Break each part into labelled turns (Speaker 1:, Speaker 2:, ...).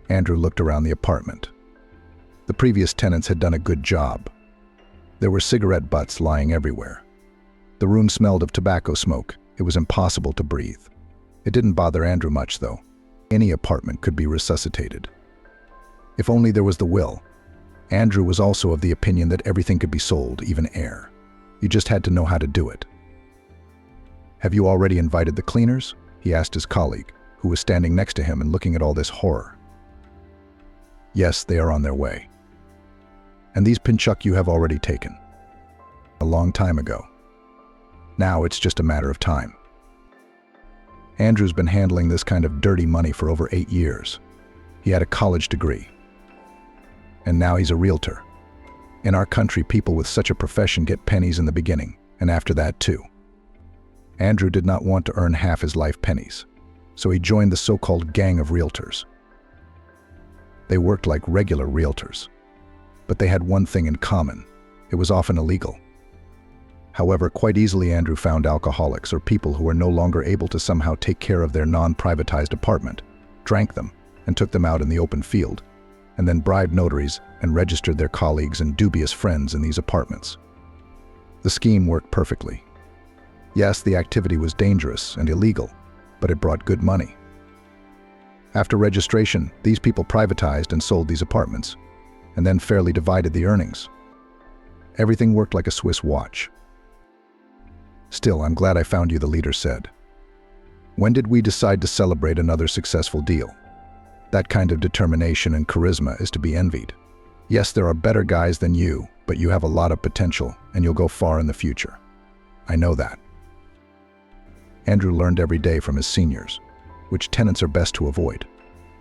Speaker 1: Andrew looked around the apartment. The previous tenants had done a good job. There were cigarette butts lying everywhere. The room smelled of tobacco smoke. It was impossible to breathe. It didn't bother Andrew much, though. Any apartment could be resuscitated. If only there was the will. Andrew was also of the opinion that everything could be sold, even air. You just had to know how to do it. "Have you already invited the cleaners?" he asked his colleague, who was standing next to him and looking at all this horror. "Yes, they are on their way. And these pinchuk you have already taken. A long time ago. Now it's just a matter of time." Andrew's been handling this kind of dirty money for over 8 years. He had a college degree. And now he's a realtor. In our country, people with such a profession get pennies in the beginning, and after that too. Andrew did not want to earn half his life pennies, so he joined the so-called gang of realtors. They worked like regular realtors, but they had one thing in common. It was often illegal. However, quite easily Andrew found alcoholics or people who were no longer able to somehow take care of their non-privatized apartment, drank them, and took them out in the open field, and then bribed notaries and registered their colleagues and dubious friends in these apartments. The scheme worked perfectly. Yes, the activity was dangerous and illegal, but it brought good money. After registration, these people privatized and sold these apartments, and then fairly divided the earnings. Everything worked like a Swiss watch. "Still, I'm glad I found you," the leader said. "When did we decide to celebrate another successful deal? That kind of determination and charisma is to be envied. Yes, there are better guys than you, but you have a lot of potential and you'll go far in the future. I know that." Andrew learned every day from his seniors which tenants are best to avoid,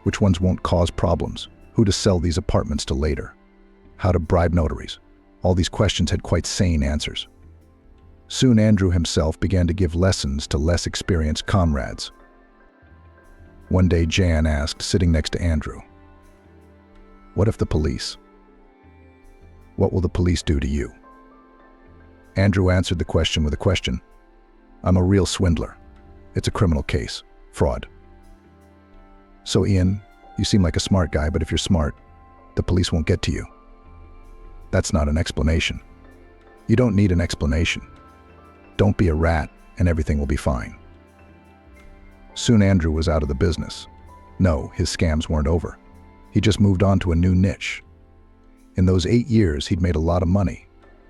Speaker 1: which ones won't cause problems, who to sell these apartments to later, how to bribe notaries. All these questions had quite sane answers. Soon Andrew himself began to give lessons to less experienced comrades. One day Jan asked, sitting next to Andrew, "What if the police? What will the police do to you?" Andrew answered the question with a question. "I'm a real swindler. It's a criminal case. Fraud." "So Ian, you seem like a smart guy, but if you're smart, the police won't get to you." "That's not an explanation. You don't need an explanation. Don't be a rat and everything will be fine." Soon Andrew was out of the business. No, his scams weren't over. He just moved on to a new niche. In those 8 years, he'd made a lot of money,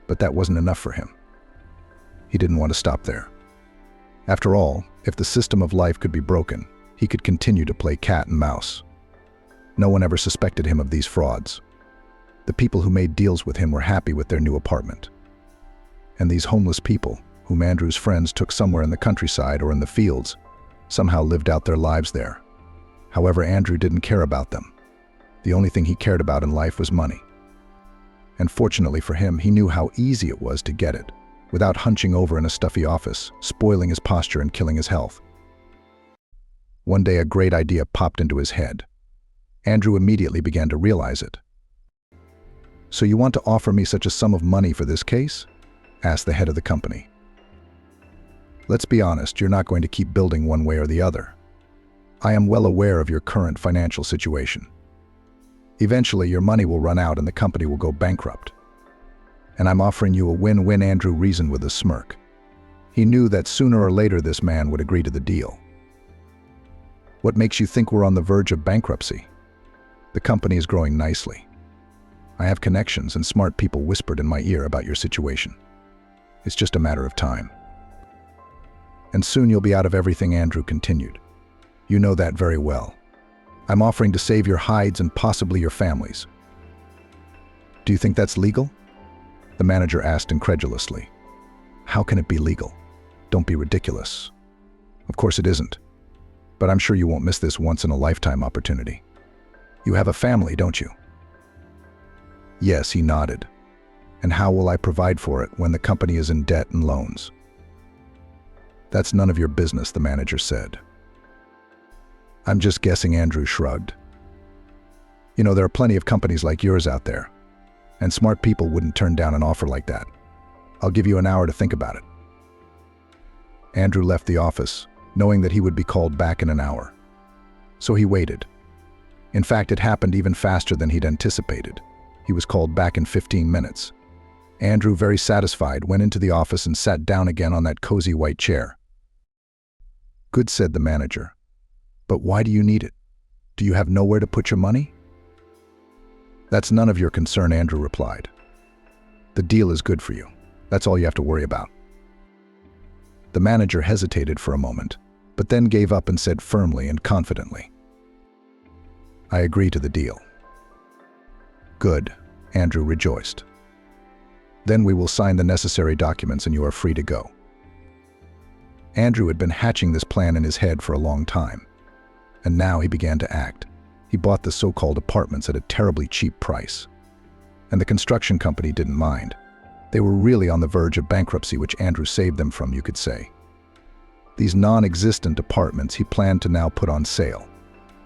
Speaker 1: but that wasn't enough for him. He didn't want to stop there. After all, if the system of life could be broken, he could continue to play cat and mouse. No one ever suspected him of these frauds. The people who made deals with him were happy with their new apartment. And these homeless people, whom Andrew's friends took somewhere in the countryside or in the fields, somehow lived out their lives there. However, Andrew didn't care about them. The only thing he cared about in life was money. And fortunately for him, he knew how easy it was to get it, without hunching over in a stuffy office, spoiling his posture and killing his health. One day a great idea popped into his head. Andrew immediately began to realize it. "So you want to offer me such a sum of money for this case?" asked the head of the company. "Let's be honest, you're not going to keep building one way or the other. I am well aware of your current financial situation. Eventually, your money will run out and the company will go bankrupt. And I'm offering you a win-win." Andrew reasoned with a smirk. He knew that sooner or later this man would agree to the deal. "What makes you think we're on the verge of bankruptcy? The company is growing nicely. I have connections and smart people whispered in my ear about your situation. It's just a matter of time. And soon you'll be out of everything," Andrew continued. "You know that very well. I'm offering to save your hides and possibly your families." "Do you think that's legal?" the manager asked incredulously. "How can it be legal? Don't be ridiculous." "Of course it isn't. But I'm sure you won't miss this once-in-a-lifetime opportunity. You have a family, don't you?" "Yes," he nodded. "And how will I provide for it when the company is in debt and loans?" "That's none of your business," the manager said. "I'm just guessing," Andrew shrugged. "You know, there are plenty of companies like yours out there, and smart people wouldn't turn down an offer like that. I'll give you an hour to think about it." Andrew left the office, knowing that he would be called back in an hour. So he waited. In fact, it happened even faster than he'd anticipated. He was called back in 15 minutes. Andrew, very satisfied, went into the office and sat down again on that cozy white chair. "Good," said the manager. "But why do you need it? Do you have nowhere to put your money?" "That's none of your concern," Andrew replied. "The deal is good for you. That's all you have to worry about." The manager hesitated for a moment, but then gave up and said firmly and confidently, "I agree to the deal." "Good," Andrew rejoiced. "Then we will sign the necessary documents and you are free to go." Andrew had been hatching this plan in his head for a long time, and now he began to act. He bought the so-called apartments at a terribly cheap price. And the construction company didn't mind. They were really on the verge of bankruptcy, which Andrew saved them from, you could say. These non-existent apartments he planned to now put on sale,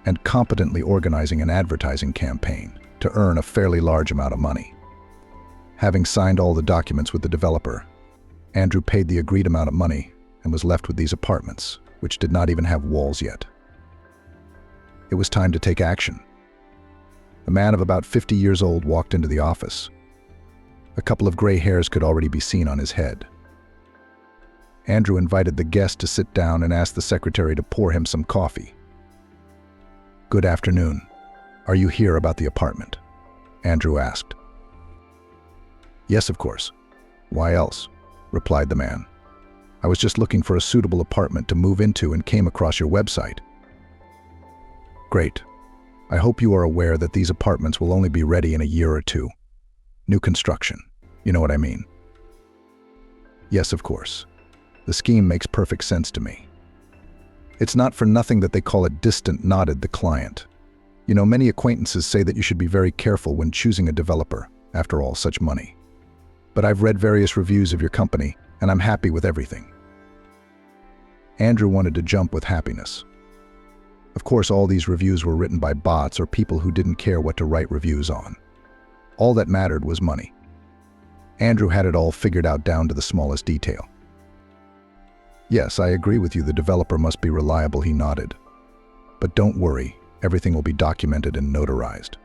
Speaker 1: and competently organizing an advertising campaign to earn a fairly large amount of money. Having signed all the documents with the developer, Andrew paid the agreed amount of money and was left with these apartments, which did not even have walls yet. It was time to take action. A man of about 50 years old walked into the office. A couple of gray hairs could already be seen on his head. Andrew invited the guest to sit down and asked the secretary to pour him some coffee. "Good afternoon. Are you here about the apartment?" Andrew asked. "Yes, of course. Why else?" replied the man. "I was just looking for a suitable apartment to move into and came across your website." "Great. I hope you are aware that these apartments will only be ready in a year or two. New construction. You know what I mean?" "Yes, of course. The scheme makes perfect sense to me." "It's not for nothing that they call it distant," nodded the client. "You know, many acquaintances say that you should be very careful when choosing a developer, after all, such money. But I've read various reviews of your company, and I'm happy with everything." Andrew wanted to jump with happiness. Of course, all these reviews were written by bots or people who didn't care what to write reviews on. All that mattered was money. Andrew had it all figured out down to the smallest detail. "Yes, I agree with you, the developer must be reliable," he nodded. "But don't worry, everything will be documented and notarized.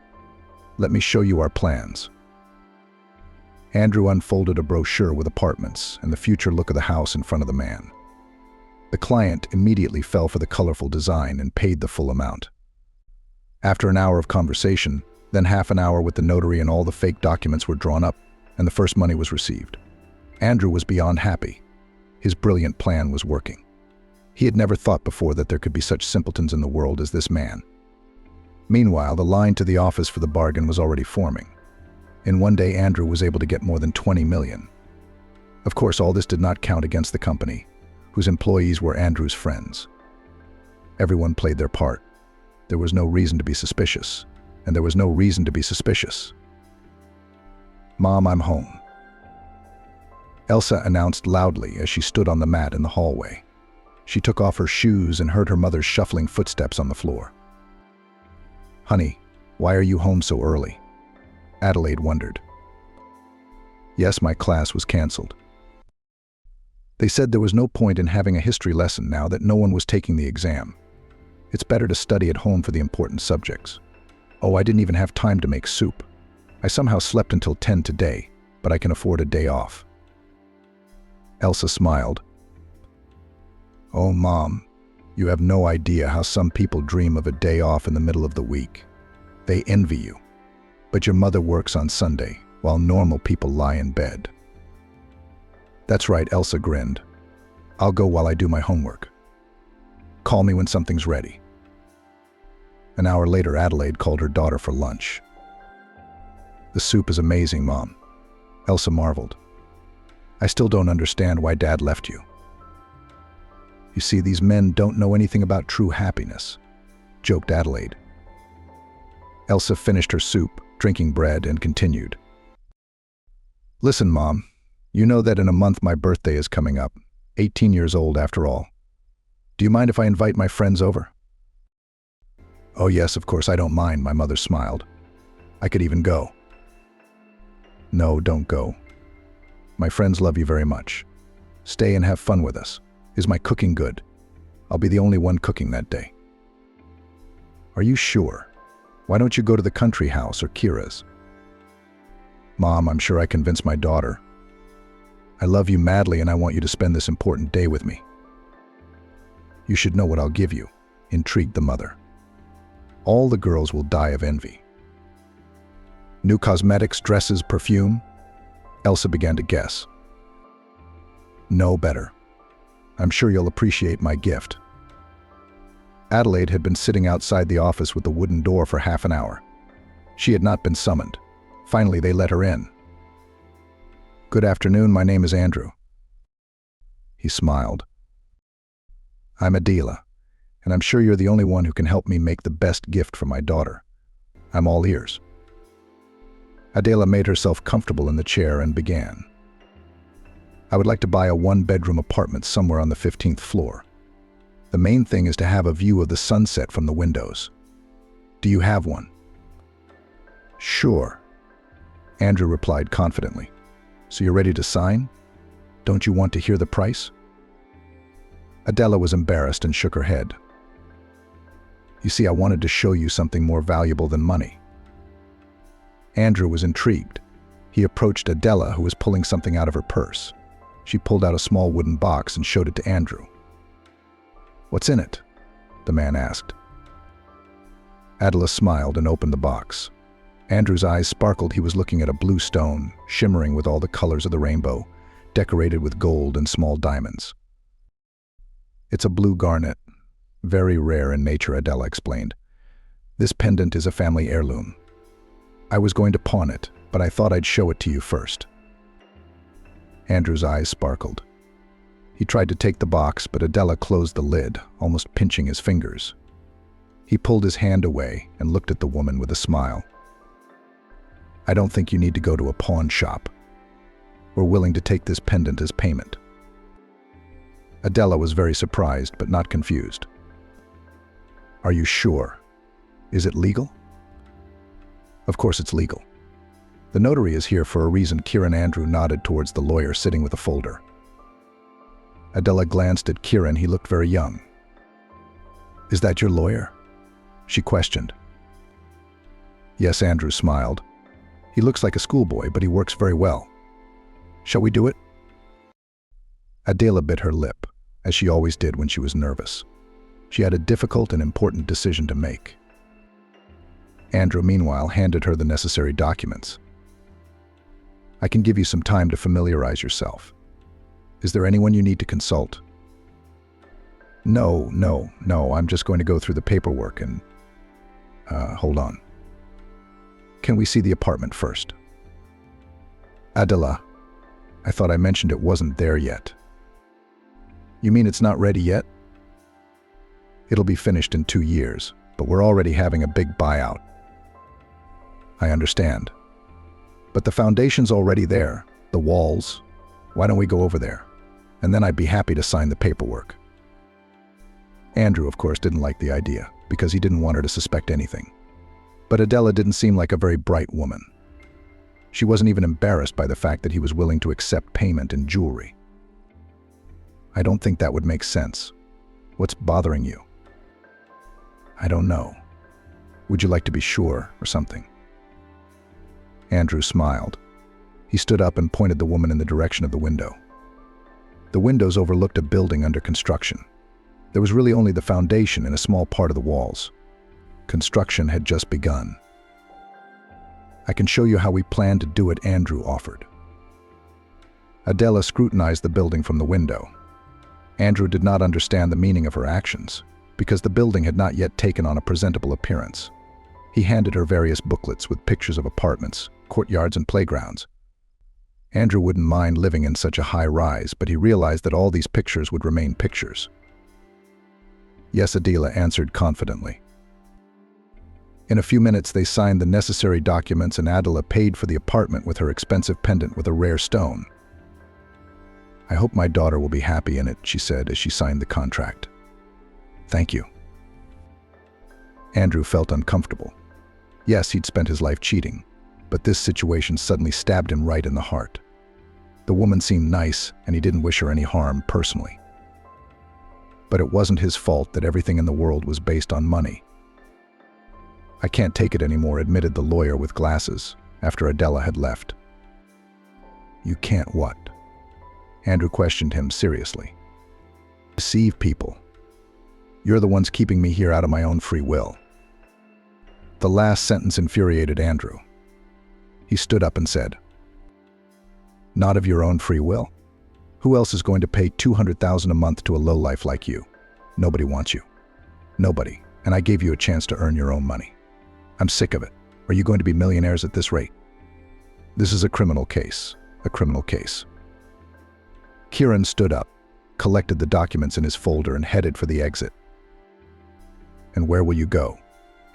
Speaker 1: Let me show you our plans." Andrew unfolded a brochure with apartments and the future look of the house in front of the man. The client immediately fell for the colorful design and paid the full amount. After an hour of conversation, then half an hour with the notary, and all the fake documents were drawn up, and the first money was received. Andrew was beyond happy. His brilliant plan was working. He had never thought before that there could be such simpletons in the world as this man. Meanwhile, the line to the office for the bargain was already forming. In one day, Andrew was able to get more than 20 million. Of course, all this did not count against the company, whose employees were Andrew's friends. Everyone played their part. There was no reason to be suspicious, and there was no reason to be suspicious. "Mom, I'm home," Elsa announced loudly as she stood on the mat in the hallway. She took off her shoes and heard her mother's shuffling footsteps on the floor. "Honey, why are you home so early?" Adelaide wondered. "Yes, my class was canceled. They said there was no point in having a history lesson now that no one was taking the exam. It's better to study at home for the important subjects. Oh, I didn't even have time to make soup. I somehow slept until 10 today, but I can afford a day off." Elsa smiled. "Oh, Mom, you have no idea how some people dream of a day off in the middle of the week. They envy you. But your mother works on Sunday, while normal people lie in bed." "That's right," Elsa grinned. "I'll go while I do my homework. Call me when something's ready." An hour later, Adelaide called her daughter for lunch. "The soup is amazing, Mom," Elsa marveled. "I still don't understand why Dad left you." "You see, these men don't know anything about true happiness," joked Adelaide. Elsa finished her soup, drinking bread, and continued. "Listen, Mom. You know that in a month my birthday is coming up, 18 years old after all. Do you mind if I invite my friends over?" "Oh yes, of course I don't mind," my mother smiled. "I could even go." "No, don't go. My friends love you very much. Stay and have fun with us. Is my cooking good? I'll be the only one cooking that day." "Are you sure?" Why don't you go to the country house or Kira's? Mom, I'm sure I convinced my daughter. I love you madly and I want you to spend this important day with me. You should know what I'll give you, intrigued the mother. All the girls will die of envy. New cosmetics, dresses, perfume? Elsa began to guess. No better. I'm sure you'll appreciate my gift. Adelaide had been sitting outside the office with the wooden door for half an hour. She had not been summoned. Finally, they let her in. Good afternoon, my name is Andrew. He smiled. I'm Adela, and I'm sure you're the only one who can help me make the best gift for my daughter. I'm all ears. Adela made herself comfortable in the chair and began. I would like to buy a one-bedroom apartment somewhere on the 15th floor. The main thing is to have a view of the sunset from the windows. Do you have one? Sure, Andrew replied confidently. So you're ready to sign? Don't you want to hear the price? Adela was embarrassed and shook her head. You see, I wanted to show you something more valuable than money. Andrew was intrigued. He approached Adela, who was pulling something out of her purse. She pulled out a small wooden box and showed it to Andrew. What's in it? The man asked. Adela smiled and opened the box. Andrew's eyes sparkled. He was looking at a blue stone, shimmering with all the colors of the rainbow, decorated with gold and small diamonds. It's a blue garnet, very rare in nature, Adela explained. This pendant is a family heirloom. I was going to pawn it, but I thought I'd show it to you first. Andrew's eyes sparkled. He tried to take the box, but Adela closed the lid, almost pinching his fingers. He pulled his hand away and looked at the woman with a smile. I don't think you need to go to a pawn shop. We're willing to take this pendant as payment. Adela was very surprised, but not confused. Are you sure? Is it legal? Of course it's legal. The notary is here for a reason. Kieran. Andrew nodded towards the lawyer sitting with a folder. Adela glanced at Kieran. He looked very young. Is that your lawyer? She questioned. Yes, Andrew smiled. He looks like a schoolboy, but he works very well. Shall we do it? Adela bit her lip, as she always did when she was nervous. She had a difficult and important decision to make. Andrew, meanwhile, handed her the necessary documents. I can give you some time to familiarize yourself. Is there anyone you need to consult? No, I'm just going to go through the paperwork and... hold on. Can we see the apartment first? Adela, I thought I mentioned it wasn't there yet. You mean it's not ready yet? It'll be finished in 2 years, but we're already having a big buyout. I understand. But the foundation's already there, the walls. Why don't we go over there? And then I'd be happy to sign the paperwork. Andrew, of course, didn't like the idea, because he didn't want her to suspect anything. But Adela didn't seem like a very bright woman. She wasn't even embarrassed by the fact that he was willing to accept payment in jewelry. I don't think that would make sense. What's bothering you? I don't know. Would you like to be sure or something? Andrew smiled. He stood up and pointed the woman in the direction of the window. The windows overlooked a building under construction. There was really only the foundation and a small part of the walls. Construction had just begun. I can show you how we plan to do it, Andrew offered. Adela scrutinized the building from the window. Andrew did not understand the meaning of her actions, because the building had not yet taken on a presentable appearance. He handed her various booklets with pictures of apartments, courtyards, and playgrounds. Andrew wouldn't mind living in such a high rise, but he realized that all these pictures would remain pictures. Yes, Adela answered confidently. In a few minutes, they signed the necessary documents and Adela paid for the apartment with her expensive pendant with a rare stone. I hope my daughter will be happy in it, she said as she signed the contract. Thank you. Andrew felt uncomfortable. Yes, he'd spent his life cheating, but this situation suddenly stabbed him right in the heart. The woman seemed nice, and he didn't wish her any harm personally. But it wasn't his fault that everything in the world was based on money. I can't take it anymore, admitted the lawyer with glasses, after Adela had left. You can't what? Andrew questioned him seriously. Deceive people. You're the ones keeping me here out of my own free will. The last sentence infuriated Andrew. He stood up and said, Not of your own free will? Who else is going to pay $200,000 a month to a lowlife like you? Nobody wants you. Nobody. And I gave you a chance to earn your own money. I'm sick of it. Are you going to be millionaires at this rate? This is a criminal case. A criminal case. Kieran stood up, collected the documents in his folder, and headed for the exit. And where will you go?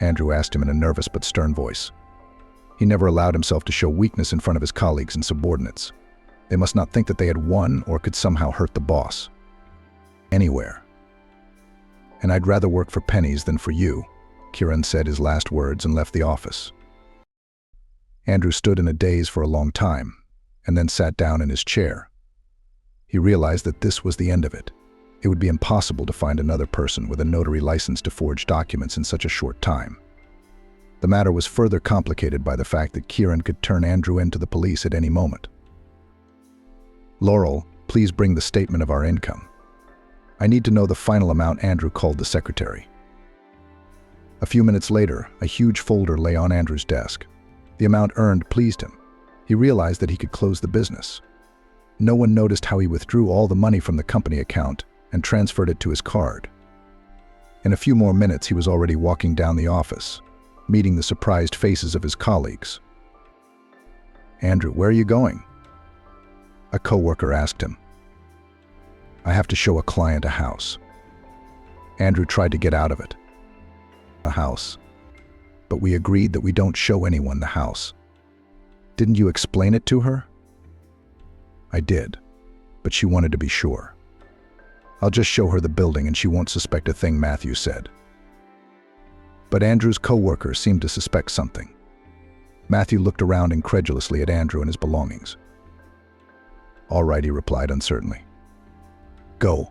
Speaker 1: Andrew asked him in a nervous but stern voice. He never allowed himself to show weakness in front of his colleagues and subordinates. They must not think that they had won or could somehow hurt the boss. Anywhere. And I'd rather work for pennies than for you, Kieran said his last words and left the office. Andrew stood in a daze for a long time, and then sat down in his chair. He realized that this was the end of it. It would be impossible to find another person with a notary license to forge documents in such a short time. The matter was further complicated by the fact that Kieran could turn Andrew in to the police at any moment. Laurel, please bring the statement of our income. I need to know the final amount, Andrew called the secretary. A few minutes later, a huge folder lay on Andrew's desk. The amount earned pleased him. He realized that he could close the business. No one noticed how he withdrew all the money from the company account and transferred it to his card. In a few more minutes, he was already walking down the office, meeting the surprised faces of his colleagues. Andrew, where are you going? A coworker asked him. I have to show a client a house. Andrew tried to get out of it. A house. But we agreed that we don't show anyone the house. Didn't you explain it to her? I did, but she wanted to be sure. I'll just show her the building and she won't suspect a thing, Matthew said. But Andrew's coworker seemed to suspect something. Matthew looked around incredulously at Andrew and his belongings. All right, he replied uncertainly. Go.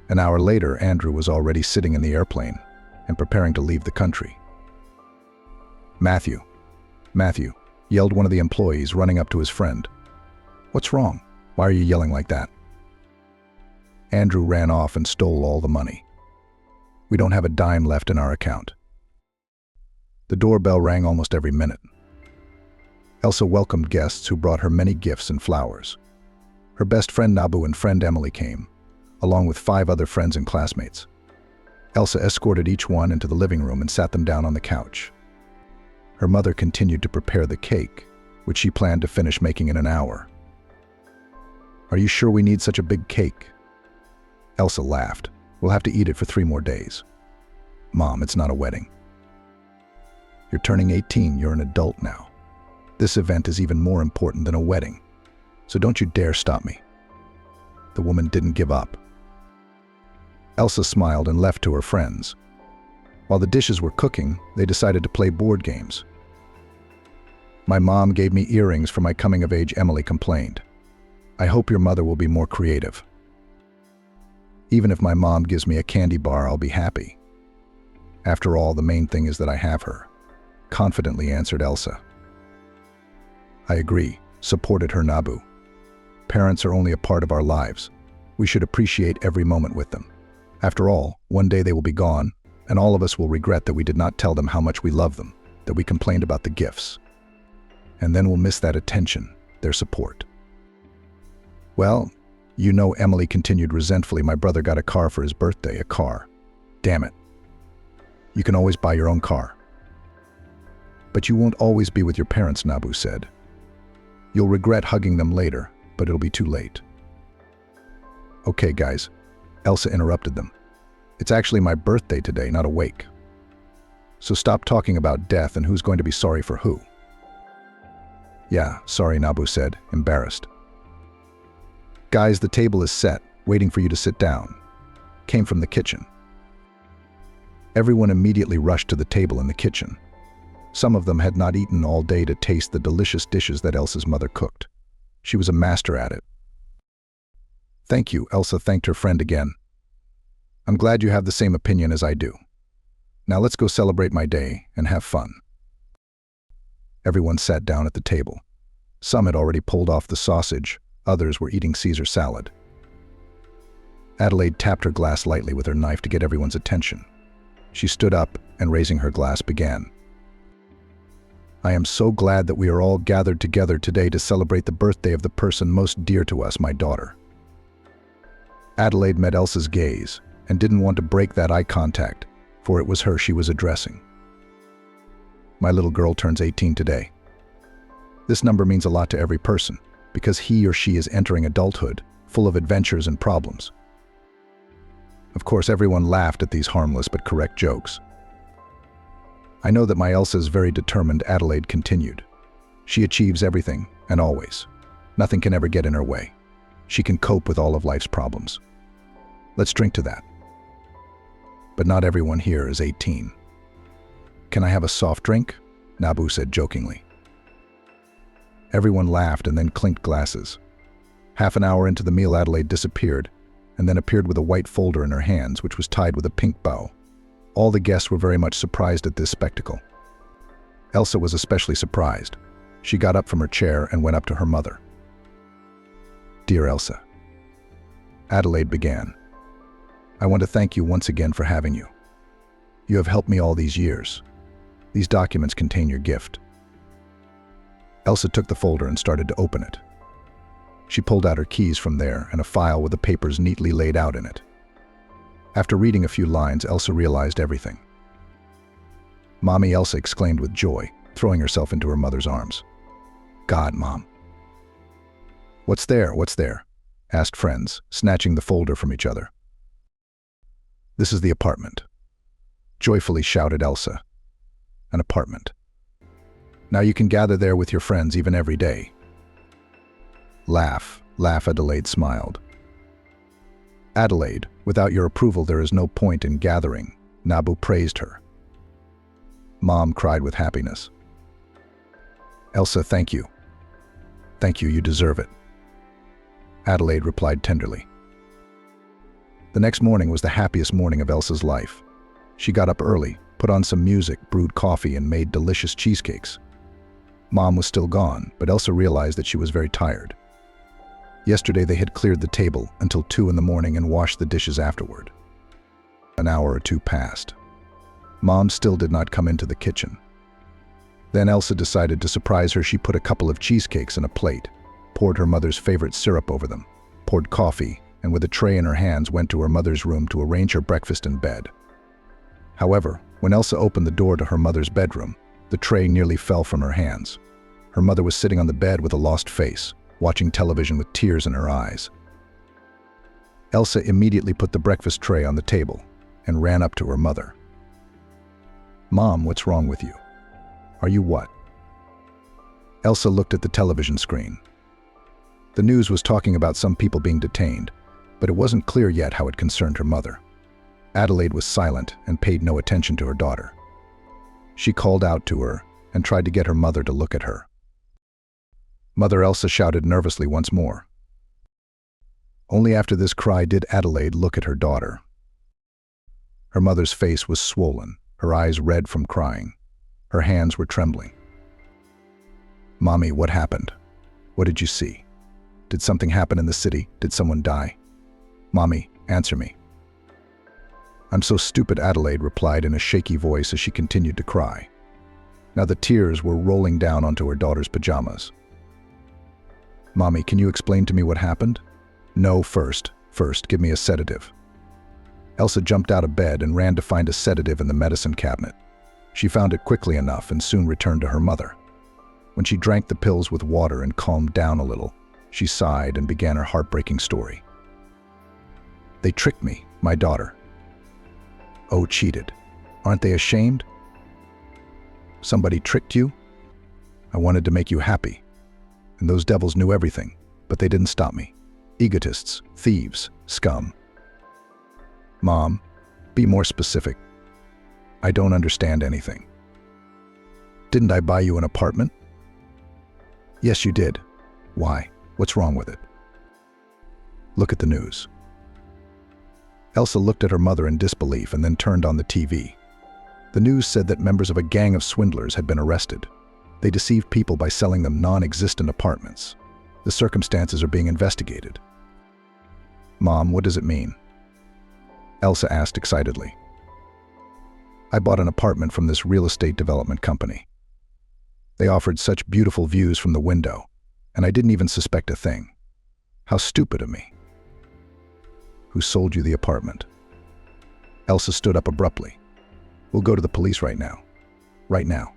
Speaker 1: An hour later, Andrew was already sitting in the airplane and preparing to leave the country. Matthew, yelled one of the employees, running up to his friend. What's wrong? Why are you yelling like that? Andrew ran off and stole all the money. We don't have a dime left in our account. The doorbell rang almost every minute. Elsa welcomed guests who brought her many gifts and flowers. Her best friend Nabu and friend Emily came, along with 5 other friends and classmates. Elsa escorted each one into the living room and sat them down on the couch. Her mother continued to prepare the cake, which she planned to finish making in an hour. Are you sure we need such a big cake? Elsa laughed. We'll have to eat it for 3 more days. Mom, it's not a wedding. You're turning 18, you're an adult now. This event is even more important than a wedding, so don't you dare stop me. The woman didn't give up. Elsa smiled and left to her friends. While the dishes were cooking, they decided to play board games. My mom gave me earrings for my coming of age, Emily complained. I hope your mother will be more creative. Even if my mom gives me a candy bar, I'll be happy. After all, the main thing is that I have her, confidently answered Elsa. I agree, supported her Nabu. Parents are only a part of our lives. We should appreciate every moment with them. After all, one day they will be gone, and all of us will regret that we did not tell them how much we love them, that we complained about the gifts. And then we'll miss that attention, their support. Well, you know, Emily continued resentfully, my brother got a car for his birthday, a car. Damn it. You can always buy your own car. But you won't always be with your parents, Nabu said. You'll regret hugging them later, but it'll be too late. Okay, guys, Elsa interrupted them. It's actually my birthday today, not a wake. So stop talking about death and who's going to be sorry for who. Yeah, sorry, Nabu said, embarrassed. Guys, the table is set, waiting for you to sit down. Came from the kitchen. Everyone immediately rushed to the table in the kitchen. Some of them had not eaten all day to taste the delicious dishes that Elsa's mother cooked. She was a master at it. Thank you, Elsa thanked her friend again. I'm glad you have the same opinion as I do. Now let's go celebrate my day and have fun. Everyone sat down at the table. Some had already pulled off the sausage, others were eating Caesar salad. Adelaide tapped her glass lightly with her knife to get everyone's attention. She stood up and, raising her glass, began. I am so glad that we are all gathered together today to celebrate the birthday of the person most dear to us, my daughter. Adelaide met Elsa's gaze and didn't want to break that eye contact, for it was her she was addressing. My little girl turns 18 today. This number means a lot to every person, because he or she is entering adulthood, full of adventures and problems. Of course, everyone laughed at these harmless but correct jokes. I know that my Elsa is very determined, Adelaide continued. She achieves everything, and always. Nothing can ever get in her way. She can cope with all of life's problems. Let's drink to that. But not everyone here is 18. Can I have a soft drink? Nabu said jokingly. Everyone laughed and then clinked glasses. Half an hour into the meal, Adelaide disappeared, and then appeared with a white folder in her hands, which was tied with a pink bow. All the guests were very much surprised at this spectacle. Elsa was especially surprised. She got up from her chair and went up to her mother. Dear Elsa, Adelaide began, I want to thank you once again for having you. You have helped me all these years. These documents contain your gift. Elsa took the folder and started to open it. She pulled out her keys from there and a file with the papers neatly laid out in it. After reading a few lines, Elsa realized everything. Mommy, Elsa exclaimed with joy, throwing herself into her mother's arms. God, Mom. What's there? What's there? Asked friends, snatching the folder from each other. This is the apartment, joyfully shouted Elsa. An apartment. Now you can gather there with your friends even every day. Laugh, Adelaide smiled. Adelaide, without your approval there is no point in gathering, Nabu praised her. Mom cried with happiness. Elsa, thank you. Thank you, you deserve it. Adelaide replied tenderly. The next morning was the happiest morning of Elsa's life. She got up early, put on some music, brewed coffee, and made delicious cheesecakes. Mom was still gone, but Elsa realized that she was very tired. Yesterday they had cleared the table until 2 in the morning and washed the dishes afterward. An hour or two passed. Mom still did not come into the kitchen. Then Elsa decided to surprise her. She put a couple of cheesecakes in a plate, poured her mother's favorite syrup over them, poured coffee, and with a tray in her hands went to her mother's room to arrange her breakfast in bed. However, when Elsa opened the door to her mother's bedroom, the tray nearly fell from her hands. Her mother was sitting on the bed with a lost face, watching television with tears in her eyes. Elsa immediately put the breakfast tray on the table and ran up to her mother. Mom, what's wrong with you? Are you what? Elsa looked at the television screen. The news was talking about some people being detained, but it wasn't clear yet how it concerned her mother. Adelaide was silent and paid no attention to her daughter. She called out to her and tried to get her mother to look at her. Mother, Elsa shouted nervously once more. Only after this cry did Adelaide look at her daughter. Her mother's face was swollen, her eyes red from crying. Her hands were trembling. Mommy, what happened? What did you see? Did something happen in the city? Did someone die? Mommy, answer me. I'm so stupid, Adelaide replied in a shaky voice as she continued to cry. Now the tears were rolling down onto her daughter's pajamas. Mommy, can you explain to me what happened? No, first, give me a sedative. Elsa jumped out of bed and ran to find a sedative in the medicine cabinet. She found it quickly enough and soon returned to her mother. When she drank the pills with water and calmed down a little, she sighed and began her heartbreaking story. They tricked me, my daughter. Oh, cheated. Aren't they ashamed? Somebody tricked you? I wanted to make you happy. And those devils knew everything, but they didn't stop me. Egotists, thieves, scum. Mom, be more specific. I don't understand anything. Didn't I buy you an apartment? Yes, you did. Why? What's wrong with it? Look at the news. Elsa looked at her mother in disbelief and then turned on the TV. The news said that members of a gang of swindlers had been arrested. They deceived people by selling them non-existent apartments. The circumstances are being investigated. Mom, what does it mean? Elsa asked excitedly. I bought an apartment from this real estate development company. They offered such beautiful views from the window, and I didn't even suspect a thing. How stupid of me. Who sold you the apartment? Elsa stood up abruptly. We'll go to the police right now. Right now.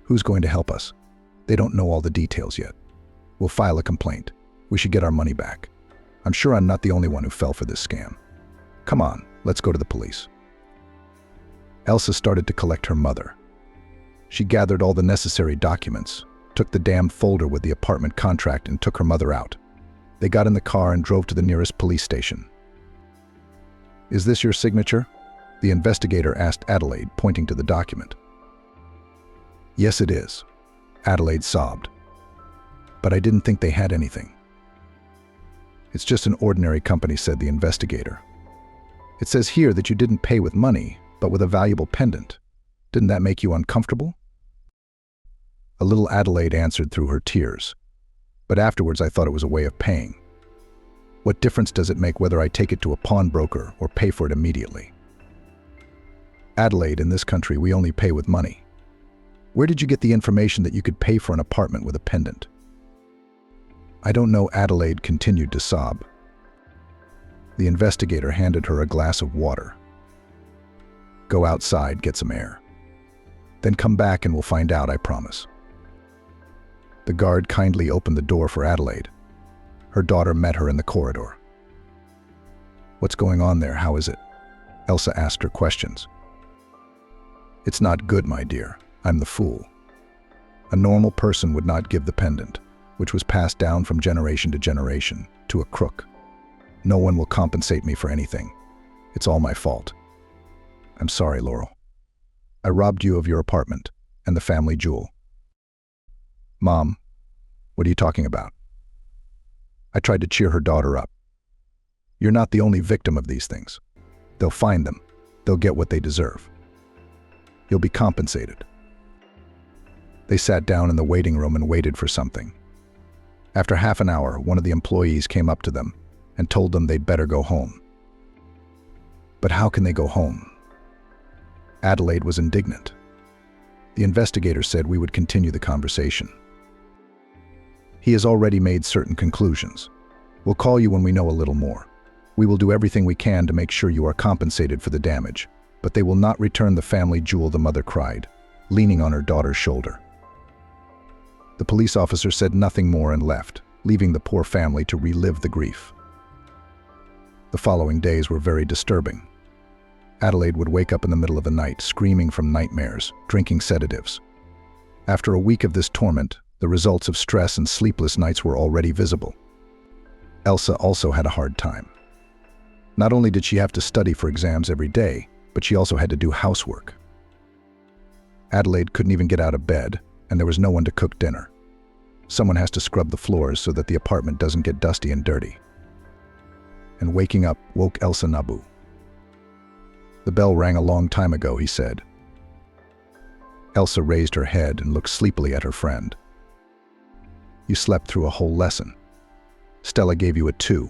Speaker 1: Who's going to help us? They don't know all the details yet. We'll file a complaint. We should get our money back. I'm sure I'm not the only one who fell for this scam. Come on, let's go to the police. Elsa started to collect her mother. She gathered all the necessary documents, took the damned folder with the apartment contract and took her mother out. They got in the car and drove to the nearest police station. Is this your signature? The investigator asked Adelaide, pointing to the document. Yes, it is. Adelaide sobbed. But I didn't think they had anything. It's just an ordinary company, said the investigator. It says here that you didn't pay with money, but with a valuable pendant. Didn't that make you uncomfortable? A little, Adelaide answered through her tears. But afterwards I thought it was a way of paying. What difference does it make whether I take it to a pawnbroker or pay for it immediately? Adelaide, in this country we only pay with money. Where did you get the information that you could pay for an apartment with a pendant? I don't know, Adelaide continued to sob. The investigator handed her a glass of water. Go outside, get some air. Then come back and we'll find out, I promise. The guard kindly opened the door for Adelaide. Her daughter met her in the corridor. What's going on there? How is it? Elsa asked her questions. It's not good, my dear. I'm the fool. A normal person would not give the pendant, which was passed down from generation to generation, to a crook. No one will compensate me for anything. It's all my fault. I'm sorry, Laurel. I robbed you of your apartment and the family jewel. Mom, what are you talking about? I tried to cheer her daughter up. You're not the only victim of these things. They'll find them. They'll get what they deserve. You'll be compensated. They sat down in the waiting room and waited for something. After half an hour, one of the employees came up to them and told them they'd better go home. But how can they go home? Adelaide was indignant. The investigator said we would continue the conversation. He has already made certain conclusions. We'll call you when we know a little more. We will do everything we can to make sure you are compensated for the damage, but they will not return the family jewel, the mother cried, leaning on her daughter's shoulder. The police officer said nothing more and left, leaving the poor family to relive the grief. The following days were very disturbing. Adelaide would wake up in the middle of the night, screaming from nightmares, drinking sedatives. After a week of this torment, the results of stress and sleepless nights were already visible. Elsa also had a hard time. Not only did she have to study for exams every day, but she also had to do housework. Adelaide couldn't even get out of bed, and there was no one to cook dinner. Someone has to scrub the floors so that the apartment doesn't get dusty and dirty. And waking up woke Elsa Nabu. The bell rang a long time ago, he said. Elsa raised her head and looked sleepily at her friend. You slept through a whole lesson. Stella gave you a 2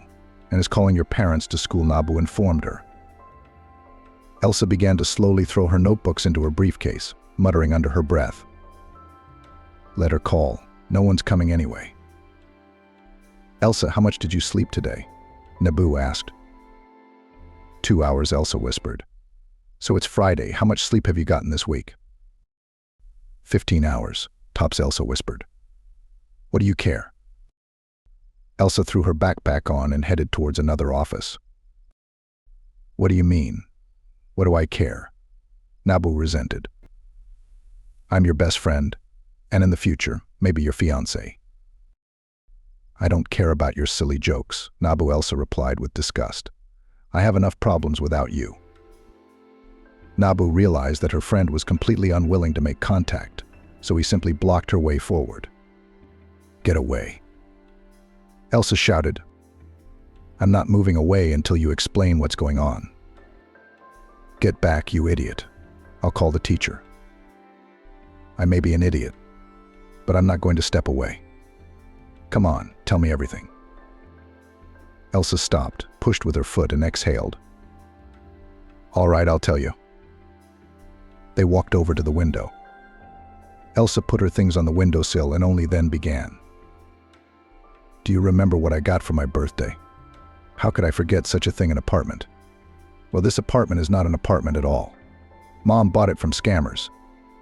Speaker 1: and is calling your parents to school, Nabu informed her. Elsa began to slowly throw her notebooks into her briefcase, muttering under her breath. Let her call. No one's coming anyway. Elsa, how much did you sleep today? Nabu asked. 2 hours, Elsa whispered. So it's Friday. How much sleep have you gotten this week? 15 hours, tops, Elsa whispered. What do you care? Elsa threw her backpack on and headed towards another office. What do you mean? What do I care? Nabu resented. I'm your best friend, and in the future, maybe your fiancé. I don't care about your silly jokes, Nabu, Elsa replied with disgust. I have enough problems without you. Nabu realized that her friend was completely unwilling to make contact, so he simply blocked her way forward. Get away. Elsa shouted. I'm not moving away until you explain what's going on. Get back, you idiot. I'll call the teacher. I may be an idiot, but I'm not going to step away. Come on, tell me everything. Elsa stopped, pushed with her foot, and exhaled. All right, I'll tell you. They walked over to the window. Elsa put her things on the windowsill and only then began. Do you remember what I got for my birthday? How could I forget such a thing, an apartment? Well, this apartment is not an apartment at all. Mom bought it from scammers.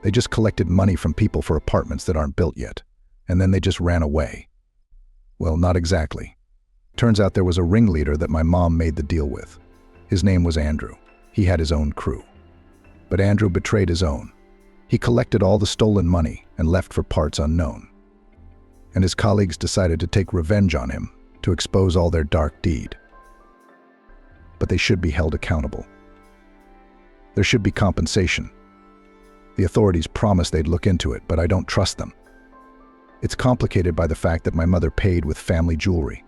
Speaker 1: They just collected money from people for apartments that aren't built yet, and then they just ran away. Well, not exactly. Turns out there was a ringleader that my mom made the deal with. His name was Andrew. He had his own crew. But Andrew betrayed his own. He collected all the stolen money and left for parts unknown. And his colleagues decided to take revenge on him, to expose all their dark deed. But they should be held accountable. There should be compensation. The authorities promised they'd look into it, but I don't trust them. It's complicated by the fact that my mother paid with family jewelry.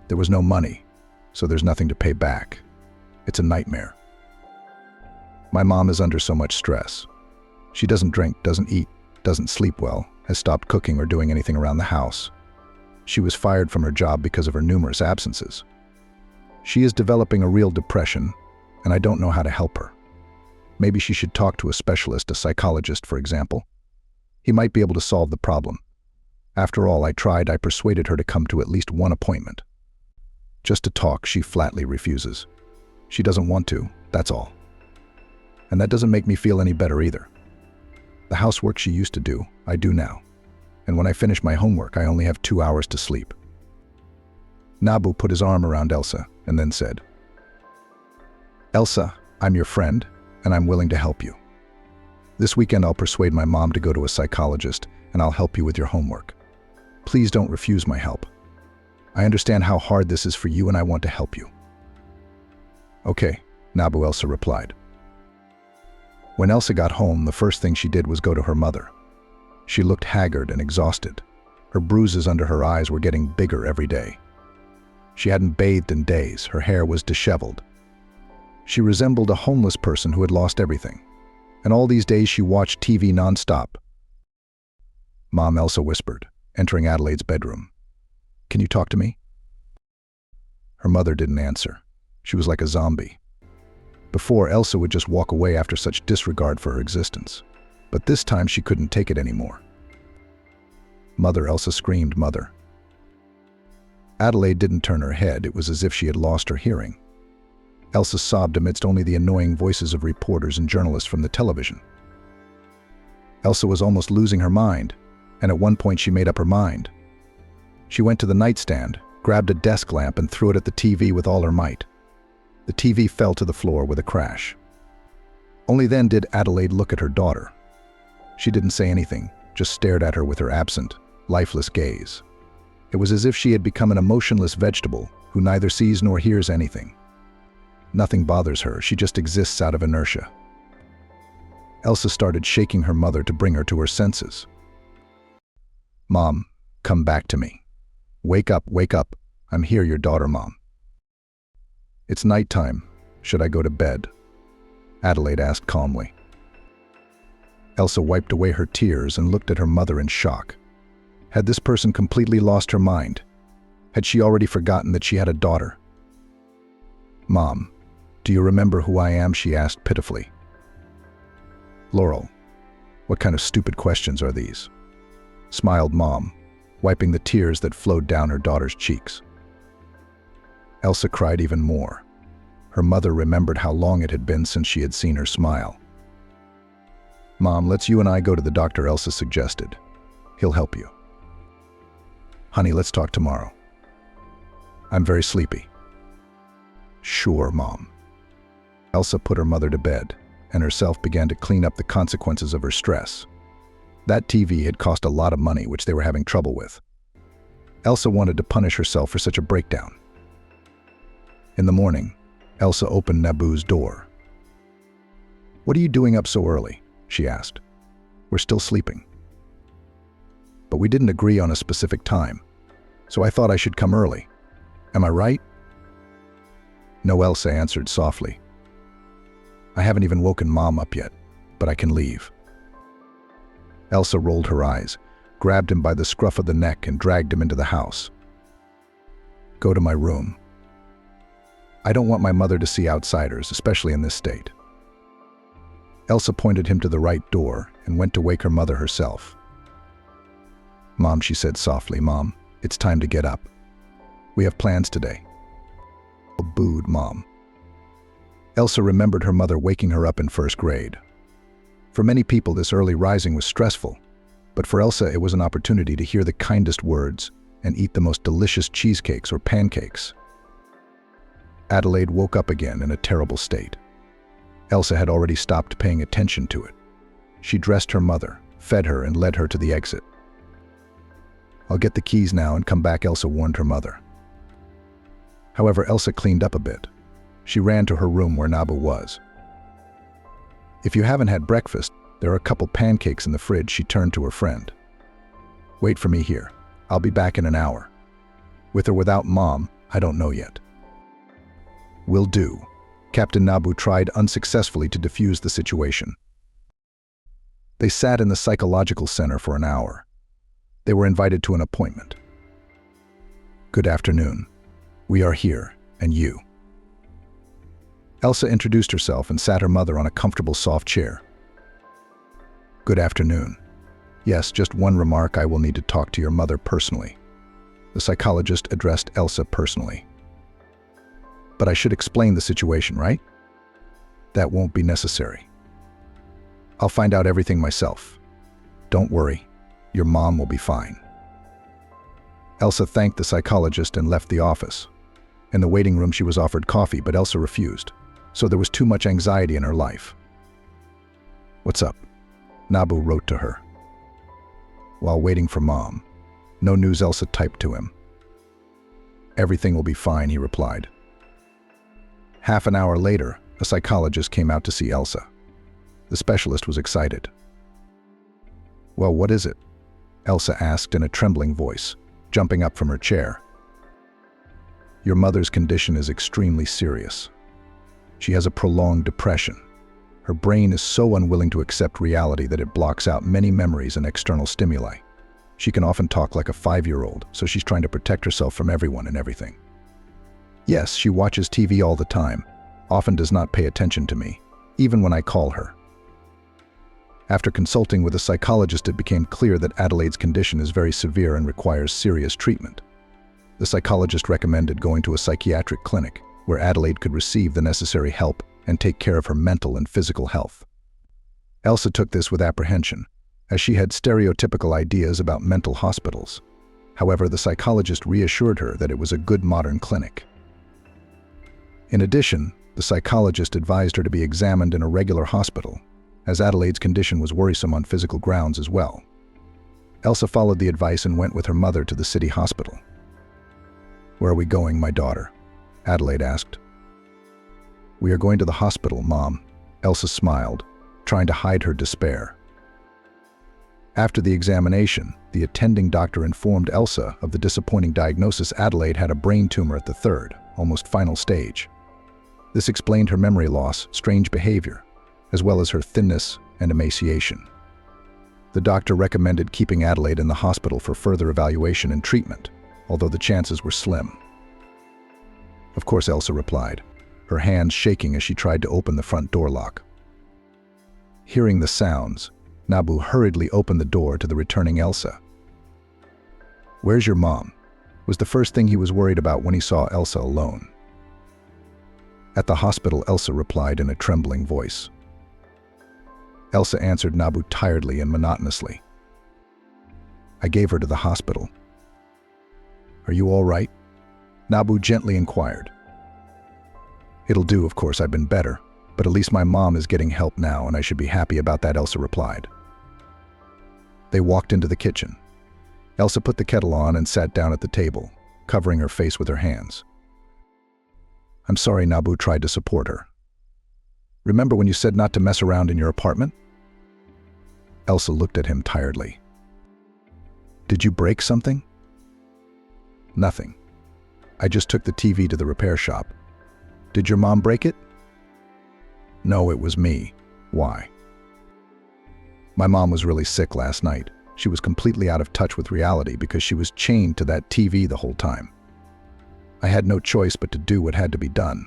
Speaker 1: There was no money, so there's nothing to pay back. It's a nightmare. My mom is under so much stress. She doesn't drink, doesn't eat, doesn't sleep well, has stopped cooking or doing anything around the house. She was fired from her job because of her numerous absences. She is developing a real depression, and I don't know how to help her. Maybe she should talk to a specialist, a psychologist, for example. He might be able to solve the problem. After all, I persuaded her to come to at least one appointment. Just to talk, she flatly refuses. She doesn't want to, that's all. And that doesn't make me feel any better either. The housework she used to do, I do now. And when I finish my homework, I only have 2 hours to sleep. Nabu put his arm around Elsa and then said, Elsa, I'm your friend, and I'm willing to help you. This weekend I'll persuade my mom to go to a psychologist, and I'll help you with your homework. Please don't refuse my help. I understand how hard this is for you, and I want to help you. Okay, Nabu, Elsa replied. When Elsa got home, the first thing she did was go to her mother. She looked haggard and exhausted. Her bruises under her eyes were getting bigger every day. She hadn't bathed in days. Her hair was disheveled. She resembled a homeless person who had lost everything. And all these days she watched TV nonstop. Mom, Elsa whispered, entering Adelaide's bedroom. Can you talk to me? Her mother didn't answer. She was like a zombie. Before, Elsa would just walk away after such disregard for her existence. But this time she couldn't take it anymore. Mother, Elsa screamed, Mother. Adelaide didn't turn her head. It was as if she had lost her hearing. Elsa sobbed amidst only the annoying voices of reporters and journalists from the television. Elsa was almost losing her mind, and at one point she made up her mind. She went to the nightstand, grabbed a desk lamp, and threw it at the TV with all her might. The TV fell to the floor with a crash. Only then did Adelaide look at her daughter. She didn't say anything, just stared at her with her absent, lifeless gaze. It was as if she had become an emotionless vegetable who neither sees nor hears anything. Nothing bothers her, she just exists out of inertia. Elsa started shaking her mother to bring her to her senses. Mom, come back to me. Wake up, wake up. I'm here, your daughter, Mom. It's nighttime. Should I go to bed? Adelaide asked calmly. Elsa wiped away her tears and looked at her mother in shock. Had this person completely lost her mind? Had she already forgotten that she had a daughter? Mom, do you remember who I am? She asked pitifully. Laurel, what kind of stupid questions are these? Smiled Mom, wiping the tears that flowed down her daughter's cheeks. Elsa cried even more. Her mother remembered how long it had been since she had seen her smile. Mom, let's you and I go to the doctor, Elsa suggested. He'll help you. Honey, let's talk tomorrow. I'm very sleepy. Sure, Mom. Elsa put her mother to bed, and herself began to clean up the consequences of her stress. That TV had cost a lot of money, which they were having trouble with. Elsa wanted to punish herself for such a breakdown. In the morning, Elsa opened Nabu's door. What are you doing up so early? She asked. We're still sleeping. But we didn't agree on a specific time, so I thought I should come early. Am I right? No, Elsa answered softly. I haven't even woken Mom up yet, but I can leave." Elsa rolled her eyes, grabbed him by the scruff of the neck and dragged him into the house. "Go to my room. I don't want my mother to see outsiders, especially in this state." Elsa pointed him to the right door and went to wake her mother herself. "Mom," she said softly, "Mom, it's time to get up. We have plans today." Booed Mom. Elsa remembered her mother waking her up in first grade. For many people, this early rising was stressful, but for Elsa it was an opportunity to hear the kindest words and eat the most delicious cheesecakes or pancakes. Adelaide woke up again in a terrible state. Elsa had already stopped paying attention to it. She dressed her mother, fed her, and led her to the exit. "I'll get the keys now and come back," Elsa warned her mother. However, Elsa cleaned up a bit. She ran to her room where Nabu was. "If you haven't had breakfast, there are a couple pancakes in the fridge," she turned to her friend. "Wait for me here. I'll be back in an hour. With or without Mom, I don't know yet." "Will do." Captain Nabu tried unsuccessfully to defuse the situation. They sat in the psychological center for an hour. They were invited to an appointment. "Good afternoon. We are here, and you." Elsa introduced herself and sat her mother on a comfortable soft chair. "Good afternoon. Yes, just one remark. I will need to talk to your mother personally." The psychologist addressed Elsa personally. "But I should explain the situation, right?" "That won't be necessary. I'll find out everything myself. Don't worry, your mom will be fine." Elsa thanked the psychologist and left the office. In the waiting room she was offered coffee, but Elsa refused, so there was too much anxiety in her life. "What's up?" Nabu wrote to her. While waiting for Mom. "No news," Elsa typed to him. "Everything will be fine," he replied. Half an hour later, a psychologist came out to see Elsa. The specialist was excited. "Well, what is it?" Elsa asked in a trembling voice, jumping up from her chair. "Your mother's condition is extremely serious. She has a prolonged depression. Her brain is so unwilling to accept reality that it blocks out many memories and external stimuli. She can often talk like a 5-year-old, so she's trying to protect herself from everyone and everything. Yes, she watches TV all the time, often does not pay attention to me, even when I call her." After consulting with a psychologist, it became clear that Adelaide's condition is very severe and requires serious treatment. The psychologist recommended going to a psychiatric clinic where Adelaide could receive the necessary help and take care of her mental and physical health. Elsa took this with apprehension, as she had stereotypical ideas about mental hospitals. However, the psychologist reassured her that it was a good modern clinic. In addition, the psychologist advised her to be examined in a regular hospital, as Adelaide's condition was worrisome on physical grounds as well. Elsa followed the advice and went with her mother to the city hospital. "Where are we going, my daughter?" Adelaide asked. "We are going to the hospital, Mom." Elsa smiled, trying to hide her despair. After the examination, the attending doctor informed Elsa of the disappointing diagnosis. Adelaide had a brain tumor at the third, almost final stage. This explained her memory loss, strange behavior, as well as her thinness and emaciation. The doctor recommended keeping Adelaide in the hospital for further evaluation and treatment, although the chances were slim. "Of course," Elsa replied, her hands shaking as she tried to open the front door lock. Hearing the sounds, Nabu hurriedly opened the door to the returning Elsa. "Where's your mom?" was the first thing he was worried about when he saw Elsa alone. "At the hospital," Elsa replied in a trembling voice. Elsa answered Nabu tiredly and monotonously. "I gave her to the hospital." "Are you all right?" Nabu gently inquired. "It'll do, of course. I've been better, but at least my mom is getting help now, and I should be happy about that," Elsa replied. They walked into the kitchen. Elsa put the kettle on and sat down at the table, covering her face with her hands. "I'm sorry," Nabu tried to support her. "Remember when you said not to mess around in your apartment?" Elsa looked at him tiredly. "Did you break something?" "Nothing. I just took the TV to the repair shop. Did your mom break it?" No, it was me. Why? My mom was really sick last night. She was completely out of touch with reality because she was chained to that TV the whole time. I had no choice but to do what had to be done.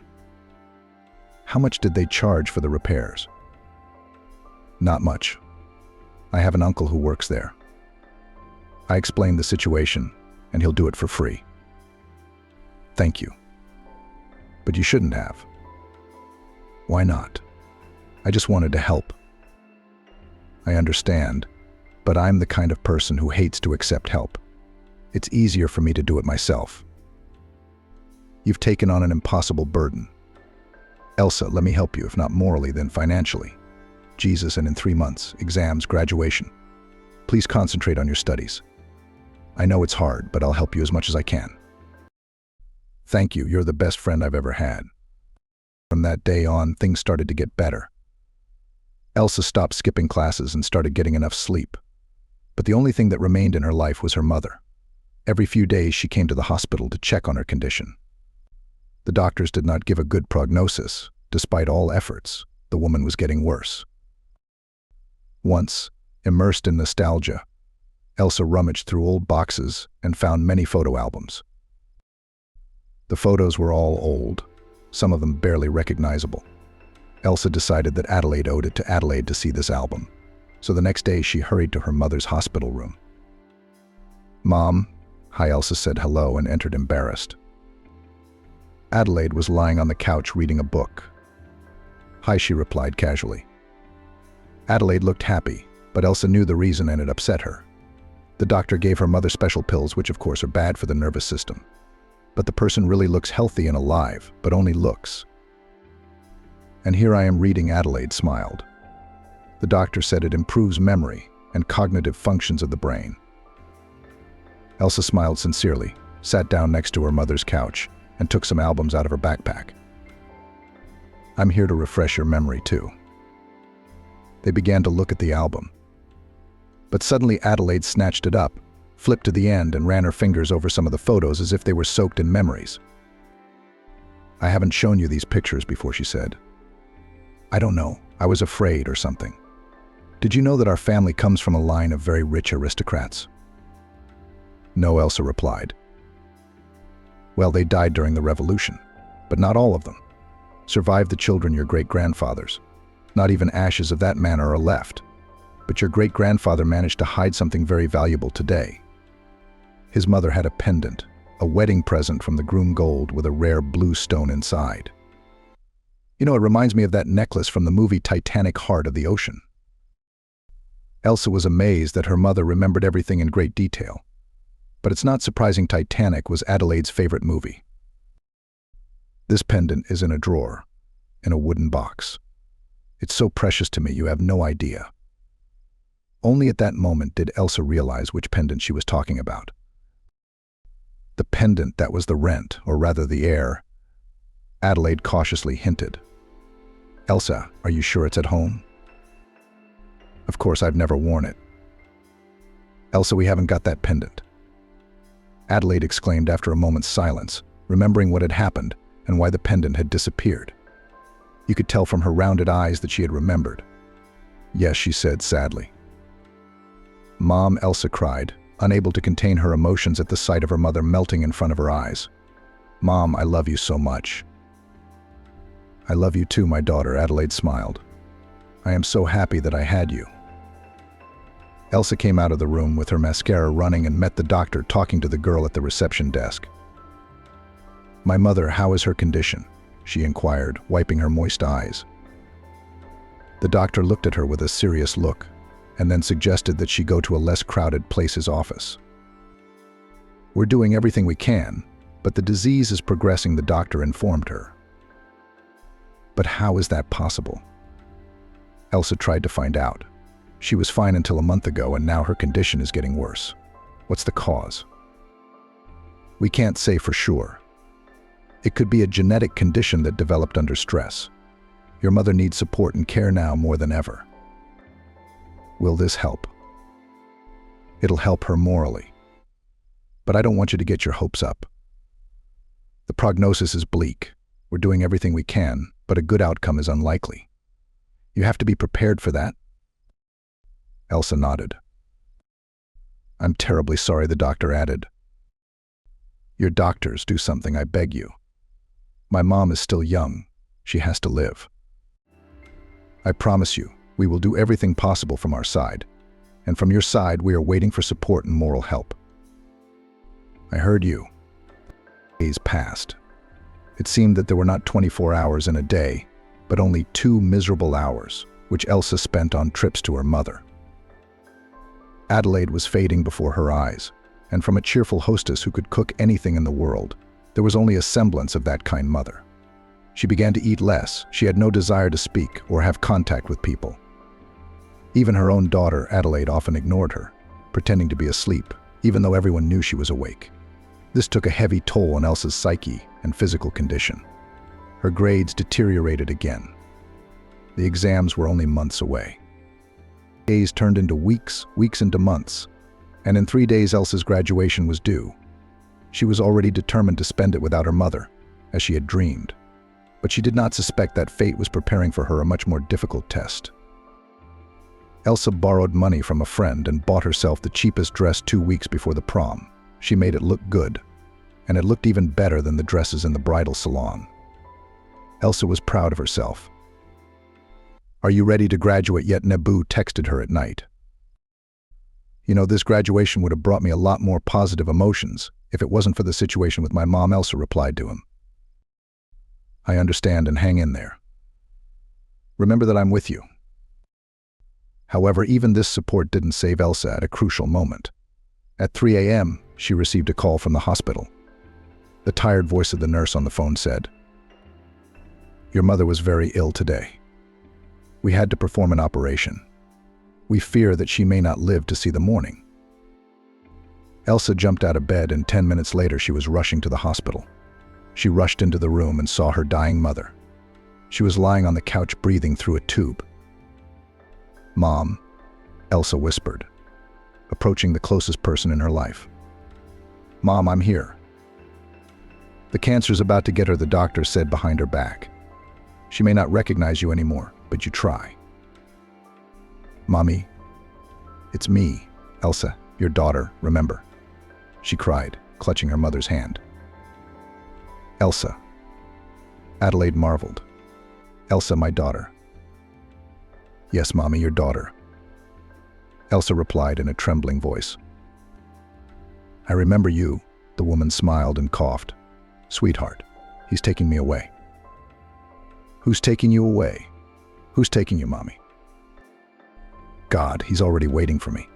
Speaker 1: How much did they charge for the repairs? Not much. I have an uncle who works there. I explained the situation, and he'll do it for free. Thank you. But you shouldn't have. Why not? I just wanted to help. I understand, but I'm the kind of person who hates to accept help. It's easier for me to do it myself. You've taken on an impossible burden. Elsa, let me help you, if not morally, then financially. Jesus, and in 3 months, exams, graduation. Please concentrate on your studies. I know it's hard, but I'll help you as much as I can. Thank you, you're the best friend I've ever had. From that day on, things started to get better. Elsa stopped skipping classes and started getting enough sleep. But the only thing that remained in her life was her mother. Every few days she came to the hospital to check on her condition. The doctors did not give a good prognosis. Despite all efforts, the woman was getting worse. Once, immersed in nostalgia, Elsa rummaged through old boxes and found many photo albums. The photos were all old, some of them barely recognizable. Elsa decided that Adelaide owed it to Adelaide to see this album, so the next day she hurried to her mother's hospital room. Mom, hi, Elsa said hello and entered embarrassed. Adelaide was lying on the couch reading a book. Hi, she replied casually. Adelaide looked happy, but Elsa knew the reason and it upset her. The doctor gave her mother special pills, which of course are bad for the nervous system. But the person really looks healthy and alive, but only looks. And here I am reading, Adelaide smiled. The doctor said it improves memory and cognitive functions of the brain. Elsa smiled sincerely, sat down next to her mother's couch, and took some albums out of her backpack. I'm here to refresh your memory too. They began to look at the album. But suddenly Adelaide snatched it up, flipped to the end and ran her fingers over some of the photos as if they were soaked in memories. I haven't shown you these pictures before, she said. I don't know, I was afraid or something. Did you know that our family comes from a line of very rich aristocrats? No, Elsa replied. Well, they died during the revolution, but not all of them. Survived the children, your great-grandfathers. Not even ashes of that manner are left. But your great-grandfather managed to hide something very valuable today. His mother had a pendant, a wedding present from the groom gold with a rare blue stone inside. You know, it reminds me of that necklace from the movie Titanic, Heart of the Ocean. Elsa was amazed that her mother remembered everything in great detail. But it's not surprising Titanic was Adelaide's favorite movie. This pendant is in a drawer, in a wooden box. It's so precious to me, you have no idea. Only at that moment did Elsa realize which pendant she was talking about. The pendant that was the rent, or rather the heir. Adelaide cautiously hinted. Elsa, are you sure it's at home? Of course, I've never worn it. Elsa, we haven't got that pendant. Adelaide exclaimed after a moment's silence, remembering what had happened and why the pendant had disappeared. You could tell from her rounded eyes that she had remembered. Yes, she said sadly. Mom, Elsa cried, unable to contain her emotions at the sight of her mother melting in front of her eyes. Mom, I love you so much. I love you too, my daughter, Adelaide smiled. I am so happy that I had you. Elsa came out of the room with her mascara running and met the doctor talking to the girl at the reception desk. My mother, how is her condition? She inquired, wiping her moist eyes. The doctor looked at her with a serious look, and then suggested that she go to a less crowded place's office. We're doing everything we can, but the disease is progressing, the doctor informed her. But how is that possible? Elsa tried to find out. She was fine until a month ago, and now her condition is getting worse. What's the cause? We can't say for sure. It could be a genetic condition that developed under stress. Your mother needs support and care now more than ever. Will this help? It'll help her morally. But I don't want you to get your hopes up. The prognosis is bleak. We're doing everything we can, but a good outcome is unlikely. You have to be prepared for that. Elsa nodded. I'm terribly sorry, the doctor added. Your doctors, do something, I beg you. My mom is still young. She has to live. I promise you, we will do everything possible from our side. And from your side, we are waiting for support and moral help. I heard you. Days passed. It seemed that there were not 24 hours in a day, but only 2 miserable hours, which Elsa spent on trips to her mother. Adelaide was fading before her eyes, and from a cheerful hostess who could cook anything in the world, there was only a semblance of that kind mother. She began to eat less. She had no desire to speak or have contact with people. Even her own daughter, Adelaide, often ignored her, pretending to be asleep, even though everyone knew she was awake. This took a heavy toll on Elsa's psyche and physical condition. Her grades deteriorated again. The exams were only months away. Days turned into weeks, weeks into months, and in 3 days Elsa's graduation was due. She was already determined to spend it without her mother, as she had dreamed. But she did not suspect that fate was preparing for her a much more difficult test. Elsa borrowed money from a friend and bought herself the cheapest dress 2 weeks before the prom. She made it look good, and it looked even better than the dresses in the bridal salon. Elsa was proud of herself. Are you ready to graduate yet? Nebu texted her at night. You know, this graduation would have brought me a lot more positive emotions if it wasn't for the situation with my mom, Elsa replied to him. I understand, and hang in there. Remember that I'm with you. However, even this support didn't save Elsa at a crucial moment. At 3 a.m., she received a call from the hospital. The tired voice of the nurse on the phone said, Your mother was very ill today. We had to perform an operation. We fear that she may not live to see the morning. Elsa jumped out of bed, and 10 minutes later she was rushing to the hospital. She rushed into the room and saw her dying mother. She was lying on the couch breathing through a tube. Mom, Elsa whispered, approaching the closest person in her life. Mom, I'm here. The cancer's about to get her, the doctor said behind her back. She may not recognize you anymore, but you try. Mommy, it's me, Elsa, your daughter, remember? She cried, clutching her mother's hand. Elsa. Adelaide marveled. Elsa, my daughter. Yes, Mommy, your daughter. Elsa replied in a trembling voice. I remember you, the woman smiled and coughed. Sweetheart, he's taking me away. Who's taking you away? Who's taking you, Mommy? God, he's already waiting for me.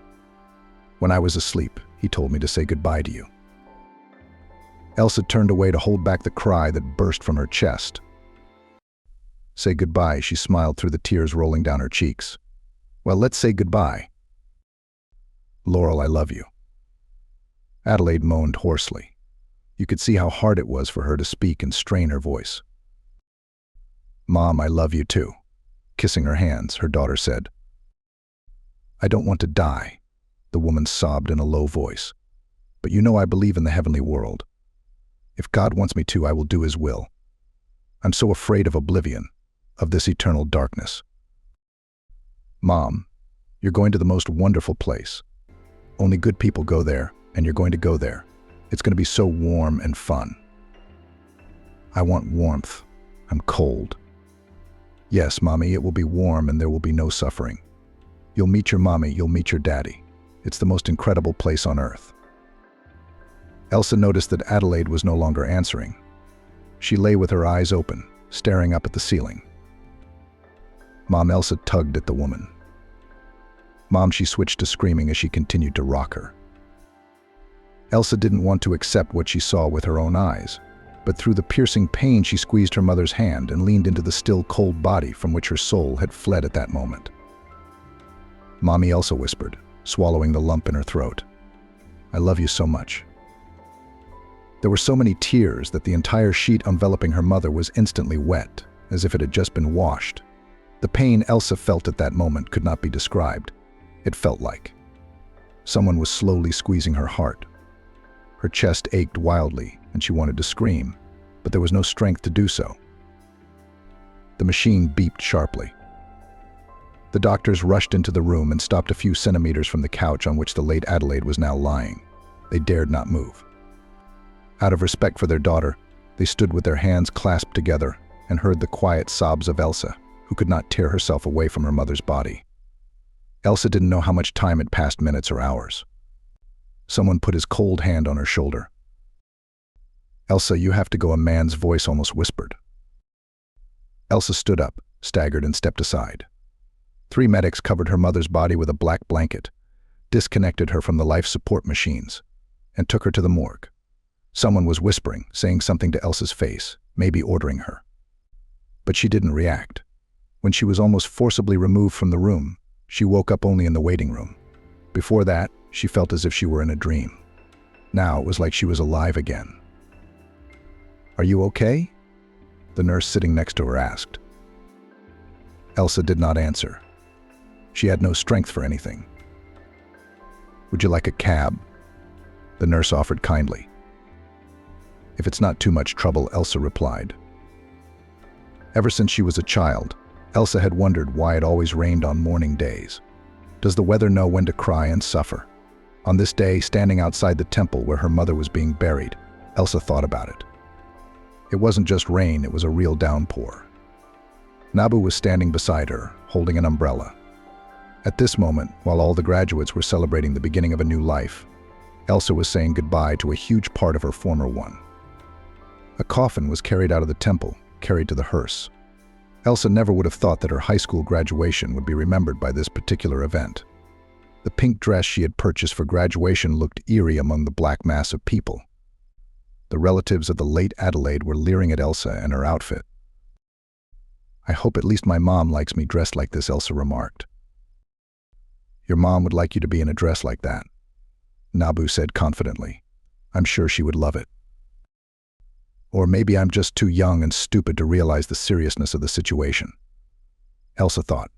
Speaker 1: When I was asleep, he told me to say goodbye to you. Elsa turned away to hold back the cry that burst from her chest. Say goodbye, she smiled through the tears rolling down her cheeks. Well, let's say goodbye. Laurel, I love you. Adelaide moaned hoarsely. You could see how hard it was for her to speak and strain her voice. Mom, I love you too. Kissing her hands, her daughter said. I don't want to die, the woman sobbed in a low voice. But you know I believe in the heavenly world. If God wants me to, I will do his will. I'm so afraid of oblivion, of this eternal darkness. Mom, you're going to the most wonderful place. Only good people go there, and you're going to go there. It's going to be so warm and fun. I want warmth. I'm cold. Yes, Mommy, it will be warm and there will be no suffering. You'll meet your mommy, you'll meet your daddy. It's the most incredible place on earth. Elsa noticed that Adelaide was no longer answering. She lay with her eyes open, staring up at the ceiling. Mom, Elsa tugged at the woman. Mom, she switched to screaming as she continued to rock her. Elsa didn't want to accept what she saw with her own eyes, but through the piercing pain she squeezed her mother's hand and leaned into the still cold body from which her soul had fled at that moment. Mommy, Elsa whispered, swallowing the lump in her throat. I love you so much. There were so many tears that the entire sheet enveloping her mother was instantly wet, as if it had just been washed. The pain Elsa felt at that moment could not be described. It felt like someone was slowly squeezing her heart. Her chest ached wildly, and she wanted to scream, but there was no strength to do so. The machine beeped sharply. The doctors rushed into the room and stopped a few centimeters from the couch on which the late Adelaide was now lying. They dared not move. Out of respect for their daughter, they stood with their hands clasped together and heard the quiet sobs of Elsa, who could not tear herself away from her mother's body. Elsa didn't know how much time had passed, minutes or hours. Someone put his cold hand on her shoulder. "Elsa, you have to go," a man's voice almost whispered. Elsa stood up, staggered, and stepped aside. 3 medics covered her mother's body with a black blanket, disconnected her from the life support machines, and took her to the morgue. Someone was whispering, saying something to Elsa's face, maybe ordering her. But she didn't react. When she was almost forcibly removed from the room, she woke up only in the waiting room. Before that, she felt as if she were in a dream. Now it was like she was alive again. "Are you okay?" the nurse sitting next to her asked. Elsa did not answer. She had no strength for anything. "Would you like a cab?" the nurse offered kindly. "If it's not too much trouble," Elsa replied. Ever since she was a child, Elsa had wondered why it always rained on mourning days. Does the weather know when to cry and suffer? On this day, standing outside the temple where her mother was being buried, Elsa thought about it. It wasn't just rain, it was a real downpour. Nabu was standing beside her, holding an umbrella. At this moment, while all the graduates were celebrating the beginning of a new life, Elsa was saying goodbye to a huge part of her former one. A coffin was carried out of the temple, carried to the hearse. Elsa never would have thought that her high school graduation would be remembered by this particular event. The pink dress she had purchased for graduation looked eerie among the black mass of people. The relatives of the late Adelaide were leering at Elsa and her outfit. "I hope at least my mom likes me dressed like this," Elsa remarked. "Your mom would like you to be in a dress like that," Nabu said confidently. "I'm sure she would love it. Or maybe I'm just too young and stupid to realize the seriousness of the situation." Elsa thought,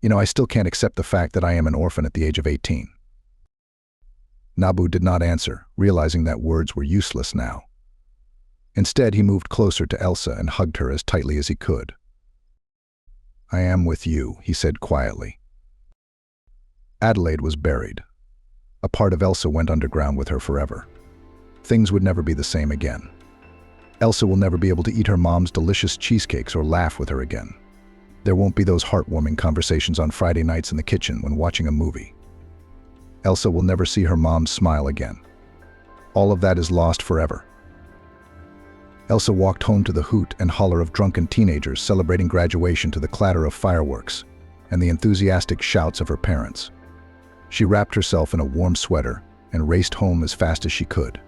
Speaker 1: I still can't accept the fact that I am an orphan at the age of 18. Nabu did not answer, realizing that words were useless now. Instead, he moved closer to Elsa and hugged her as tightly as he could. "I am with you," he said quietly. Adelaide was buried. A part of Elsa went underground with her forever. Things would never be the same again. Elsa will never be able to eat her mom's delicious cheesecakes or laugh with her again. There won't be those heartwarming conversations on Friday nights in the kitchen when watching a movie. Elsa will never see her mom's smile again. All of that is lost forever. Elsa walked home to the hoot and holler of drunken teenagers celebrating graduation, to the clatter of fireworks and the enthusiastic shouts of her parents. She wrapped herself in a warm sweater and raced home as fast as she could.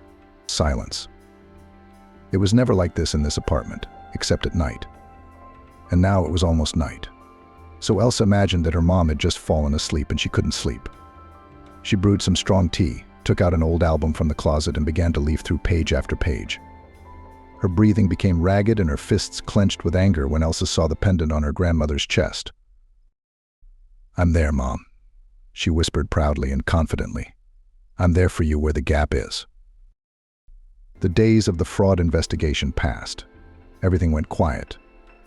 Speaker 1: Silence. It was never like this in this apartment, except at night. And now it was almost night. So Elsa imagined that her mom had just fallen asleep and she couldn't sleep. She brewed some strong tea, took out an old album from the closet, and began to leaf through page after page. Her breathing became ragged and her fists clenched with anger when Elsa saw the pendant on her grandmother's chest. "I'm there, Mom," she whispered proudly and confidently. "I'm there for you where the gap is." The days of the fraud investigation passed. Everything went quiet.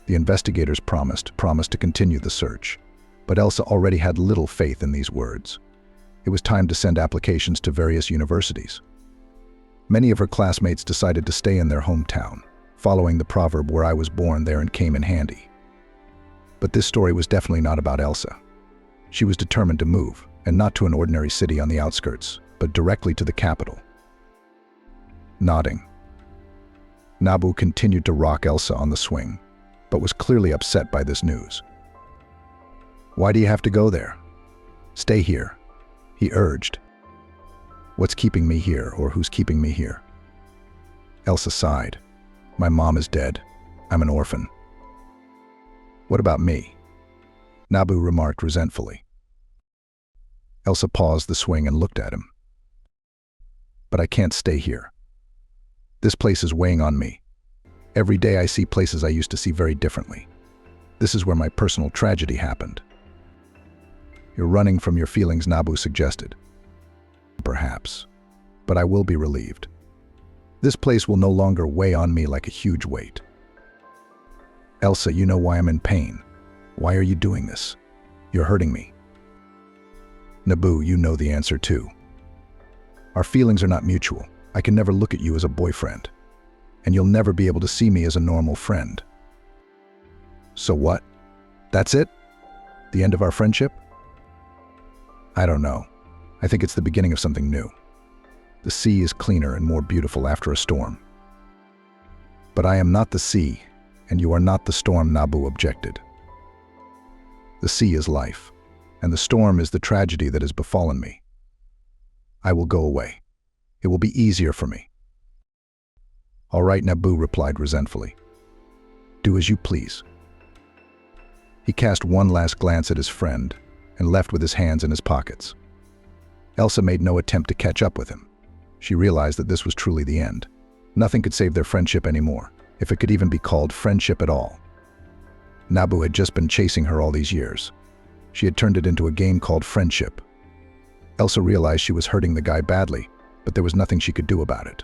Speaker 1: The investigators promised to continue the search. But Elsa already had little faith in these words. It was time to send applications to various universities. Many of her classmates decided to stay in their hometown, following the proverb, "Where I was born, there and came in handy." But this story was definitely not about Elsa. She was determined to move, and not to an ordinary city on the outskirts, but directly to the capital. Nodding, Nabu continued to rock Elsa on the swing, but was clearly upset by this news. "Why do you have to go there? Stay here," he urged. "What's keeping me here, or who's keeping me here?" Elsa sighed. "My mom is dead. I'm an orphan." "What about me?" Nabu remarked resentfully. Elsa paused the swing and looked at him. "But I can't stay here. This place is weighing on me. Every day I see places I used to see very differently. This is where my personal tragedy happened." "You're running from your feelings," Nabu suggested. "Perhaps, but I will be relieved. This place will no longer weigh on me like a huge weight." "Elsa, you know why I'm in pain. Why are you doing this?" You're hurting me. Naboo, you know the answer too. Our feelings are not mutual. I can never look at you as a boyfriend. And you'll never be able to see me as a normal friend. So what? That's it? The end of our friendship? I don't know. I think it's the beginning of something new. The sea is cleaner and more beautiful after a storm. But I am not the sea, and you are not the storm, Naboo objected. The sea is life, and the storm is the tragedy that has befallen me. I will go away. It will be easier for me. All right, Naboo replied resentfully. Do as you please. He cast one last glance at his friend and left with his hands in his pockets. Elsa made no attempt to catch up with him. She realized that this was truly the end. Nothing could save their friendship anymore, if it could even be called friendship at all. Naboo had just been chasing her all these years. She had turned it into a game called friendship. Elsa realized she was hurting the guy badly, but there was nothing she could do about it.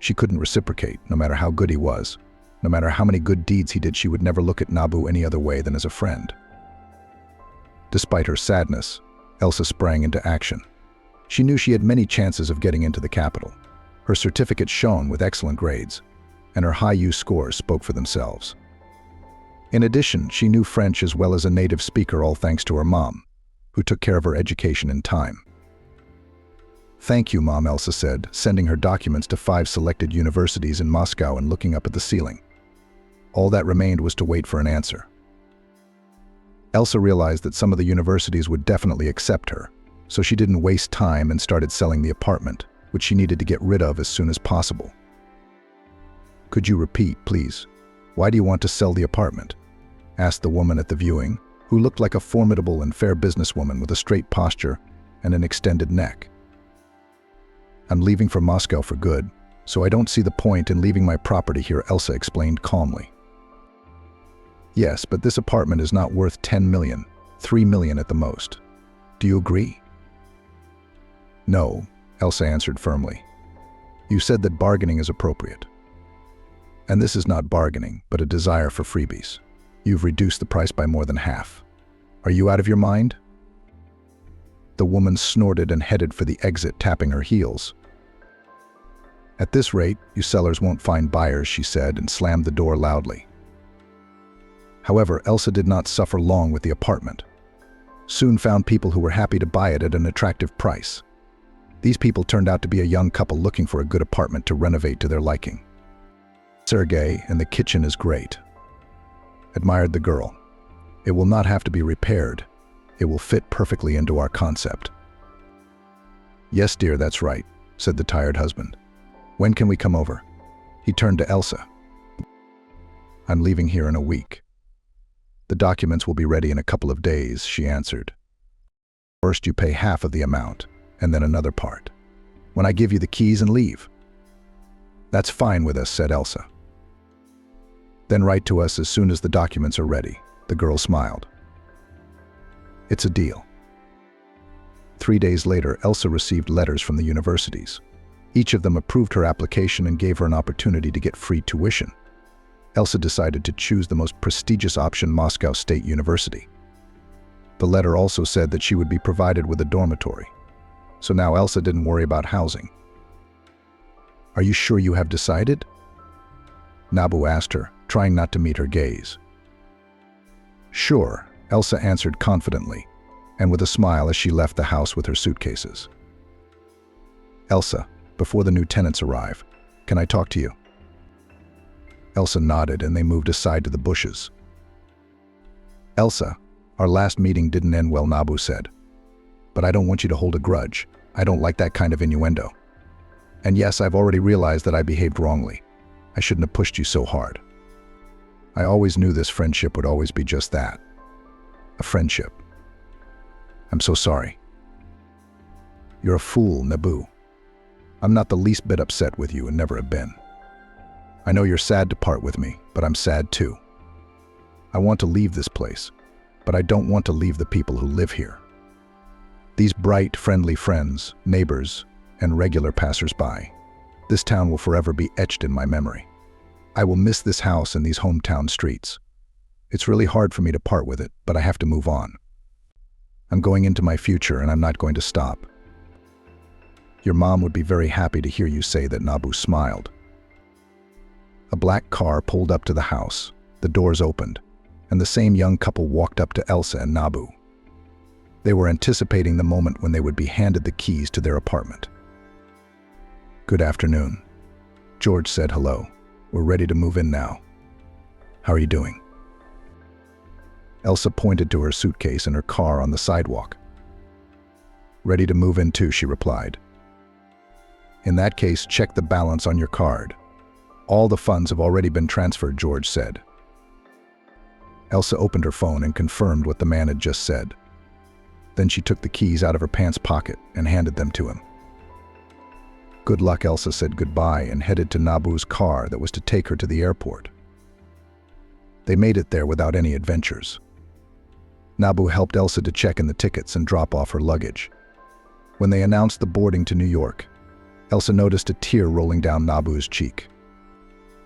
Speaker 1: She couldn't reciprocate, no matter how good he was. No matter how many good deeds he did, she would never look at Naboo any other way than as a friend. Despite her sadness, Elsa sprang into action. She knew she had many chances of getting into the capital. Her certificate shone with excellent grades, and her high U scores spoke for themselves. In addition, she knew French as well as a native speaker, all thanks to her mom, who took care of her education in time. Thank you, Mom, Elsa said, sending her documents to 5 selected universities in Moscow and looking up at the ceiling. All that remained was to wait for an answer. Elsa realized that some of the universities would definitely accept her, so she didn't waste time and started selling the apartment, which she needed to get rid of as soon as possible. Could you repeat, please? Why do you want to sell the apartment? Asked the woman at the viewing, who looked like a formidable and fair businesswoman with a straight posture and an extended neck. I'm leaving for Moscow for good, so I don't see the point in leaving my property here, Elsa explained calmly. Yes, but this apartment is not worth 10 million, 3 million at the most. Do you agree? No, Elsa answered firmly. You said that bargaining is appropriate. And this is not bargaining, but a desire for freebies. You've reduced the price by more than half. Are you out of your mind? The woman snorted and headed for the exit, tapping her heels. At this rate, you sellers won't find buyers, she said, and slammed the door loudly. However, Elsa did not suffer long with the apartment. Soon found people who were happy to buy it at an attractive price. These people turned out to be a young couple looking for a good apartment to renovate to their liking. Sergei, and the kitchen is great. Admired the girl. It will not have to be repaired. It will fit perfectly into our concept. Yes, dear, that's right, said the tired husband. When can we come over? He turned to Elsa. I'm leaving here in a week. The documents will be ready in a couple of days, she answered. First you pay half of the amount, and then another part. When I give you the keys and leave. That's fine with us, said Elsa. Then write to us as soon as the documents are ready, the girl smiled. It's a deal. 3 days later, Elsa received letters from the universities. Each of them approved her application and gave her an opportunity to get free tuition. Elsa decided to choose the most prestigious option, Moscow State University. The letter also said that she would be provided with a dormitory. So now Elsa didn't worry about housing. Are you sure you have decided? Naboo asked her, trying not to meet her gaze. Sure, Elsa answered confidently, and with a smile as she left the house with her suitcases. Elsa, before the new tenants arrive, can I talk to you? Elsa nodded and they moved aside to the bushes. Elsa, our last meeting didn't end well, Naboo said. But I don't want you to hold a grudge. I don't like that kind of innuendo. And yes, I've already realized that I behaved wrongly. I shouldn't have pushed you so hard. I always knew this friendship would always be just that. A friendship. I'm so sorry. You're a fool, Naboo. I'm not the least bit upset with you and never have been. I know you're sad to part with me, but I'm sad too. I want to leave this place, but I don't want to leave the people who live here. These bright, friendly friends, neighbors, and regular passers-by. This town will forever be etched in my memory. I will miss this house and these hometown streets. It's really hard for me to part with it, but I have to move on. I'm going into my future and I'm not going to stop. Your mom would be very happy to hear you say that, Nabu smiled. A black car pulled up to the house, the doors opened, and the same young couple walked up to Elsa and Nabu. They were anticipating the moment when they would be handed the keys to their apartment. Good afternoon. George said hello. We're ready to move in now. How are you doing? Elsa pointed to her suitcase and her car on the sidewalk. Ready to move in too, she replied. In that case, check the balance on your card. All the funds have already been transferred, George said. Elsa opened her phone and confirmed what the man had just said. Then she took the keys out of her pants pocket and handed them to him. Good luck, Elsa said goodbye and headed to Nabu's car that was to take her to the airport. They made it there without any adventures. Nabu helped Elsa to check in the tickets and drop off her luggage. When they announced the boarding to New York, Elsa noticed a tear rolling down Nabu's cheek.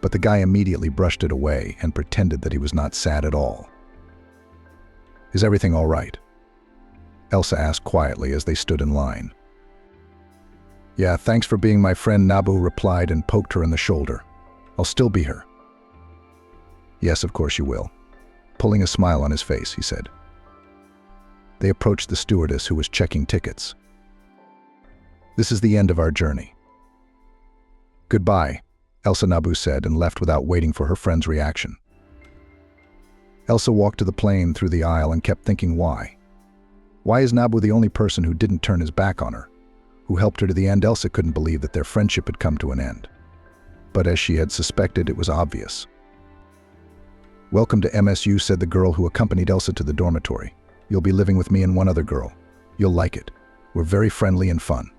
Speaker 1: But the guy immediately brushed it away and pretended that he was not sad at all. Is everything all right? Elsa asked quietly as they stood in line. Yeah, thanks for being my friend, Nabu replied and poked her in the shoulder. I'll still be her. Yes, of course you will. Pulling a smile on his face, he said. They approached the stewardess who was checking tickets. This is the end of our journey. Goodbye, Elsa, Nabu said and left without waiting for her friend's reaction. Elsa walked to the plane through the aisle and kept thinking why. Why is Nabu the only person who didn't turn his back on her? Who helped her to the end? Elsa couldn't believe that their friendship had come to an end. But as she had suspected, it was obvious. Welcome to MSU, said the girl who accompanied Elsa to the dormitory. You'll be living with me and one other girl. You'll like it. We're very friendly and fun.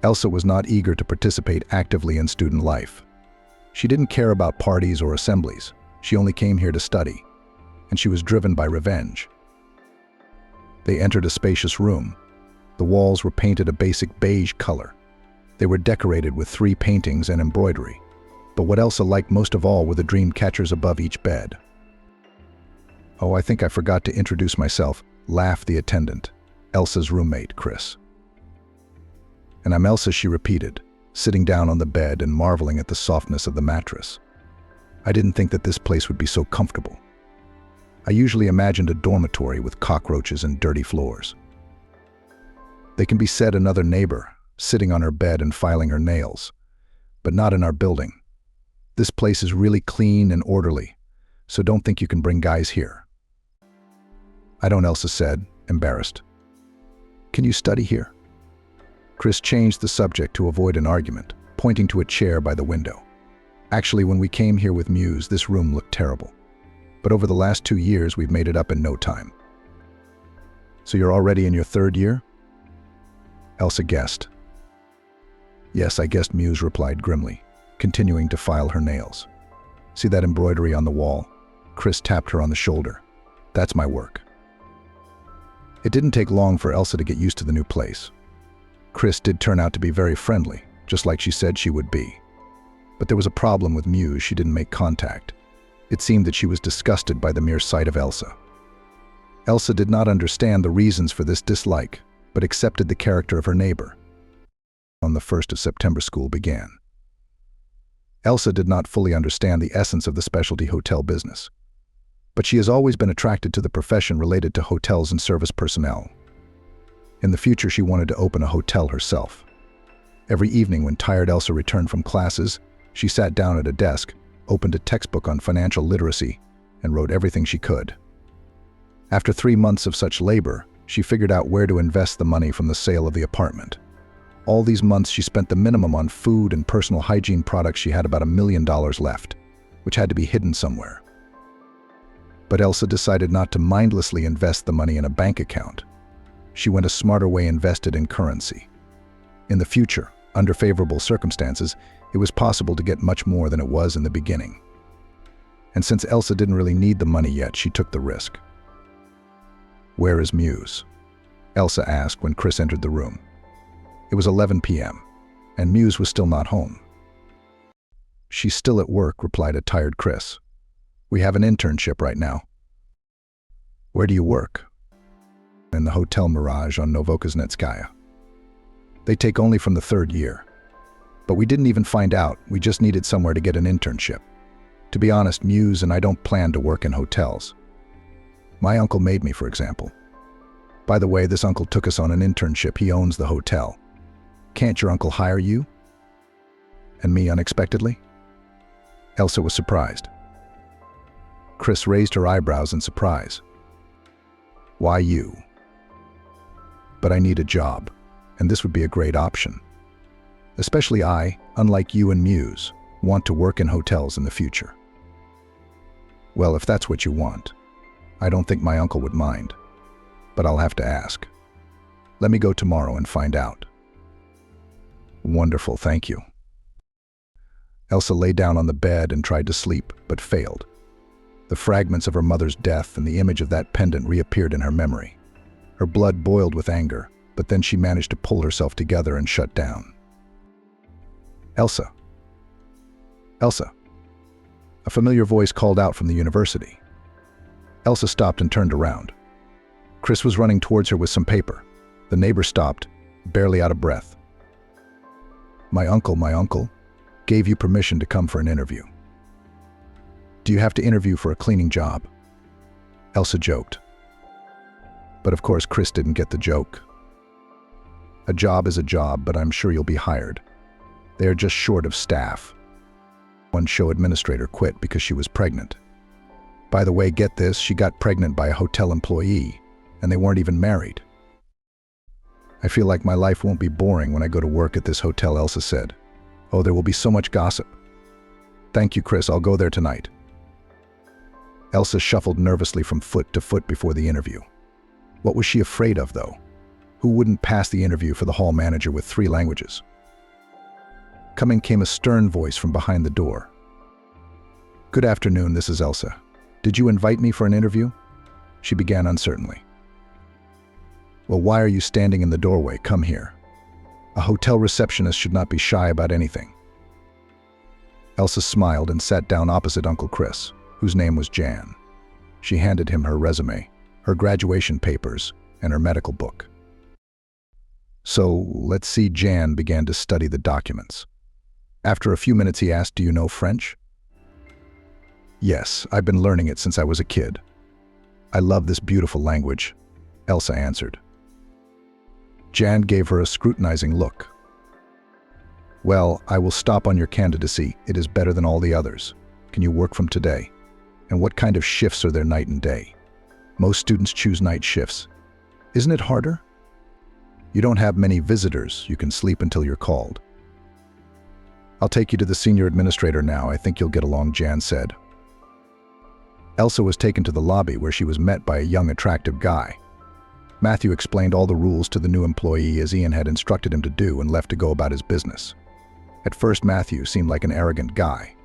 Speaker 1: Elsa was not eager to participate actively in student life. She didn't care about parties or assemblies. She only came here to study, and she was driven by revenge. They entered a spacious room. The walls were painted a basic beige color. They were decorated with 3 paintings and embroidery. But what Elsa liked most of all were the dream catchers above each bed. Oh, I think I forgot to introduce myself, laughed the attendant, Elsa's roommate, Chris. And I'm Elsa, she repeated, sitting down on the bed and marveling at the softness of the mattress. I didn't think that this place would be so comfortable. I usually imagined a dormitory with cockroaches and dirty floors. They can be said another neighbor, sitting on her bed and filing her nails, but not in our building. This place is really clean and orderly, so don't think you can bring guys here. I don't, Elsa said, embarrassed. Can you study here? Chris changed the subject to avoid an argument, pointing to a chair by the window. Actually, when we came here with Muse, this room looked terrible. But over the last 2 years, we've made it up in no time. So you're already in your 3rd year? Elsa guessed. Yes, I guessed, Muse replied grimly, continuing to file her nails. See that embroidery on the wall? Chris tapped her on the shoulder. That's my work. It didn't take long for Elsa to get used to the new place. Chris did turn out to be very friendly, just like she said she would be. But there was a problem with Muse. She didn't make contact. It seemed that she was disgusted by the mere sight of Elsa. Elsa did not understand the reasons for this dislike, but accepted the character of her neighbor. On the 1st of September, school began. Elsa did not fully understand the essence of the specialty hotel business, but she has always been attracted to the profession related to hotels and service personnel. In the future, she wanted to open a hotel herself. Every evening when tired Elsa returned from classes, she sat down at a desk, opened a textbook on financial literacy, and wrote everything she could. After 3 months of such labor, she figured out where to invest the money from the sale of the apartment. All these months she spent the minimum on food and personal hygiene products. She had about $1 million left, which had to be hidden somewhere. But Elsa decided not to mindlessly invest the money in a bank account. She went a smarter way, invested in currency. In the future, under favorable circumstances, it was possible to get much more than it was in the beginning. And since Elsa didn't really need the money yet, she took the risk. Where is Muse? Elsa asked when Chris entered the room. It was 11 p.m., and Muse was still not home. She's still at work, replied a tired Chris. We have an internship right now. Where do you work? in the Hotel Mirage on Novokuznetskaya. They take only from the 3rd year. But we didn't even find out, we just needed somewhere to get an internship. To be honest, Muse and I don't plan to work in hotels. My uncle made me, for example. By the way, this uncle took us on an internship. He owns the hotel. Can't your uncle hire you? And me unexpectedly? Elsa was surprised. Chris raised her eyebrows in surprise. Why you? But I need a job, and this would be a great option. Especially I, unlike you and Muse, want to work in hotels in the future. Well, if that's what you want, I don't think my uncle would mind, but I'll have to ask. Let me go tomorrow and find out. Wonderful, thank you. Elsa lay down on the bed and tried to sleep, but failed. The fragments of her mother's death and the image of that pendant reappeared in her memory. Her blood boiled with anger, but then she managed to pull herself together and shut down. Elsa. Elsa. A familiar voice called out from the university. Elsa stopped and turned around. Chris was running towards her with some paper. The neighbor stopped, barely out of breath. My uncle, gave you permission to come for an interview. Do you have to interview for a cleaning job? Elsa joked. But of course, Chris didn't get the joke. A job is a job, but I'm sure you'll be hired. They are just short of staff. One show administrator quit because she was pregnant. By the way, get this, she got pregnant by a hotel employee, and they weren't even married. I feel like my life won't be boring when I go to work at this hotel, Elsa said. Oh, there will be so much gossip. Thank you, Chris, I'll go there tonight. Elsa shuffled nervously from foot to foot before the interview. What was she afraid of, though? Who wouldn't pass the interview for the hall manager with 3 languages? Coming came a stern voice from behind the door. Good afternoon, this is Elsa. Did you invite me for an interview? She began uncertainly. Well, why are you standing in the doorway? Come here. A hotel receptionist should not be shy about anything. Elsa smiled and sat down opposite Uncle Chris, whose name was Jan. She handed him her resume, her graduation papers, and her medical book. So, let's see. Jan began to study the documents. After a few minutes he asked, do you know French? Yes, I've been learning it since I was a kid. I love this beautiful language, Elsa answered. Jan gave her a scrutinizing look. Well, I will stop on your candidacy. It is better than all the others. Can you work from today? And what kind of shifts are there night and day? Most students choose night shifts. Isn't it harder? You don't have many visitors. You can sleep until you're called. I'll take you to the senior administrator now. I think you'll get along, Jan said. Elsa was taken to the lobby where she was met by a young, attractive guy. Matthew explained all the rules to the new employee as Ian had instructed him to do and left to go about his business. At first, Matthew seemed like an arrogant guy.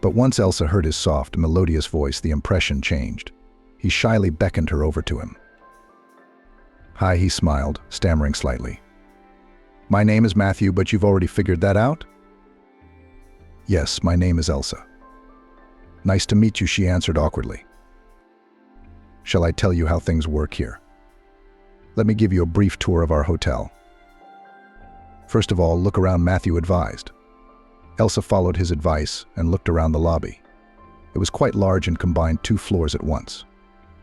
Speaker 1: But once Elsa heard his soft, melodious voice, the impression changed. He shyly beckoned her over to him. Hi, he smiled, stammering slightly. My name is Matthew, but you've already figured that out? Yes, my name is Elsa. Nice to meet you, she answered awkwardly. Shall I tell you how things work here? Let me give you a brief tour of our hotel. First of all, look around, Matthew advised. Elsa followed his advice and looked around the lobby. It was quite large and combined 2 floors at once.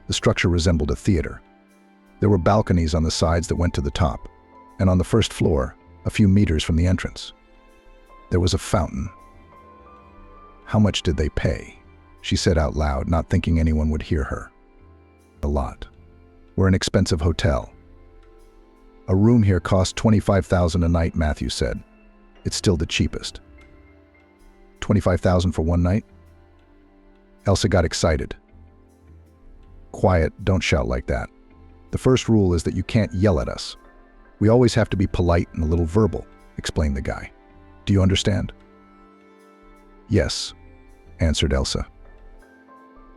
Speaker 1: The structure resembled a theater. There were balconies on the sides that went to the top, and on the first floor, a few meters from the entrance, there was a fountain. How much did they pay? She said out loud, not thinking anyone would hear her. A lot. We're an expensive hotel. A room here costs $25,000 a night, Matthew said. It's still the cheapest. $25,000 for one night? Elsa got excited. Quiet, don't shout like that. The first rule is that you can't yell at us. We always have to be polite and a little verbal, explained the guy. Do you understand? Yes, answered Elsa.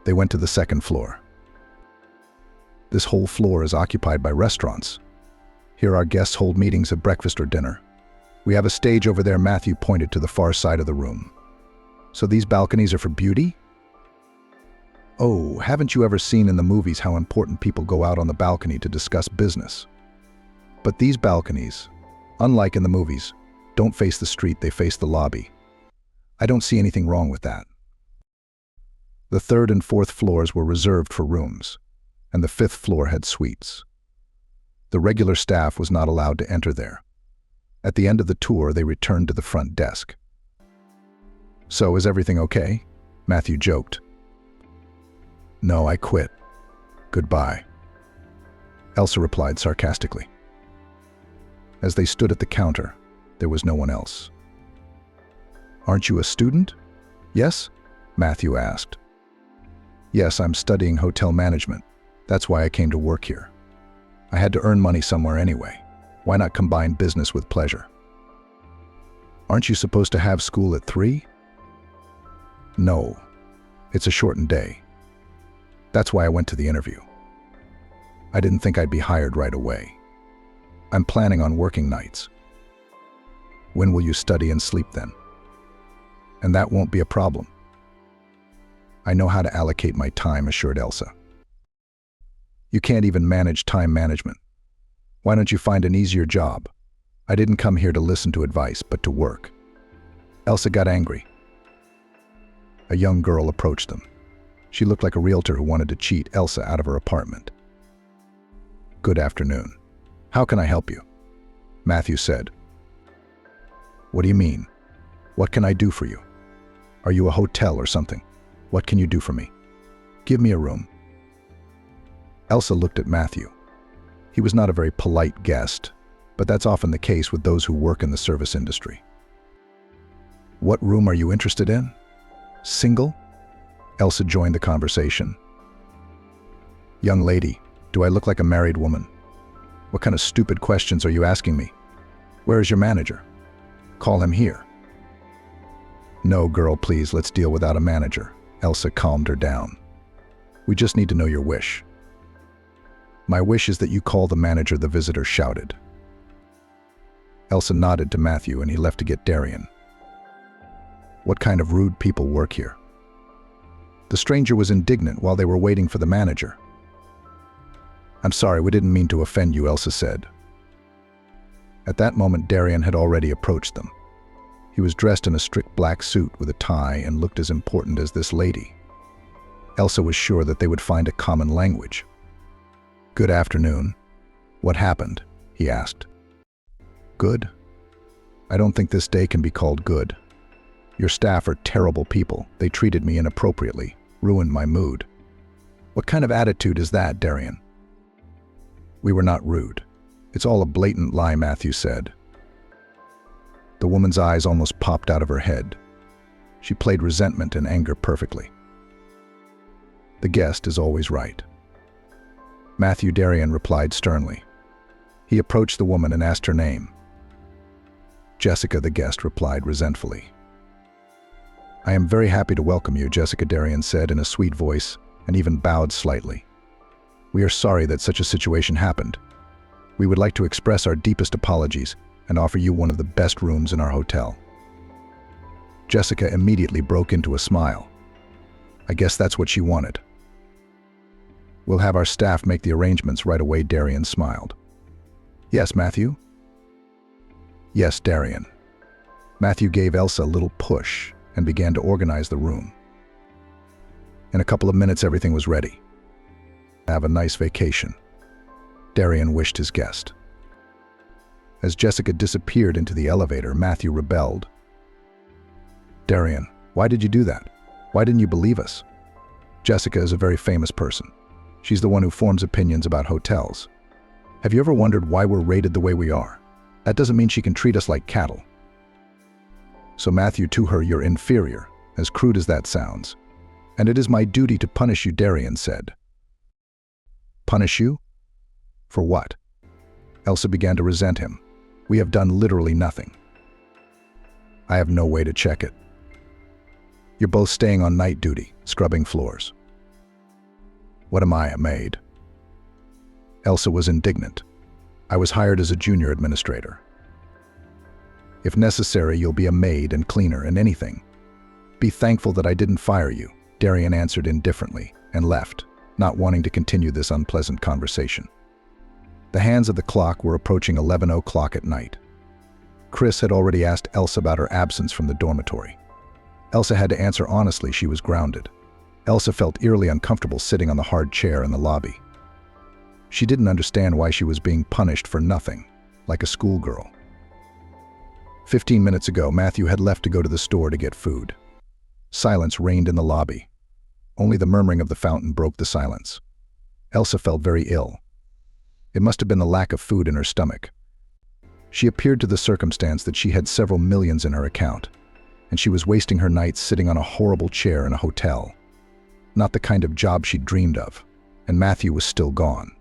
Speaker 1: They went to the second floor. This whole floor is occupied by restaurants. Here our guests hold meetings at breakfast or dinner. We have a stage over there, Matthew pointed to the far side of the room. So these balconies are for beauty? Oh, haven't you ever seen in the movies how important people go out on the balcony to discuss business? But these balconies, unlike in the movies, don't face the street, they face the lobby. I don't see anything wrong with that. The third and fourth floors were reserved for rooms, and the fifth floor had suites. The regular staff was not allowed to enter there. At the end of the tour, they returned to the front desk. "So, is everything okay?" Matthew joked. "No, I quit. Goodbye," Elsa replied sarcastically. As they stood at the counter, there was no one else. "Aren't you a student?" "Yes?" Matthew asked. "Yes, I'm studying hotel management. That's why I came to work here. I had to earn money somewhere anyway. Why not combine business with pleasure?" "Aren't you supposed to have school at 3? "No, it's a shortened day. That's why I went to the interview. I didn't think I'd be hired right away. I'm planning on working nights." "When will you study and sleep then?" "And that won't be a problem. I know how to allocate my time," assured Elsa. "You can't even manage time management. Why don't you find an easier job? I didn't come here to listen to advice, but to work." Elsa got angry. A young girl approached them. She looked like a realtor who wanted to cheat Elsa out of her apartment. "Good afternoon. How can I help you?" Matthew said. "What do you mean? What can I do for you? Are you a hotel or something? What can you do for me? Give me a room." Elsa looked at Matthew. He was not a very polite guest, but that's often the case with those who work in the service industry. "What room are you interested in? Single?" Elsa joined the conversation. "Young lady, do I look like a married woman? What kind of stupid questions are you asking me? Where is your manager? Call him here." "No, girl, please, let's deal without a manager." Elsa calmed her down. "We just need to know your wish." "My wish is that you call the manager," the visitor shouted. Elsa nodded to Matthew and he left to get Darian. "What kind of rude people work here?" The stranger was indignant while they were waiting for the manager. "I'm sorry, we didn't mean to offend you," Elsa said. At that moment, Darian had already approached them. He was dressed in a strict black suit with a tie and looked as important as this lady. Elsa was sure that they would find a common language. "Good afternoon. What happened?" he asked. "Good? I don't think this day can be called good. Your staff are terrible people. They treated me inappropriately, ruined my mood." "What kind of attitude is that, Darian?" "We were not rude. It's all a blatant lie," Matthew said. The woman's eyes almost popped out of her head. She played resentment and anger perfectly. "The guest is always right." Matthew Darian replied sternly. He approached the woman and asked her name. "Jessica," the guest replied resentfully. "I am very happy to welcome you," Jessica Darian said in a sweet voice and even bowed slightly. "We are sorry that such a situation happened. We would like to express our deepest apologies and offer you one of the best rooms in our hotel." Jessica immediately broke into a smile. I guess that's what she wanted. "We'll have our staff make the arrangements right away," Darian smiled. "Yes, Matthew?" "Yes, Darian." Matthew gave Elsa a little push and began to organize the room. In a couple of minutes, everything was ready. "Have a nice vacation," Darian wished his guest. As Jessica disappeared into the elevator, Matthew rebelled. "Darian, why did you do that? Why didn't you believe us? Jessica is a very famous person. She's the one who forms opinions about hotels. Have you ever wondered why we're rated the way we are? That doesn't mean she can treat us like cattle." So Matthew, to her, "You're inferior, as crude as that sounds. And it is my duty to punish you," Darian said. "Punish you? For what?" Elsa began to resent him. "We have done literally nothing." "I have no way to check it." "You're both staying on night duty, scrubbing floors." "What am I, a maid?" Elsa was indignant. "I was hired as a junior administrator." "If necessary, you'll be a maid and cleaner and anything. Be thankful that I didn't fire you," Darian answered indifferently and left, not wanting to continue this unpleasant conversation. The hands of the clock were approaching 11 o'clock at night. Chris had already asked Elsa about her absence from the dormitory. Elsa had to answer honestly she was grounded. Elsa felt eerily uncomfortable sitting on the hard chair in the lobby. She didn't understand why she was being punished for nothing, like a schoolgirl. 15 minutes ago, Matthew had left to go to the store to get food. Silence reigned in the lobby. Only the murmuring of the fountain broke the silence. Elsa felt very ill. It must have been the lack of food in her stomach. She appeared to the circumstance that she had several millions in her account, and she was wasting her nights sitting on a horrible chair in a hotel. Not the kind of job she'd dreamed of, and Matthew was still gone.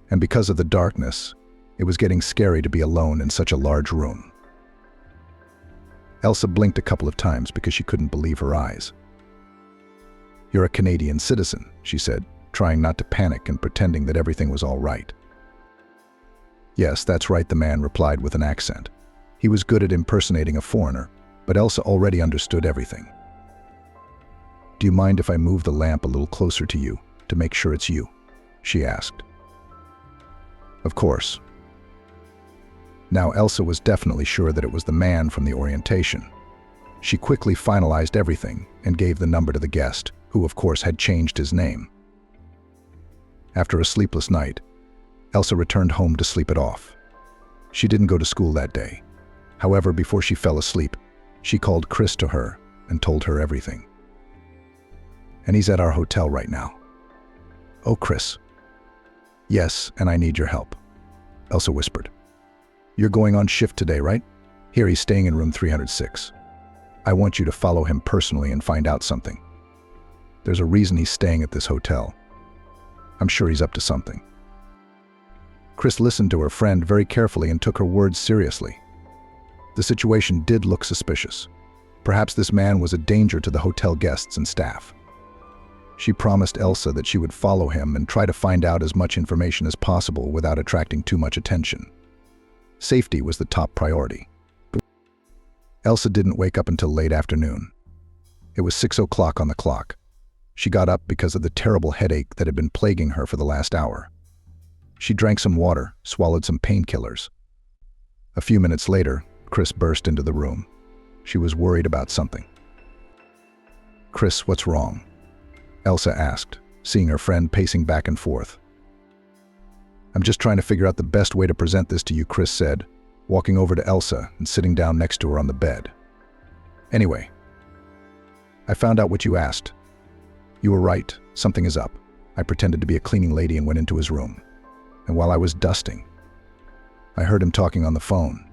Speaker 1: And because of the darkness, it was getting scary to be alone in such a large room. Elsa blinked a couple of times because she couldn't believe her eyes. "You're a Canadian citizen," she said, trying not to panic and pretending that everything was all right. "Yes, that's right," the man replied with an accent. He was good at impersonating a foreigner, but Elsa already understood everything. "Do you mind if I move the lamp a little closer to you to make sure it's you?" she asked. "Of course." Now Elsa was definitely sure that it was the man from the orientation. She quickly finalized everything and gave the number to the guest, who of course had changed his name. After a sleepless night, Elsa returned home to sleep it off. She didn't go to school that day. However, before she fell asleep, she called Chris to her and told her everything. "And he's at our hotel right now." "Oh, Chris." "Yes, and I need your help," Elsa whispered. "You're going on shift today, right? Here, he's staying in room 306. I want you to follow him personally and find out something. There's a reason he's staying at this hotel. I'm sure he's up to something." Chris listened to her friend very carefully and took her words seriously. The situation did look suspicious. Perhaps this man was a danger to the hotel guests and staff. She promised Elsa that she would follow him and try to find out as much information as possible without attracting too much attention. Safety was the top priority. Elsa didn't wake up until late afternoon. It was 6 o'clock on the clock. She got up because of the terrible headache that had been plaguing her for the last hour. She drank some water, swallowed some painkillers. A few minutes later, Chris burst into the room. She was worried about something. "Chris, what's wrong?" Elsa asked, seeing her friend pacing back and forth. "I'm just trying to figure out the best way to present this to you," Chris said, walking over to Elsa and sitting down next to her on the bed. "Anyway, I found out what you asked. You were right, something is up. I pretended to be a cleaning lady and went into his room. And while I was dusting, I heard him talking on the phone.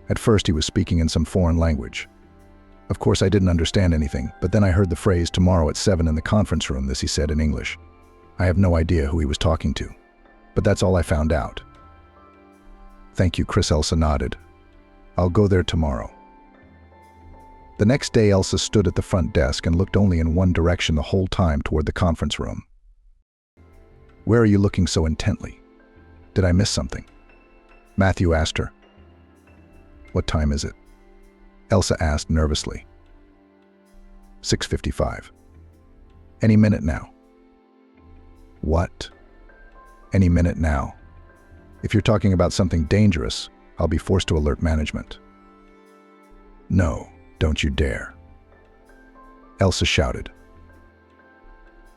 Speaker 1: At first he was speaking in some foreign language. Of course I didn't understand anything, but then I heard the phrase 'tomorrow at 7 in the conference room,' this he said in English. I have no idea who he was talking to, but that's all I found out." "Thank you, Chris," Elsa nodded. "I'll go there tomorrow." The next day, Elsa stood at the front desk and looked only in one direction the whole time, toward the conference room. "Where are you looking so intently? Did I miss something?" Matthew asked her. "What time is it?" Elsa asked nervously. 6:55. "Any minute now." "What?" "Any minute now. If you're talking about something dangerous, I'll be forced to alert management." "No, don't you dare," Elsa shouted.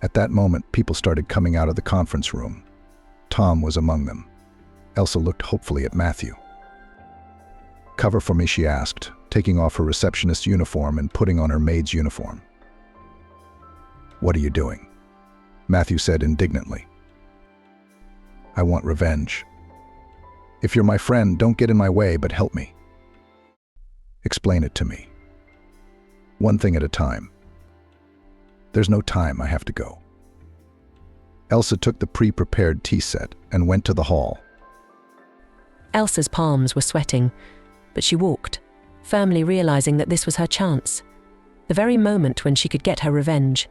Speaker 1: At that moment, people started coming out of the conference room. Tom was among them. Elsa looked hopefully at Matthew. "Cover for me," she asked, taking off her receptionist's uniform and putting on her maid's uniform. "What are you doing?" Matthew said indignantly. "I want revenge. If you're my friend, don't get in my way, but help me." "Explain it to me." "One thing at a time." "There's no time, I have to go." Elsa took the pre-prepared tea set and went to the hall.
Speaker 2: Elsa's palms were sweating, but she walked, firmly realizing that this was her chance, the very moment when she could get her revenge.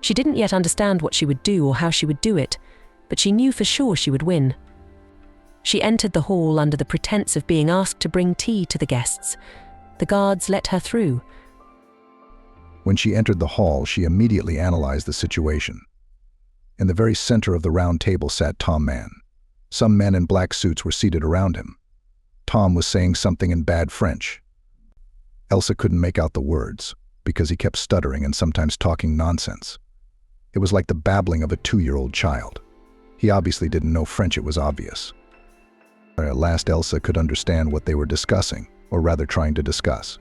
Speaker 2: She didn't yet understand what she would do or how she would do it, but she knew for sure she would win. She entered the hall under the pretense of being asked to bring tea to the guests. The guards let her through.
Speaker 1: When she entered the hall, she immediately analyzed the situation. In the very center of the round table sat Tom Mann. Some men in black suits were seated around him. Tom was saying something in bad French. Elsa couldn't make out the words, because he kept stuttering and sometimes talking nonsense. It was like the babbling of a 2-year-old child. He obviously didn't know French, it was obvious. At last Elsa could understand what they were discussing, or rather trying to discuss.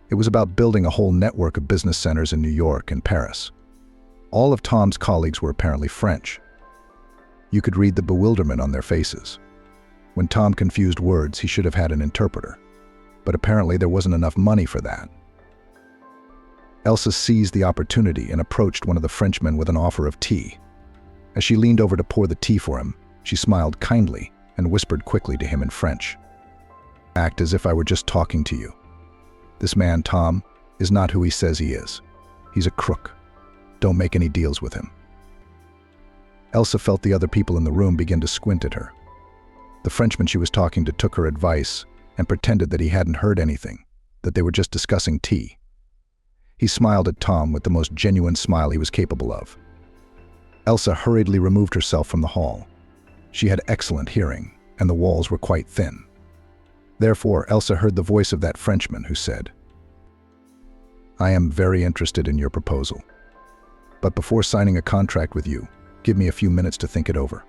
Speaker 1: It was about building a whole network of business centers in New York and Paris. All of Tom's colleagues were apparently French. You could read the bewilderment on their faces. When Tom confused words, he should have had an interpreter. But apparently there wasn't enough money for that. Elsa seized the opportunity and approached one of the Frenchmen with an offer of tea. As she leaned over to pour the tea for him, she smiled kindly and whispered quickly to him in French. "Act as if I were just talking to you. This man, Tom, is not who he says he is. He's a crook. Don't make any deals with him." Elsa felt the other people in the room begin to squint at her. The Frenchman she was talking to took her advice and pretended that he hadn't heard anything, that they were just discussing tea. He smiled at Tom with the most genuine smile he was capable of. Elsa hurriedly removed herself from the hall. She had excellent hearing, and the walls were quite thin. Therefore, Elsa heard the voice of that Frenchman who said, "I am very interested in your proposal. But before signing a contract with you, give me a few minutes to think it over."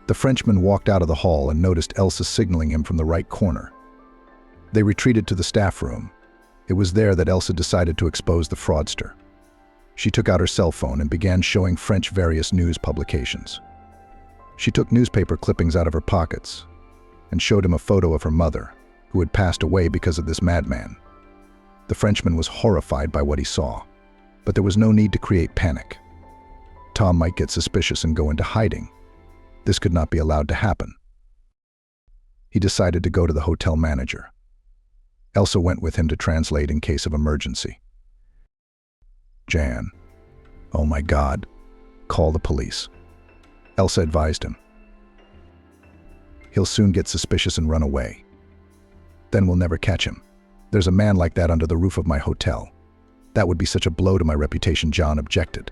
Speaker 1: The Frenchman walked out of the hall and noticed Elsa signaling him from the right corner. They retreated to the staff room. It was there that Elsa decided to expose the fraudster. She took out her cell phone and began showing French various news publications. She took newspaper clippings out of her pockets and showed him a photo of her mother, who had passed away because of this madman. The Frenchman was horrified by what he saw, but there was no need to create panic. Tom might get suspicious and go into hiding. This could not be allowed to happen. He decided to go to the hotel manager. Elsa went with him to translate in case of emergency. "Jan, oh my God, call the police," Elsa advised him. "He'll soon get suspicious and run away. Then we'll never catch him. There's a man like that under the roof of my hotel. That would be such a blow to my reputation," John objected.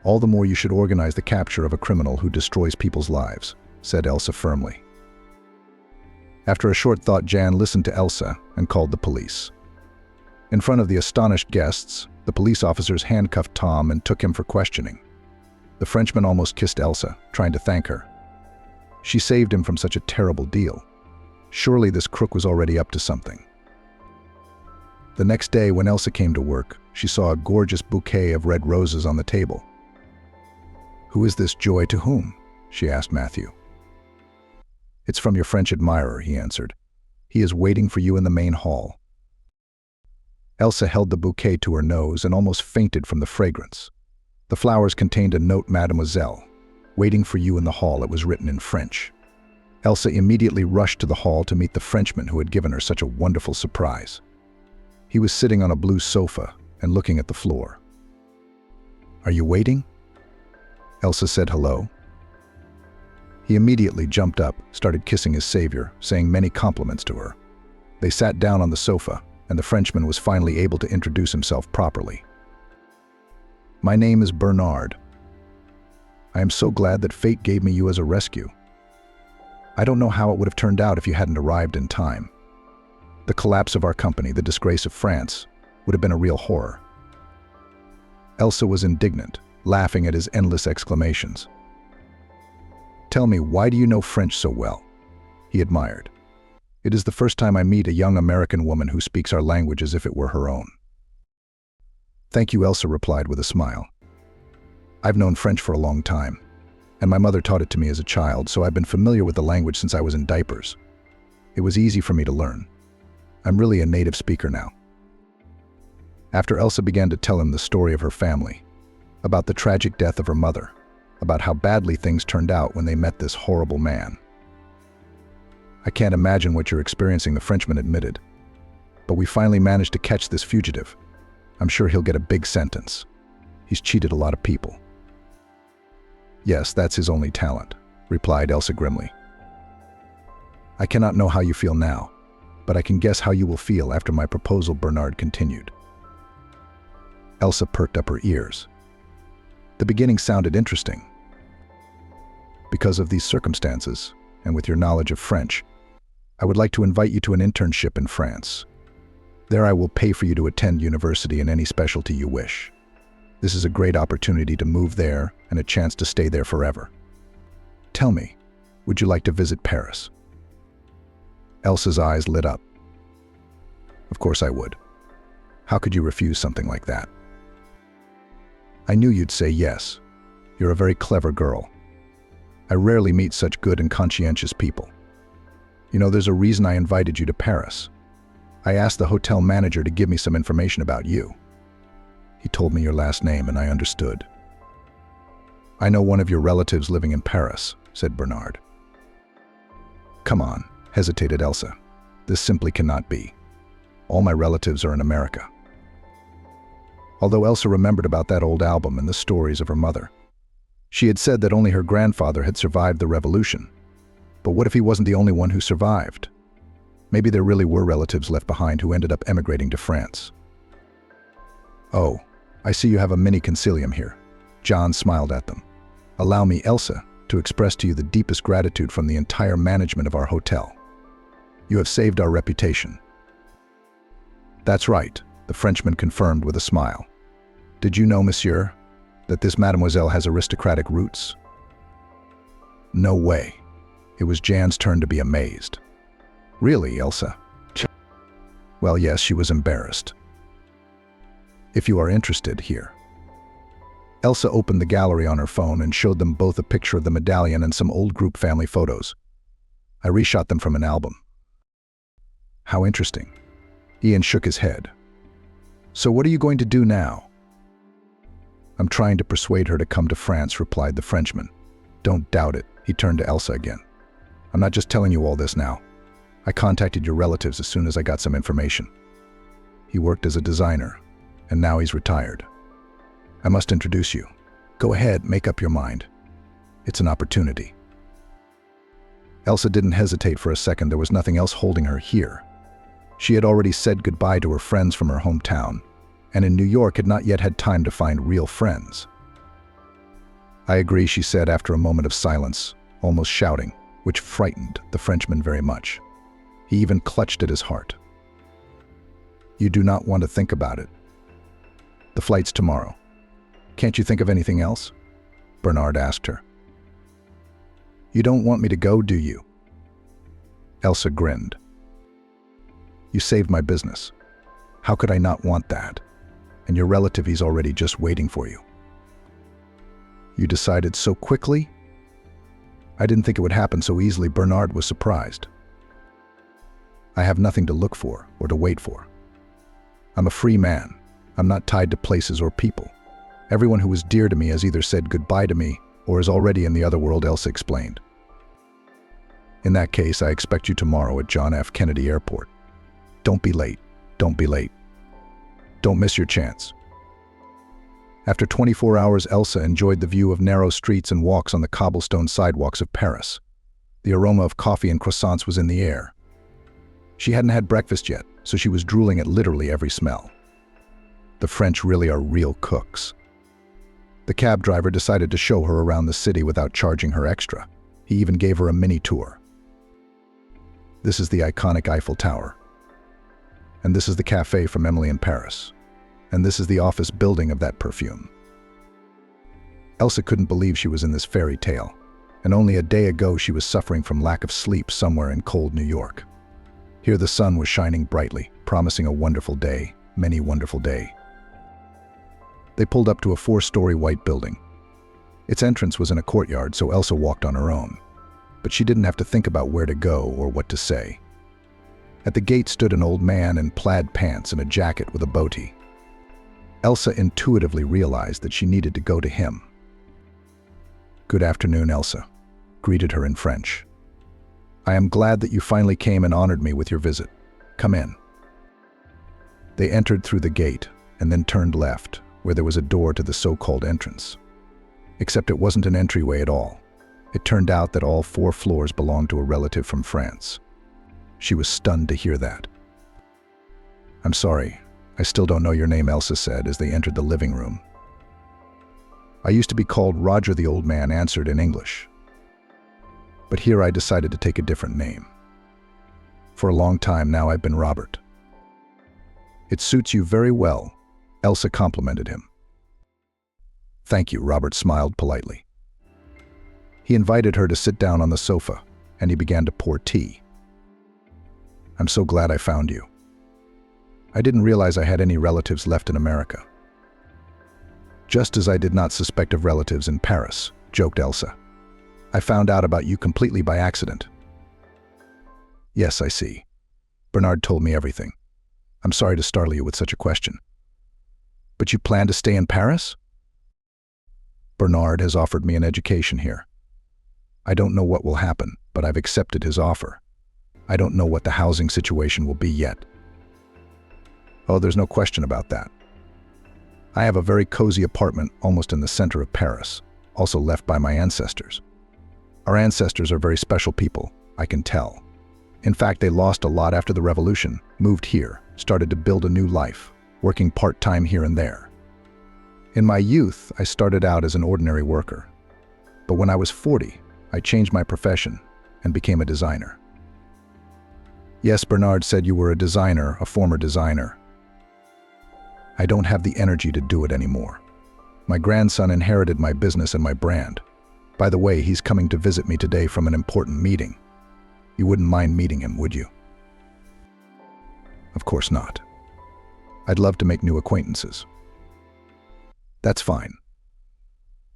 Speaker 1: "All the more you should organize the capture of a criminal who destroys people's lives," said Elsa firmly. After a short thought, Jan listened to Elsa and called the police. In front of the astonished guests, the police officers handcuffed Tom and took him for questioning. The Frenchman almost kissed Elsa, trying to thank her. She saved him from such a terrible deal. Surely this crook was already up to something. The next day, when Elsa came to work, she saw a gorgeous bouquet of red roses on the table. "Who is this joy to whom?" she asked Matthew. "It's from your French admirer," he answered. "He is waiting for you in the main hall." Elsa held the bouquet to her nose and almost fainted from the fragrance. The flowers contained a note, "Mademoiselle, waiting for you in the hall." It was written in French. Elsa immediately rushed to the hall to meet the Frenchman who had given her such a wonderful surprise. He was sitting on a blue sofa and looking at the floor. "Are you waiting?" Elsa said hello. He immediately jumped up, started kissing his savior, saying many compliments to her. They sat down on the sofa, and the Frenchman was finally able to introduce himself properly. "My name is Bernard. I am so glad that fate gave me you as a rescue. I don't know how it would have turned out if you hadn't arrived in time. The collapse of our company, the disgrace of France, would have been a real horror." Elsa was indignant, laughing at his endless exclamations. "Tell me, why do you know French so well?" he admired. "It is the first time I meet a young American woman who speaks our language as if it were her own." "Thank you," Elsa replied with a smile. "I've known French for a long time, and my mother taught it to me as a child, so I've been familiar with the language since I was in diapers. It was easy for me to learn. I'm really a native speaker now." After Elsa began to tell him the story of her family, about the tragic death of her mother, about how badly things turned out when they met this horrible man. "I can't imagine what you're experiencing," the Frenchman admitted. "But we finally managed to catch this fugitive. I'm sure he'll get a big sentence. He's cheated a lot of people." "Yes, that's his only talent," replied Elsa grimly. "I cannot know how you feel now. but I can guess how you will feel after my proposal," Bernard continued. Elsa perked up her ears. The beginning sounded interesting. "Because of these circumstances, and with your knowledge of French, I would like to invite you to an internship in France. There I will pay for you to attend university in any specialty you wish. This is a great opportunity to move there and a chance to stay there forever. Tell me, would you like to visit Paris?" Elsa's eyes lit up. "Of course I would. How could you refuse something like that?" "I knew you'd say yes. You're a very clever girl. I rarely meet such good and conscientious people. You know, there's a reason I invited you to Paris. I asked the hotel manager to give me some information about you. He told me your last name and I understood." "I know one of your relatives living in Paris," said Bernard. "Come on," hesitated Elsa. "This simply cannot be. All my relatives are in America." Although Elsa remembered about that old album and the stories of her mother. She had said that only her grandfather had survived the revolution. But what if he wasn't the only one who survived? Maybe there really were relatives left behind who ended up emigrating to France. "Oh, I see you have a mini concilium here." John smiled at them. "Allow me, Elsa, to express to you the deepest gratitude from the entire management of our hotel. You have saved our reputation." "That's right," the Frenchman confirmed with a smile. "Did you know, monsieur, that this mademoiselle has aristocratic roots?" "No way." It was Jan's turn to be amazed. "Really, Elsa?" "Well, yes, she was embarrassed. If you are interested, here." Elsa opened the gallery on her phone and showed them both a picture of the medallion and some old group family photos. "I reshot them from an album." "How interesting." Ian shook his head. "So what are you going to do now?" "I'm trying to persuade her to come to France," replied the Frenchman. "Don't doubt it." He turned to Elsa again. "I'm not just telling you all this now. I contacted your relatives as soon as I got some information. He worked as a designer, and now he's retired. I must introduce you. Go ahead, make up your mind. It's an opportunity." Elsa didn't hesitate for a second. There was nothing else holding her here. She had already said goodbye to her friends from her hometown, and in New York had not yet had time to find real friends. "I agree," she said after a moment of silence, almost shouting, which frightened the Frenchman very much. He even clutched at his heart. "You do not want to think about it. The flight's tomorrow. Can't you think of anything else?" Bernard asked her. "You don't want me to go, do you?" Elsa grinned. "You saved my business. How could I not want that? And your relative, he's already just waiting for you." "You decided so quickly?" "I didn't think it would happen so easily." Bernard was surprised. "I have nothing to look for or to wait for. I'm a free man. I'm not tied to places or people. Everyone who was dear to me has either said goodbye to me or is already in the other world," Elsa explained. "In that case, I expect you tomorrow at John F. Kennedy Airport. Don't be late. Don't be late. Don't miss your chance." After 24 hours, Elsa enjoyed the view of narrow streets and walks on the cobblestone sidewalks of Paris. The aroma of coffee and croissants was in the air. She hadn't had breakfast yet, so she was drooling at literally every smell. The French really are real cooks. The cab driver decided to show her around the city without charging her extra. He even gave her a mini tour. "This is the iconic Eiffel Tower. And this is the cafe from Emily in Paris. And this is the office building of that perfume." Elsa couldn't believe she was in this fairy tale, and only a day ago she was suffering from lack of sleep somewhere in cold New York. Here the sun was shining brightly, promising a wonderful day, many wonderful day. They pulled up to a 4-story white building. Its entrance was in a courtyard, so Elsa walked on her own. But she didn't have to think about where to go or what to say. At the gate stood an old man in plaid pants and a jacket with a boatee. Elsa intuitively realized that she needed to go to him. "Good afternoon, Elsa," greeted her in French. "I am glad that you finally came and honored me with your visit. Come in." They entered through the gate and then turned left, where there was a door to the so-called entrance. Except it wasn't an entryway at all. It turned out that all 4 floors belonged to a relative from France. She was stunned to hear that. "I'm sorry, I still don't know your name," Elsa said as they entered the living room. "I used to be called Roger," the old man answered in English. "But here I decided to take a different name. For a long time now I've been Robert." "It suits you very well," Elsa complimented him. "Thank you," Robert smiled politely. He invited her to sit down on the sofa, and he began to pour tea. "I'm so glad I found you. I didn't realize I had any relatives left in America." "Just as I did not suspect of relatives in Paris," joked Elsa. "I found out about you completely by accident." "Yes, I see. Bernard told me everything. I'm sorry to startle you with such a question. But you plan to stay in Paris?" "Bernard has offered me an education here. I don't know what will happen, but I've accepted his offer. I don't know what the housing situation will be yet." "Oh, there's no question about that. I have a very cozy apartment almost in the center of Paris, also left by my ancestors. Our ancestors are very special people, I can tell. In fact, they lost a lot after the revolution, moved here, started to build a new life, working part-time here and there. In my youth, I started out as an ordinary worker. But when I was 40, I changed my profession and became a designer." "Yes, Bernard said you were a designer, a former designer. I don't have the energy to do it anymore. My grandson inherited my business and my brand. By the way, he's coming to visit me today from an important meeting. You wouldn't mind meeting him, would you?" "Of course not. I'd love to make new acquaintances." "That's fine.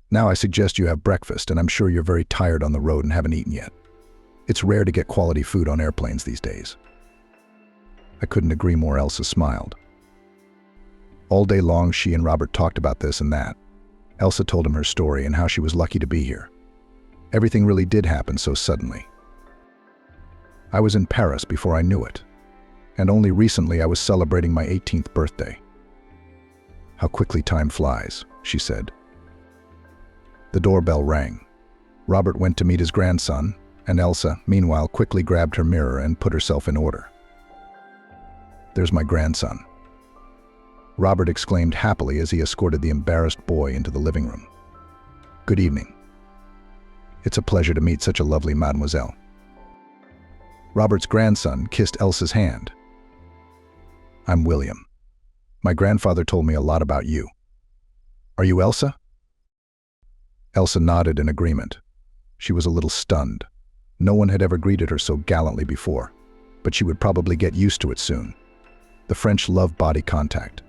Speaker 1: Now I suggest you have breakfast, and I'm sure you're very tired on the road and haven't eaten yet. It's rare to get quality food on airplanes these days." "I couldn't agree more," Elsa smiled. All day long, she and Robert talked about this and that. Elsa told him her story and how she was lucky to be here. Everything really did happen so suddenly. "I was in Paris before I knew it, and only recently I was celebrating my 18th birthday. How quickly time flies," she said. The doorbell rang. Robert went to meet his grandson, and Elsa, meanwhile, quickly grabbed her mirror and put herself in order. "There's my grandson," Robert exclaimed happily as he escorted the embarrassed boy into the living room. "Good evening. It's a pleasure to meet such a lovely mademoiselle." Robert's grandson kissed Elsa's hand. "I'm William. My grandfather told me a lot about you. Are you Elsa?" Elsa nodded in agreement. She was a little stunned. No one had ever greeted her so gallantly before, but she would probably get used to it soon. The French love body contact.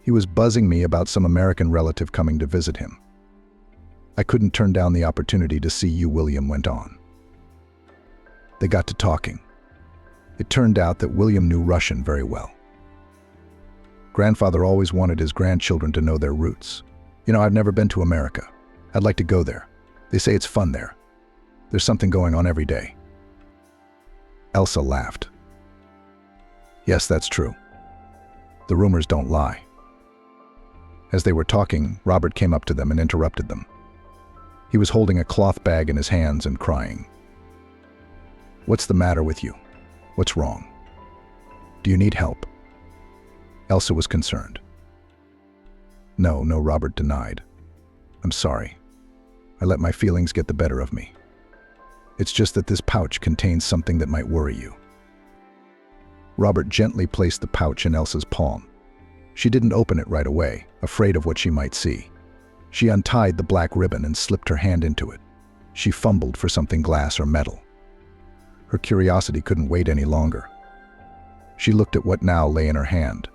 Speaker 1: "He was buzzing me about some American relative coming to visit him. I couldn't turn down the opportunity to see you," William went on. They got to talking. It turned out that William knew Russian very well. Grandfather always wanted his grandchildren to know their roots. "You know, I've never been to America. I'd like to go there. They say it's fun there. There's something going on every day." Elsa laughed. "Yes, that's true. The rumors don't lie." As they were talking, Robert came up to them and interrupted them. He was holding a cloth bag in his hands and crying. "What's the matter with you? What's wrong? Do you need help?" Elsa was concerned. No, Robert denied. "I'm sorry. I let my feelings get the better of me. It's just that this pouch contains something that might worry you." Robert gently placed the pouch in Elsa's palm. She didn't open it right away, afraid of what she might see. She untied the black ribbon and slipped her hand into it. She fumbled for something glass or metal. Her curiosity couldn't wait any longer. She looked at what now lay in her hand.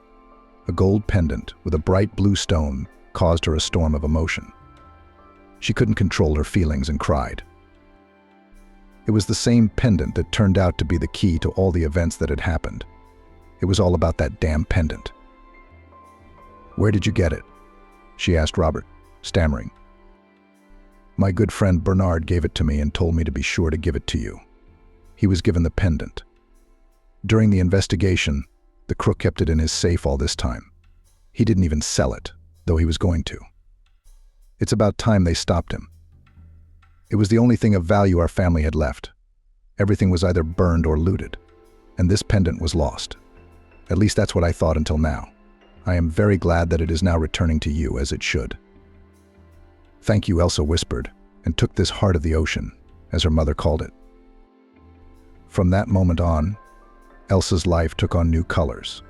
Speaker 1: A gold pendant with a bright blue stone caused her a storm of emotion. She couldn't control her feelings and cried. It was the same pendant that turned out to be the key to all the events that had happened. It was all about that damn pendant. "Where did you get it?" she asked Robert, stammering. "My good friend Bernard gave it to me and told me to be sure to give it to you. He was given the pendant. During the investigation, the crook kept it in his safe all this time. He didn't even sell it, though he was going to. It's about time they stopped him. It was the only thing of value our family had left. Everything was either burned or looted, and this pendant was lost. At least that's what I thought until now. I am very glad that it is now returning to you as it should." "Thank you," Elsa whispered, and took this heart of the ocean, as her mother called it. From that moment on, Elsa's life took on new colors.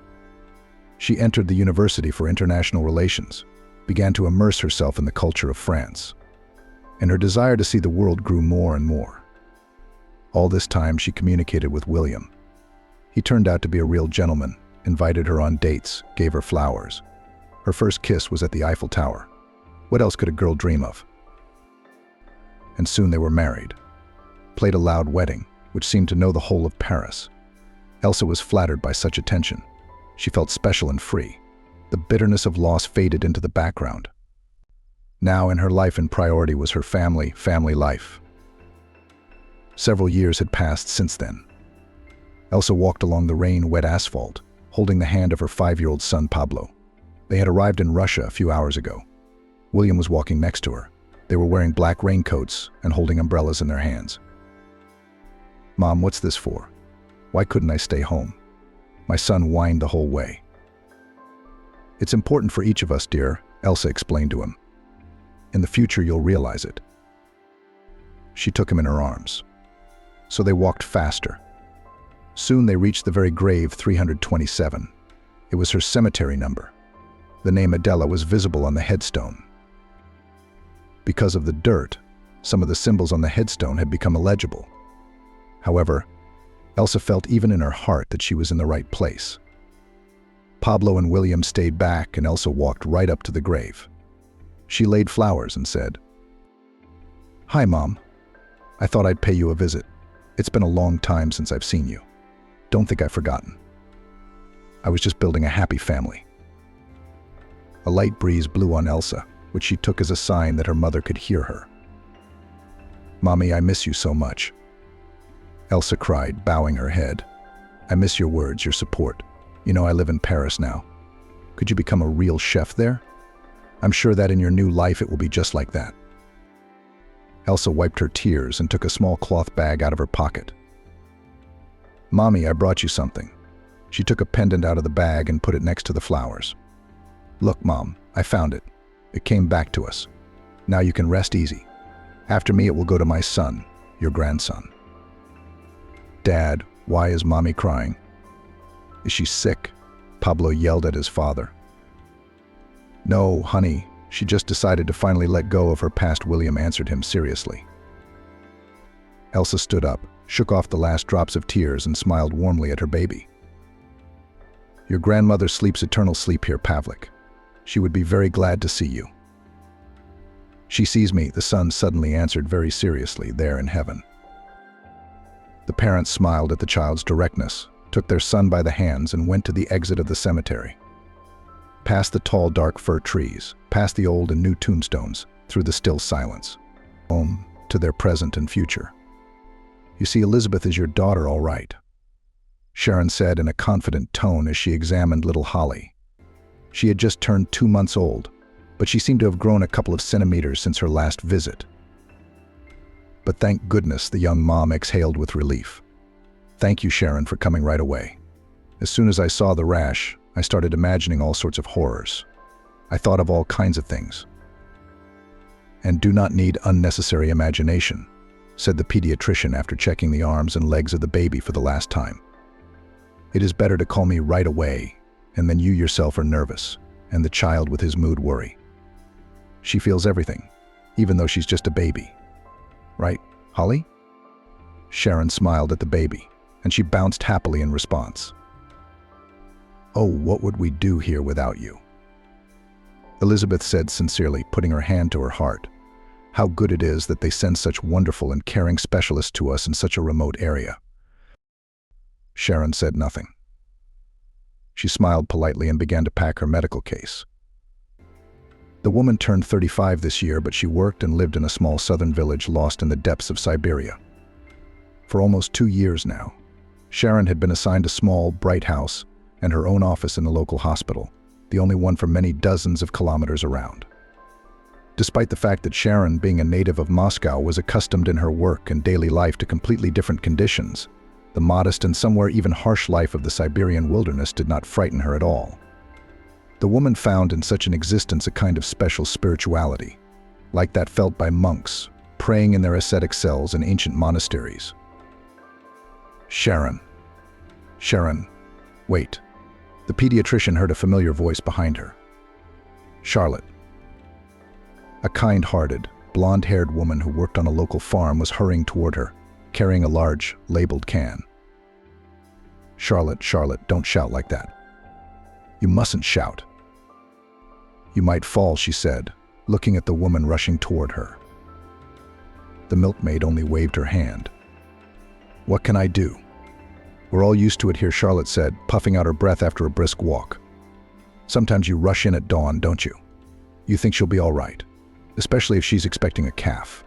Speaker 1: She entered the University for International Relations, began to immerse herself in the culture of France, and her desire to see the world grew more and more. All this time she communicated with William. He turned out to be a real gentleman, invited her on dates, gave her flowers. Her first kiss was at the Eiffel Tower. What else could a girl dream of? And soon they were married. Played a loud wedding, which seemed to know the whole of Paris. Elsa was flattered by such attention. She felt special and free. The bitterness of loss faded into the background. Now in her life and priority was her family life. Several years had passed since then. Elsa walked along the rain-wet asphalt, holding the hand of her 5-year-old son Pablo. They had arrived in Russia a few hours ago. William was walking next to her. They were wearing black raincoats and holding umbrellas in their hands. "Mom, what's this for? Why couldn't I stay home?" My son whined the whole way. "It's important for each of us, dear," Elsa explained to him. "In the future, you'll realize it." She took him in her arms. So they walked faster. Soon they reached the very grave 327. It was her cemetery number. The name Adela was visible on the headstone. Because of the dirt, some of the symbols on the headstone had become illegible. However, Elsa felt even in her heart that she was in the right place. Pablo and William stayed back, and Elsa walked right up to the grave. She laid flowers and said, "Hi, Mom. I thought I'd pay you a visit. It's been a long time since I've seen you. Don't think I've forgotten. I was just building a happy family." A light breeze blew on Elsa, which she took as a sign that her mother could hear her. "Mommy, I miss you so much." Elsa cried, bowing her head. "I miss your words, your support. You know I live in Paris now. Could you become a real chef there? I'm sure that in your new life it will be just like that." Elsa wiped her tears and took a small cloth bag out of her pocket. "Mommy, I brought you something." She took a pendant out of the bag and put it next to the flowers. "Look, Mom, I found it. It came back to us. Now you can rest easy. After me, it will go to my son, your grandson." "Dad, why is Mommy crying?" "Is she sick?" Pablo yelled at his father. "No, honey, she just decided to finally let go of her past," William answered him seriously. Elsa stood up, shook off the last drops of tears, and smiled warmly at her baby. "Your grandmother sleeps eternal sleep here, Pavlik. She would be very glad to see you." "She sees me," the son suddenly answered very seriously, "there in heaven." The parents smiled at the child's directness, took their son by the hands, and went to the exit of the cemetery. Past the tall, dark fir trees, past the old and new tombstones, through the still silence. Home, to their present and future. "You see, Elizabeth is your daughter, all right," Sharon said in a confident tone as she examined little Holly. She had just turned 2 months old, but she seemed to have grown a couple of centimeters since her last visit. But thank goodness, the young mom exhaled with relief. "Thank you, Sharon, for coming right away. As soon as I saw the rash, I started imagining all sorts of horrors. I thought of all kinds of things." "And do not need unnecessary imagination," said the pediatrician after checking the arms and legs of the baby for the last time. "It is better to call me right away, and then you yourself are nervous, and the child with his mood worry. She feels everything, even though she's just a baby. Right, Holly?" Sharon smiled at the baby, and she bounced happily in response. "Oh, what would we do here without you?" Elizabeth said sincerely, putting her hand to her heart. "How good it is that they send such wonderful and caring specialists to us in such a remote area." Sharon said nothing. She smiled politely and began to pack her medical case. The woman turned 35 this year, but she worked and lived in a small southern village lost in the depths of Siberia. For almost 2 years now, Sharon had been assigned a small, bright house and her own office in the local hospital, the only one for many dozens of kilometers around. Despite the fact that Sharon, being a native of Moscow, was accustomed in her work and daily life to completely different conditions, the modest and somewhere even harsh life of the Siberian wilderness did not frighten her at all. The woman found in such an existence a kind of special spirituality, like that felt by monks, praying in their ascetic cells in ancient monasteries. Sharon. Sharon. Wait. The pediatrician heard a familiar voice behind her. Charlotte. A kind-hearted, blonde-haired woman who worked on a local farm was hurrying toward her, carrying a large, labeled can. Charlotte, Charlotte, don't shout like that. You mustn't shout. You might fall, she said, looking at the woman rushing toward her. The milkmaid only waved her hand. What can I do? We're all used to it here, Charlotte said, puffing out her breath after a brisk walk. Sometimes you rush in at dawn, don't you? You think she'll be all right, especially if she's expecting a calf.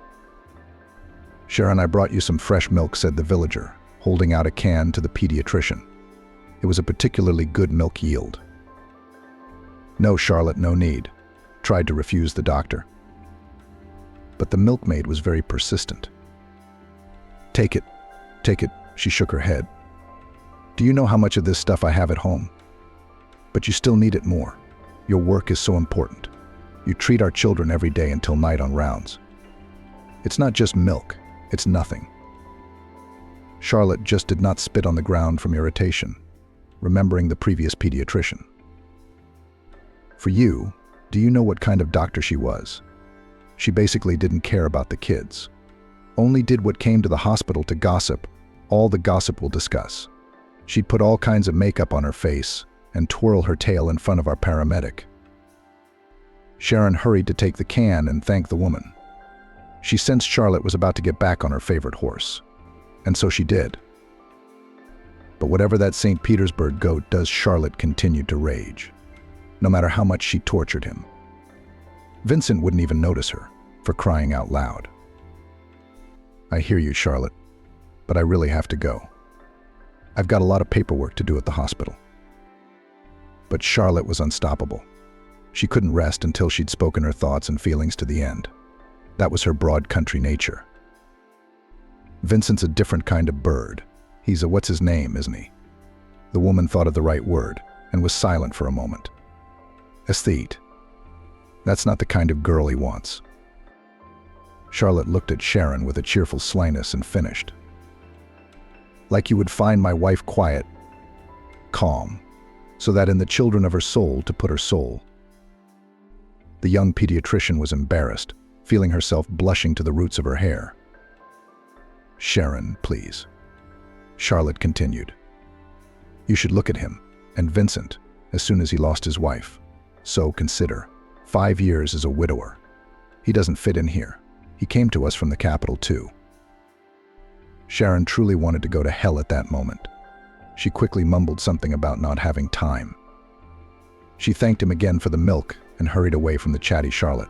Speaker 1: Sharon, I brought you some fresh milk, said the villager, holding out a can to the pediatrician. It was a particularly good milk yield. No, Charlotte, no need, tried to refuse the doctor. But the milkmaid was very persistent. Take it, she shook her head. Do you know how much of this stuff I have at home? But you still need it more. Your work is so important. You treat our children every day until night on rounds. It's not just milk, it's nothing. Charlotte just did not spit on the ground from irritation, remembering the previous pediatrician. For you, do you know what kind of doctor she was? She basically didn't care about the kids. Only did what came to the hospital to gossip, all the gossip we'll discuss. She'd put all kinds of makeup on her face and twirl her tail in front of our paramedic. Sharon hurried to take the can and thank the woman. She sensed Charlotte was about to get back on her favorite horse, and so she did. But whatever that St. Petersburg goat does, Charlotte continued to rage, no matter how much she tortured him. Vincent wouldn't even notice her, for crying out loud. I hear you, Charlotte, but I really have to go. I've got a lot of paperwork to do at the hospital. But Charlotte was unstoppable. She couldn't rest until she'd spoken her thoughts and feelings to the end. That was her broad country nature. Vincent's a different kind of bird. He's a what's his name, isn't he? The woman thought of the right word and was silent for a moment. Aesthete. That's not the kind of girl he wants. Charlotte looked at Sharon with a cheerful slyness and finished. Like you would find my wife quiet, calm, so that in the children of her soul to put her soul. The young pediatrician was embarrassed, feeling herself blushing to the roots of her hair. Sharon, please. Charlotte continued. You should look at him, and Vincent, as soon as he lost his wife. So consider, 5 years as a widower. He doesn't fit in here. He came to us from the capital too. Sharon truly wanted to go to hell at that moment. She quickly mumbled something about not having time. She thanked him again for the milk and hurried away from the chatty Charlotte.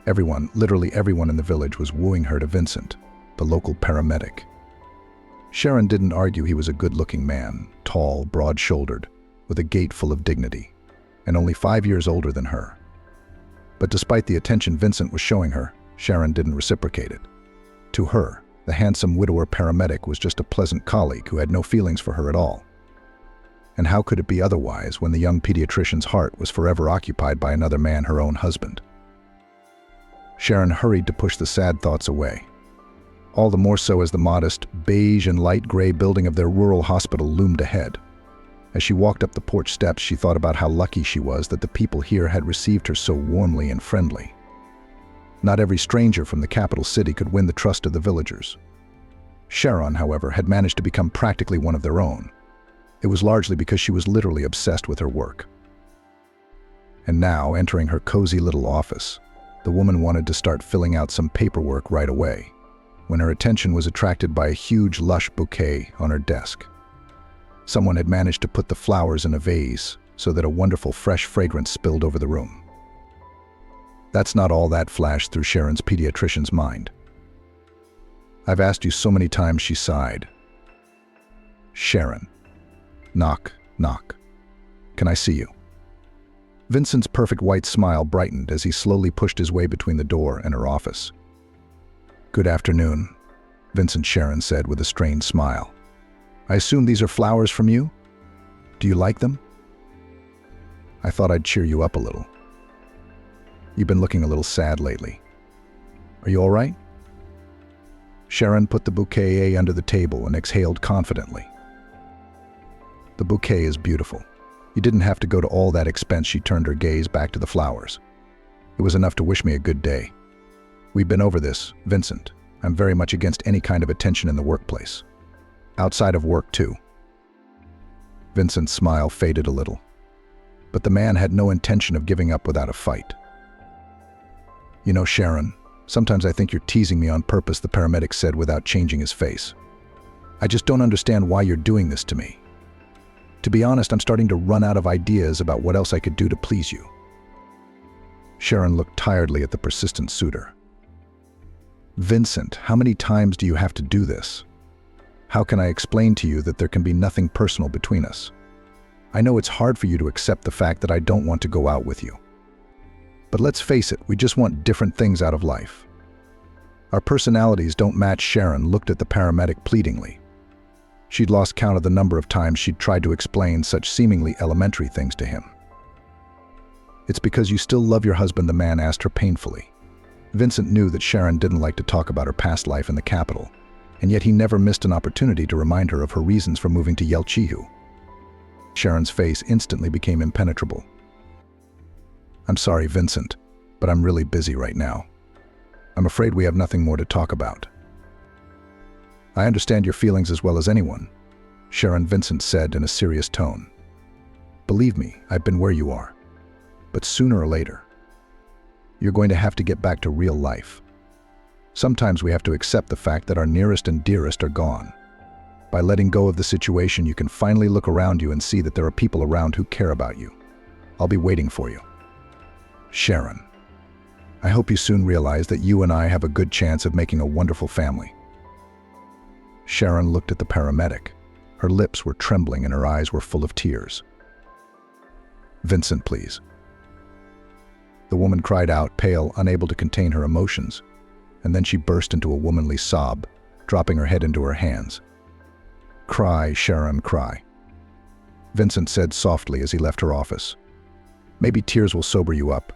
Speaker 1: Everyone, literally everyone in the village was wooing her to Vincent, the local paramedic. Sharon didn't argue he was a good-looking man, tall, broad-shouldered, with a gait full of dignity, and only 5 years older than her. But despite the attention Vincent was showing her, Sharon didn't reciprocate it. To her, the handsome widower paramedic was just a pleasant colleague who had no feelings for her at all. And how could it be otherwise when the young pediatrician's heart was forever occupied by another man, her own husband? Sharon hurried to push the sad thoughts away. All the more so as the modest, beige and light gray building of their rural hospital loomed ahead. As she walked up the porch steps, she thought about how lucky she was that the people here had received her so warmly and friendly. Not every stranger from the capital city could win the trust of the villagers. Sharon, however, had managed to become practically one of their own. It was largely because she was literally obsessed with her work. And now, entering her cozy little office, the woman wanted to start filling out some paperwork right away, when her attention was attracted by a huge, lush bouquet on her desk. Someone had managed to put the flowers in a vase so that a wonderful fresh fragrance spilled over the room. That's not all that flashed through Sharon's pediatrician's mind. I've asked you so many times, she sighed. Sharon. Knock, knock. Can I see you? Vincent's perfect white smile brightened as he slowly pushed his way between the door and her office. "Good afternoon," Vincent Sharon said with a strained smile. "I assume these are flowers from you? Do you like them? I thought I'd cheer you up a little. You've been looking a little sad lately. Are you all right?" Sharon put the bouquet under the table and exhaled confidently. "The bouquet is beautiful. You didn't have to go to all that expense." She turned her gaze back to the flowers. "It was enough to wish me a good day. We've been over this, Vincent. I'm very much against any kind of attention in the workplace. Outside of work, too." Vincent's smile faded a little, but the man had no intention of giving up without a fight. "You know, Sharon, sometimes I think you're teasing me on purpose," the paramedic said without changing his face. "I just don't understand why you're doing this to me. To be honest, I'm starting to run out of ideas about what else I could do to please you." Sharon looked tiredly at the persistent suitor. "Vincent, how many times do you have to do this? How can I explain to you that there can be nothing personal between us? I know it's hard for you to accept the fact that I don't want to go out with you. But let's face it, we just want different things out of life. Our personalities don't match." Sharon looked at the paramedic pleadingly. She'd lost count of the number of times she'd tried to explain such seemingly elementary things to him. "It's because you still love your husband," the man asked her painfully. Vincent knew that Sharon didn't like to talk about her past life in the capital, and yet he never missed an opportunity to remind her of her reasons for moving to Yelchihu. Sharon's face instantly became impenetrable. "I'm sorry, Vincent, but I'm really busy right now. I'm afraid we have nothing more to talk about." "I understand your feelings as well as anyone," Sharon, Vincent said in a serious tone. "Believe me, I've been where you are. But sooner or later, you're going to have to get back to real life. Sometimes we have to accept the fact that our nearest and dearest are gone. By letting go of the situation, you can finally look around you and see that there are people around who care about you. I'll be waiting for you. Sharon, I hope you soon realize that you and I have a good chance of making a wonderful family." Sharon looked at the paramedic. Her lips were trembling and her eyes were full of tears. "Vincent, please." The woman cried out, pale, unable to contain her emotions, and then she burst into a womanly sob, dropping her head into her hands. "Cry, Sharon, cry," Vincent said softly as he left her office. "Maybe tears will sober you up.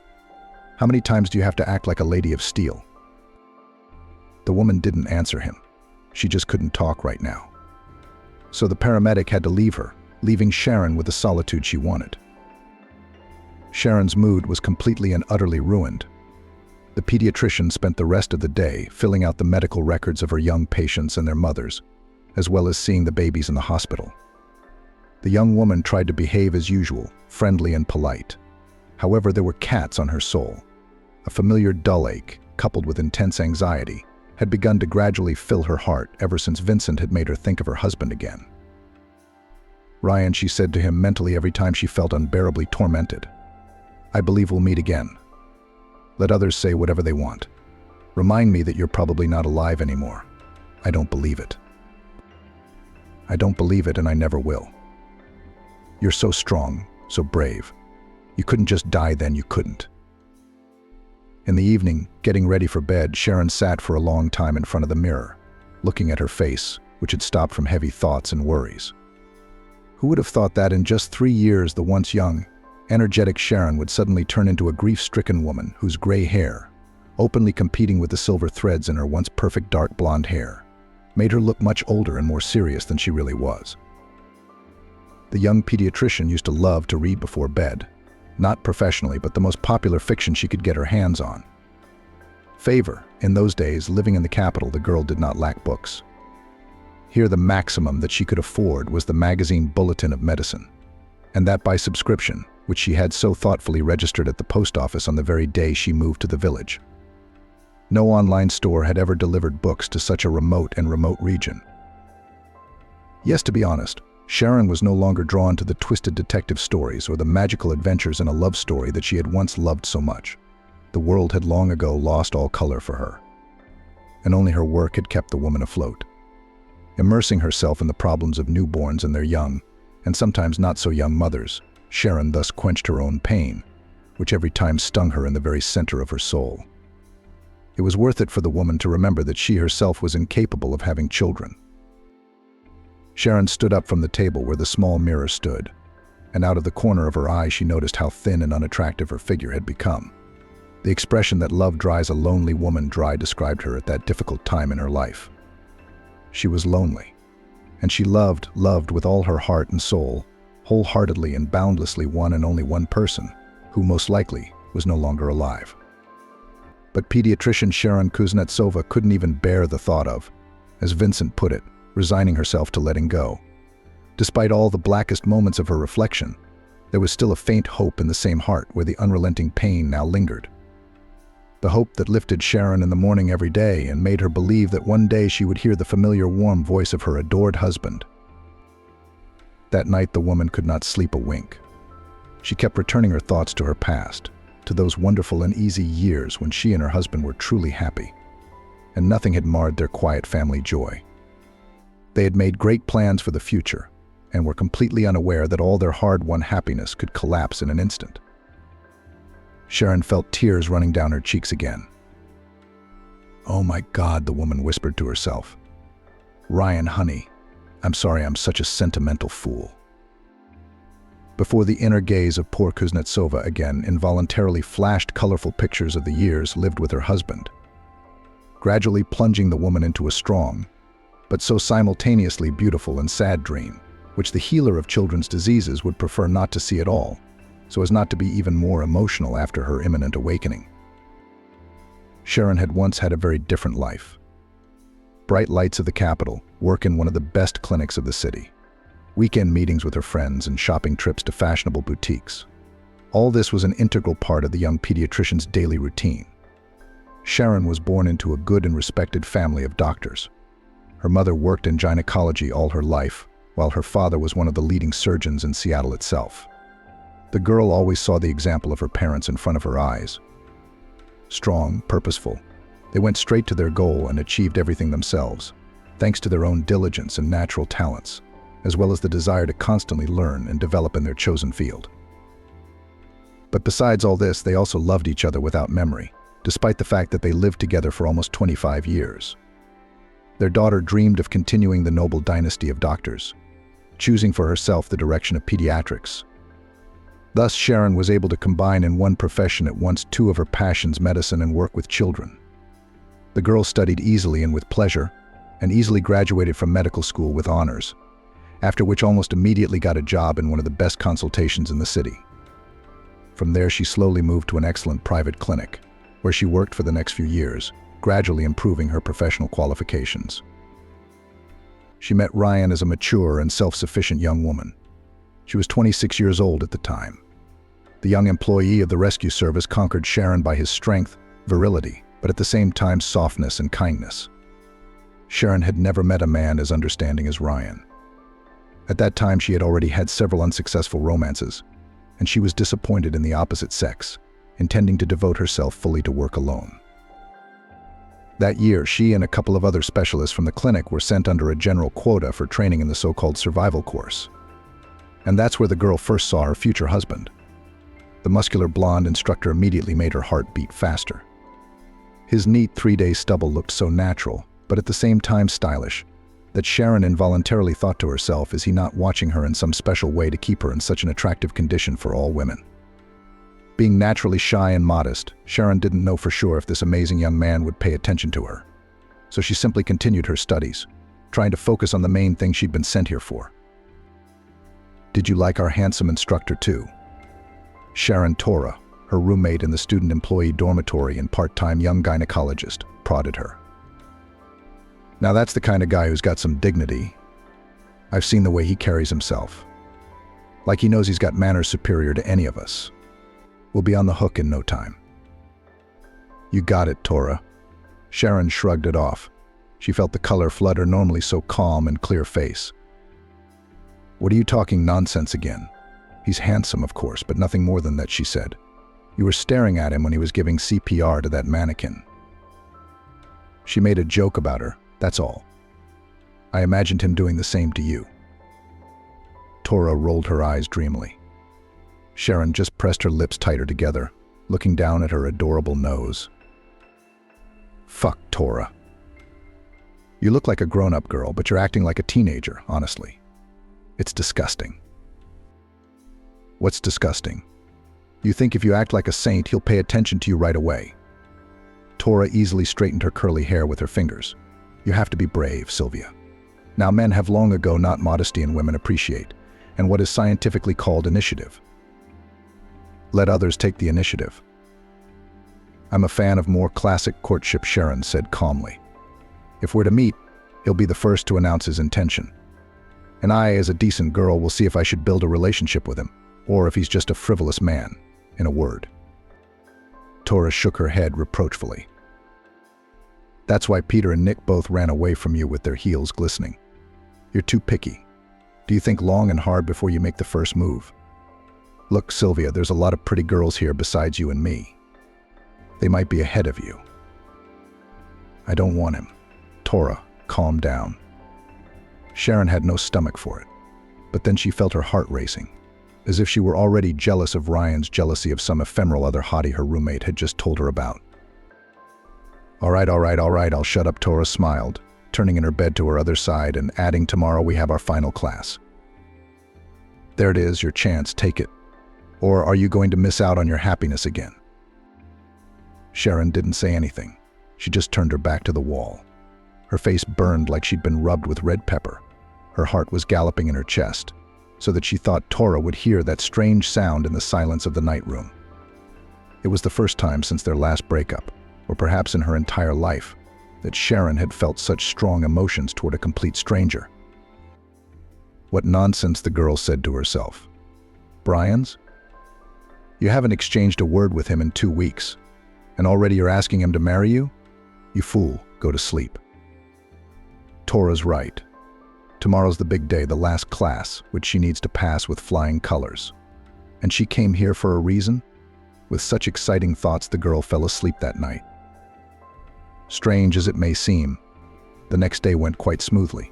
Speaker 1: How many times do you have to act like a lady of steel?" The woman didn't answer him. She just couldn't talk right now. So the paramedic had to leave her, leaving Sharon with the solitude she wanted. Sharon's mood was completely and utterly ruined. The pediatrician spent the rest of the day filling out the medical records of her young patients and their mothers, as well as seeing the babies in the hospital. The young woman tried to behave as usual, friendly and polite. However, there were cats on her soul. A familiar dull ache, coupled with intense anxiety, had begun to gradually fill her heart ever since Vincent had made her think of her husband again. "Ryan," she said to him mentally every time she felt unbearably tormented, "I believe we'll meet again. Let others say whatever they want. Remind me that you're probably not alive anymore. I don't believe it. I don't believe it, and I never will. You're so strong, so brave. You couldn't just die then, you couldn't." In the evening, getting ready for bed, Sharon sat for a long time in front of the mirror, looking at her face, which had stopped from heavy thoughts and worries. Who would have thought that in just 3 years the once young, energetic Sharon would suddenly turn into a grief-stricken woman whose gray hair, openly competing with the silver threads in her once perfect dark blonde hair, made her look much older and more serious than she really was. The young pediatrician used to love to read before bed, not professionally, but the most popular fiction she could get her hands on. Favor, in those days, living in the capital, the girl did not lack books. Here the maximum that she could afford was the magazine Bulletin of Medicine, and that by subscription, which she had so thoughtfully registered at the post office on the very day she moved to the village. No online store had ever delivered books to such a remote region. Yes, to be honest, Sharon was no longer drawn to the twisted detective stories or the magical adventures in a love story that she had once loved so much. The world had long ago lost all color for her, and only her work had kept the woman afloat. Immersing herself in the problems of newborns and their young, and sometimes not so young mothers, Sharon thus quenched her own pain, which every time stung her in the very center of her soul. It was worth it for the woman to remember that she herself was incapable of having children. Sharon stood up from the table where the small mirror stood, and out of the corner of her eye she noticed how thin and unattractive her figure had become. The expression that love dries a lonely woman dry described her at that difficult time in her life. She was lonely, and she loved with all her heart and soul, wholeheartedly and boundlessly one and only one person, who most likely was no longer alive. But pediatrician Sharon Kuznetsova couldn't even bear the thought of, as Vincent put it, resigning herself to letting go. Despite all the blackest moments of her reflection, there was still a faint hope in the same heart where the unrelenting pain now lingered. The hope that lifted Sharon in the morning every day and made her believe that one day she would hear the familiar warm voice of her adored husband. That night the woman could not sleep a wink. She kept returning her thoughts to her past, to those wonderful and easy years when she and her husband were truly happy, and nothing had marred their quiet family joy. They had made great plans for the future, and were completely unaware that all their hard-won happiness could collapse in an instant. Sharon felt tears running down her cheeks again. "Oh my God," the woman whispered to herself. "Ryan, honey, I'm sorry I'm such a sentimental fool." Before the inner gaze of poor Kuznetsova again involuntarily flashed colorful pictures of the years lived with her husband, gradually plunging the woman into a strong, but so simultaneously beautiful and sad dream, which the healer of children's diseases would prefer not to see at all, so as not to be even more emotional after her imminent awakening. Sharon had once had a very different life. Bright lights of the capital, work in one of the best clinics of the city, weekend meetings with her friends, and shopping trips to fashionable boutiques. All this was an integral part of the young pediatrician's daily routine. Sharon was born into a good and respected family of doctors. Her mother worked in gynecology all her life, while her father was one of the leading surgeons in Seattle itself. The girl always saw the example of her parents in front of her eyes. Strong, purposeful, they went straight to their goal and achieved everything themselves, thanks to their own diligence and natural talents, as well as the desire to constantly learn and develop in their chosen field. But besides all this, they also loved each other without memory, despite the fact that they lived together for almost 25 years. Their daughter dreamed of continuing the noble dynasty of doctors, choosing for herself the direction of pediatrics. Thus, Sharon was able to combine in one profession at once two of her passions, medicine and work with children. The girl studied easily and with pleasure, and easily graduated from medical school with honors, after which almost immediately got a job in one of the best consultations in the city. From there, she slowly moved to an excellent private clinic, where she worked for the next few years, gradually improving her professional qualifications. She met Ryan as a mature and self-sufficient young woman. She was 26 years old at the time. The young employee of the rescue service conquered Sharon by his strength, virility, but at the same time softness and kindness. Sharon had never met a man as understanding as Ryan. At that time, she had already had several unsuccessful romances, and she was disappointed in the opposite sex, intending to devote herself fully to work alone. That year, she and a couple of other specialists from the clinic were sent under a general quota for training in the so-called survival course. And that's where the girl first saw her future husband. The muscular blonde instructor immediately made her heart beat faster. His neat 3-day stubble looked so natural, but at the same time stylish, that Sharon involuntarily thought to herself, is he not watching her in some special way to keep her in such an attractive condition for all women? Being naturally shy and modest, Sharon didn't know for sure if this amazing young man would pay attention to her. So she simply continued her studies, trying to focus on the main thing she'd been sent here for. "Did you like our handsome instructor too?" Sharon Tora, her roommate in the student employee dormitory and part-time young gynecologist, prodded her. "Now that's the kind of guy who's got some dignity. I've seen the way he carries himself. Like he knows he's got manners superior to any of us. We'll be on the hook in no time." "You got it, Tora." Sharon shrugged it off. She felt the color flood her normally so calm and clear face. "What are you talking nonsense again? He's handsome, of course, but nothing more than that," she said. "You were staring at him when he was giving CPR to that mannequin." She made a joke about her, that's all. "I imagined him doing the same to you." Tora rolled her eyes dreamily. Sharon just pressed her lips tighter together, looking down at her adorable nose. Fuck, Tora. You look like a grown-up girl, but you're acting like a teenager, honestly. It's disgusting. What's disgusting? You think if you act like a saint, he'll pay attention to you right away. Tora easily straightened her curly hair with her fingers. You have to be brave, Sylvia. Now, men have long ago not modesty and women appreciate, and what is scientifically called initiative. Let others take the initiative. I'm a fan of more classic courtship, Sharon said calmly. If we're to meet, he'll be the first to announce his intention. And I, as a decent girl, will see if I should build a relationship with him, or if he's just a frivolous man, in a word. Tora shook her head reproachfully. That's why Peter and Nick both ran away from you with their heels glistening. You're too picky. Do you think long and hard before you make the first move? Look, Sylvia, there's a lot of pretty girls here besides you and me. They might be ahead of you. I don't want him. Tora, calm down. Sharon had no stomach for it, but then she felt her heart racing, as if she were already jealous of Ryan's jealousy of some ephemeral other hottie her roommate had just told her about. All right, I'll shut up, Tora smiled, turning in her bed to her other side and adding, tomorrow we have our final class. There it is, your chance, take it. Or are you going to miss out on your happiness again? Sharon didn't say anything. She just turned her back to the wall. Her face burned like she'd been rubbed with red pepper. Her heart was galloping in her chest, so that she thought Tora would hear that strange sound in the silence of the night room. It was the first time since their last breakup, or perhaps in her entire life, that Sharon had felt such strong emotions toward a complete stranger. What nonsense, the girl said to herself. Brian's? You haven't exchanged a word with him in 2 weeks, and already you're asking him to marry you? You fool, go to sleep. Tora's right. Tomorrow's the big day, the last class, which she needs to pass with flying colors. And she came here for a reason? With such exciting thoughts, the girl fell asleep that night. Strange as it may seem, the next day went quite smoothly.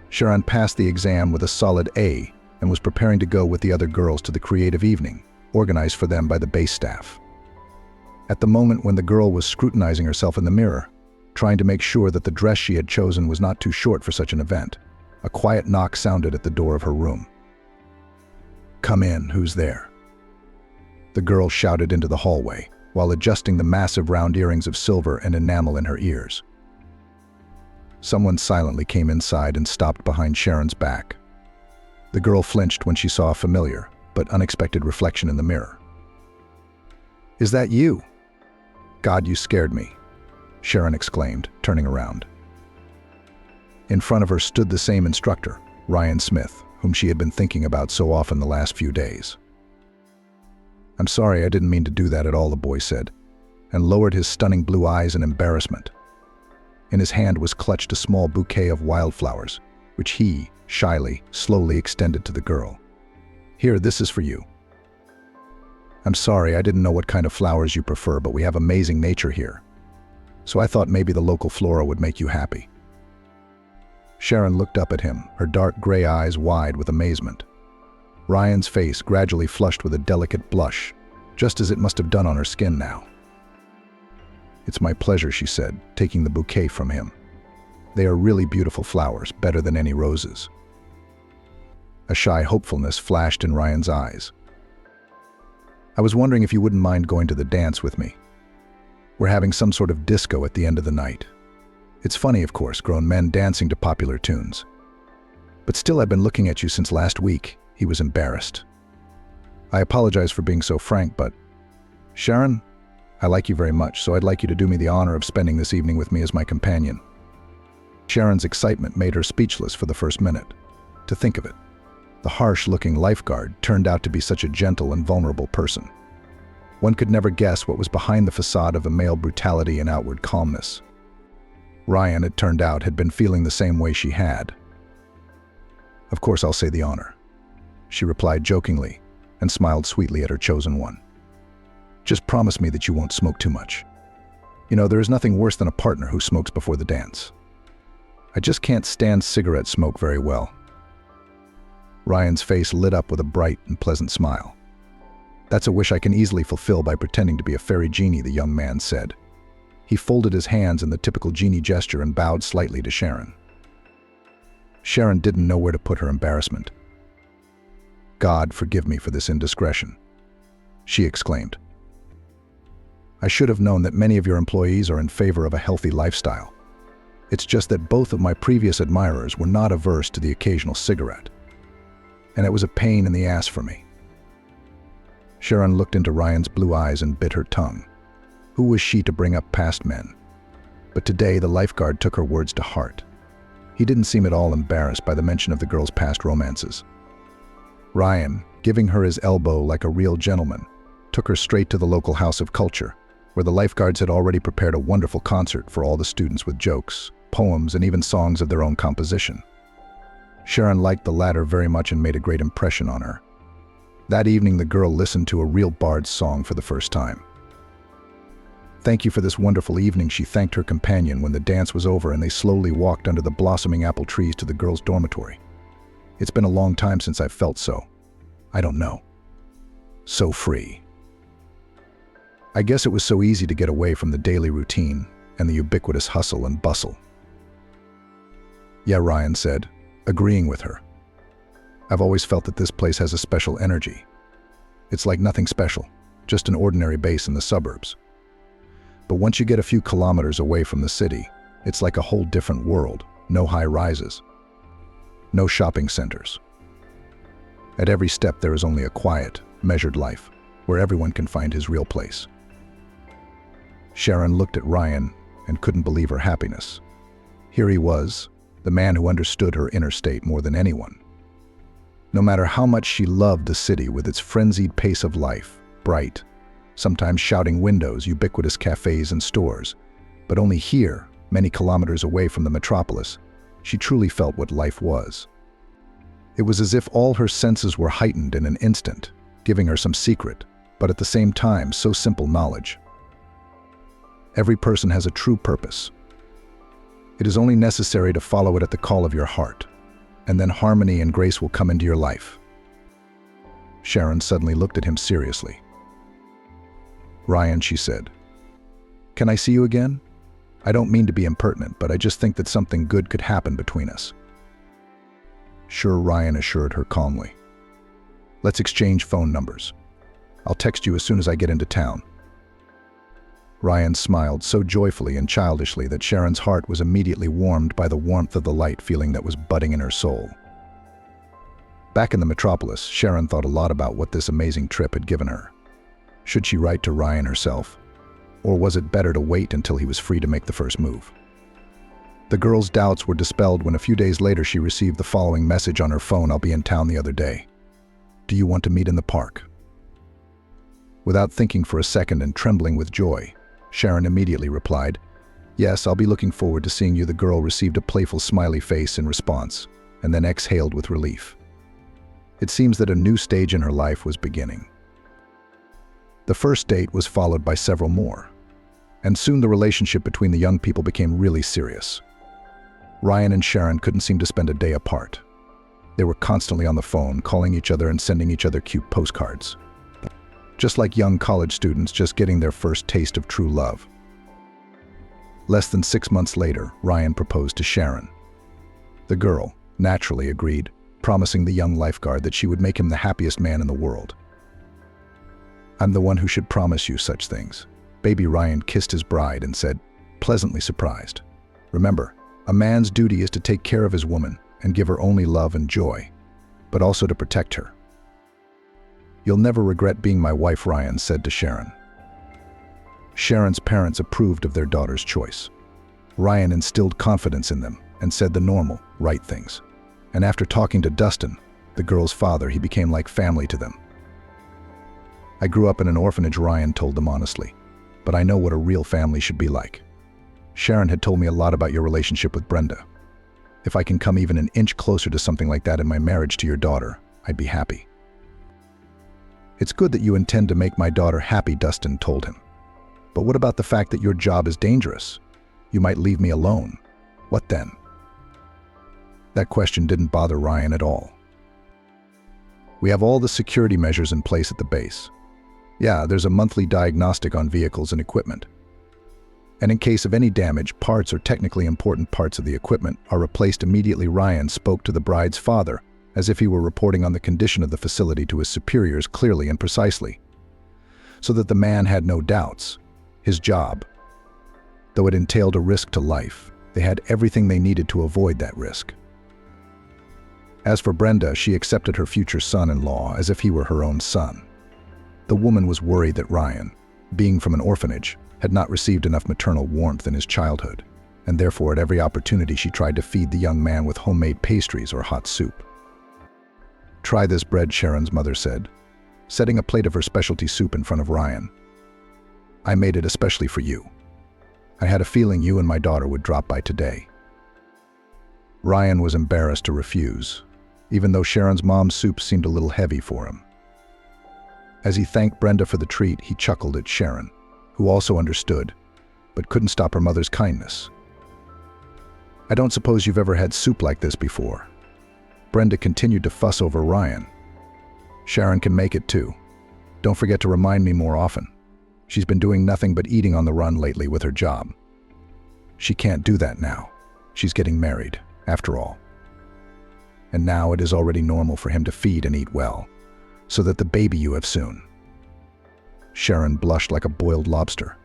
Speaker 1: Sharon passed the exam with a solid A and was preparing to go with the other girls to the creative evening, organized for them by the base staff. At the moment when the girl was scrutinizing herself in the mirror, trying to make sure that the dress she had chosen was not too short for such an event, a quiet knock sounded at the door of her room. Come in, who's there? The girl shouted into the hallway, while adjusting the massive round earrings of silver and enamel in her ears. Someone silently came inside and stopped behind Sharon's back. The girl flinched when she saw a familiar, but unexpected reflection in the mirror. Is that you? God, you scared me, Sharon exclaimed, turning around. In front of her stood the same instructor, Ryan Smith, whom she had been thinking about so often the last few days. I'm sorry, I didn't mean to do that at all, the boy said, and lowered his stunning blue eyes in embarrassment. In his hand was clutched a small bouquet of wildflowers, which he, shyly, slowly extended to the girl. Here, this is for you. I'm sorry, I didn't know what kind of flowers you prefer, but we have amazing nature here. So I thought maybe the local flora would make you happy. Sharon looked up at him, her dark gray eyes wide with amazement. Ryan's face gradually flushed with a delicate blush, just as it must have done on her skin now. It's my pleasure, she said, taking the bouquet from him. They are really beautiful flowers, better than any roses. A shy hopefulness flashed in Ryan's eyes. I was wondering if you wouldn't mind going to the dance with me. We're having some sort of disco at the end of the night. It's funny, of course, grown men dancing to popular tunes. But still, I've been looking at you since last week. He was embarrassed. I apologize for being so frank, but Sharon, I like you very much, so I'd like you to do me the honor of spending this evening with me as my companion. Sharon's excitement made her speechless for the first minute. To think of it, the harsh-looking lifeguard turned out to be such a gentle and vulnerable person. One could never guess what was behind the facade of a male brutality and outward calmness. Ryan, it turned out, had been feeling the same way she had. Of course, I'll say the honor, she replied jokingly and smiled sweetly at her chosen one. Just promise me that you won't smoke too much. You know, there is nothing worse than a partner who smokes before the dance. I just can't stand cigarette smoke very well. Ryan's face lit up with a bright and pleasant smile. That's a wish I can easily fulfill by pretending to be a fairy genie, the young man said. He folded his hands in the typical genie gesture and bowed slightly to Sharon. Sharon didn't know where to put her embarrassment. God, forgive me for this indiscretion, she exclaimed. I should have known that many of your employees are in favor of a healthy lifestyle. It's just that both of my previous admirers were not averse to the occasional cigarette. And it was a pain in the ass for me. Sharon looked into Ryan's blue eyes and bit her tongue. Who was she to bring up past men? But today the lifeguard took her words to heart. He didn't seem at all embarrassed by the mention of the girl's past romances. Ryan, giving her his elbow like a real gentleman, took her straight to the local house of culture, where the lifeguards had already prepared a wonderful concert for all the students with jokes, poems, and even songs of their own composition. Sharon liked the latter very much and made a great impression on her. That evening, the girl listened to a real bard's song for the first time. Thank you for this wonderful evening, she thanked her companion when the dance was over and they slowly walked under the blossoming apple trees to the girls' dormitory. It's been a long time since I've felt so, I don't know, so free. I guess it was so easy to get away from the daily routine and the ubiquitous hustle and bustle. Yeah, Ryan said, agreeing with her. I've always felt that this place has a special energy. It's like nothing special, just an ordinary base in the suburbs. But once you get a few kilometers away from the city, it's like a whole different world. No high rises, no shopping centers. At every step there is only a quiet, measured life, where everyone can find his real place. Sharon looked at Ryan and couldn't believe her happiness. Here he was, the man who understood her inner state more than anyone. No matter how much she loved the city with its frenzied pace of life, bright, sometimes shouting windows, ubiquitous cafes and stores, but only here, many kilometers away from the metropolis, she truly felt what life was. It was as if all her senses were heightened in an instant, giving her some secret, but at the same time so simple knowledge. Every person has a true purpose. It is only necessary to follow it at the call of your heart, and then harmony and grace will come into your life. Sharon suddenly looked at him seriously. Ryan, she said, can I see you again? I don't mean to be impertinent, but I just think that something good could happen between us. Sure, Ryan assured her calmly. Let's exchange phone numbers. I'll text you as soon as I get into town. Ryan smiled so joyfully and childishly that Sharon's heart was immediately warmed by the warmth of the light feeling that was budding in her soul. Back in the metropolis, Sharon thought a lot about what this amazing trip had given her. Should she write to Ryan herself? Or was it better to wait until he was free to make the first move? The girl's doubts were dispelled when a few days later she received the following message on her phone: I'll be in town the other day. Do you want to meet in the park? Without thinking for a second and trembling with joy, Sharon immediately replied, yes, I'll be looking forward to seeing you. The girl received a playful smiley face in response, and then exhaled with relief. It seems that a new stage in her life was beginning. The first date was followed by several more, and soon the relationship between the young people became really serious. Ryan and Sharon couldn't seem to spend a day apart. They were constantly on the phone, calling each other and sending each other cute postcards. Just like young college students just getting their first taste of true love. Less than 6 months later, Ryan proposed to Sharon. The girl naturally agreed, promising the young lifeguard that she would make him the happiest man in the world. I'm the one who should promise you such things. Baby Ryan kissed his bride and said, pleasantly surprised, remember, a man's duty is to take care of his woman and give her only love and joy, but also to protect her. You'll never regret being my wife, Ryan said to Sharon. Sharon's parents approved of their daughter's choice. Ryan instilled confidence in them and said the normal, right things. And after talking to Dustin, the girl's father, he became like family to them. I grew up in an orphanage, Ryan told them honestly, but I know what a real family should be like. Sharon had told me a lot about your relationship with Brenda. If I can come even an inch closer to something like that in my marriage to your daughter, I'd be happy. It's good that you intend to make my daughter happy, Dustin told him. But what about the fact that your job is dangerous? You might leave me alone. What then? That question didn't bother Ryan at all. We have all the security measures in place at the base. Yeah, there's a monthly diagnostic on vehicles and equipment. And in case of any damage, parts or technically important parts of the equipment are replaced immediately. Ryan spoke to the bride's father, as if he were reporting on the condition of the facility to his superiors clearly and precisely, so that the man had no doubts. His job, though it entailed a risk to life, they had everything they needed to avoid that risk. As for Brenda, she accepted her future son-in-law as if he were her own son. The woman was worried that Ryan, being from an orphanage, had not received enough maternal warmth in his childhood, and therefore at every opportunity she tried to feed the young man with homemade pastries or hot soup. "Try this bread," Sharon's mother said, setting a plate of her specialty soup in front of Ryan. "I made it especially for you. I had a feeling you and my daughter would drop by today." Ryan was embarrassed to refuse, even though Sharon's mom's soup seemed a little heavy for him. As he thanked Brenda for the treat, he chuckled at Sharon, who also understood, but couldn't stop her mother's kindness. "I don't suppose you've ever had soup like this before." Brenda continued to fuss over Ryan. "Sharon can make it too. Don't forget to remind me more often. She's been doing nothing but eating on the run lately with her job." "She can't do that now. She's getting married, after all. And now it is already normal for him to feed and eat well, so that the baby you have soon." Sharon blushed like a boiled lobster.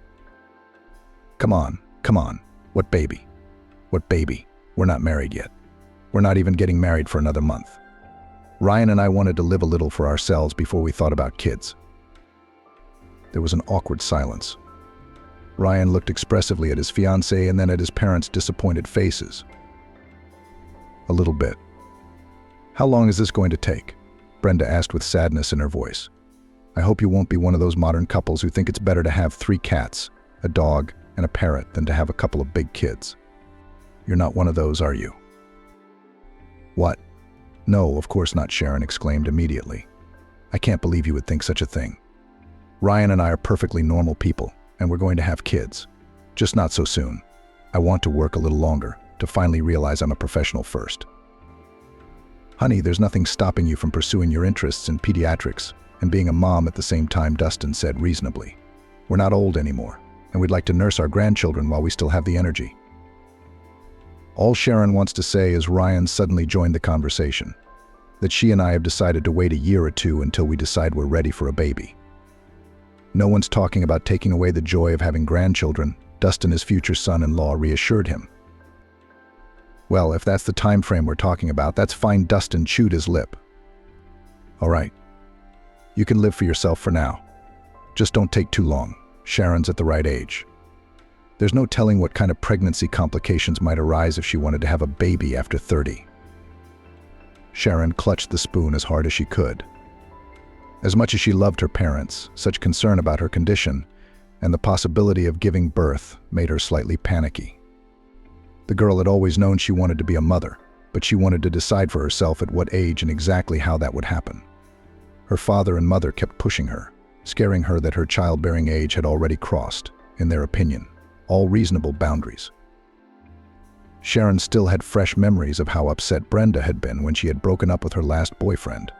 Speaker 1: Come on. What baby? What baby? We're not married yet. We're not even getting married for another month. Ryan and I wanted to live a little for ourselves before we thought about kids." There was an awkward silence. Ryan looked expressively at his fiancée and then at his parents' disappointed faces. "A little bit. How long is this going to take?" Brenda asked with sadness in her voice. "I hope you won't be one of those modern couples who think it's better to have 3 cats, a dog, and a parrot than to have a couple of big kids. You're not one of those, are you?" "What? No, of course not," Sharon exclaimed immediately. "I can't believe you would think such a thing. Ryan and I are perfectly normal people, and we're going to have kids. Just not so soon. I want to work a little longer, to finally realize I'm a professional first." "Honey, there's nothing stopping you from pursuing your interests in pediatrics and being a mom at the same time," Dustin said reasonably. "We're not old anymore, and we'd like to nurse our grandchildren while we still have the energy." All Sharon wants to say is Ryan suddenly joined the conversation, that she and I have decided to wait a year or two until we decide we're ready for a baby. No one's talking about taking away the joy of having grandchildren, Dustin, his future son-in-law, reassured him. "Well, if that's the time frame we're talking about, that's fine." Dustin chewed his lip. "All right. You can live for yourself for now. Just don't take too long. Sharon's at the right age. There's no telling what kind of pregnancy complications might arise if she wanted to have a baby after 30. Sharon clutched the spoon as hard as she could. As much as she loved her parents, such concern about her condition and the possibility of giving birth made her slightly panicky. The girl had always known she wanted to be a mother, but she wanted to decide for herself at what age and exactly how that would happen. Her father and mother kept pushing her, scaring her that her childbearing age had already crossed, in their opinion, all reasonable boundaries. Sharon still had fresh memories of how upset Brenda had been when she had broken up with her last boyfriend.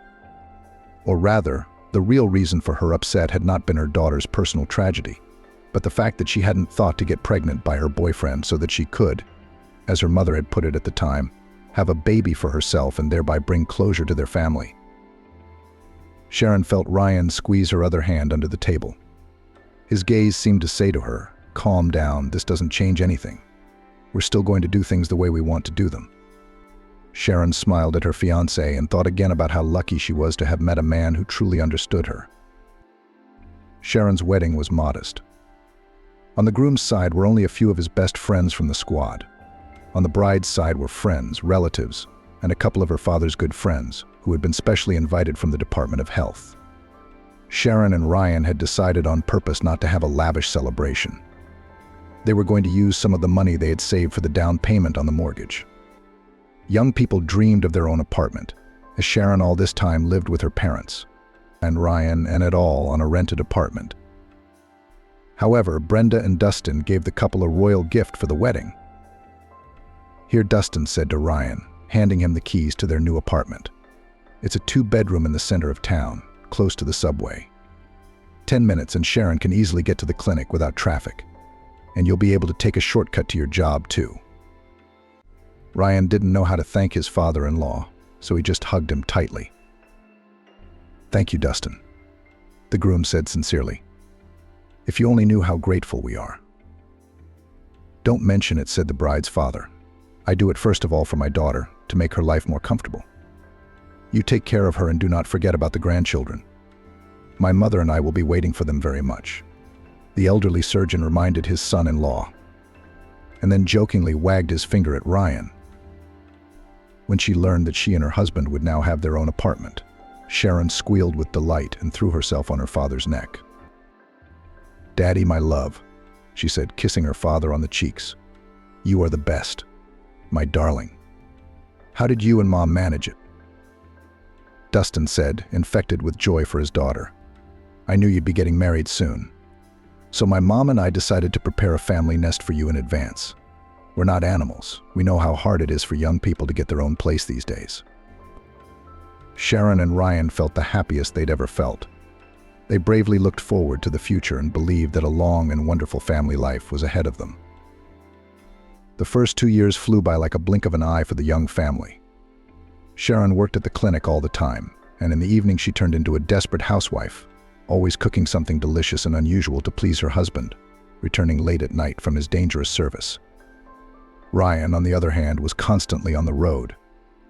Speaker 1: Or rather, the real reason for her upset had not been her daughter's personal tragedy, but the fact that she hadn't thought to get pregnant by her boyfriend so that she could, as her mother had put it at the time, have a baby for herself and thereby bring closure to their family. Sharon felt Ryan squeeze her other hand under the table. His gaze seemed to say to her, "Calm down, this doesn't change anything. We're still going to do things the way we want to do them." Sharon smiled at her fiancé and thought again about how lucky she was to have met a man who truly understood her. Sharon's wedding was modest. On the groom's side were only a few of his best friends from the squad. On the bride's side were friends, relatives, and a couple of her father's good friends, who had been specially invited from the Department of Health. Sharon and Ryan had decided on purpose not to have a lavish celebration. They were going to use some of the money they had saved for the down payment on the mortgage. Young people dreamed of their own apartment, as Sharon all this time lived with her parents, and Ryan and et al. On a rented apartment. However, Brenda and Dustin gave the couple a royal gift for the wedding. "Here," Dustin said to Ryan, handing him the keys to their new apartment. "It's a 2-bedroom in the center of town, close to the subway. 10 minutes and Sharon can easily get to the clinic without traffic. And you'll be able to take a shortcut to your job too. Ryan didn't know how to thank his father-in-law, so he just hugged him tightly. "Thank you, Dustin," the groom said sincerely. "If you only knew how grateful we are." "Don't mention it," said the bride's father. "I do it first of all for my daughter, to make her life more comfortable. You take care of her and do not forget about the grandchildren. My mother and I will be waiting for them very much." The elderly surgeon reminded his son-in-law, and then jokingly wagged his finger at Ryan. When she learned that she and her husband would now have their own apartment, Sharon squealed with delight and threw herself on her father's neck. "Daddy, my love," she said, kissing her father on the cheeks. "You are the best. My darling. How did you and Mom manage it?" Dustin said, infected with joy for his daughter. "I knew you'd be getting married soon. So my mom and I decided to prepare a family nest for you in advance. We're not animals. We know how hard it is for young people to get their own place these days." Sharon and Ryan felt the happiest they'd ever felt. They bravely looked forward to the future and believed that a long and wonderful family life was ahead of them. The first 2 years flew by like a blink of an eye for the young family. Sharon worked at the clinic all the time, and in the evening she turned into a desperate housewife, always cooking something delicious and unusual to please her husband, returning late at night from his dangerous service. Ryan, on the other hand, was constantly on the road.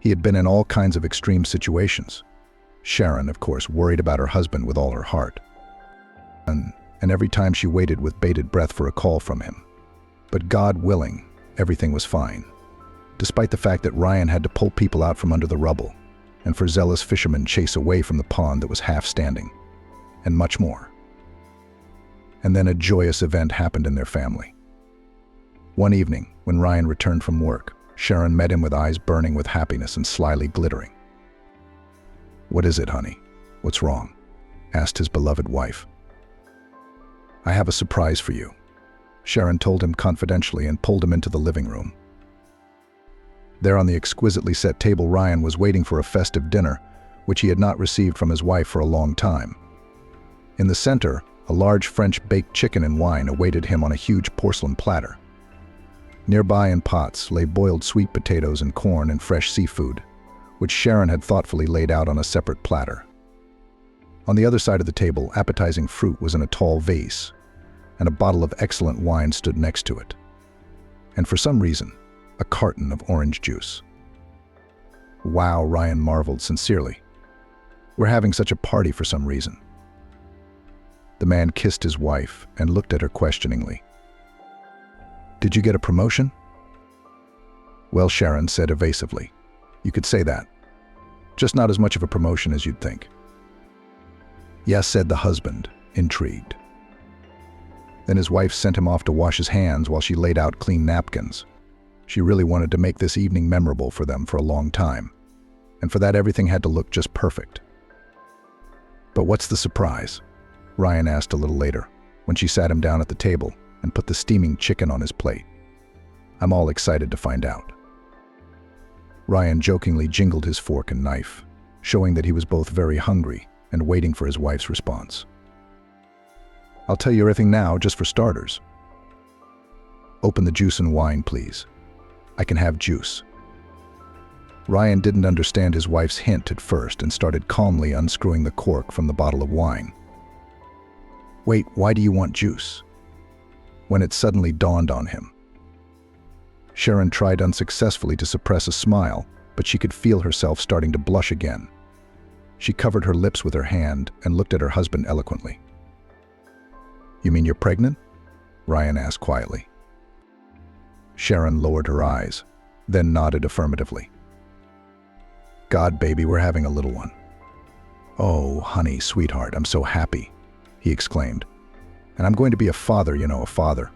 Speaker 1: He had been in all kinds of extreme situations. Sharon, of course, worried about her husband with all her heart. And every time she waited with bated breath for a call from him. But God willing, everything was fine, despite the fact that Ryan had to pull people out from under the rubble, and for zealous fishermen chase away from the pond that was half standing, and much more. And then a joyous event happened in their family. One evening, when Ryan returned from work, Sharon met him with eyes burning with happiness and slyly glittering. "What is it, honey? What's wrong?" asked his beloved wife. "I have a surprise for you," Sharon told him confidentially and pulled him into the living room. There on the exquisitely set table, Ryan was waiting for a festive dinner, which he had not received from his wife for a long time. In the center, a large French baked chicken and wine awaited him on a huge porcelain platter. Nearby in pots lay boiled sweet potatoes and corn and fresh seafood, which Sharon had thoughtfully laid out on a separate platter. On the other side of the table, appetizing fruit was in a tall vase, and a bottle of excellent wine stood next to it. And for some reason, a carton of orange juice. "Wow," Ryan marveled sincerely. "We're having such a party for some reason." The man kissed his wife and looked at her questioningly. "Did you get a promotion?" "Well," Sharon said evasively, "you could say that. Just not as much of a promotion as you'd think." "Yes," said the husband, intrigued. Then his wife sent him off to wash his hands while she laid out clean napkins. She really wanted to make this evening memorable for them for a long time, and for that everything had to look just perfect. "But what's the surprise?" Ryan asked a little later, when she sat him down at the table and put the steaming chicken on his plate. "I'm all excited to find out." Ryan jokingly jingled his fork and knife, showing that he was both very hungry and waiting for his wife's response. "I'll tell you everything now, just for starters." "Open the juice and wine, please. I can have juice." Ryan didn't understand his wife's hint at first and started calmly unscrewing the cork from the bottle of wine. "Wait, why do you want juice?" When it suddenly dawned on him. Sharon tried unsuccessfully to suppress a smile, but she could feel herself starting to blush again. She covered her lips with her hand and looked at her husband eloquently. "You mean you're pregnant?" Ryan asked quietly. Sharon lowered her eyes, then nodded affirmatively. "God, baby, we're having a little one." "Oh, honey, sweetheart, I'm so happy," he exclaimed. "And I'm going to be a father, a father."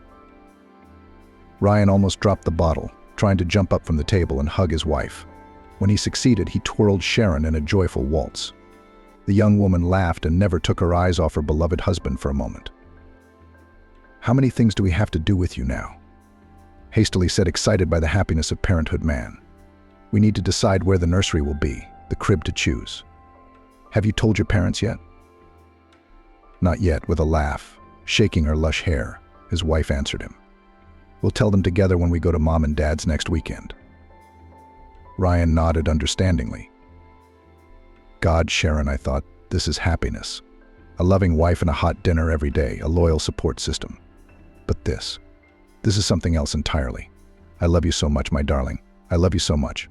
Speaker 1: Ryan almost dropped the bottle, trying to jump up from the table and hug his wife. When he succeeded, he twirled Sharon in a joyful waltz. The young woman laughed and never took her eyes off her beloved husband for a moment. "How many things do we have to do with you now?" hastily said, excited by the happiness of parenthood man. "We need to decide where the nursery will be, the crib to choose. Have you told your parents yet?" Not yet, with a laugh, shaking her lush hair, his wife answered him. We'll tell them together when we go to Mom and Dad's next weekend. Ryan nodded understandingly. God, Sharon, I thought, this is happiness. A loving wife and a hot dinner every day, a loyal support system. But this is something else entirely. I love you so much, my darling. I love you so much.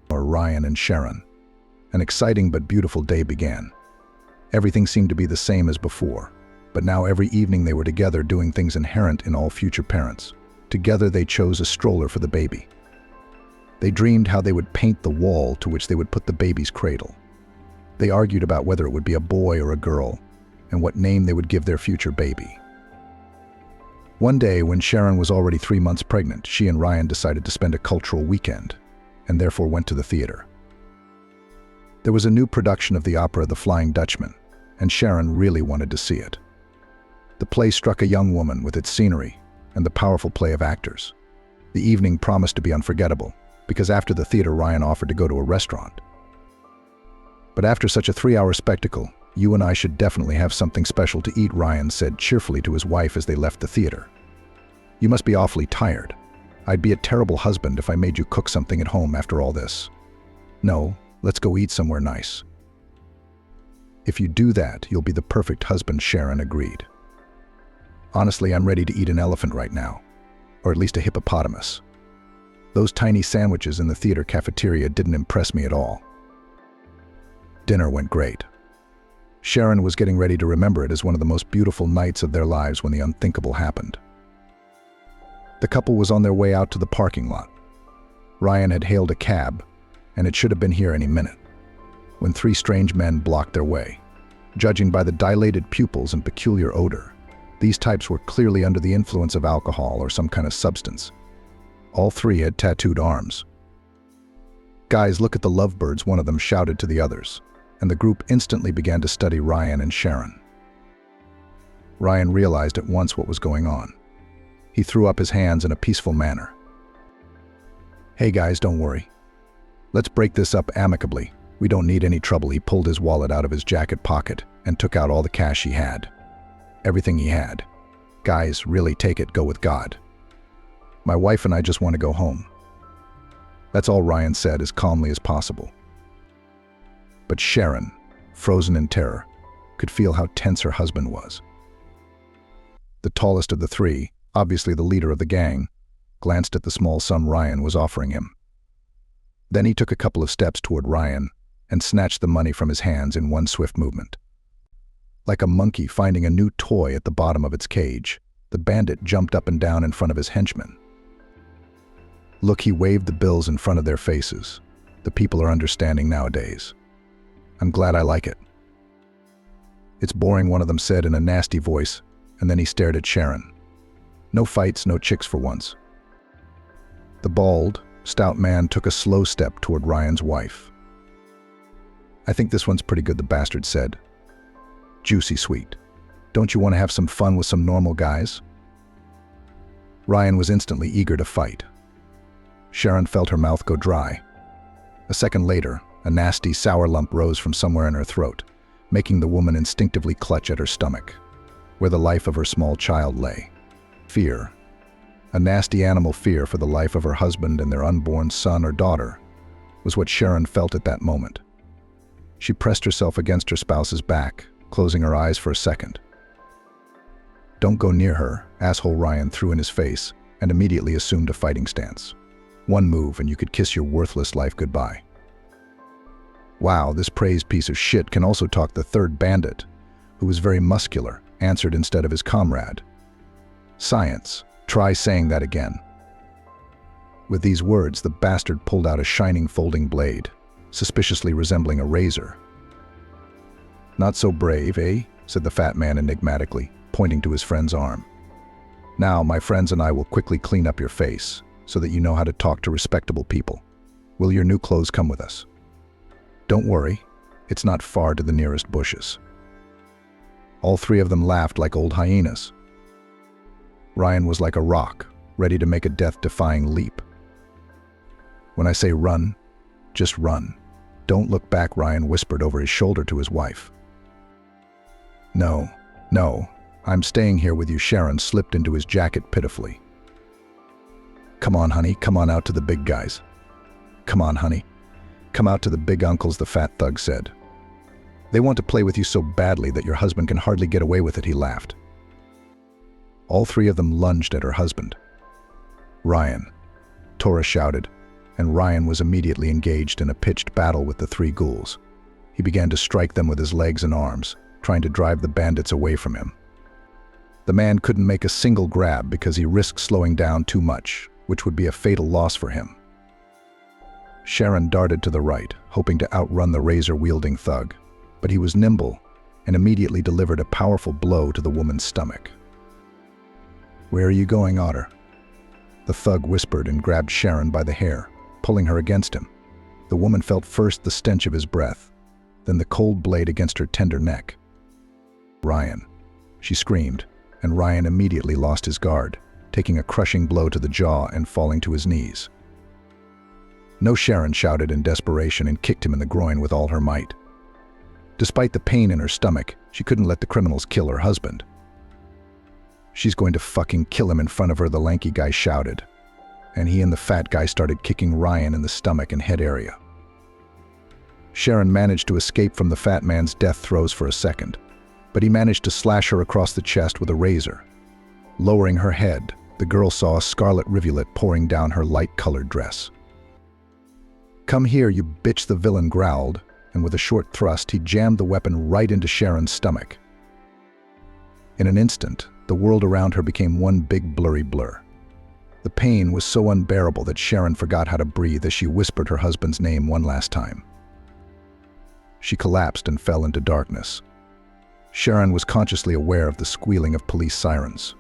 Speaker 1: Or Ryan and Sharon. An exciting but beautiful day began. Everything seemed to be the same as before, but now every evening they were together doing things inherent in all future parents. Together they chose a stroller for the baby. They dreamed how they would paint the wall to which they would put the baby's cradle. They argued about whether it would be a boy or a girl, and what name they would give their future baby. One day, when Sharon was already 3 months pregnant, she and Ryan decided to spend a cultural weekend, and therefore went to the theater. There was a new production of the opera The Flying Dutchman, and Sharon really wanted to see it. The play struck a young woman with its scenery and the powerful play of actors. The evening promised to be unforgettable, because after the theater Ryan offered to go to a restaurant. But after such a 3-hour spectacle, you and I should definitely have something special to eat, Ryan said cheerfully to his wife as they left the theater. You must be awfully tired. I'd be a terrible husband if I made you cook something at home after all this. No, let's go eat somewhere nice. If you do that, you'll be the perfect husband, Sharon agreed. Honestly, I'm ready to eat an elephant right now, or at least a hippopotamus. Those tiny sandwiches in the theater cafeteria didn't impress me at all. Dinner went great. Sharon was getting ready to remember it as one of the most beautiful nights of their lives when the unthinkable happened. The couple was on their way out to the parking lot. Ryan had hailed a cab, and it should have been here any minute, when 3 strange men blocked their way. Judging by the dilated pupils and peculiar odor, these types were clearly under the influence of alcohol or some kind of substance. All 3 had tattooed arms. Guys, look at the lovebirds, one of them shouted to the others, and the group instantly began to study Ryan and Sharon. Ryan realized at once what was going on. He threw up his hands in a peaceful manner. Hey guys, don't worry. Let's break this up amicably. We don't need any trouble. He pulled his wallet out of his jacket pocket and took out all the cash he had. Everything he had. Guys, really take it, go with God. My wife and I just want to go home. That's all Ryan said as calmly as possible. But Sharon, frozen in terror, could feel how tense her husband was. The tallest of the 3, obviously the leader of the gang, glanced at the small sum Ryan was offering him. Then he took a couple of steps toward Ryan and snatched the money from his hands in one swift movement. Like a monkey finding a new toy at the bottom of its cage, the bandit jumped up and down in front of his henchmen. Look, he waved the bills in front of their faces. The people are understanding nowadays. I'm glad I like it. It's boring, one of them said in a nasty voice, and then he stared at Sharon. No fights, no chicks for once. The bald, stout man took a slow step toward Ryan's wife. I think this one's pretty good, the bastard said. Juicy sweet. Don't you want to have some fun with some normal guys? Ryan was instantly eager to fight. Sharon felt her mouth go dry. A second later, a nasty, sour lump rose from somewhere in her throat, making the woman instinctively clutch at her stomach, where the life of her small child lay. Fear. A nasty animal fear for the life of her husband and their unborn son or daughter was what Sharon felt at that moment. She pressed herself against her spouse's back, closing her eyes for a second. Don't go near her, asshole, Ryan threw in his face and immediately assumed a fighting stance. One move and you could kiss your worthless life goodbye. Wow, this praised piece of shit can also talk, the third bandit, who was very muscular, answered instead of his comrade. Science. Try saying that again. With these words, the bastard pulled out a shining folding blade, suspiciously resembling a razor. Not so brave, eh? Said the fat man enigmatically, pointing to his friend's arm. Now, my friends and I will quickly clean up your face, so that you know how to talk to respectable people. Will your new clothes come with us? Don't worry, it's not far to the nearest bushes. All 3 of them laughed like old hyenas. Ryan was like a rock, ready to make a death-defying leap. When I say run, just run. Don't look back, Ryan whispered over his shoulder to his wife. No, no, I'm staying here with you. Sharon slipped into his jacket pitifully. Come on, honey, come on out to the big guys. Come on, honey. Come out to the big uncles, the fat thug said. They want to play with you so badly that your husband can hardly get away with it, he laughed. All three of them lunged at her husband. Ryan, Tora shouted, and Ryan was immediately engaged in a pitched battle with the three ghouls. He began to strike them with his legs and arms, trying to drive the bandits away from him. The man couldn't make a single grab because he risked slowing down too much, which would be a fatal loss for him. Sharon darted to the right, hoping to outrun the razor-wielding thug, but he was nimble and immediately delivered a powerful blow to the woman's stomach. "Where are you going, Otter?" The thug whispered and grabbed Sharon by the hair, pulling her against him. The woman felt first the stench of his breath, then the cold blade against her tender neck. "Ryan," she screamed, and Ryan immediately lost his guard, taking a crushing blow to the jaw and falling to his knees. No, Sharon shouted in desperation and kicked him in the groin with all her might. Despite the pain in her stomach, she couldn't let the criminals kill her husband. "She's going to fucking kill him in front of her," the lanky guy shouted, and he and the fat guy started kicking Ryan in the stomach and head area. Sharon managed to escape from the fat man's death throes for a second, but he managed to slash her across the chest with a razor. Lowering her head, the girl saw a scarlet rivulet pouring down her light-colored dress. "Come here, you bitch," the villain growled, and with a short thrust, he jammed the weapon right into Sharon's stomach. In an instant, the world around her became one big blurry blur. The pain was so unbearable that Sharon forgot how to breathe as she whispered her husband's name one last time. She collapsed and fell into darkness. Sharon was consciously aware of the squealing of police sirens.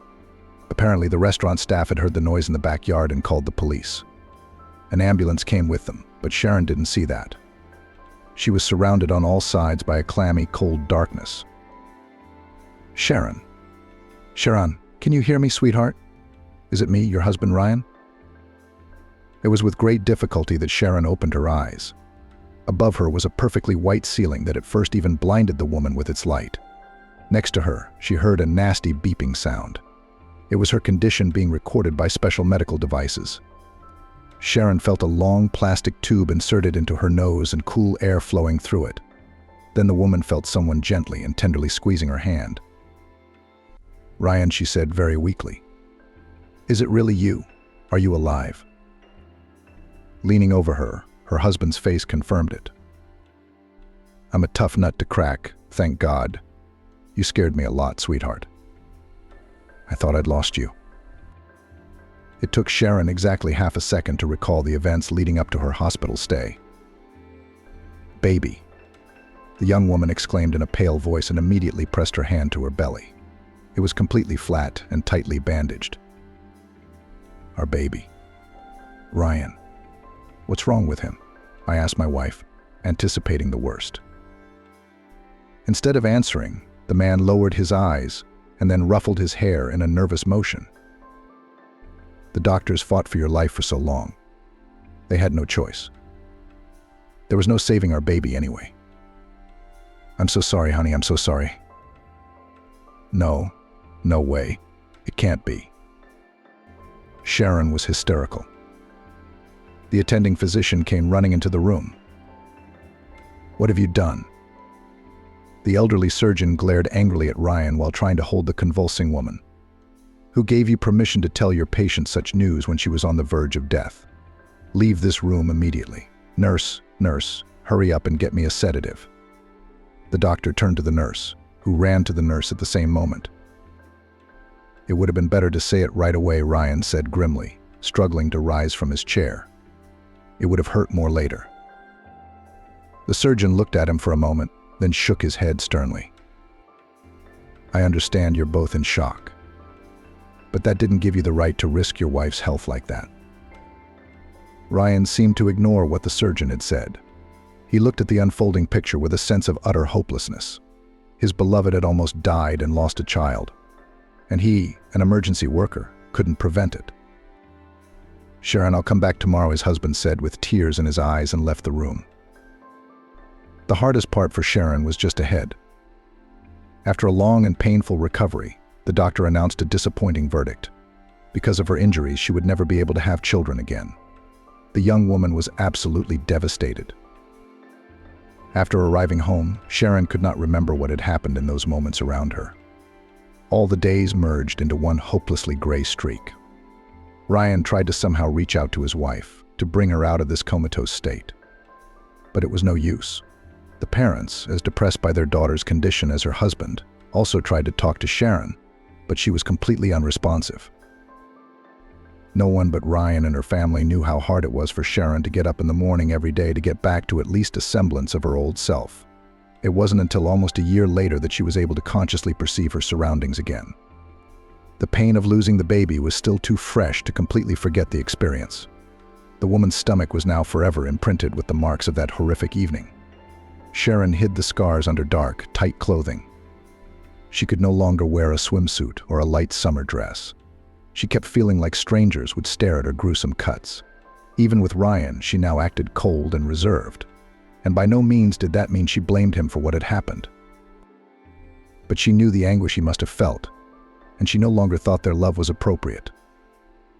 Speaker 1: Apparently, the restaurant staff had heard the noise in the backyard and called the police. An ambulance came with them, but Sharon didn't see that. She was surrounded on all sides by a clammy, cold darkness. "Sharon. Sharon, can you hear me, sweetheart? Is it me, your husband, Ryan?" It was with great difficulty that Sharon opened her eyes. Above her was a perfectly white ceiling that at first even blinded the woman with its light. Next to her, she heard a nasty beeping sound. It was her condition being recorded by special medical devices. Sharon felt a long plastic tube inserted into her nose and cool air flowing through it. Then the woman felt someone gently and tenderly squeezing her hand. "Ryan," she said very weakly. "Is it really you? Are you alive?" Leaning over her, her husband's face confirmed it. "I'm a tough nut to crack, thank God. You scared me a lot, sweetheart. I thought I'd lost you." It took Sharon exactly half a second to recall the events leading up to her hospital stay. "Baby," the young woman exclaimed in a pale voice and immediately pressed her hand to her belly. It was completely flat and tightly bandaged. "Our baby. Ryan. What's wrong with him?" I asked my wife, anticipating the worst. Instead of answering, the man lowered his eyes and then ruffled his hair in a nervous motion. "The doctors fought for your life for so long. They had no choice. There was no saving our baby anyway. I'm so sorry, honey, I'm so sorry." "No, no way. It can't be." Sharon was hysterical. The attending physician came running into the room. "What have you done?" The elderly surgeon glared angrily at Ryan while trying to hold the convulsing woman. "Who gave you permission to tell your patient such news when she was on the verge of death? Leave this room immediately. Nurse, hurry up and get me a sedative." The doctor turned to the nurse, who ran to the nurse at the same moment. "It would have been better to say it right away," Ryan said grimly, struggling to rise from his chair. "It would have hurt more later." The surgeon looked at him for a moment, then shook his head sternly. "I understand you're both in shock. But that didn't give you the right to risk your wife's health like that." Ryan seemed to ignore what the surgeon had said. He looked at the unfolding picture with a sense of utter hopelessness. His beloved had almost died and lost a child, and he, an emergency worker, couldn't prevent it. "Sharon, I'll come back tomorrow," his husband said with tears in his eyes and left the room. The hardest part for Sharon was just ahead. After a long and painful recovery, the doctor announced a disappointing verdict. Because of her injuries, she would never be able to have children again. The young woman was absolutely devastated. After arriving home, Sharon could not remember what had happened in those moments around her. All the days merged into one hopelessly gray streak. Ryan tried to somehow reach out to his wife, to bring her out of this comatose state. But it was no use. The parents, as depressed by their daughter's condition as her husband, also tried to talk to Sharon, but she was completely unresponsive. No one but Ryan and her family knew how hard it was for Sharon to get up in the morning every day to get back to at least a semblance of her old self. It wasn't until almost a year later that she was able to consciously perceive her surroundings again. The pain of losing the baby was still too fresh to completely forget the experience. The woman's stomach was now forever imprinted with the marks of that horrific evening. Sharon hid the scars under dark, tight clothing. She could no longer wear a swimsuit or a light summer dress. She kept feeling like strangers would stare at her gruesome cuts. Even with Ryan, she now acted cold and reserved. And by no means did that mean she blamed him for what had happened. But she knew the anguish he must have felt, and she no longer thought their love was appropriate.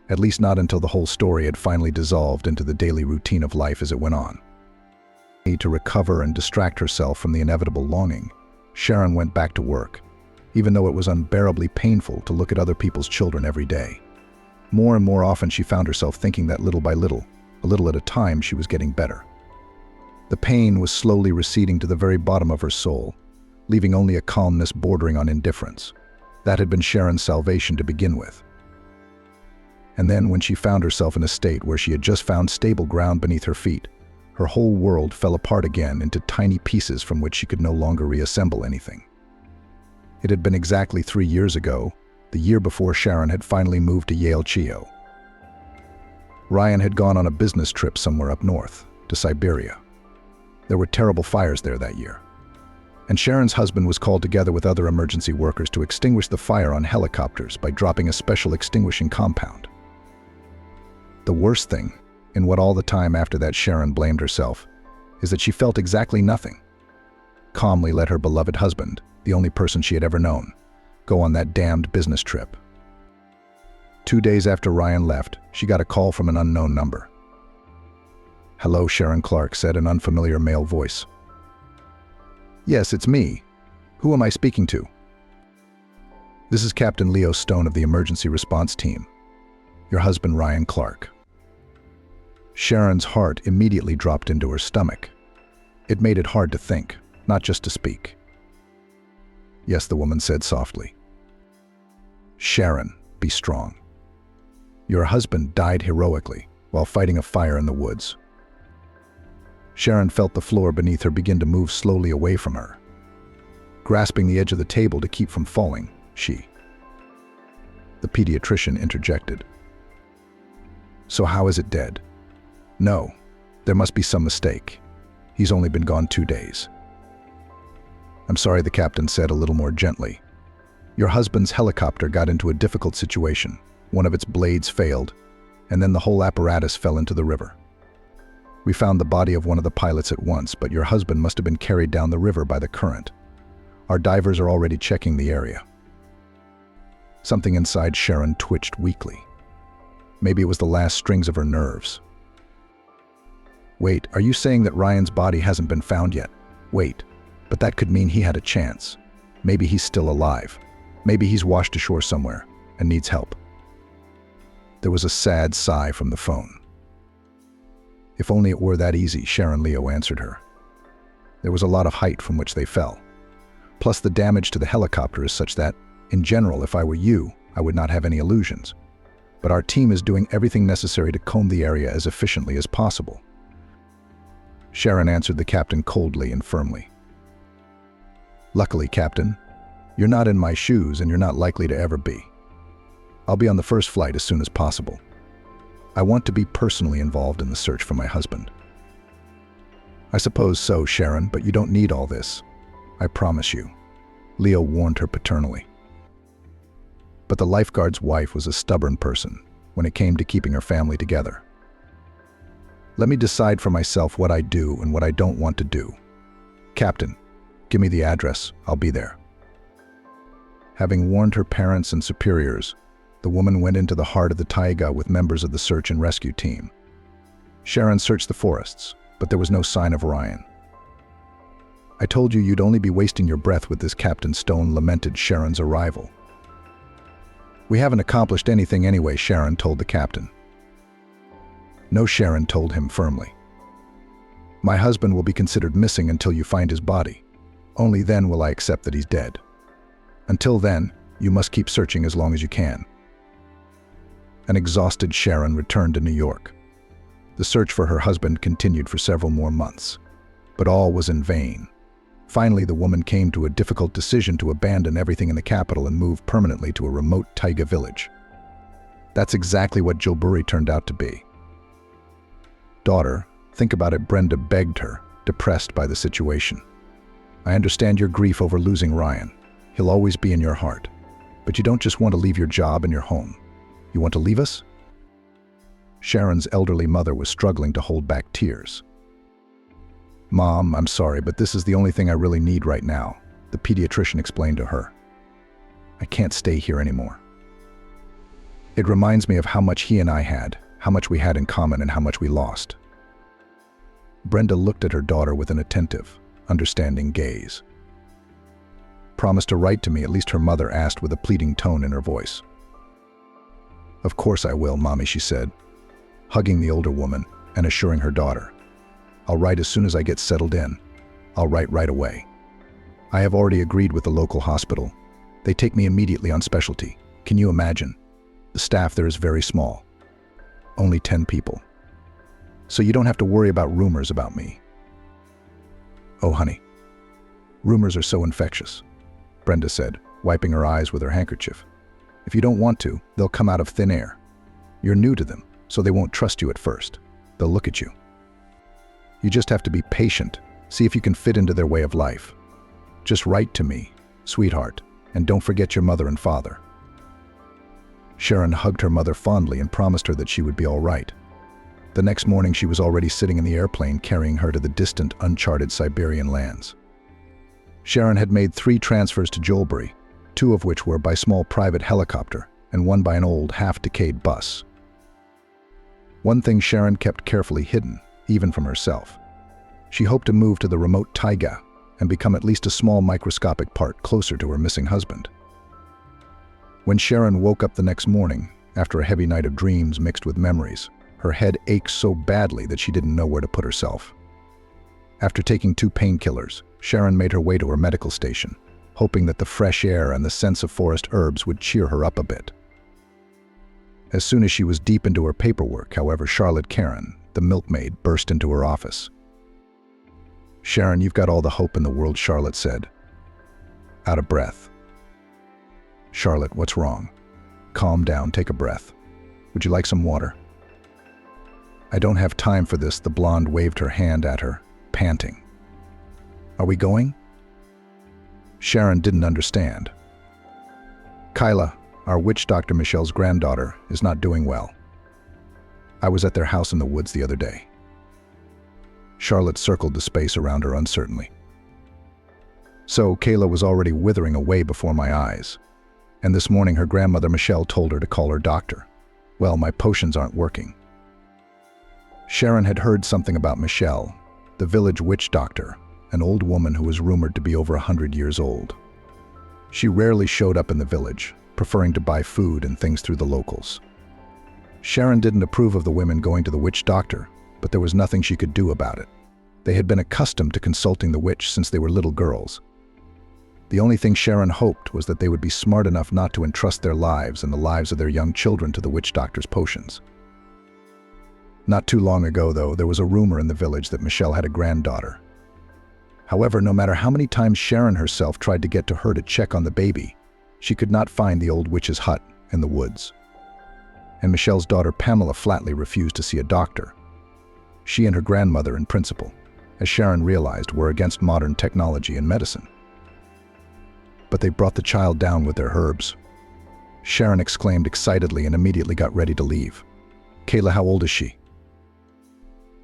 Speaker 1: At least not until the whole story had finally dissolved into the daily routine of life as it went on. To recover and distract herself from the inevitable longing, Sharon went back to work, even though it was unbearably painful to look at other people's children every day. More and more often she found herself thinking that little by little, a little at a time, she was getting better. The pain was slowly receding to the very bottom of her soul, leaving only a calmness bordering on indifference. That had been Sharon's salvation to begin with. And then, when she found herself in a state where she had just found stable ground beneath her feet, her whole world fell apart again into tiny pieces from which she could no longer reassemble anything. It had been exactly 3 years ago, the year before Sharon had finally moved to Yale Chio. Ryan had gone on a business trip somewhere up north, to Siberia. There were terrible fires there that year, and Sharon's husband was called together with other emergency workers to extinguish the fire on helicopters by dropping a special extinguishing compound. The worst thing, in what all the time after that Sharon blamed herself, is that she felt exactly nothing. Calmly let her beloved husband, the only person she had ever known, go on that damned business trip. 2 days after Ryan left, she got a call from an unknown number. "Hello," Sharon Clark said, an unfamiliar male voice. "Yes, it's me. Who am I speaking to?" "This is Captain Leo Stone of the emergency response team. Your husband, Ryan Clark." Sharon's heart immediately dropped into her stomach. It made it hard to think, not just to speak. "Yes," the woman said softly. "Sharon, be strong. Your husband died heroically while fighting a fire in the woods." Sharon felt the floor beneath her begin to move slowly away from her. Grasping the edge of the table to keep from falling, The pediatrician interjected. "So how is it dead?" "No, there must be some mistake. He's only been gone 2 days." "I'm sorry," the captain said a little more gently. "Your husband's helicopter got into a difficult situation. One of its blades failed, and then the whole apparatus fell into the river. We found the body of one of the pilots at once, but your husband must have been carried down the river by the current. Our divers are already checking the area." Something inside Sharon twitched weakly. Maybe it was the last strings of her nerves. "Wait, are you saying that Ryan's body hasn't been found yet? Wait. But that could mean he had a chance. Maybe he's still alive. Maybe he's washed ashore somewhere and needs help." There was a sad sigh from the phone. "If only it were that easy," Sharon Leo answered her. "There was a lot of height from which they fell. Plus the damage to the helicopter is such that, in general, if I were you, I would not have any illusions. But our team is doing everything necessary to comb the area as efficiently as possible." Sharon answered the captain coldly and firmly. "Luckily, Captain, you're not in my shoes and you're not likely to ever be. I'll be on the first flight as soon as possible. I want to be personally involved in the search for my husband." "I suppose so, Sharon, but you don't need all this. I promise you," Leo warned her paternally. But the lifeguard's wife was a stubborn person when it came to keeping her family together. "Let me decide for myself what I do and what I don't want to do. Captain, give me the address. I'll be there." Having warned her parents and superiors, the woman went into the heart of the taiga with members of the search and rescue team. Sharon searched the forests, but there was no sign of Ryan. "I told you you'd only be wasting your breath with this," Captain Stone lamented Sharon's arrival. "We haven't accomplished anything anyway," Sharon told the captain. "No," Sharon told him firmly. "My husband will be considered missing until you find his body. Only then will I accept that he's dead. Until then, you must keep searching as long as you can." An exhausted Sharon returned to New York. The search for her husband continued for several more months, but all was in vain. Finally, the woman came to a difficult decision to abandon everything in the capital and move permanently to a remote taiga village. That's exactly what Jilburi turned out to be. "Daughter, think about it," Brenda begged her, depressed by the situation. "I understand your grief over losing Ryan. He'll always be in your heart. But you don't just want to leave your job and your home. You want to leave us?" Sharon's elderly mother was struggling to hold back tears. "Mom, I'm sorry, but this is the only thing I really need right now," the pediatrician explained to her. "I can't stay here anymore. It reminds me of how much he and I had, how much we had in common and how much we lost." Brenda looked at her daughter with an attentive, understanding gaze. "Promise to write to me," at least her mother asked with a pleading tone in her voice. "Of course I will, Mommy," she said, hugging the older woman and assuring her daughter. "I'll write as soon as I get settled in. I'll write right away. I have already agreed with the local hospital. They take me immediately on specialty. Can you imagine? The staff there is very small. Only 10 people. So you don't have to worry about rumors about me." "Oh, honey. Rumors are so infectious," Brenda said, wiping her eyes with her handkerchief. "If you don't want to, they'll come out of thin air. You're new to them, so they won't trust you at first. They'll look at you. You just have to be patient, see if you can fit into their way of life. Just write to me, sweetheart, and don't forget your mother and father." Sharon hugged her mother fondly and promised her that she would be all right. The next morning she was already sitting in the airplane carrying her to the distant, uncharted Siberian lands. Sharon had made 3 transfers to Jilburi, 2 of which were by small private helicopter and 1 by an old, half-decayed bus. One thing Sharon kept carefully hidden, even from herself. She hoped to move to the remote taiga and become at least a small microscopic part closer to her missing husband. When Sharon woke up the next morning, after a heavy night of dreams mixed with memories, her head ached so badly that she didn't know where to put herself. After taking 2 painkillers, Sharon made her way to her medical station, hoping that the fresh air and the sense of forest herbs would cheer her up a bit. As soon as she was deep into her paperwork, however, Charlotte Karen, the milkmaid, burst into her office. "Sharon, you've got all the hope in the world," Charlotte said, out of breath. "Charlotte, what's wrong? Calm down, take a breath. Would you like some water?" "I don't have time for this," the blonde waved her hand at her, panting. "Are we going?" Sharon didn't understand. "Kyla, our witch doctor Michelle's granddaughter, is not doing well. I was at their house in the woods the other day." Charlotte circled the space around her uncertainly. "So Kayla was already withering away before my eyes. And this morning her grandmother Michelle told her to call her doctor. Well, my potions aren't working." Sharon had heard something about Michelle, the village witch doctor, an old woman who was rumored to be over 100 years old. She rarely showed up in the village, preferring to buy food and things through the locals. Sharon didn't approve of the women going to the witch doctor, but there was nothing she could do about it. They had been accustomed to consulting the witch since they were little girls. The only thing Sharon hoped was that they would be smart enough not to entrust their lives and the lives of their young children to the witch doctor's potions. Not too long ago, though, there was a rumor in the village that Michelle had a granddaughter. However, no matter how many times Sharon herself tried to get to her to check on the baby, she could not find the old witch's hut in the woods. And Michelle's daughter Pamela flatly refused to see a doctor. She and her grandmother, in principle, as Sharon realized, were against modern technology and medicine. But they brought the child down with their herbs. Sharon exclaimed excitedly and immediately got ready to leave. "Kayla, how old is she?"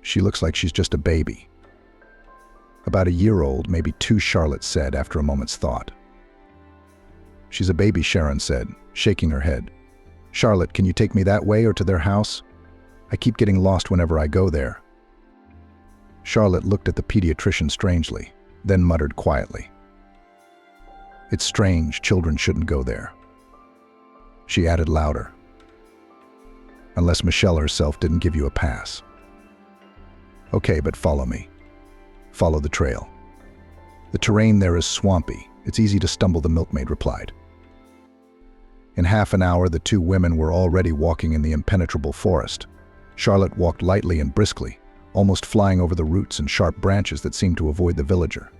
Speaker 1: "She looks like she's just a baby." "About a year old, maybe 2, Charlotte said after a moment's thought. She's a baby, Sharon said, shaking her head. Charlotte, can you take me that way or to their house? I keep getting lost whenever I go there. Charlotte looked at the pediatrician strangely, then muttered quietly. It's strange, children shouldn't go there. She added louder. Unless Michelle herself didn't give you a pass. Okay, but follow me. Follow the trail. The terrain there is swampy. It's easy to stumble, the milkmaid replied. In half an hour, the two women were already walking in the impenetrable forest. Charlotte walked lightly and briskly, almost flying over the roots and sharp branches that seemed to avoid the villager.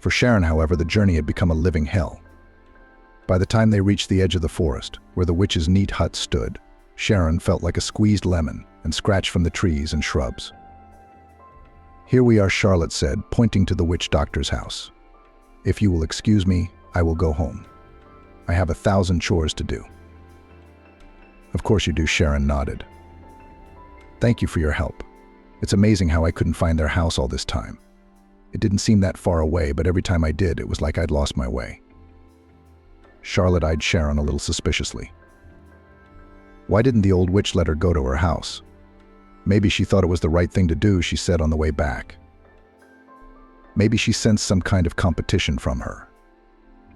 Speaker 1: For Sharon, however, the journey had become a living hell. By the time they reached the edge of the forest, where the witch's neat hut stood, Sharon felt like a squeezed lemon and scratched from the trees and shrubs. Here we are, Charlotte said, pointing to the witch doctor's house. If you will excuse me, I will go home. I have 1,000 chores to do. Of course you do, Sharon nodded. Thank you for your help. It's amazing how I couldn't find their house all this time. It didn't seem that far away, but every time I did, it was like I'd lost my way. Charlotte eyed Sharon a little suspiciously. Why didn't the old witch let her go to her house? Maybe she thought it was the right thing to do, she said on the way back. Maybe she sensed some kind of competition from her.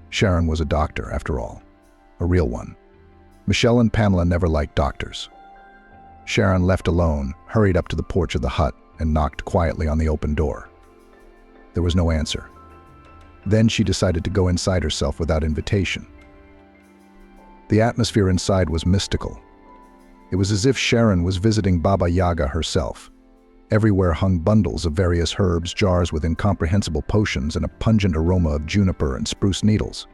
Speaker 1: Sharon was a doctor, after all. A real one. Michelle and Pamela never liked doctors. Sharon, left alone, hurried up to the porch of the hut and knocked quietly on the open door. There was no answer. Then she decided to go inside herself without invitation. The atmosphere inside was mystical. It was as if Sharon was visiting Baba Yaga herself. Everywhere hung bundles of various herbs, jars with incomprehensible potions, and a pungent aroma of juniper and spruce needles.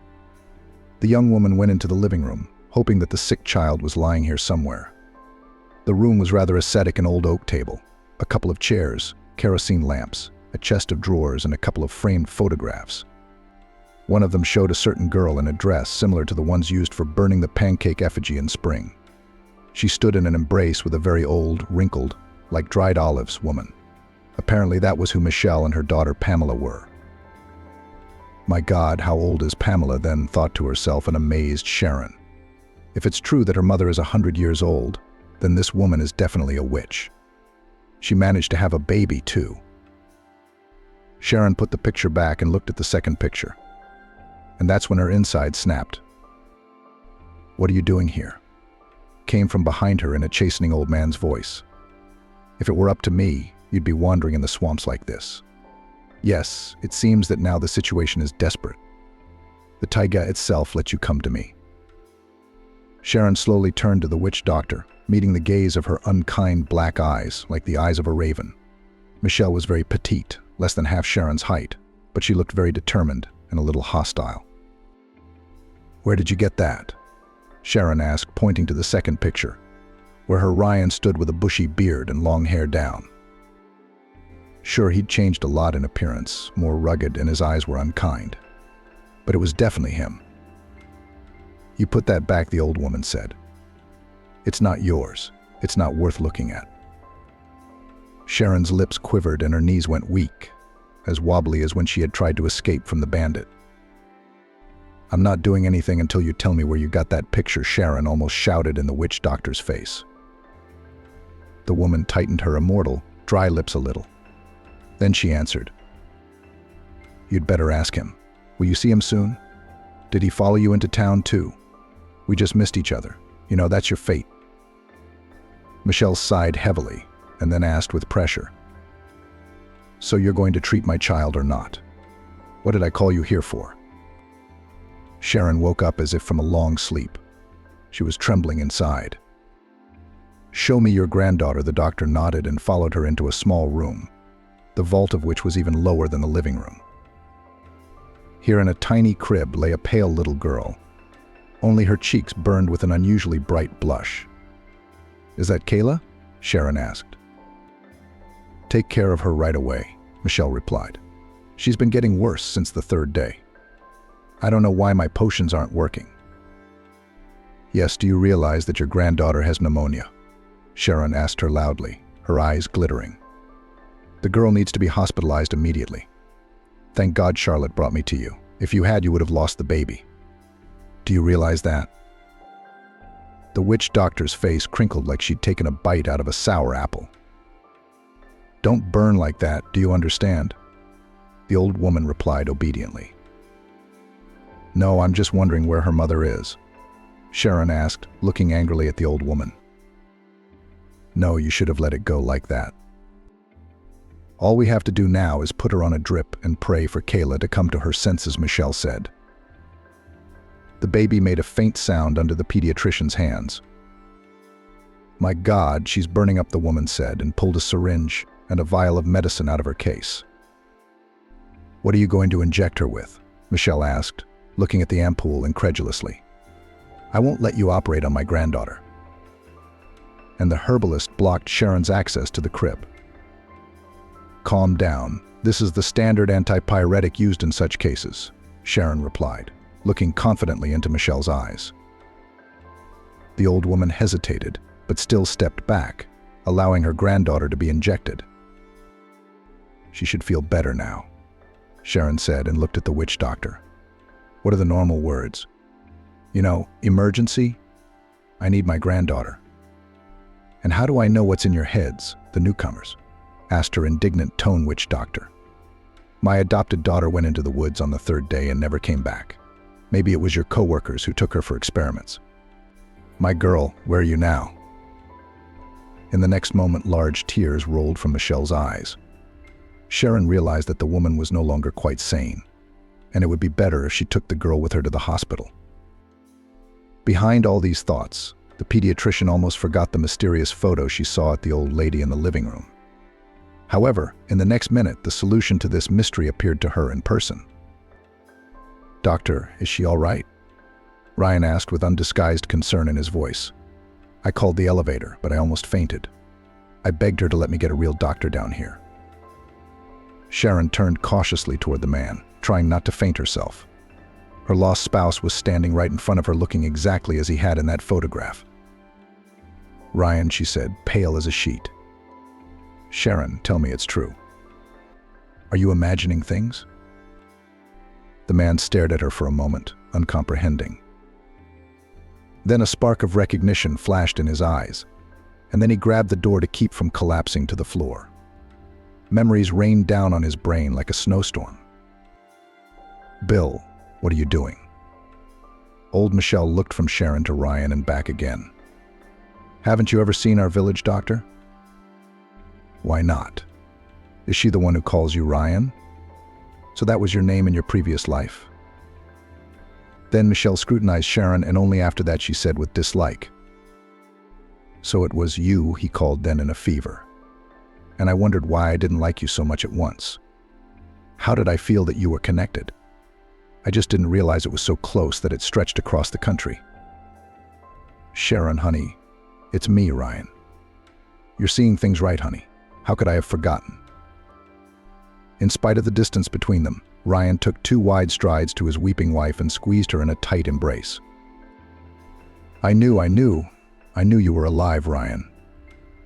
Speaker 1: The young woman went into the living room, hoping that the sick child was lying here somewhere. The room was rather ascetic: an old oak table, a couple of chairs, kerosene lamps, a chest of drawers, and a couple of framed photographs. One of them showed a certain girl in a dress similar to the ones used for burning the pancake effigy in spring. She stood in an embrace with a very old, wrinkled, like dried olives woman. Apparently that was who Michelle and her daughter Pamela were. My God, how old is Pamela then, thought to herself an amazed Sharon. If it's true that her mother is 100 years old, then this woman is definitely a witch. She managed to have a baby too. Sharon put the picture back and looked at the second picture. And that's when her inside snapped. What are you doing here? Came from behind her in a chastening old man's voice. If it were up to me, you'd be wandering in the swamps like this. Yes, it seems that now the situation is desperate. The taiga itself let you come to me. Sharon slowly turned to the witch doctor, meeting the gaze of her unkind black eyes like the eyes of a raven. Michelle was very petite, less than half Sharon's height, but she looked very determined and a little hostile. Where did you get that? Sharon asked, pointing to the second picture, where her Ryan stood with a bushy beard and long hair down. Sure, he'd changed a lot in appearance, more rugged, and his eyes were unkind. But it was definitely him. You put that back, the old woman said. It's not yours. It's not worth looking at. Sharon's lips quivered and her knees went weak, as wobbly as when she had tried to escape from the bandit. I'm not doing anything until you tell me where you got that picture, Sharon almost shouted in the witch doctor's face. The woman tightened her immortal, dry lips a little. Then she answered. You'd better ask him. Will you see him soon? Did he follow you into town too? We just missed each other. You know, that's your fate. Michelle sighed heavily and then asked with pressure. So you're going to treat my child or not? What did I call you here for? Sharon woke up as if from a long sleep. She was trembling inside. Show me your granddaughter, the doctor nodded and followed her into a small room, the vault of which was even lower than the living room. Here in a tiny crib lay a pale little girl. Only her cheeks burned with an unusually bright blush. Is that Kayla? Sharon asked. Take care of her right away, Michelle replied. She's been getting worse since the third day. I don't know why my potions aren't working. Yes, do you realize that your granddaughter has pneumonia? Sharon asked her loudly, her eyes glittering. The girl needs to be hospitalized immediately. Thank God Charlotte brought me to you. If you had, you would have lost the baby. Do you realize that? The witch doctor's face crinkled like she'd taken a bite out of a sour apple. Don't burn like that, do you understand? The old woman replied obediently. No, I'm just wondering where her mother is, Sharon asked, looking angrily at the old woman. No, you should have let it go like that. All we have to do now is put her on a drip and pray for Kayla to come to her senses, Michelle said. The baby made a faint sound under the pediatrician's hands. My God, she's burning up, the woman said, and pulled a syringe and a vial of medicine out of her case. What are you going to inject her with? Michelle asked, looking at the ampoule incredulously. I won't let you operate on my granddaughter. And the herbalist blocked Sharon's access to the crib. Calm down. This is the standard antipyretic used in such cases, Sharon replied, looking confidently into Michelle's eyes. The old woman hesitated, but still stepped back, allowing her granddaughter to be injected. She should feel better now, Sharon said and looked at the witch doctor. What are the normal words? You know, emergency? I need my granddaughter. And how do I know what's in your heads, the newcomers? Asked her indignant tone witch doctor. My adopted daughter went into the woods on the third day and never came back. Maybe it was your co-workers who took her for experiments. My girl, where are you now? In the next moment, large tears rolled from Michelle's eyes. Sharon realized that the woman was no longer quite sane, and it would be better if she took the girl with her to the hospital. Behind all these thoughts, the pediatrician almost forgot the mysterious photo she saw at the old lady in the living room. However, in the next minute, the solution to this mystery appeared to her in person. Doctor, is she all right? Ryan asked with undisguised concern in his voice. I called the elevator, but I almost fainted. I begged her to let me get a real doctor down here. Sharon turned cautiously toward the man, trying not to faint herself. Her lost spouse was standing right in front of her, looking exactly as he had in that photograph. Ryan, she said, pale as a sheet. Sharon, tell me it's true. Are you imagining things? The man stared at her for a moment, uncomprehending. Then a spark of recognition flashed in his eyes, and then he grabbed the door to keep from collapsing to the floor. Memories rained down on his brain like a snowstorm. Bill, what are you doing? Old Michelle looked from Sharon to Ryan and back again. Haven't you ever seen our village doctor? Why not? Is she the one who calls you Ryan? So that was your name in your previous life? Then Michelle scrutinized Sharon, and only after that she said with dislike, so it was you he called then in a fever. And I wondered why I didn't like you so much at once. How did I feel that you were connected? I just didn't realize it was so close that it stretched across the country. Sharon, honey, it's me, Ryan. You're seeing things right, honey. How could I have forgotten? In spite of the distance between them, Ryan took 2 wide strides to his weeping wife and squeezed her in a tight embrace. I knew you were alive, Ryan.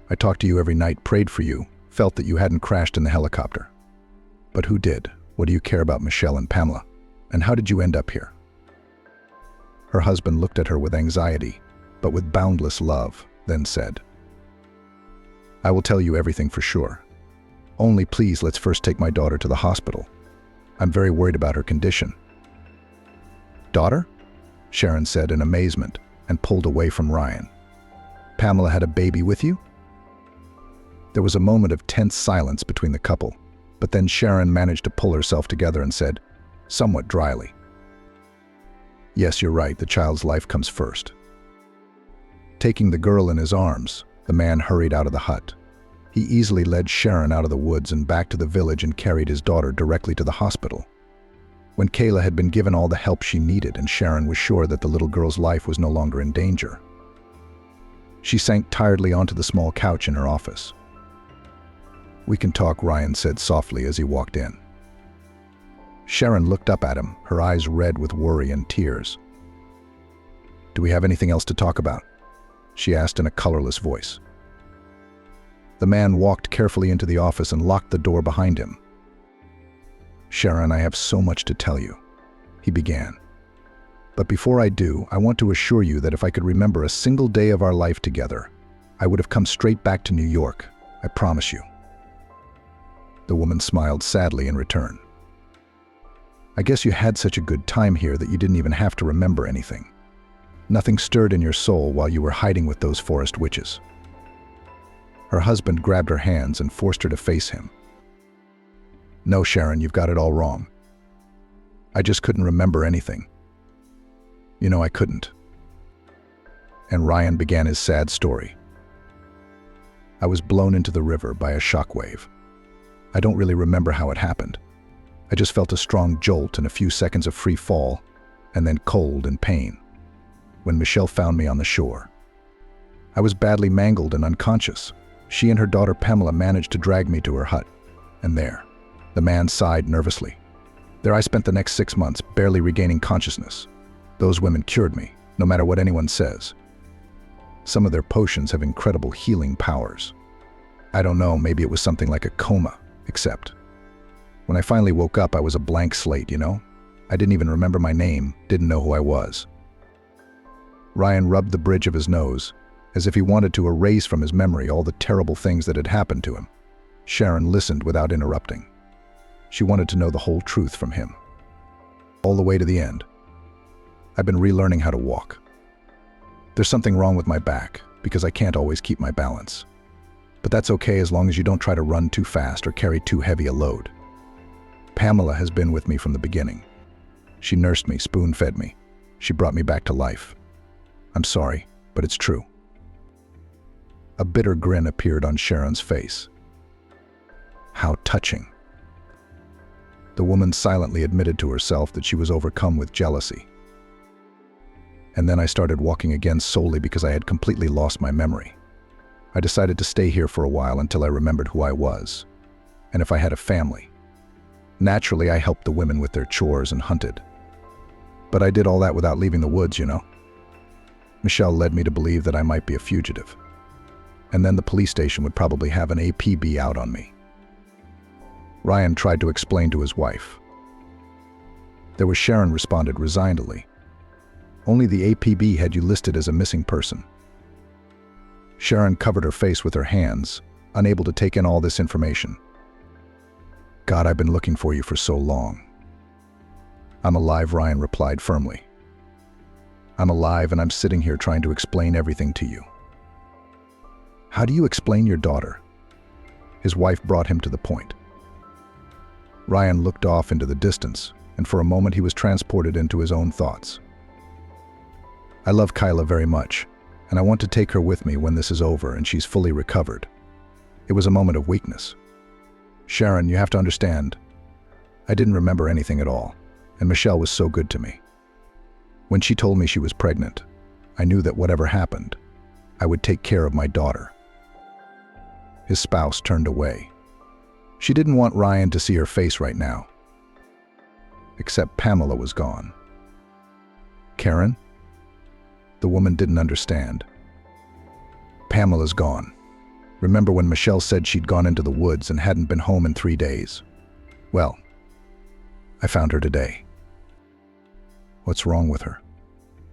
Speaker 1: I talked to you every night, prayed for you, felt that you hadn't crashed in the helicopter. But who did? What do you care about Michelle and Pamela? And how did you end up here? Her husband looked at her with anxiety, but with boundless love, then said, I will tell you everything for sure. Only please, let's first take my daughter to the hospital. I'm very worried about her condition. Daughter? Sharon said in amazement and pulled away from Ryan. Pamela had a baby with you? There was a moment of tense silence between the couple, but then Sharon managed to pull herself together and said, somewhat dryly, yes, you're right, the child's life comes first. Taking the girl in his arms, the man hurried out of the hut. He easily led Sharon out of the woods and back to the village and carried his daughter directly to the hospital. When Kayla had been given all the help she needed and Sharon was sure that the little girl's life was no longer in danger, she sank tiredly onto the small couch in her office. We can talk, Ryan said softly as he walked in. Sharon looked up at him, her eyes red with worry and tears. Do we have anything else to talk about? She asked in a colorless voice. The man walked carefully into the office and locked the door behind him. Sharon, I have so much to tell you, he began. But before I do, I want to assure you that if I could remember a single day of our life together, I would have come straight back to New York. I promise you." The woman smiled sadly in return. "I guess you had such a good time here that you didn't even have to remember anything. Nothing stirred in your soul while you were hiding with those forest witches." Her husband grabbed her hands and forced her to face him. "No, Sharon, you've got it all wrong. I just couldn't remember anything. You know, I couldn't." And Ryan began his sad story. "I was blown into the river by a shockwave. I don't really remember how it happened. I just felt a strong jolt and a few seconds of free fall, and then cold and pain, when Michelle found me on the shore. I was badly mangled and unconscious. She and her daughter Pamela managed to drag me to her hut, and there," the man sighed nervously, "there I spent the next 6 months, barely regaining consciousness. Those women cured me, no matter what anyone says. Some of their potions have incredible healing powers. I don't know, maybe it was something like a coma, except when I finally woke up, I was a blank slate, you know? I didn't even remember my name, didn't know who I was." Ryan rubbed the bridge of his nose, as if he wanted to erase from his memory all the terrible things that had happened to him. Sharon listened without interrupting. She wanted to know the whole truth from him, all the way to the end. "I've been relearning how to walk. There's something wrong with my back, because I can't always keep my balance. But that's okay as long as you don't try to run too fast or carry too heavy a load. Pamela has been with me from the beginning. She nursed me, spoon-fed me. She brought me back to life. I'm sorry, but it's true." A bitter grin appeared on Sharon's face. How touching. The woman silently admitted to herself that she was overcome with jealousy. "And then I started walking again solely because I had completely lost my memory. I decided to stay here for a while until I remembered who I was, and if I had a family. Naturally, I helped the women with their chores and hunted. But I did all that without leaving the woods, you know. Michelle led me to believe that I might be a fugitive. And then the police station would probably have an APB out on me." Ryan tried to explain to his wife. There was Sharon responded resignedly. "Only the APB had you listed as a missing person." Sharon covered her face with her hands, unable to take in all this information. "God, I've been looking for you for so long." "I'm alive," Ryan replied firmly. "I'm alive, and I'm sitting here trying to explain everything to you." "How do you explain your daughter?" His wife brought him to the point. Ryan looked off into the distance, and for a moment he was transported into his own thoughts. "I love Kyla very much, and I want to take her with me when this is over and she's fully recovered." It was a moment of weakness. "Sharon, you have to understand, I didn't remember anything at all, and Michelle was so good to me. When she told me she was pregnant, I knew that whatever happened, I would take care of my daughter." His spouse turned away. She didn't want Ryan to see her face right now. Except Pamela was gone. "Karen?" The woman didn't understand. "Pamela's gone. Remember when Michelle said she'd gone into the woods and hadn't been home in 3 days? Well, I found her today." "What's wrong with her?"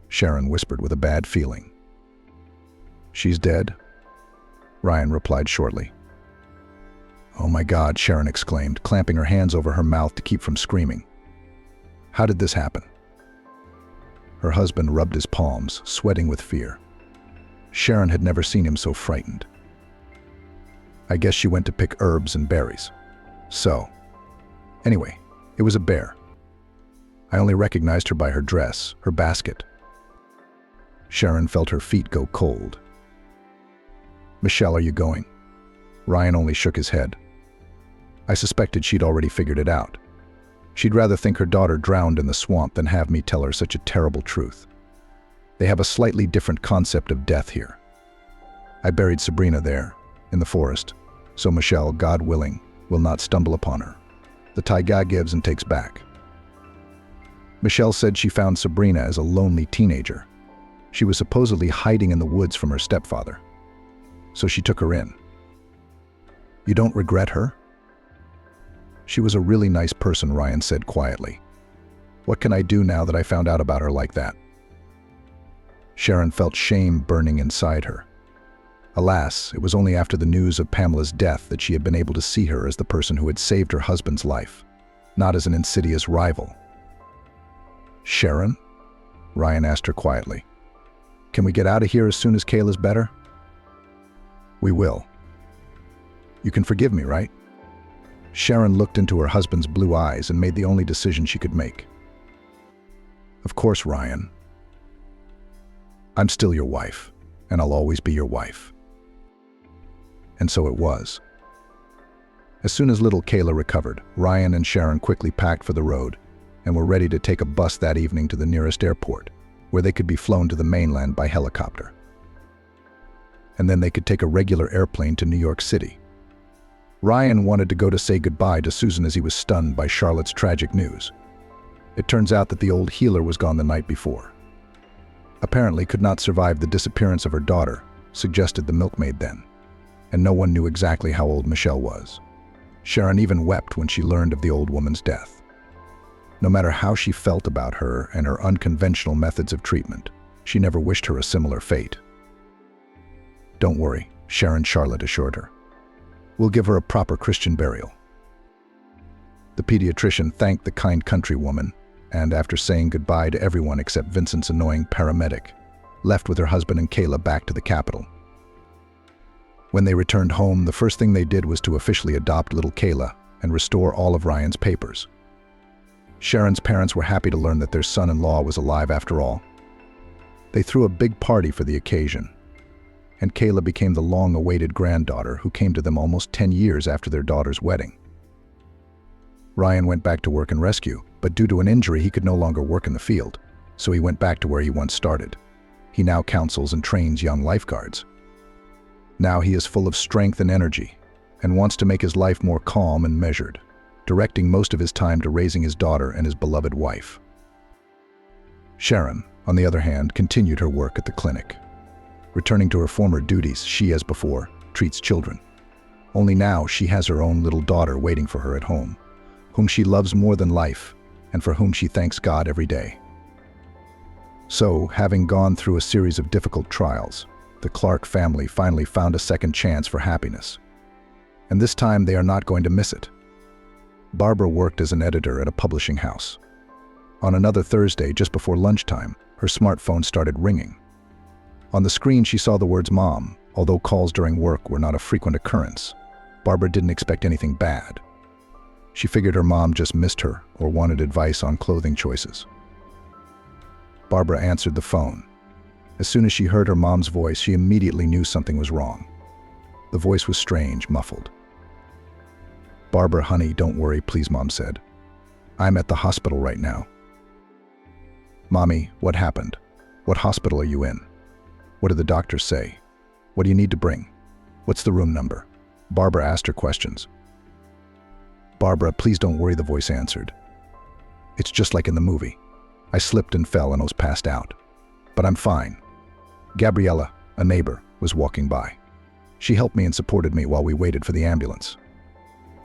Speaker 1: Sharon whispered with a bad feeling. "She's dead," Ryan replied shortly. "Oh my God," Sharon exclaimed, clamping her hands over her mouth to keep from screaming. "How did this happen?" Her husband rubbed his palms, sweating with fear. Sharon had never seen him so frightened. "I guess she went to pick herbs and berries. So, anyway, it was a bear. I only recognized her by her dress, her basket." Sharon felt her feet go cold. "Michelle, are you going?" Ryan only shook his head. I suspected she'd already figured it out. She'd rather think her daughter drowned in the swamp than have me tell her such a terrible truth. They have a slightly different concept of death here. I buried Sabrina there, in the forest, so Michelle, God willing, will not stumble upon her. The taiga gives and takes back. Michelle said she found Sabrina as a lonely teenager. She was supposedly hiding in the woods from her stepfather. So she took her in. You don't regret her? She was a really nice person, Ryan said quietly. What can I do now that I found out about her like that? Sharon felt shame burning inside her. Alas, it was only after the news of Pamela's death that she had been able to see her as the person who had saved her husband's life, not as an insidious rival. "Sharon?" Ryan asked her quietly. "Can we get out of here as soon as Kayla's better?" "We will. You can forgive me, right?" Sharon looked into her husband's blue eyes and made the only decision she could make. "Of course, Ryan. I'm still your wife, and I'll always be your wife." And so it was. As soon as little Kayla recovered, Ryan and Sharon quickly packed for the road and were ready to take a bus that evening to the nearest airport, where they could be flown to the mainland by helicopter. And then they could take a regular airplane to New York City. Ryan wanted to go to say goodbye to Susan as he was stunned by Charlotte's tragic news. It turns out that the old healer was gone the night before. Apparently could not survive the disappearance of her daughter, suggested the milkmaid then, and no one knew exactly how old Michelle was. Sharon even wept when she learned of the old woman's death. No matter how she felt about her and her unconventional methods of treatment, she never wished her a similar fate. "Don't worry," Charlotte assured her. "We'll give her a proper Christian burial." The pediatrician thanked the kind countrywoman, and after saying goodbye to everyone except Vincent's annoying paramedic, left with her husband and Kayla back to the capital. When they returned home, the first thing they did was to officially adopt little Kayla and restore all of Ryan's papers. Sharon's parents were happy to learn that their son-in-law was alive after all. They threw a big party for the occasion, and Kayla became the long-awaited granddaughter who came to them almost 10 years after their daughter's wedding. Ryan went back to work and rescue, but due to an injury he could no longer work in the field, so he went back to where he once started. He now counsels and trains young lifeguards. Now he is full of strength and energy, and wants to make his life more calm and measured, directing most of his time to raising his daughter and his beloved wife. Sharon, on the other hand, continued her work at the clinic. Returning to her former duties, she, as before, treats children. Only now she has her own little daughter waiting for her at home, whom she loves more than life, and for whom she thanks God every day. So, having gone through a series of difficult trials, the Clark family finally found a second chance for happiness. And this time they are not going to miss it. Barbara worked as an editor at a publishing house. On another Thursday, just before lunchtime, her smartphone started ringing. On the screen she saw the words "Mom," although calls during work were not a frequent occurrence. Barbara didn't expect anything bad. She figured her mom just missed her or wanted advice on clothing choices. Barbara answered the phone. As soon as she heard her mom's voice, she immediately knew something was wrong. The voice was strange, muffled. "Barbara, honey, don't worry, please," Mom said. "I'm at the hospital right now." "Mommy, what happened? What hospital are you in? What did the doctors say? What do you need to bring? What's the room number?" Barbara asked her questions. "Barbara, please don't worry," the voice answered. "It's just like in the movie. I slipped and fell and was passed out. But I'm fine." Gabriella, a neighbor, was walking by. She helped me and supported me while we waited for the ambulance.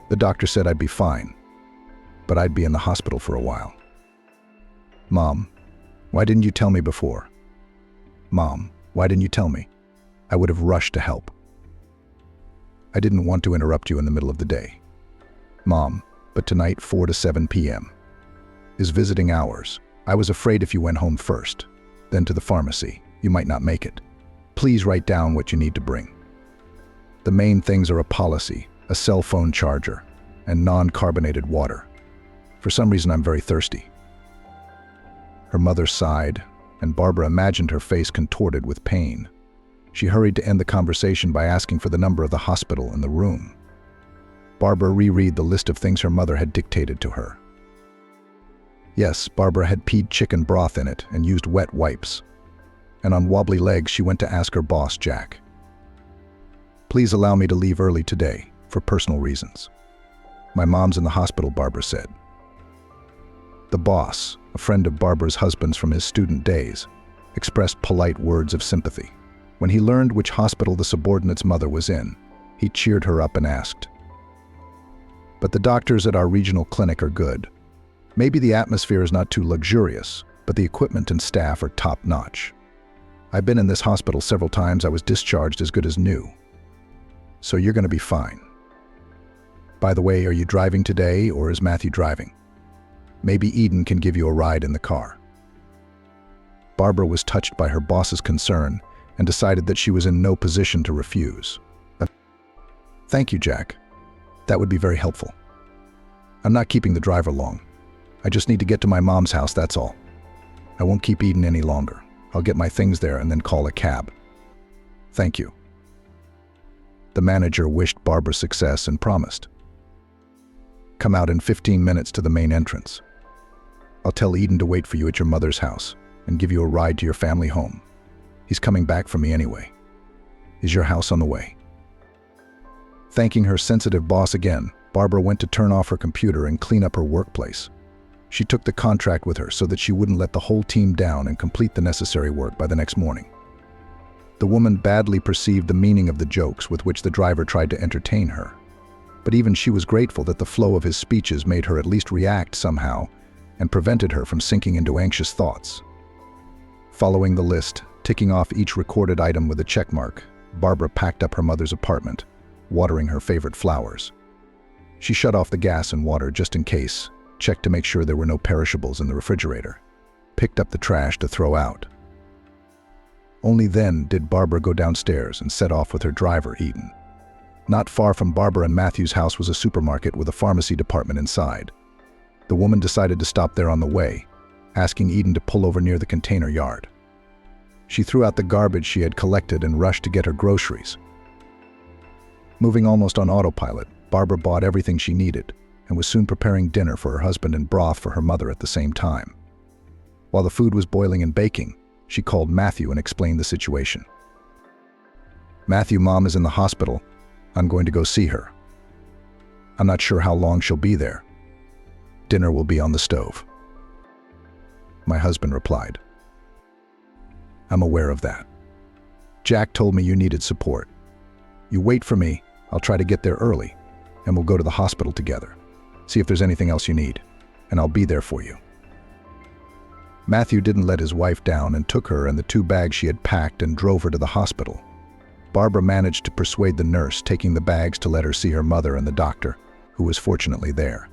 Speaker 1: The doctor said I'd be fine, but I'd be in the hospital for a while. "Mom, why didn't you tell me before? Mom, why didn't you tell me? I would have rushed to help." "I didn't want to interrupt you in the middle of the day. Mom, but tonight 4 to 7 p.m. is visiting hours. I was afraid if you went home first, then to the pharmacy, you might not make it. Please write down what you need to bring. The main things are a policy, a cell phone charger, and non-carbonated water. For some reason, I'm very thirsty." Her mother sighed, and Barbara imagined her face contorted with pain. She hurried to end the conversation by asking for the number of the hospital and the room. Barbara reread the list of things her mother had dictated to her. Yes, Barbara had peed chicken broth in it and used wet wipes. And on wobbly legs, she went to ask her boss, Jack. "Please allow me to leave early today, for personal reasons. My mom's in the hospital," Barbara said. The boss, a friend of Barbara's husband's from his student days, expressed polite words of sympathy. When he learned which hospital the subordinate's mother was in, he cheered her up and asked, "But the doctors at our regional clinic are good. Maybe the atmosphere is not too luxurious, but the equipment and staff are top-notch. I've been in this hospital several times. I was discharged as good as new. So you're going to be fine. By the way, are you driving today, or is Matthew driving? Maybe Eden can give you a ride in the car. Barbara was touched by her boss's concern and decided that she was in no position to refuse. Thank you, Jack. That would be very helpful. I'm not keeping the driver long. I just need to get to my mom's house, that's all. I won't keep Eden any longer. I'll get my things there and then call a cab. Thank you. The manager wished Barbara success and promised. Come out in 15 minutes to the main entrance. I'll tell Eden to wait for you at your mother's house and give you a ride to your family home. He's coming back for me anyway. Is your house on the way? Thanking her sensitive boss again, Barbara went to turn off her computer and clean up her workplace. She took the contract with her so that she wouldn't let the whole team down and complete the necessary work by the next morning. The woman badly perceived the meaning of the jokes with which the driver tried to entertain her. But even she was grateful that the flow of his speeches made her at least react somehow and prevented her from sinking into anxious thoughts. Following the list, ticking off each recorded item with a check mark, Barbara packed up her mother's apartment, watering her favorite flowers. She shut off the gas and water just in case, checked to make sure there were no perishables in the refrigerator, picked up the trash to throw out. Only then did Barbara go downstairs and set off with her driver, Eden. Not far from Barbara and Matthew's house was a supermarket with a pharmacy department inside. The woman decided to stop there on the way, asking Eden to pull over near the container yard. She threw out the garbage she had collected and rushed to get her groceries. Moving almost on autopilot, Barbara bought everything she needed and was soon preparing dinner for her husband and broth for her mother at the same time. While the food was boiling and baking, she called Matthew and explained the situation. Matthew, Mom is in the hospital. I'm going to go see her. I'm not sure how long she'll be there. Dinner will be on the stove. My husband replied. I'm aware of that. Jack told me you needed support. You wait for me, I'll try to get there early, and we'll go to the hospital together. See if there's anything else you need, and I'll be there for you. Matthew didn't let his wife down and took her and the 2 bags she had packed and drove her to the hospital. Barbara managed to persuade the nurse taking the bags to let her see her mother and the doctor, who was fortunately there.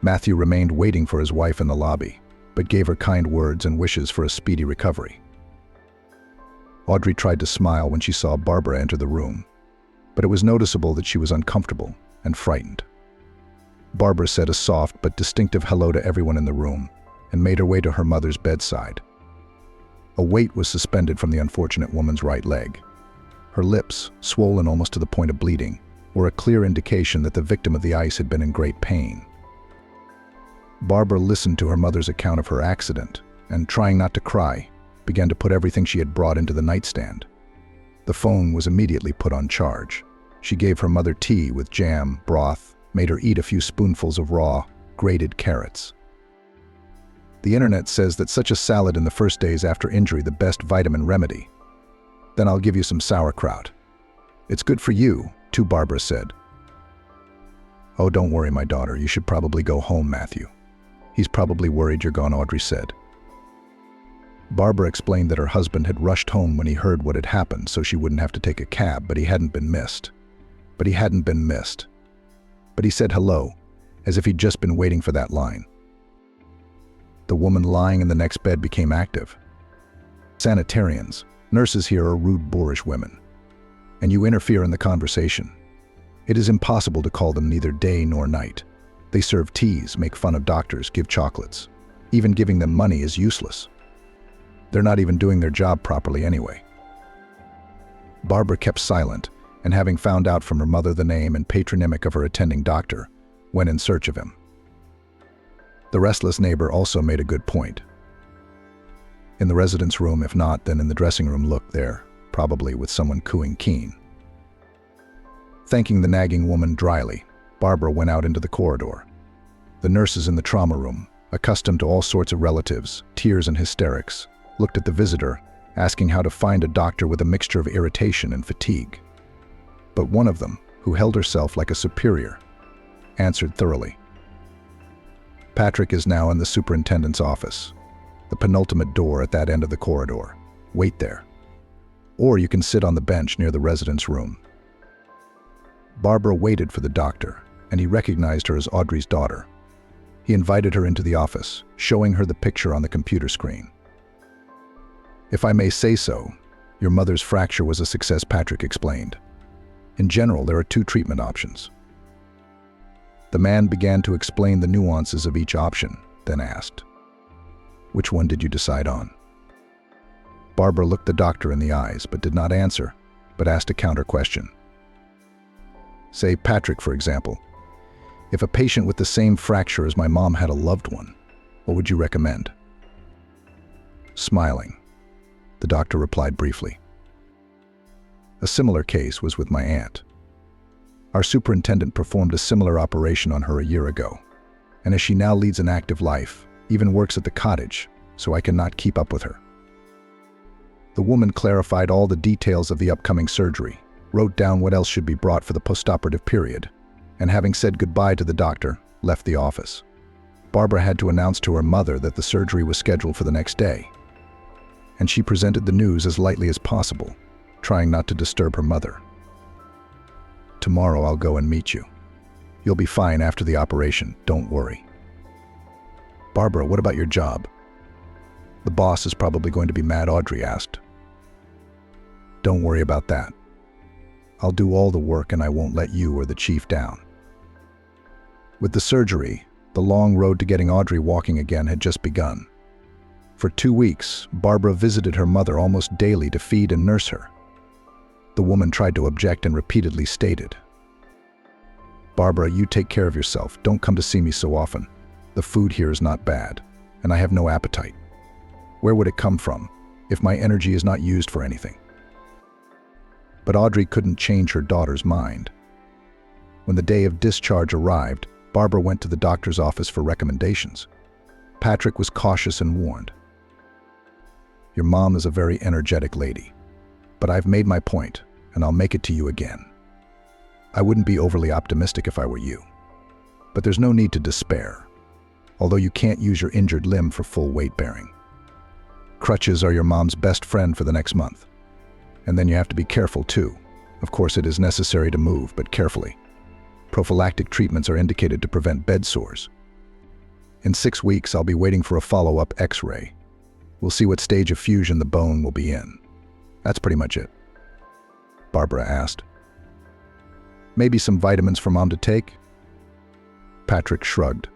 Speaker 1: Matthew remained waiting for his wife in the lobby, but gave her kind words and wishes for a speedy recovery. Audrey tried to smile when she saw Barbara enter the room, but it was noticeable that she was uncomfortable and frightened. Barbara said a soft but distinctive hello to everyone in the room and made her way to her mother's bedside. A weight was suspended from the unfortunate woman's right leg. Her lips, swollen almost to the point of bleeding, were a clear indication that the victim of the ice had been in great pain. Barbara listened to her mother's account of her accident and, trying not to cry, began to put everything she had brought into the nightstand. The phone was immediately put on charge. She gave her mother tea with jam, broth, made her eat a few spoonfuls of raw, grated carrots. The internet says that such a salad in the first days after injury the best vitamin remedy. Then I'll give you some sauerkraut. It's good for you, too, Barbara said. Oh, don't worry, my daughter. You should probably go home, Matthew. He's probably worried you're gone, Audrey said. Barbara explained that her husband had rushed home when he heard what had happened so she wouldn't have to take a cab, but he hadn't been missed. But he said hello, as if he'd just been waiting for that line. The woman lying in the next bed became active. Sanitarians, nurses here are rude, boorish women. And you interfere in the conversation. It is impossible to call them neither day nor night. They serve teas, make fun of doctors, give chocolates. Even giving them money is useless. They're not even doing their job properly anyway. Barbara kept silent, and having found out from her mother the name and patronymic of her attending doctor, went in search of him. The restless neighbor also made a good point. In the residence room, if not, then in the dressing room, look there, probably with someone cooing keen. Thanking the nagging woman dryly, Barbara went out into the corridor. The nurses in the trauma room, accustomed to all sorts of relatives, tears and hysterics, looked at the visitor, asking how to find a doctor with a mixture of irritation and fatigue. But one of them, who held herself like a superior, answered thoroughly. Patrick is now in the superintendent's office, the penultimate door at that end of the corridor. Wait there. Or you can sit on the bench near the resident's room. Barbara waited for the doctor, and he recognized her as Audrey's daughter. He invited her into the office, showing her the picture on the computer screen. "If I may say so, your mother's fracture was a success," Patrick explained. "In general, there are 2 treatment options." The man began to explain the nuances of each option, then asked, "Which one did you decide on?" Barbara looked the doctor in the eyes, but did not answer, but asked a counter question. "Say, Patrick, for example, if a patient with the same fracture as my mom had a loved one, what would you recommend?" Smiling, the doctor replied briefly, "A similar case was with my aunt. Our superintendent performed a similar operation on her a year ago, and as she now leads an active life, even works at the cottage, so I cannot keep up with her." The woman clarified all the details of the upcoming surgery, wrote down what else should be brought for the postoperative period, and having said goodbye to the doctor, left the office. Barbara had to announce to her mother that the surgery was scheduled for the next day, and she presented the news as lightly as possible, trying not to disturb her mother. "Tomorrow I'll go and meet you. You'll be fine after the operation, don't worry." "Barbara, what about your job?" "The boss is probably going to be mad," Audrey asked. "Don't worry about that. I'll do all the work and I won't let you or the chief down." With the surgery, the long road to getting Audrey walking again had just begun. For 2 weeks, Barbara visited her mother almost daily to feed and nurse her. The woman tried to object and repeatedly stated, "Barbara, you take care of yourself. Don't come to see me so often. The food here is not bad, and I have no appetite. Where would it come from if my energy is not used for anything?" But Audrey couldn't change her daughter's mind. When the day of discharge arrived, Barbara went to the doctor's office for recommendations. Patrick was cautious and warned, "Your mom is a very energetic lady, but I've made my point, and I'll make it to you again. I wouldn't be overly optimistic if I were you. But there's no need to despair, although you can't use your injured limb for full weight bearing. Crutches are your mom's best friend for the next month. And then you have to be careful too. Of course, it is necessary to move, but carefully. Prophylactic treatments are indicated to prevent bed sores. In 6 weeks, I'll be waiting for a follow-up X-ray. We'll see what stage of fusion the bone will be in. That's pretty much it." Barbara asked. "Maybe some vitamins for Mom to take?" Patrick shrugged.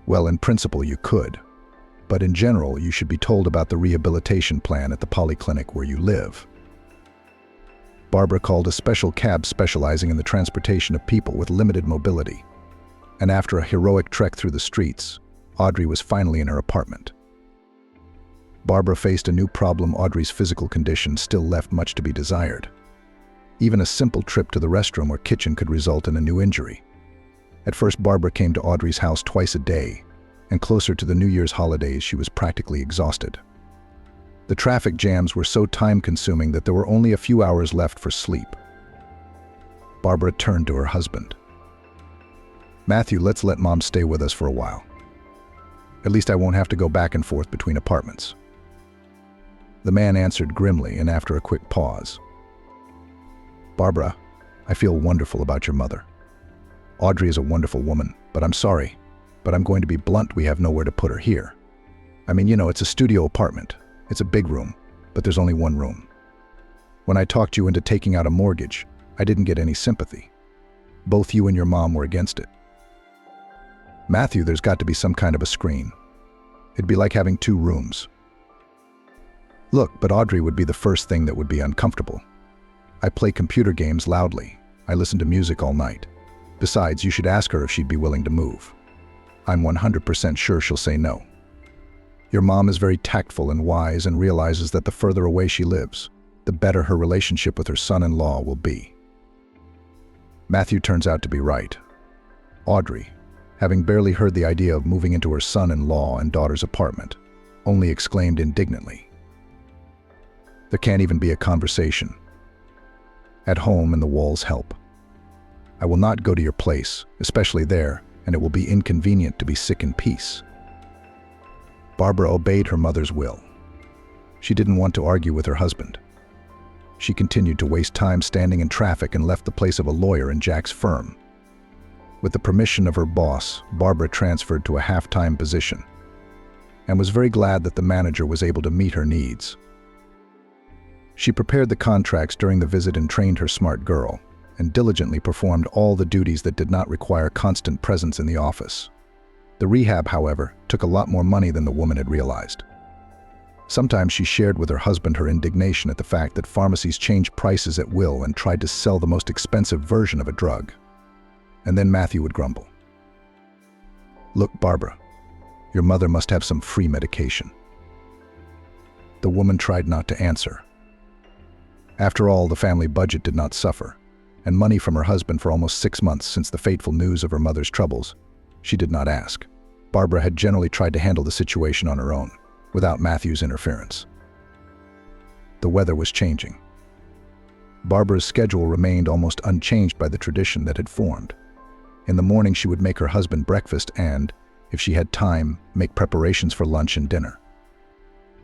Speaker 1: "Well, in principle you could, but in general you should be told about the rehabilitation plan at the polyclinic where you live." Barbara called a special cab specializing in the transportation of people with limited mobility, and after a heroic trek through the streets, Audrey was finally in her apartment. Barbara faced a new problem. Audrey's physical condition still left much to be desired. Even a simple trip to the restroom or kitchen could result in a new injury. At first, Barbara came to Audrey's house twice a day, and closer to the New Year's holidays, she was practically exhausted. The traffic jams were so time-consuming that there were only a few hours left for sleep. Barbara turned to her husband. "Matthew, let's let Mom stay with us for a while. At least I won't have to go back and forth between apartments." The man answered grimly, and after a quick pause, "Barbara, I feel wonderful about your mother. Audrey is a wonderful woman, but I'm sorry, but I'm going to be blunt, we have nowhere to put her here. I mean, it's a studio apartment. It's a big room, but there's only one room. When I talked you into taking out a mortgage, I didn't get any sympathy. Both you and your mom were against it. Matthew, there's got to be some kind of a screen. It'd be like having 2 rooms. Look, but Audrey would be the first thing that would be uncomfortable. I play computer games loudly. I listen to music all night. Besides, you should ask her if she'd be willing to move. I'm 100% sure she'll say no. Your mom is very tactful and wise and realizes that the further away she lives, the better her relationship with her son-in-law will be." Matthew turns out to be right. Audrey, having barely heard the idea of moving into her son-in-law and daughter's apartment, only exclaimed indignantly, "There can't even be a conversation. At home and the walls help. I will not go to your place, especially there, and it will be inconvenient to be sick in peace. Barbara obeyed her mother's will. She didn't want to argue with her husband. She continued to waste time standing in traffic and left the place of a lawyer in Jack's firm. With the permission of her boss, Barbara transferred to a half-time position and was very glad that the manager was able to meet her needs. She prepared the contracts during the visit and trained her smart girl, and diligently performed all the duties that did not require constant presence in the office. The rehab, however, took a lot more money than the woman had realized. Sometimes she shared with her husband her indignation at the fact that pharmacies changed prices at will and tried to sell the most expensive version of a drug. And then Matthew would grumble. "Look, Barbara, your mother must have some free medication." The woman tried not to answer. After all, the family budget did not suffer, and money from her husband for almost 6 months since the fateful news of her mother's troubles. She did not ask. Barbara had generally tried to handle the situation on her own, without Matthew's interference. The weather was changing. Barbara's schedule remained almost unchanged by the tradition that had formed. In the morning, she would make her husband breakfast and, if she had time, make preparations for lunch and dinner.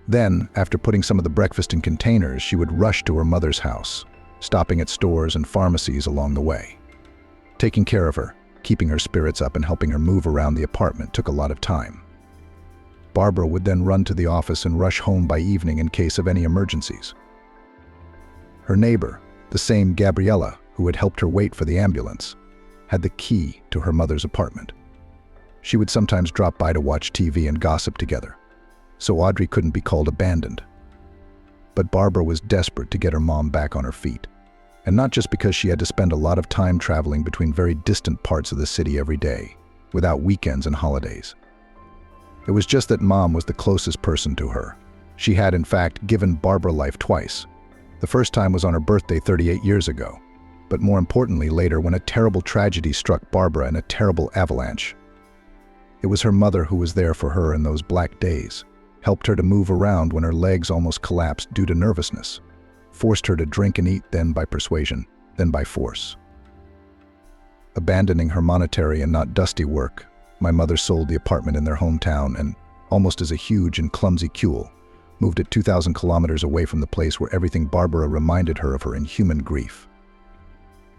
Speaker 1: Then, after putting some of the breakfast in containers, she would rush to her mother's house, stopping at stores and pharmacies along the way. Taking care of her, keeping her spirits up, and helping her move around the apartment took a lot of time. Barbara would then run to the office and rush home by evening in case of any emergencies. Her neighbor, the same Gabriella who had helped her wait for the ambulance, had the key to her mother's apartment. She would sometimes drop by to watch TV and gossip together, so Audrey couldn't be called abandoned. But Barbara was desperate to get her mom back on her feet, and not just because she had to spend a lot of time traveling between very distant parts of the city every day, without weekends and holidays. It was just that Mom was the closest person to her. She had, in fact, given Barbara life twice. The first time was on her birthday 38 years ago, but more importantly later when a terrible tragedy struck Barbara in a terrible avalanche. It was her mother who was there for her in those black days, helped her to move around when her legs almost collapsed due to nervousness, forced her to drink and eat, then by persuasion, then by force. Abandoning her monetary and not dusty work, my mother sold the apartment in their hometown and, almost as a huge and clumsy cule, moved it 2,000 kilometers away from the place where everything Barbara reminded her of her inhuman grief.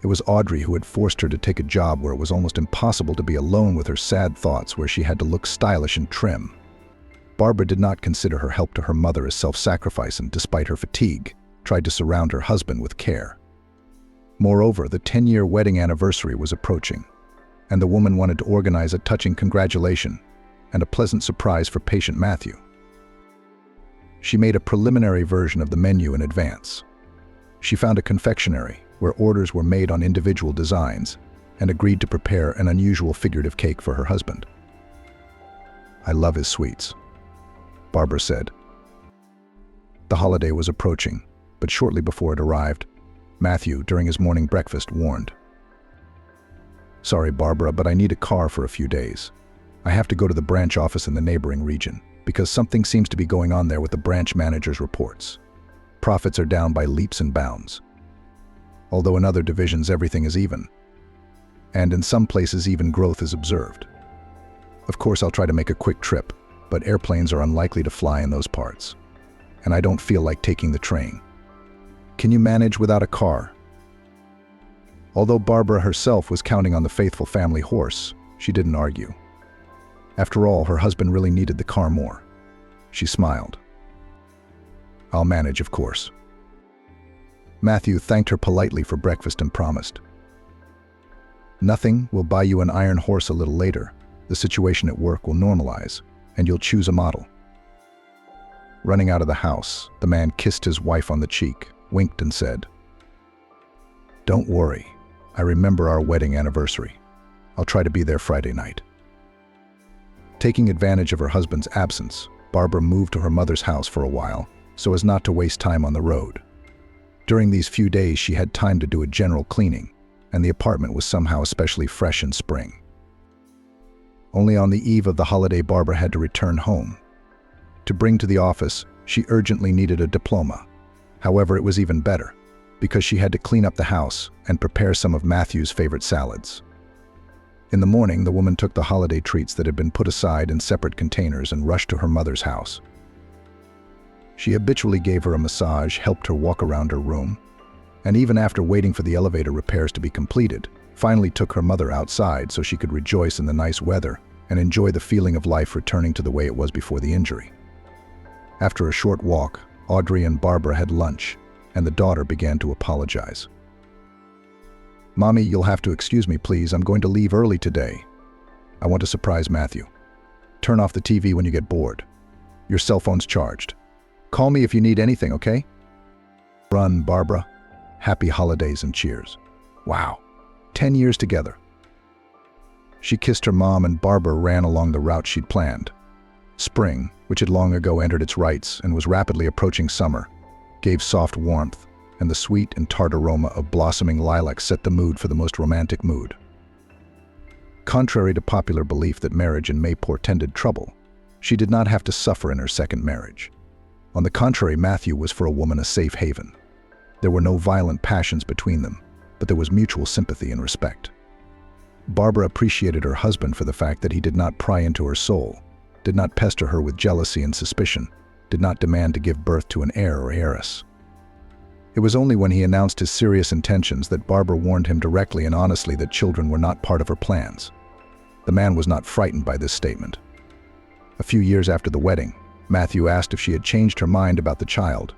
Speaker 1: It was Audrey who had forced her to take a job where it was almost impossible to be alone with her sad thoughts, where she had to look stylish and trim. Barbara did not consider her help to her mother as self-sacrifice and, despite her fatigue, tried to surround her husband with care. Moreover, the 10-year wedding anniversary was approaching, and the woman wanted to organize a touching congratulation and a pleasant surprise for patient Matthew. She made a preliminary version of the menu in advance. She found a confectionery where orders were made on individual designs and agreed to prepare an unusual figurative cake for her husband. "I love his sweets," Barbara said. The holiday was approaching, but shortly before it arrived, Matthew, during his morning breakfast, warned. "Sorry, Barbara, but I need a car for a few days. I have to go to the branch office in the neighboring region, because something seems to be going on there with the branch manager's reports. Profits are down by leaps and bounds. Although in other divisions everything is even, and in some places even growth is observed. Of course, I'll try to make a quick trip, but airplanes are unlikely to fly in those parts, and I don't feel like taking the train. Can you manage without a car?" Although Barbara herself was counting on the faithful family horse, she didn't argue. After all, her husband really needed the car more. She smiled. "I'll manage, of course." Matthew thanked her politely for breakfast and promised, "Nothing, we'll buy you an iron horse a little later. The situation at work will normalize, and you'll choose a model." Running out of the house, the man kissed his wife on the cheek, winked and said, "Don't worry, I remember our wedding anniversary. I'll try to be there Friday night." Taking advantage of her husband's absence, Barbara moved to her mother's house for a while, so as not to waste time on the road. During these few days, she had time to do a general cleaning, and the apartment was somehow especially fresh in spring. Only on the eve of the holiday, Barbara had to return home. To bring to the office, she urgently needed a diploma. However, it was even better, because she had to clean up the house and prepare some of Matthew's favorite salads. In the morning, the woman took the holiday treats that had been put aside in separate containers and rushed to her mother's house. She habitually gave her a massage, helped her walk around her room, and even after waiting for the elevator repairs to be completed, finally took her mother outside so she could rejoice in the nice weather and enjoy the feeling of life returning to the way it was before the injury. After a short walk, Audrey and Barbara had lunch, and the daughter began to apologize. "Mommy, you'll have to excuse me, please. I'm going to leave early today. I want to surprise Matthew. Turn off the TV when you get bored. Your cell phone's charged. Call me if you need anything, okay?" "Run, Barbara. Happy holidays and cheers." Wow, 10 years together. She kissed her mom and Barbara ran along the route she'd planned. Spring, which had long ago entered its rights and was rapidly approaching summer, gave soft warmth, and the sweet and tart aroma of blossoming lilac set the mood for the most romantic mood. Contrary to popular belief that marriage in May portended trouble, she did not have to suffer in her second marriage. On the contrary, Matthew was for a woman a safe haven. There were no violent passions between them, but there was mutual sympathy and respect. Barbara appreciated her husband for the fact that he did not pry into her soul, did not pester her with jealousy and suspicion, did not demand to give birth to an heir or heiress. It was only when he announced his serious intentions that Barbara warned him directly and honestly that children were not part of her plans. The man was not frightened by this statement. A few years after the wedding, Matthew asked if she had changed her mind about the child,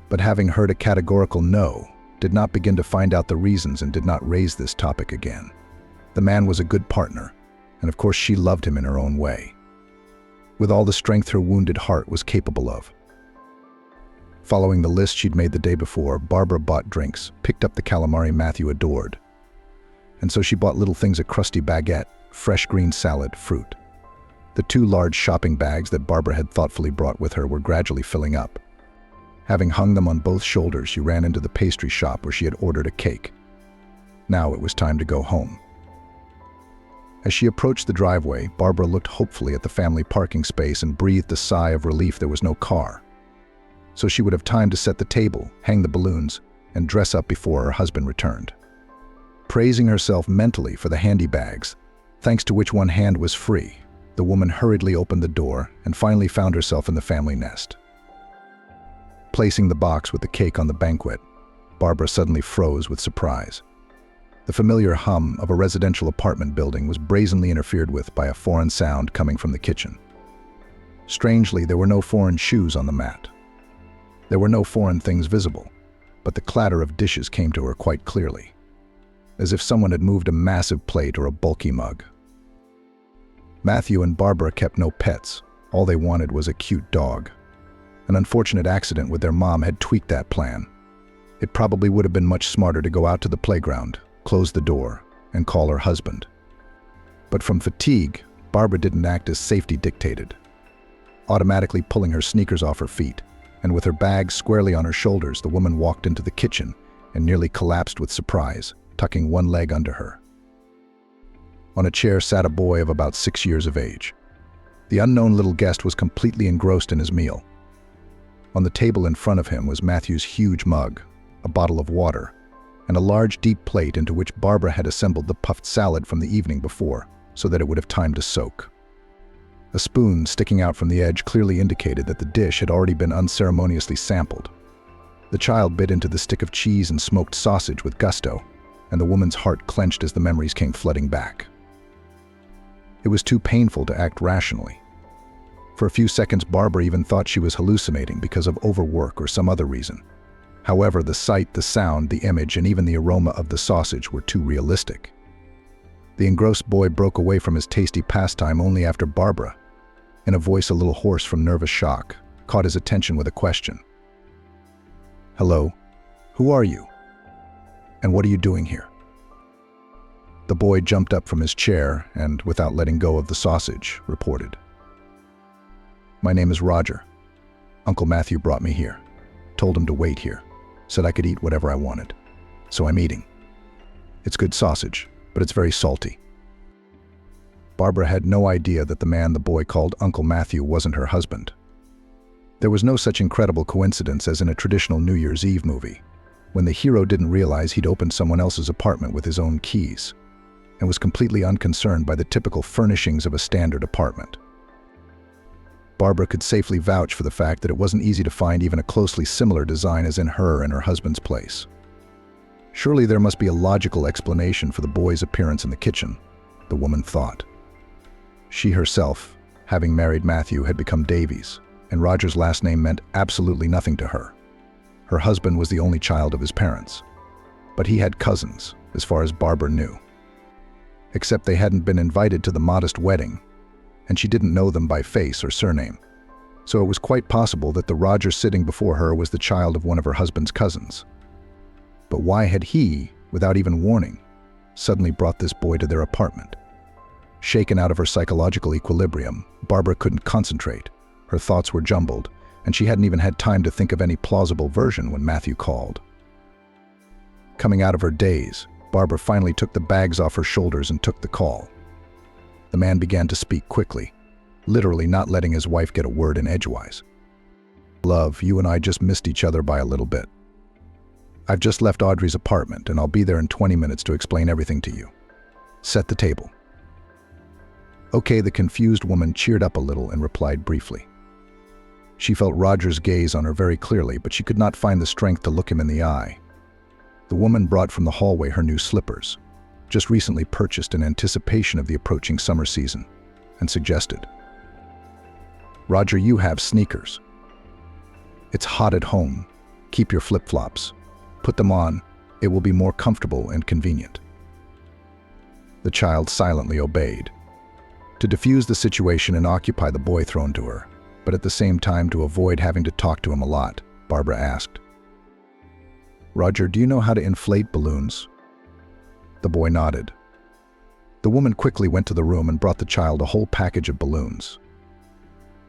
Speaker 1: but having heard a categorical no, did not begin to find out the reasons and did not raise this topic again. The man was a good partner, and of course she loved him in her own way, with all the strength her wounded heart was capable of. Following the list she'd made the day before, Barbara bought drinks, picked up the calamari Matthew adored, and so she bought little things: a crusty baguette, fresh green salad, fruit. The 2 large shopping bags that Barbara had thoughtfully brought with her were gradually filling up. Having hung them on both shoulders, she ran into the pastry shop where she had ordered a cake. Now it was time to go home. As she approached the driveway, Barbara looked hopefully at the family parking space and breathed a sigh of relief there was no car. So she would have time to set the table, hang the balloons, and dress up before her husband returned. Praising herself mentally for the handy bags, thanks to which one hand was free, the woman hurriedly opened the door and finally found herself in the family nest. Placing the box with the cake on the banquet, Barbara suddenly froze with surprise. The familiar hum of a residential apartment building was brazenly interfered with by a foreign sound coming from the kitchen. Strangely, there were no foreign shoes on the mat. There were no foreign things visible, but the clatter of dishes came to her quite clearly, as if someone had moved a massive plate or a bulky mug. Matthew and Barbara kept no pets. All they wanted was a cute dog. An unfortunate accident with their mom had tweaked that plan. It probably would have been much smarter to go out to the playground, close the door, and call her husband. But from fatigue, Barbara didn't act as safety dictated. Automatically pulling her sneakers off her feet, and with her bag squarely on her shoulders, the woman walked into the kitchen and nearly collapsed with surprise, tucking one leg under her. On a chair sat a boy of about 6 years of age. The unknown little guest was completely engrossed in his meal. On the table in front of him was Matthew's huge mug, a bottle of water, and a large deep plate into which Barbara had assembled the puffed salad from the evening before, so that it would have time to soak. A spoon sticking out from the edge clearly indicated that the dish had already been unceremoniously sampled. The child bit into the stick of cheese and smoked sausage with gusto, and the woman's heart clenched as the memories came flooding back. It was too painful to act rationally. For a few seconds, Barbara even thought she was hallucinating because of overwork or some other reason. However, the sight, the sound, the image, and even the aroma of the sausage were too realistic. The engrossed boy broke away from his tasty pastime only after Barbara, in a voice a little hoarse from nervous shock, caught his attention with a question. "Hello, who are you? And what are you doing here?" The boy jumped up from his chair and, without letting go of the sausage, reported. "My name is Roger. Uncle Matthew brought me here. Told him to wait here. Said I could eat whatever I wanted. So I'm eating. It's good sausage, but it's very salty." Barbara had no idea that the man the boy called Uncle Matthew wasn't her husband. There was no such incredible coincidence as in a traditional New Year's Eve movie, when the hero didn't realize he'd opened someone else's apartment with his own keys. and was completely unconcerned by the typical furnishings of a standard apartment. Barbara could safely vouch for the fact that it wasn't easy to find even a closely similar design as in her and her husband's place. Surely there must be a logical explanation for the boy's appearance in the kitchen, the woman thought. She herself, having married Matthew, had become Davies, and Roger's last name meant absolutely nothing to her. Her husband was the only child of his parents, but he had cousins, as far as Barbara knew. Except they hadn't been invited to the modest wedding, and she didn't know them by face or surname. So it was quite possible that the Roger sitting before her was the child of one of her husband's cousins. But why had he, without even warning, suddenly brought this boy to their apartment? Shaken out of her psychological equilibrium, Barbara couldn't concentrate. Her thoughts were jumbled, and she hadn't even had time to think of any plausible version when Matthew called. Coming out of her daze, Barbara finally took the bags off her shoulders and took the call. The man began to speak quickly, literally not letting his wife get a word in edgewise. "Love, you and I just missed each other by a little bit. I've just left Audrey's apartment, and I'll be there in 20 minutes to explain everything to you. Set the table." Okay, the confused woman cheered up a little and replied briefly. She felt Roger's gaze on her very clearly, but she could not find the strength to look him in the eye. The woman brought from the hallway her new slippers, just recently purchased in anticipation of the approaching summer season, and suggested, "Roger, you have sneakers. It's hot at home. Keep your flip-flops. Put them on. It will be more comfortable and convenient." The child silently obeyed. To defuse the situation and occupy the boy thrown to her, but at the same time to avoid having to talk to him a lot, Barbara asked, "Roger, do you know how to inflate balloons?" The boy nodded. The woman quickly went to the room and brought the child a whole package of balloons.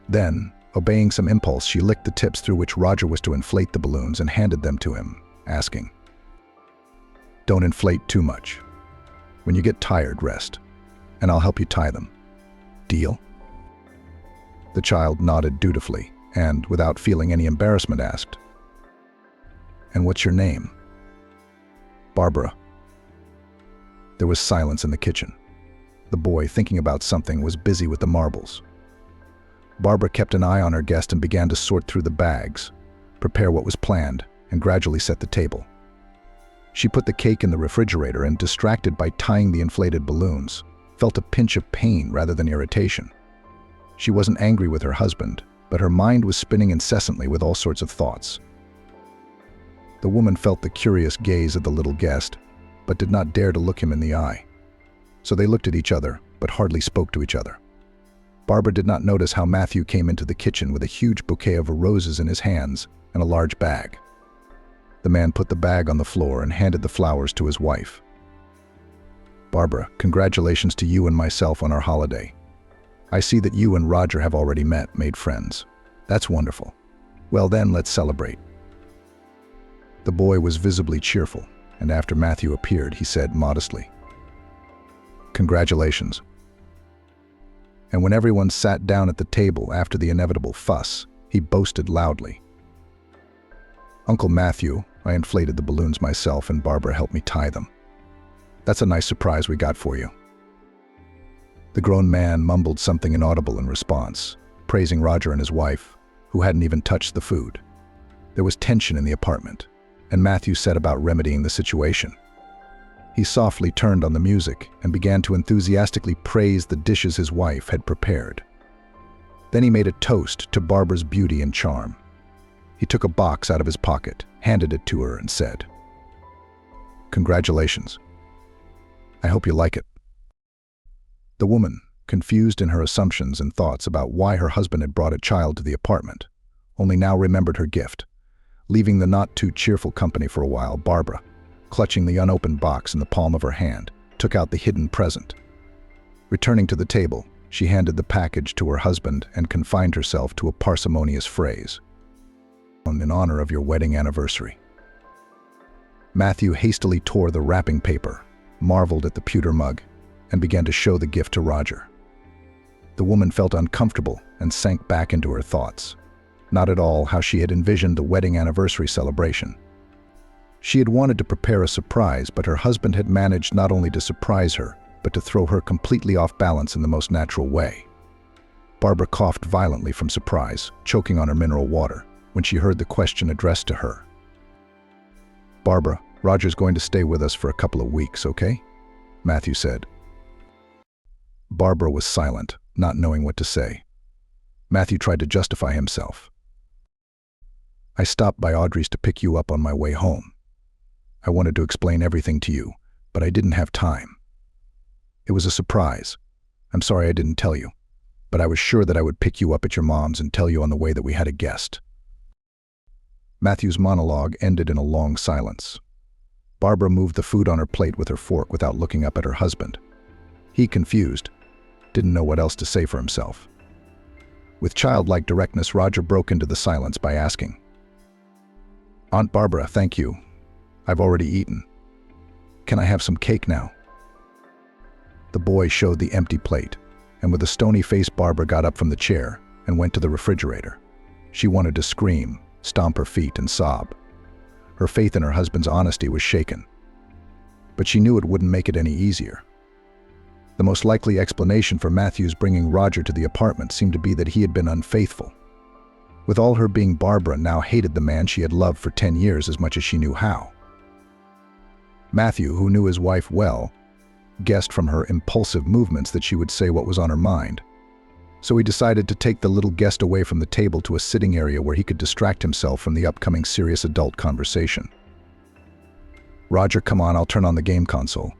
Speaker 1: Then, obeying some impulse, she licked the tips through which Roger was to inflate the balloons and handed them to him, asking, "Don't inflate too much. When you get tired, rest, and I'll help you tie them. Deal?" The child nodded dutifully and, without feeling any embarrassment, asked, "And what's your name?" "Barbara." There was silence in the kitchen. The boy, thinking about something, was busy with the marbles. Barbara kept an eye on her guest and began to sort through the bags, prepare what was planned, and gradually set the table. She put the cake in the refrigerator and, distracted by tying the inflated balloons, felt a pinch of pain rather than irritation. She wasn't angry with her husband, but her mind was spinning incessantly with all sorts of thoughts. The woman felt the curious gaze of the little guest, but did not dare to look him in the eye. So they looked at each other, but hardly spoke to each other. Barbara did not notice how Matthew came into the kitchen with a huge bouquet of roses in his hands and a large bag. The man put the bag on the floor and handed the flowers to his wife. "Barbara, congratulations to you and myself on our holiday. I see that you and Roger have already made friends. That's wonderful. Well then, let's celebrate." The boy was visibly cheerful, and after Matthew appeared, he said modestly, "Congratulations." And when everyone sat down at the table after the inevitable fuss, he boasted loudly, "Uncle Matthew, I inflated the balloons myself and Barbara helped me tie them. That's a nice surprise we got for you." The grown man mumbled something inaudible in response, praising Roger and his wife, who hadn't even touched the food. There was tension in the apartment, and Matthew set about remedying the situation. He softly turned on the music and began to enthusiastically praise the dishes his wife had prepared. Then he made a toast to Barbara's beauty and charm. He took a box out of his pocket, handed it to her, and said, "Congratulations. I hope you like it." The woman, confused in her assumptions and thoughts about why her husband had brought a child to the apartment, only now remembered her gift. Leaving the not-too-cheerful company for a while, Barbara, clutching the unopened box in the palm of her hand, took out the hidden present. Returning to the table, she handed the package to her husband and confined herself to a parsimonious phrase, "In honor of your wedding anniversary." Matthew hastily tore the wrapping paper, marveled at the pewter mug, and began to show the gift to Roger. The woman felt uncomfortable and sank back into her thoughts, not at all how she had envisioned the wedding anniversary celebration. She had wanted to prepare a surprise, but her husband had managed not only to surprise her, but to throw her completely off balance in the most natural way. Barbara coughed violently from surprise, choking on her mineral water, when she heard the question addressed to her. "Barbara, Roger's going to stay with us for a couple of weeks, okay?" Matthew said. Barbara was silent, not knowing what to say. Matthew tried to justify himself. "I stopped by Audrey's to pick you up on my way home. I wanted to explain everything to you, but I didn't have time. It was a surprise. I'm sorry I didn't tell you, but I was sure that I would pick you up at your mom's and tell you on the way that we had a guest." Matthew's monologue ended in a long silence. Barbara moved the food on her plate with her fork without looking up at her husband. He, confused, didn't know what else to say for himself. With childlike directness, Roger broke into the silence by asking, "Aunt Barbara, thank you. I've already eaten. Can I have some cake now?" The boy showed the empty plate, and with a stony face, Barbara got up from the chair and went to the refrigerator. She wanted to scream, stomp her feet, and sob. Her faith in her husband's honesty was shaken. But she knew it wouldn't make it any easier. The most likely explanation for Matthew's bringing Roger to the apartment seemed to be that he had been unfaithful. With all her being, Barbara now hated the man she had loved for 10 years as much as she knew how. Matthew, who knew his wife well, guessed from her impulsive movements that she would say what was on her mind. So he decided to take the little guest away from the table to a sitting area where he could distract himself from the upcoming serious adult conversation. "Roger, come on, I'll turn on the game console.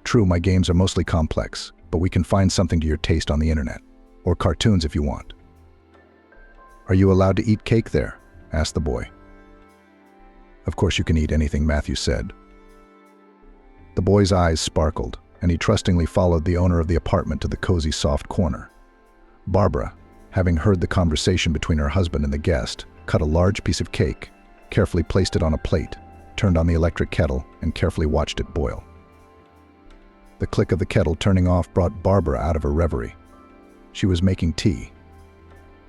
Speaker 1: True, my games are mostly complex, but we can find something to your taste on the internet, or cartoons if you want." "Are you allowed to eat cake there?" asked the boy. "Of course you can eat anything," Matthew said. The boy's eyes sparkled, and he trustingly followed the owner of the apartment to the cozy, soft corner. Barbara, having heard the conversation between her husband and the guest, cut a large piece of cake, carefully placed it on a plate, turned on the electric kettle, and carefully watched it boil. The click of the kettle turning off brought Barbara out of her reverie. She was making tea.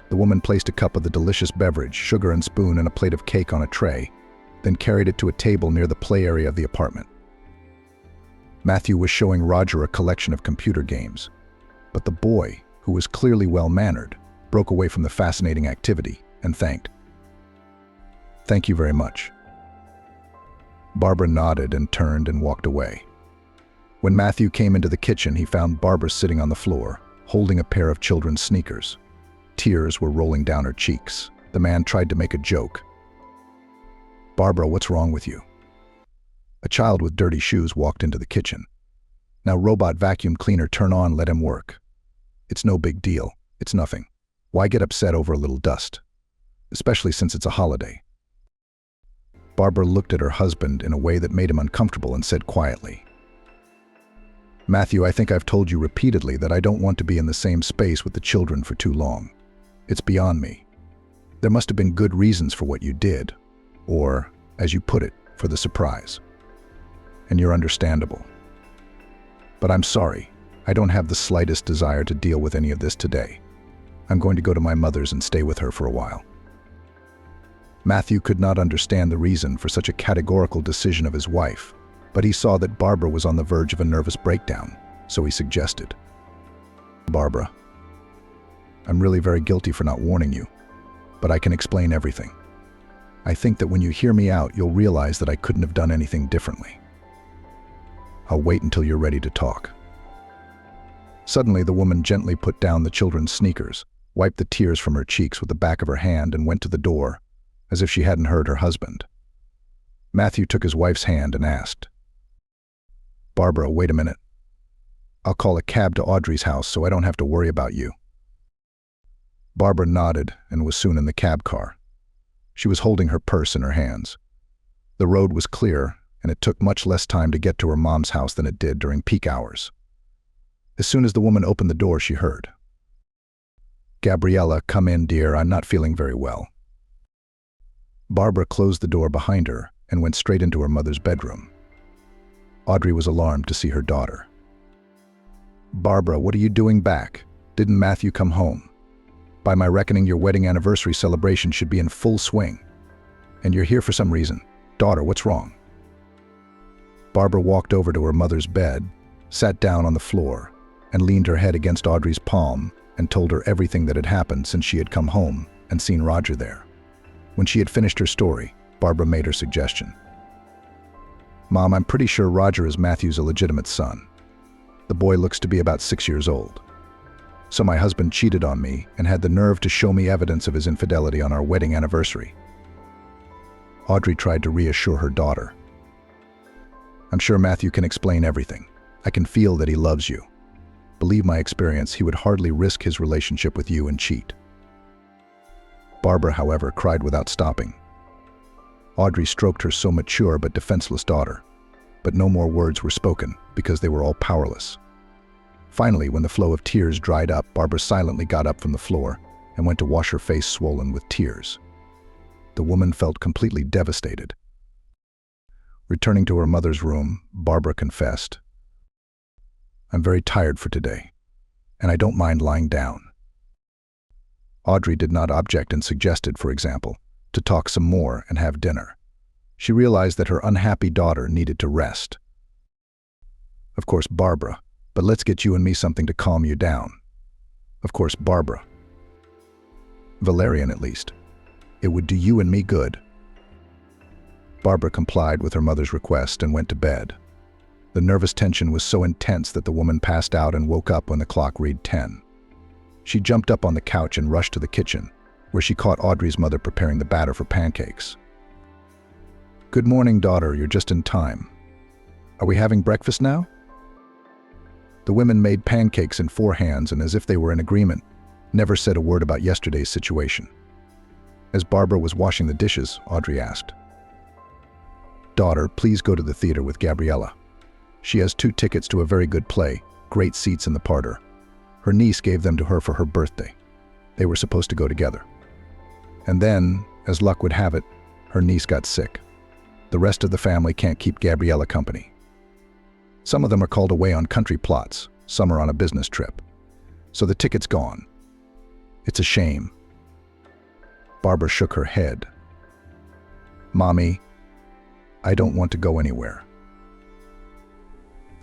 Speaker 1: The woman placed a cup of the delicious beverage, sugar and spoon, and a plate of cake on a tray, then carried it to a table near the play area of the apartment. Matthew was showing Roger a collection of computer games, but the boy, who was clearly well-mannered, broke away from the fascinating activity and thanked. "Thank you very much." Barbara nodded and turned and walked away. When Matthew came into the kitchen, he found Barbara sitting on the floor, holding a pair of children's sneakers. Tears were rolling down her cheeks. The man tried to make a joke. "Barbara, what's wrong with you?" A child with dirty shoes walked into the kitchen. "Now, robot vacuum cleaner, turn on, let him work. It's no big deal. It's nothing. Why get upset over a little dust? Especially since it's a holiday." Barbara looked at her husband in a way that made him uncomfortable and said quietly, "Matthew, I think I've told you repeatedly that I don't want to be in the same space with the children for too long. It's beyond me. There must have been good reasons for what you did, or, as you put it, for the surprise. And you're understandable. But I'm sorry, I don't have the slightest desire to deal with any of this today. I'm going to go to my mother's and stay with her for a while." Matthew could not understand the reason for such a categorical decision of his wife, but he saw that Barbara was on the verge of a nervous breakdown, so he suggested, "Barbara, I'm really very guilty for not warning you, but I can explain everything. I think that when you hear me out, you'll realize that I couldn't have done anything differently. I'll wait until you're ready to talk." Suddenly, the woman gently put down the children's sneakers, wiped the tears from her cheeks with the back of her hand, and went to the door, as if she hadn't heard her husband. Matthew took his wife's hand and asked, "Barbara, wait a minute. I'll call a cab to Audrey's house so I don't have to worry about you." Barbara nodded and was soon in the cab car. She was holding her purse in her hands. The road was clear, and it took much less time to get to her mom's house than it did during peak hours. As soon as the woman opened the door, she heard, "Gabriella, come in, dear. I'm not feeling very well." Barbara closed the door behind her and went straight into her mother's bedroom. Audrey was alarmed to see her daughter. "Barbara, what are you doing back? Didn't Matthew come home? By my reckoning, your wedding anniversary celebration should be in full swing. And you're here for some reason. Daughter, what's wrong?" Barbara walked over to her mother's bed, sat down on the floor, and leaned her head against Audrey's palm and told her everything that had happened since she had come home and seen Roger there. When she had finished her story, Barbara made her suggestion. "Mom, I'm pretty sure Roger is Matthew's illegitimate son. The boy looks to be about 6 years old. So my husband cheated on me and had the nerve to show me evidence of his infidelity on our wedding anniversary." Audrey tried to reassure her daughter. "I'm sure Matthew can explain everything. I can feel that he loves you. Believe my experience, he would hardly risk his relationship with you and cheat." Barbara, however, cried without stopping. Audrey stroked her so mature but defenseless daughter, but no more words were spoken because they were all powerless. Finally, when the flow of tears dried up, Barbara silently got up from the floor and went to wash her face swollen with tears. The woman felt completely devastated. Returning to her mother's room, Barbara confessed, "I'm very tired for today, and I don't mind lying down." Audrey did not object and suggested, for example, to talk some more and have dinner. She realized that her unhappy daughter needed to rest. "Of course, Barbara, but let's get you and me something to calm you down." "Of course, Barbara. Valerian, at least. It would do you and me good." Barbara complied with her mother's request and went to bed. The nervous tension was so intense that the woman passed out and woke up when the clock read 10. She jumped up on the couch and rushed to the kitchen, where she caught Audrey's mother preparing the batter for pancakes. "Good morning, daughter. You're just in time. Are we having breakfast now?" The women made pancakes in 4 hands and, as if they were in agreement, never said a word about yesterday's situation. As Barbara was washing the dishes, Audrey asked, "Daughter, please go to the theater with Gabriella. She has 2 tickets to a very good play, great seats in the parlor. Her niece gave them to her for her birthday. They were supposed to go together. And then, as luck would have it, her niece got sick. The rest of the family can't keep Gabriella company. Some of them are called away on country plots, some are on a business trip. So the ticket's gone. It's a shame." Barbara shook her head. "Mommy, I don't want to go anywhere.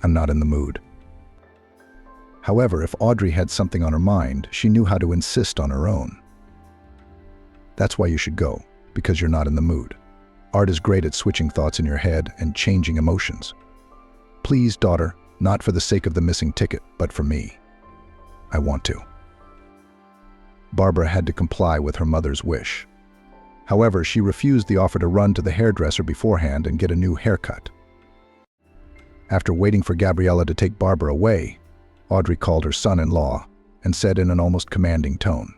Speaker 1: I'm not in the mood." However, if Audrey had something on her mind, she knew how to insist on her own. "That's why you should go, because you're not in the mood. Art is great at switching thoughts in your head and changing emotions. Please, daughter, not for the sake of the missing ticket, but for me. I want to." Barbara had to comply with her mother's wish. However, she refused the offer to run to the hairdresser beforehand and get a new haircut. After waiting for Gabriella to take Barbara away, Audrey called her son-in-law and said in an almost commanding tone,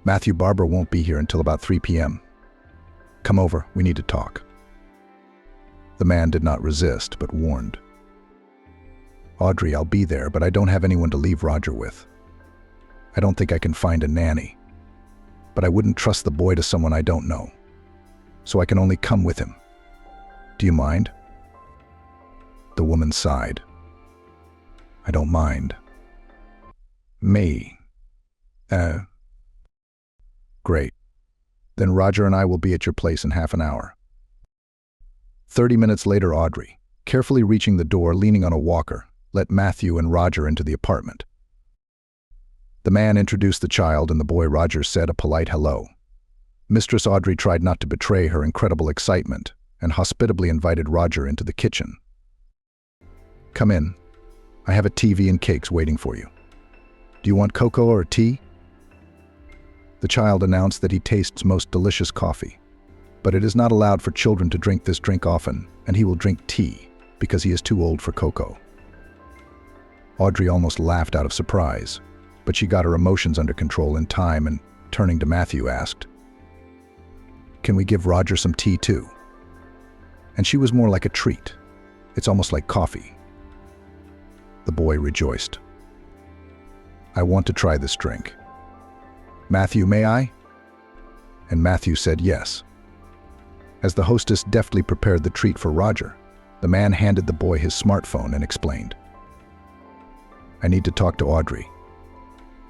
Speaker 1: "Matthew, Barbara won't be here until about 3 p.m. Come over, we need to talk." The man did not resist, but warned, "Audrey, I'll be there, but I don't have anyone to leave Roger with. I don't think I can find a nanny, but I wouldn't trust the boy to someone I don't know, so I can only come with him. Do you mind?" The woman sighed. "I don't mind." "Me? Great. Then Roger and I will be at your place in half an hour." 30 minutes later, Audrey, carefully reaching the door leaning on a walker, let Matthew and Roger into the apartment. The man introduced the child and the boy Roger said a polite hello. Mistress Audrey tried not to betray her incredible excitement and hospitably invited Roger into the kitchen. "Come in. I have a TV and cakes waiting for you. Do you want cocoa or tea?" The child announced that he tastes most delicious coffee, but it is not allowed for children to drink this drink often, and he will drink tea because he is too old for cocoa. Audrey almost laughed out of surprise, but she got her emotions under control in time and, turning to Matthew, asked, "Can we give Roger some tea too?" And she was more like a treat. It's almost like coffee. The boy rejoiced. "I want to try this drink. Matthew, may I?" And Matthew said yes. As the hostess deftly prepared the treat for Roger, the man handed the boy his smartphone and explained, "I need to talk to Audrey.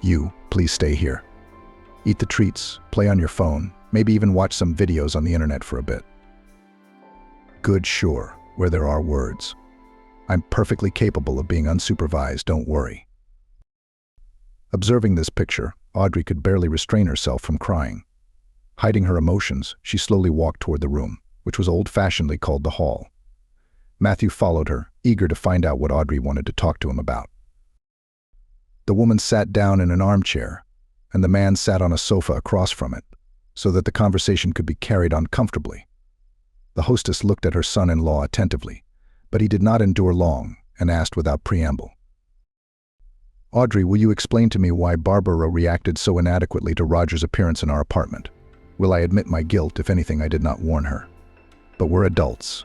Speaker 1: You, please stay here. Eat the treats, play on your phone, maybe even watch some videos on the internet for a bit." Good, sure, where there are words. I'm perfectly capable of being unsupervised, don't worry." Observing this picture, Audrey could barely restrain herself from crying. Hiding her emotions, she slowly walked toward the room, which was old-fashionedly called the hall. Matthew followed her, eager to find out what Audrey wanted to talk to him about. The woman sat down in an armchair, and the man sat on a sofa across from it, so that the conversation could be carried on comfortably. The hostess looked at her son-in-law attentively, but he did not endure long and asked without preamble, "Audrey, will you explain to me why Barbara reacted so inadequately to Roger's appearance in our apartment? Will I admit my guilt? If anything, I did not warn her. But we're adults."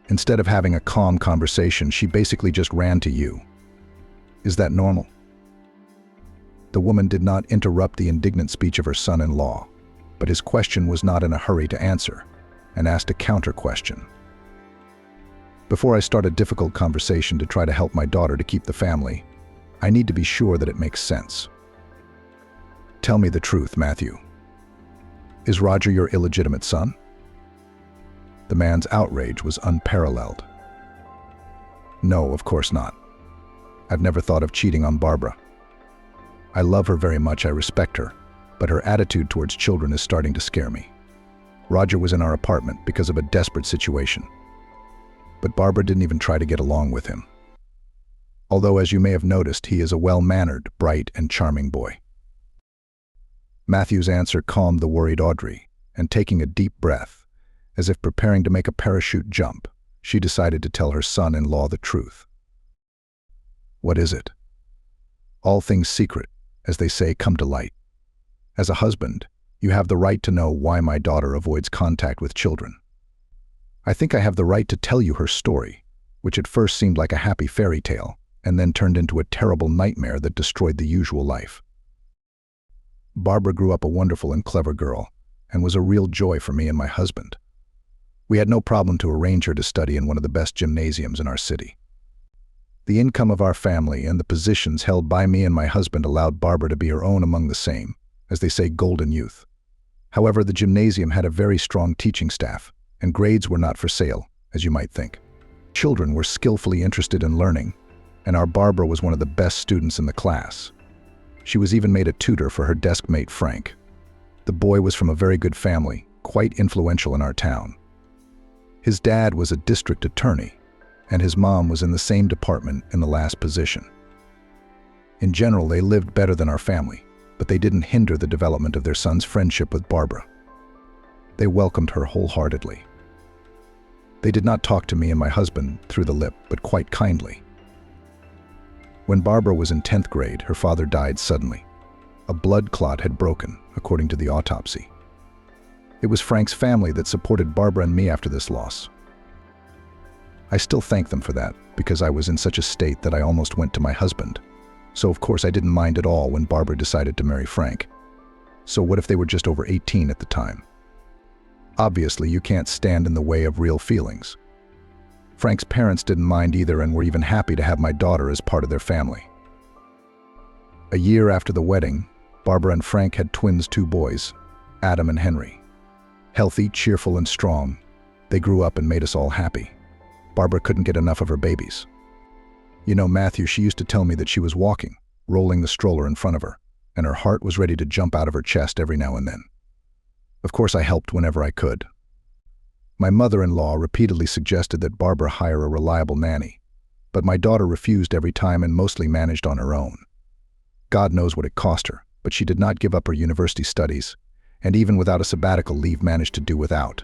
Speaker 1: Instead of having a calm conversation, she basically just ran to you. Is that normal? The woman did not interrupt the indignant speech of her son-in-law, but his question was not in a hurry to answer, and asked a counter-question. "Before I start a difficult conversation to try to help my daughter to keep the family, I need to be sure that it makes sense. Tell me the truth, Matthew. Is Roger your illegitimate son?" The man's outrage was unparalleled. "No, of course not. I've never thought of cheating on Barbara. I love her very much, I respect her, but her attitude towards children is starting to scare me. Roger was in our apartment because of a desperate situation, but Barbara didn't even try to get along with him. Although, as you may have noticed, he is a well-mannered, bright, and charming boy." Matthew's answer calmed the worried Audrey, and taking a deep breath, as if preparing to make a parachute jump, she decided to tell her son-in-law the truth. "What is it?" "All things secret, as they say, come to light. As a husband, you have the right to know why my daughter avoids contact with children. I think I have the right to tell you her story, which at first seemed like a happy fairy tale, and then turned into a terrible nightmare that destroyed the usual life. Barbara grew up a wonderful and clever girl, and was a real joy for me and my husband. We had no problem to arrange her to study in one of the best gymnasiums in our city. The income of our family and the positions held by me and my husband allowed Barbara to be her own among the same, as they say, golden youth. However, the gymnasium had a very strong teaching staff, and grades were not for sale, as you might think. Children were skillfully interested in learning, and our Barbara was one of the best students in the class. She was even made a tutor for her desk mate Frank. The boy was from a very good family, quite influential in our town. His dad was a district attorney, and his mom was in the same department in the last position. In general, they lived better than our family, but they didn't hinder the development of their son's friendship with Barbara. They welcomed her wholeheartedly. They did not talk to me and my husband through the lip, but quite kindly. When Barbara was in 10th grade, her father died suddenly. A blood clot had broken, according to the autopsy. It was Frank's family that supported Barbara and me after this loss. I still thank them for that, because I was in such a state that I almost went to my husband. So of course I didn't mind at all when Barbara decided to marry Frank. So what if they were just over 18 at the time? Obviously, you can't stand in the way of real feelings. Frank's parents didn't mind either and were even happy to have my daughter as part of their family. A year after the wedding, Barbara and Frank had twins, 2 boys, Adam and Henry. Healthy, cheerful, and strong, they grew up and made us all happy. Barbara couldn't get enough of her babies. You know, Matthew, she used to tell me that she was walking, rolling the stroller in front of her, and her heart was ready to jump out of her chest every now and then. Of course, I helped whenever I could. My mother-in-law repeatedly suggested that Barbara hire a reliable nanny, but my daughter refused every time and mostly managed on her own. God knows what it cost her, but she did not give up her university studies, and even without a sabbatical leave managed to do without.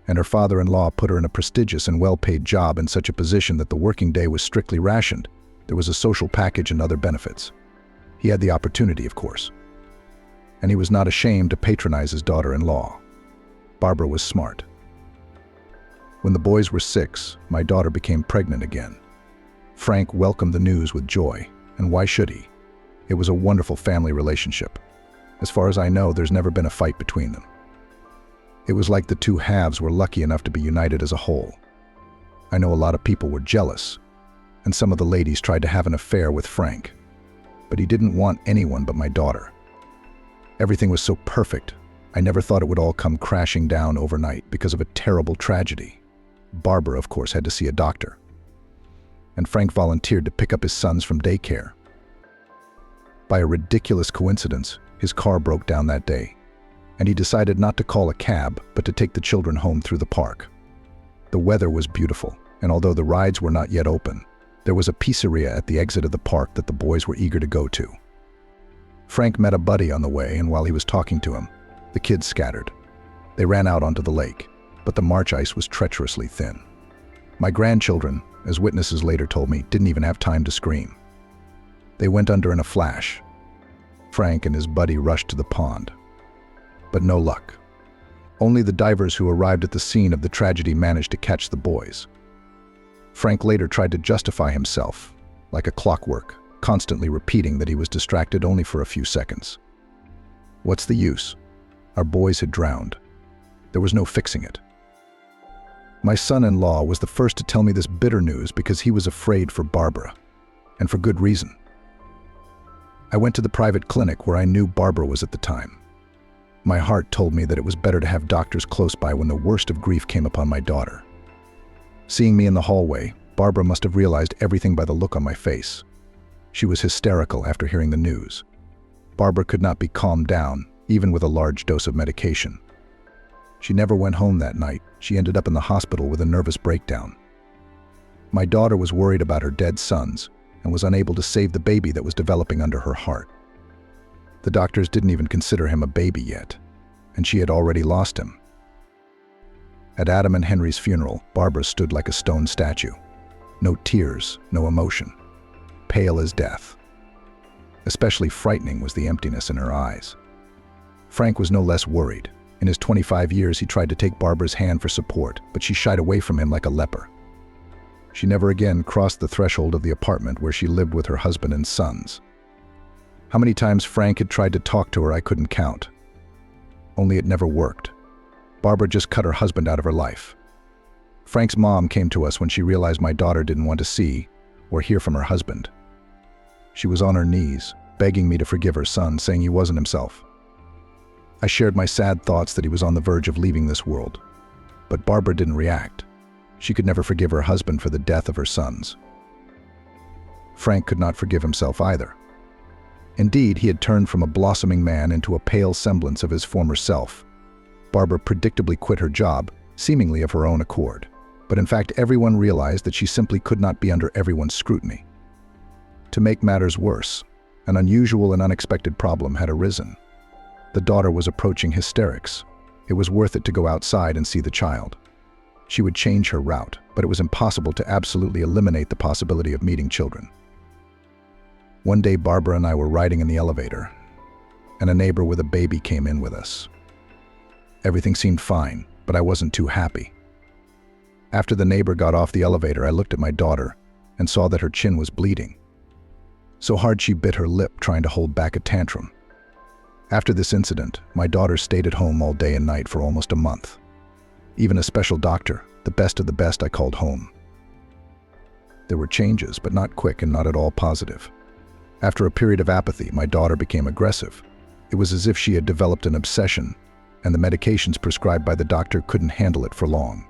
Speaker 1: And her father-in-law put her in a prestigious and well-paid job in such a position that the working day was strictly rationed. There was a social package and other benefits. He had the opportunity, of course. And he was not ashamed to patronize his daughter-in-law. Barbara was smart. When the boys were 6, my daughter became pregnant again. Frank welcomed the news with joy, and why should he? It was a wonderful family relationship. As far as I know, there's never been a fight between them. It was like the 2 halves were lucky enough to be united as a whole. I know a lot of people were jealous, and some of the ladies tried to have an affair with Frank. But he didn't want anyone but my daughter. Everything was so perfect, I never thought it would all come crashing down overnight because of a terrible tragedy. Barbara, of course, had to see a doctor. and Frank volunteered to pick up his sons from daycare. By a ridiculous coincidence, his car broke down that day, and he decided not to call a cab, but to take the children home through the park. The weather was beautiful, and although the rides were not yet open, there was a pizzeria at the exit of the park that the boys were eager to go to. Frank met a buddy on the way, and while he was talking to him, the kids scattered. They ran out onto the lake, but the march ice was treacherously thin. My grandchildren, as witnesses later told me, didn't even have time to scream. They went under in a flash. Frank and his buddy rushed to the pond. But no luck. Only the divers who arrived at the scene of the tragedy managed to catch the boys. Frank later tried to justify himself, like a clockwork, constantly repeating that he was distracted only for a few seconds. What's the use? Our boys had drowned. There was no fixing it. My son-in-law was the first to tell me this bitter news because he was afraid for Barbara, and for good reason. I went to the private clinic where I knew Barbara was at the time. My heart told me that it was better to have doctors close by when the worst of grief came upon my daughter. Seeing me in the hallway, Barbara must have realized everything by the look on my face. She was hysterical after hearing the news. Barbara could not be calmed down, even with a large dose of medication. She never went home that night. She ended up in the hospital with a nervous breakdown. My daughter was worried about her dead sons and was unable to save the baby that was developing under her heart. The doctors didn't even consider him a baby yet, and she had already lost him. At Adam and Henry's funeral, Barbara stood like a stone statue. No tears, no emotion. Pale as death. Especially frightening was the emptiness in her eyes. Frank was no less worried. In his 25 years, he tried to take Barbara's hand for support, but she shied away from him like a leper. She never again crossed the threshold of the apartment where she lived with her husband and sons. How many times Frank had tried to talk to her, I couldn't count. Only it never worked. Barbara just cut her husband out of her life. Frank's mom came to us when she realized my daughter didn't want to see or hear from her husband. She was on her knees, begging me to forgive her son, saying he wasn't himself. I shared my sad thoughts that he was on the verge of leaving this world. But Barbara didn't react. She could never forgive her husband for the death of her sons. Frank could not forgive himself either. Indeed, he had turned from a blossoming man into a pale semblance of his former self. Barbara predictably quit her job, seemingly of her own accord. But in fact, everyone realized that she simply could not be under everyone's scrutiny. To make matters worse, an unusual and unexpected problem had arisen. The daughter was approaching hysterics. It was worth it to go outside and see the child. She would change her route, but it was impossible to absolutely eliminate the possibility of meeting children. One day, Barbara and I were riding in the elevator, and a neighbor with a baby came in with us. Everything seemed fine, but I wasn't too happy. After the neighbor got off the elevator, I looked at my daughter and saw that her chin was bleeding. So hard she bit her lip trying to hold back a tantrum. After this incident, my daughter stayed at home all day and night for almost a month. Even a special doctor, the best of the best, I called home. There were changes, but not quick and not at all positive. After a period of apathy, my daughter became aggressive. It was as if she had developed an obsession, and the medications prescribed by the doctor couldn't handle it for long.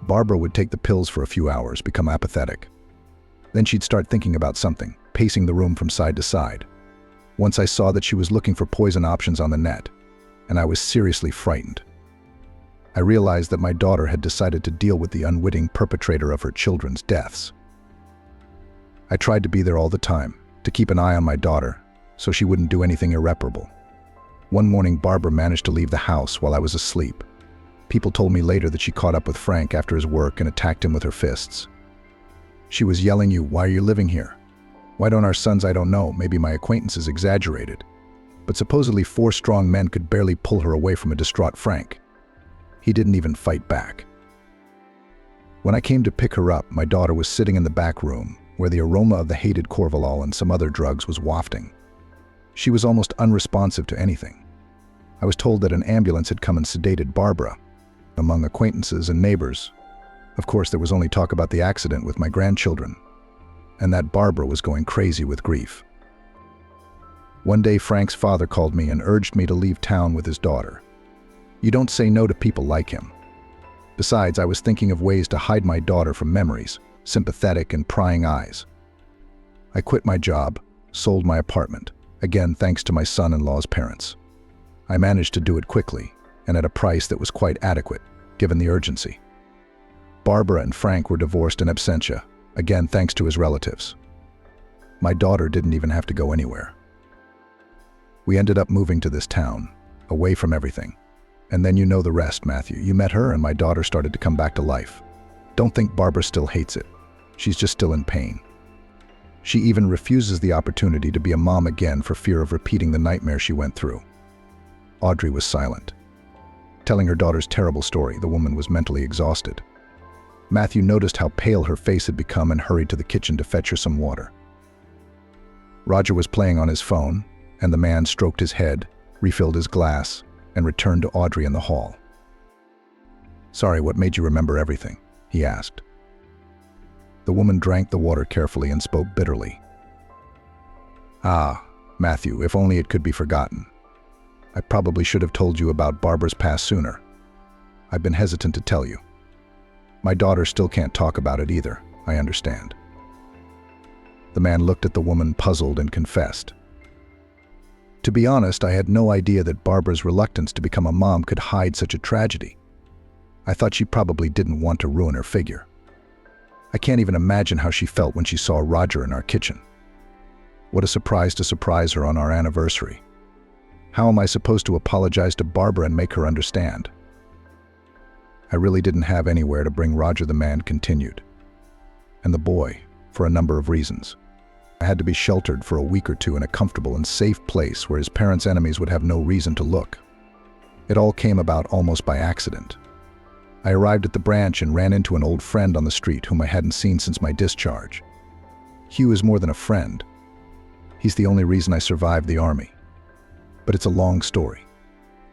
Speaker 1: Barbara would take the pills for a few hours, become apathetic. Then she'd start thinking about something, pacing the room from side to side. Once I saw that she was looking for poison options on the net, and I was seriously frightened. I realized that my daughter had decided to deal with the unwitting perpetrator of her children's deaths. I tried to be there all the time, to keep an eye on my daughter, so she wouldn't do anything irreparable. One morning, Barbara managed to leave the house while I was asleep. People told me later that she caught up with Frank after his work and attacked him with her fists. She was yelling, "Why are you living here? Why don't our sons? I don't know, maybe my acquaintances exaggerated." But supposedly 4 strong men could barely pull her away from a distraught Frank. He didn't even fight back. When I came to pick her up, my daughter was sitting in the back room, where the aroma of the hated Corvalol and some other drugs was wafting. She was almost unresponsive to anything. I was told that an ambulance had come and sedated Barbara. Among acquaintances and neighbors, of course, there was only talk about the accident with my grandchildren, and that Barbara was going crazy with grief. One day, Frank's father called me and urged me to leave town with his daughter. You don't say no to people like him. Besides, I was thinking of ways to hide my daughter from memories, sympathetic and prying eyes. I quit my job, sold my apartment, again thanks to my son-in-law's parents. I managed to do it quickly, and at a price that was quite adequate, given the urgency. Barbara and Frank were divorced in absentia, again thanks to his relatives. My daughter didn't even have to go anywhere. We ended up moving to this town, away from everything. And then you know the rest, Matthew. You met her and my daughter started to come back to life. Don't think Barbara still hates it. She's just still in pain. She even refuses the opportunity to be a mom again for fear of repeating the nightmare she went through. Audrey was silent. Telling her daughter's terrible story, the woman was mentally exhausted. Matthew noticed how pale her face had become and hurried to the kitchen to fetch her some water. Roger was playing on his phone, and the man stroked his head, refilled his glass, and returned to Audrey in the hall. "Sorry, what made you remember everything?" he asked. The woman drank the water carefully and spoke bitterly. "Ah, Matthew, if only it could be forgotten. I probably should have told you about Barbara's past sooner. I've been hesitant to tell you. My daughter still can't talk about it either, I understand." The man looked at the woman puzzled and confessed. "To be honest, I had no idea that Barbara's reluctance to become a mom could hide such a tragedy. I thought she probably didn't want to ruin her figure. I can't even imagine how she felt when she saw Roger in our kitchen. What a surprise to surprise her on our anniversary. How am I supposed to apologize to Barbara and make her understand?" "I really didn't have anywhere to bring Roger," the man continued. "And the boy, for a number of reasons. I had to be sheltered for a week or two in a comfortable and safe place where his parents' enemies would have no reason to look. It all came about almost by accident. I arrived at the branch and ran into an old friend on the street whom I hadn't seen since my discharge. Hugh is more than a friend. He's the only reason I survived the army. But it's a long story.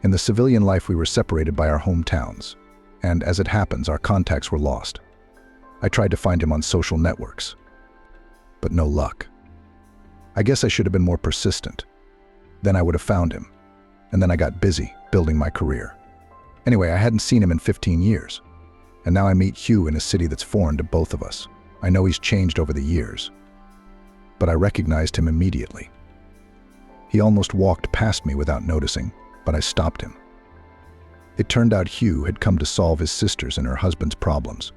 Speaker 1: In the civilian life we were separated by our hometowns, and as it happens, our contacts were lost. I tried to find him on social networks, but no luck. I guess I should have been more persistent. Then I would have found him, and then I got busy building my career. Anyway, I hadn't seen him in 15 years, and now I meet Hugh in a city that's foreign to both of us. I know he's changed over the years, but I recognized him immediately. He almost walked past me without noticing, but I stopped him. It turned out Hugh had come to solve his sister's and her husband's problems.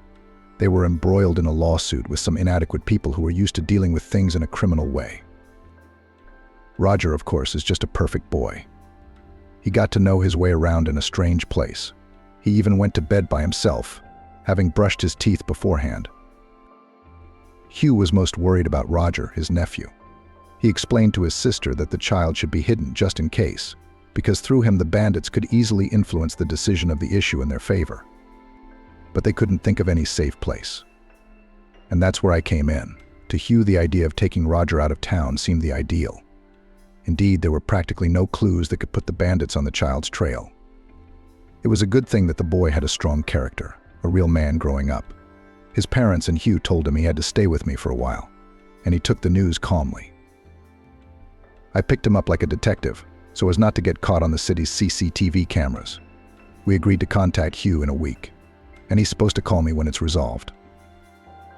Speaker 1: They were embroiled in a lawsuit with some inadequate people who were used to dealing with things in a criminal way. Roger, of course, is just a perfect boy. He got to know his way around in a strange place. He even went to bed by himself, having brushed his teeth beforehand. Hugh was most worried about Roger, his nephew. He explained to his sister that the child should be hidden just in case, because through him the bandits could easily influence the decision of the issue in their favor. But they couldn't think of any safe place. And that's where I came in. To Hugh, the idea of taking Roger out of town seemed the ideal. Indeed, there were practically no clues that could put the bandits on the child's trail. It was a good thing that the boy had a strong character, a real man growing up. His parents and Hugh told him he had to stay with me for a while, and he took the news calmly. I picked him up like a detective, so as not to get caught on the city's CCTV cameras. We agreed to contact Hugh in a week, and he's supposed to call me when it's resolved.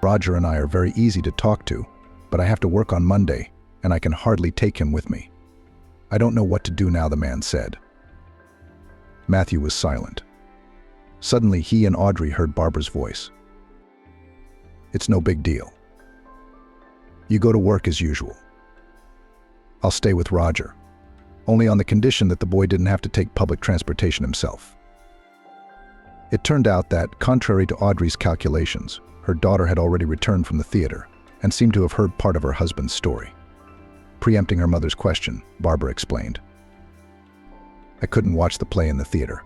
Speaker 1: Roger and I are very easy to talk to, but I have to work on Monday, and I can hardly take him with me. I don't know what to do now, the man said. Matthew was silent. Suddenly, he and Audrey heard Barbara's voice. "It's no big deal. You go to work as usual. I'll stay with Roger, only on the condition that the boy didn't have to take public transportation himself." It turned out that, contrary to Audrey's calculations, her daughter had already returned from the theater and seemed to have heard part of her husband's story. Preempting her mother's question, Barbara explained. "I couldn't watch the play in the theater.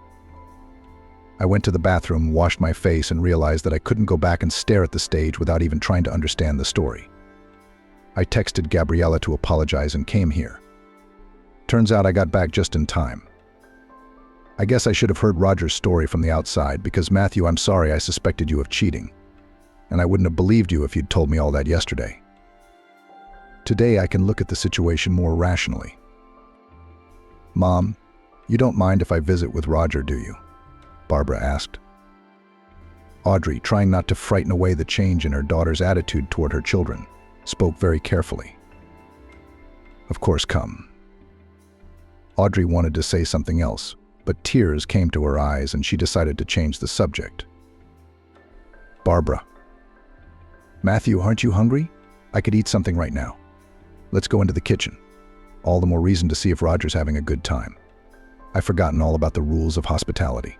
Speaker 1: I went to the bathroom, washed my face, and realized that I couldn't go back and stare at the stage without even trying to understand the story. I texted Gabriella to apologize and came here. Turns out I got back just in time. I guess I should have heard Roger's story from the outside because, Matthew, I'm sorry I suspected you of cheating. And I wouldn't have believed you if you'd told me all that yesterday. Today I can look at the situation more rationally." "Mom, you don't mind if I visit with Roger, do you?" Barbara asked. Audrey, trying not to frighten away the change in her daughter's attitude toward her children, spoke very carefully. Of course, come. Audrey wanted to say something else, but tears came to her eyes and she decided to change the subject. Barbara. Matthew, aren't you hungry? I could eat something right now. Let's go into the kitchen. All the more reason to see if Roger's having a good time. I've forgotten all about the rules of hospitality.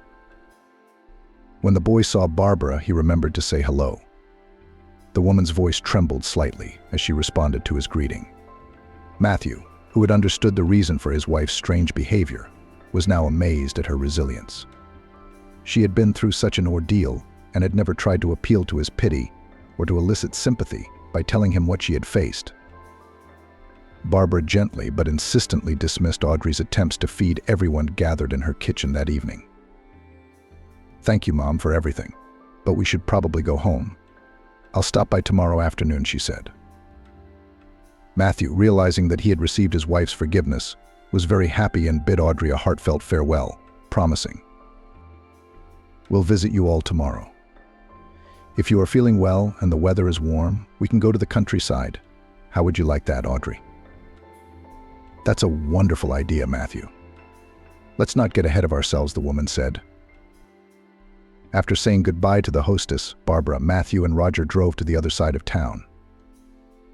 Speaker 1: When the boy saw Barbara, he remembered to say hello. The woman's voice trembled slightly as she responded to his greeting. Matthew, who had understood the reason for his wife's strange behavior, was now amazed at her resilience. She had been through such an ordeal and had never tried to appeal to his pity or to elicit sympathy by telling him what she had faced. Barbara gently but insistently dismissed Audrey's attempts to feed everyone gathered in her kitchen that evening. Thank you, Mom, for everything, but we should probably go home. I'll stop by tomorrow afternoon, she said. Matthew, realizing that he had received his wife's forgiveness, was very happy and bid Audrey a heartfelt farewell, promising, "We'll visit you all tomorrow. If you are feeling well and the weather is warm, we can go to the countryside. How would you like that, Audrey?" "That's a wonderful idea, Matthew. Let's not get ahead of ourselves," the woman said. After saying goodbye to the hostess, Barbara, Matthew, and Roger drove to the other side of town.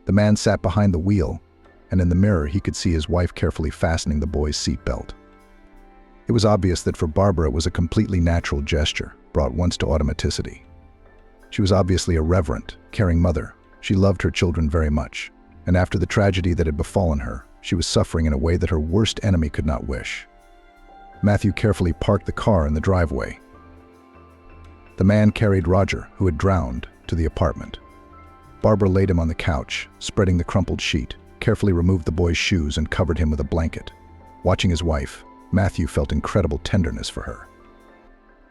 Speaker 1: The man sat behind the wheel, and in the mirror he could see his wife carefully fastening the boy's seatbelt. It was obvious that for Barbara it was a completely natural gesture, brought once to automaticity. She was obviously a reverent, caring mother. She loved her children very much, and after the tragedy that had befallen her, she was suffering in a way that her worst enemy could not wish. Matthew carefully parked the car in the driveway. The man carried Roger, who had drowned, to the apartment. Barbara laid him on the couch, spreading the crumpled sheet, carefully removed the boy's shoes and covered him with a blanket. Watching his wife, Matthew felt incredible tenderness for her.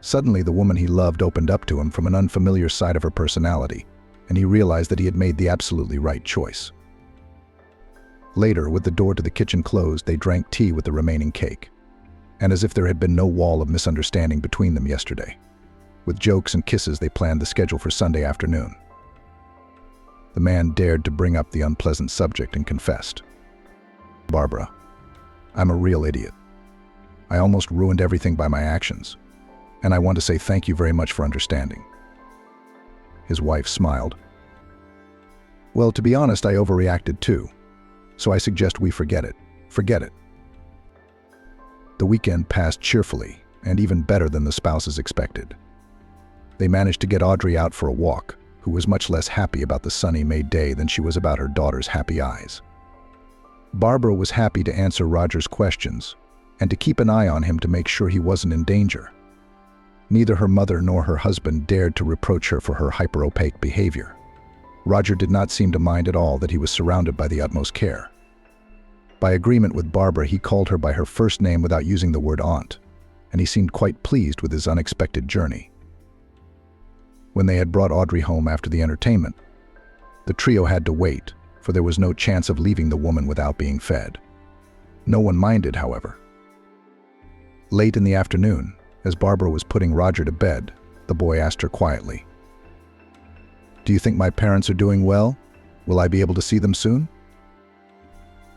Speaker 1: Suddenly, the woman he loved opened up to him from an unfamiliar side of her personality, and he realized that he had made the absolutely right choice. Later, with the door to the kitchen closed, they drank tea with the remaining cake, and as if there had been no wall of misunderstanding between them yesterday. With jokes and kisses, they planned the schedule for Sunday afternoon. The man dared to bring up the unpleasant subject and confessed. "Barbara, I'm a real idiot. I almost ruined everything by my actions, and I want to say thank you very much for understanding." His wife smiled. "Well, to be honest, I overreacted too, so I suggest we forget it. Forget it." The weekend passed cheerfully, and even better than the spouses expected. They managed to get Audrey out for a walk, who was much less happy about the sunny May day than she was about her daughter's happy eyes. Barbara was happy to answer Roger's questions and to keep an eye on him to make sure he wasn't in danger. Neither her mother nor her husband dared to reproach her for her hyper-opaque behavior. Roger did not seem to mind at all that he was surrounded by the utmost care. By agreement with Barbara, he called her by her first name without using the word aunt, and he seemed quite pleased with his unexpected journey. When they had brought Audrey home after the entertainment, the trio had to wait, for there was no chance of leaving the woman without being fed. No one minded, however. Late in the afternoon, as Barbara was putting Roger to bed, the boy asked her quietly, "Do you think my parents are doing well? Will I be able to see them soon?"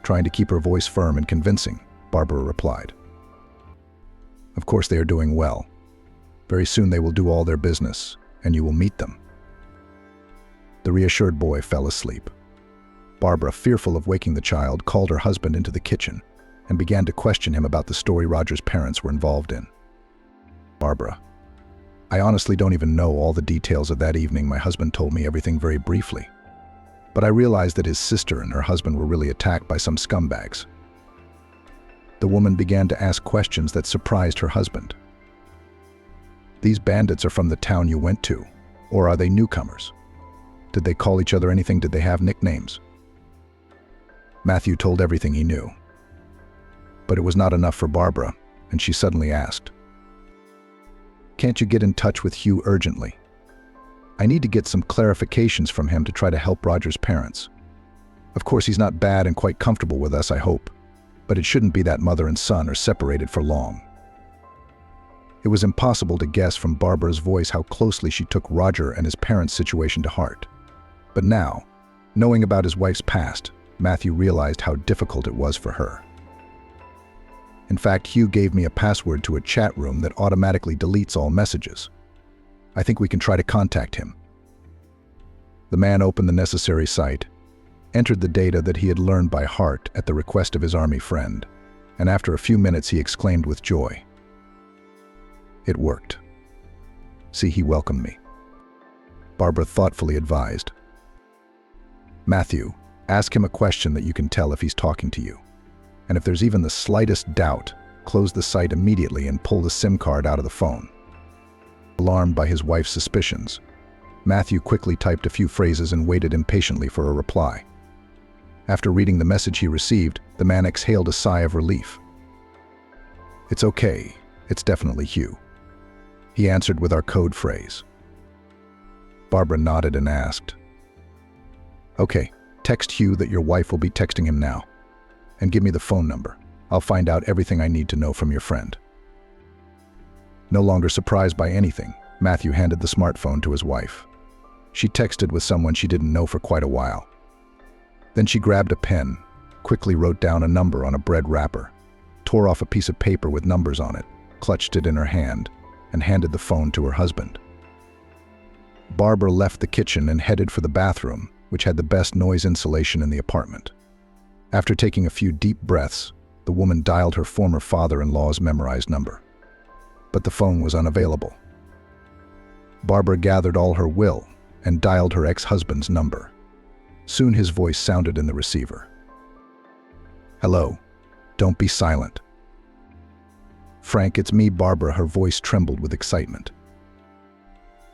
Speaker 1: Trying to keep her voice firm and convincing, Barbara replied, "Of course they are doing well. Very soon they will do all their business, and you will meet them." The reassured boy fell asleep. Barbara, fearful of waking the child, called her husband into the kitchen and began to question him about the story Roger's parents were involved in. "Barbara, I honestly don't even know all the details of that evening. My husband told me everything very briefly. But I realized that his sister and her husband were really attacked by some scumbags." The woman began to ask questions that surprised her husband. "These bandits are from the town you went to, or are they newcomers? Did they call each other anything? Did they have nicknames?" Matthew told everything he knew. But it was not enough for Barbara, and she suddenly asked, "Can't you get in touch with Hugh urgently? I need to get some clarifications from him to try to help Roger's parents. Of course, he's not bad and quite comfortable with us, I hope, but it shouldn't be that mother and son are separated for long." It was impossible to guess from Barbara's voice how closely she took Roger and his parents' situation to heart. But now, knowing about his wife's past, Matthew realized how difficult it was for her. In fact, Hugh gave me a password to a chat room that automatically deletes all messages. I think we can try to contact him. The man opened the necessary site, entered the data that he had learned by heart at the request of his army friend, and after a few minutes he exclaimed with joy, "It worked. See, he welcomed me." Barbara thoughtfully advised, "Matthew, ask him a question that you can tell if he's talking to you. And if there's even the slightest doubt, close the site immediately and pull the SIM card out of the phone." Alarmed by his wife's suspicions, Matthew quickly typed a few phrases and waited impatiently for a reply. After reading the message he received, the man exhaled a sigh of relief. "It's okay. It's definitely Hugh," he answered with our code phrase. Barbara nodded and asked, "Okay, text Hugh that your wife will be texting him now. And give me the phone number. I'll find out everything I need to know from your friend." No longer surprised by anything, Matthew handed the smartphone to his wife. She texted with someone she didn't know for quite a while. Then she grabbed a pen, quickly wrote down a number on a bread wrapper, tore off a piece of paper with numbers on it, clutched it in her hand, and handed the phone to her husband. Barbara left the kitchen and headed for the bathroom, which had the best noise insulation in the apartment. After taking a few deep breaths, the woman dialed her former father-in-law's memorized number. But the phone was unavailable. Barbara gathered all her will and dialed her ex-husband's number. Soon his voice sounded in the receiver. "Hello. Don't be silent." "Frank, it's me, Barbara." Her voice trembled with excitement.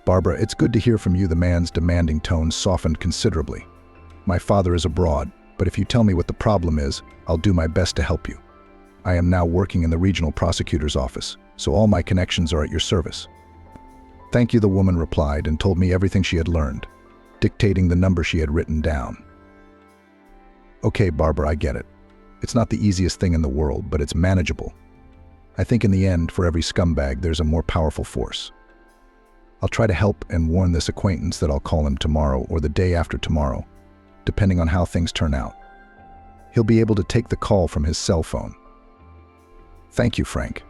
Speaker 1: "Barbara, it's good to hear from you." The man's demanding tone softened considerably. "My father is abroad, but if you tell me what the problem is, I'll do my best to help you. I am now working in the regional prosecutor's office, so all my connections are at your service." "Thank you," the woman replied and told me everything she had learned, dictating the number she had written down. "Okay, Barbara, I get it. It's not the easiest thing in the world, but it's manageable. I think in the end, for every scumbag, there's a more powerful force. I'll try to help and warn this acquaintance that I'll call him tomorrow or the day after tomorrow, depending on how things turn out. He'll be able to take the call from his cell phone." "Thank you, Frank."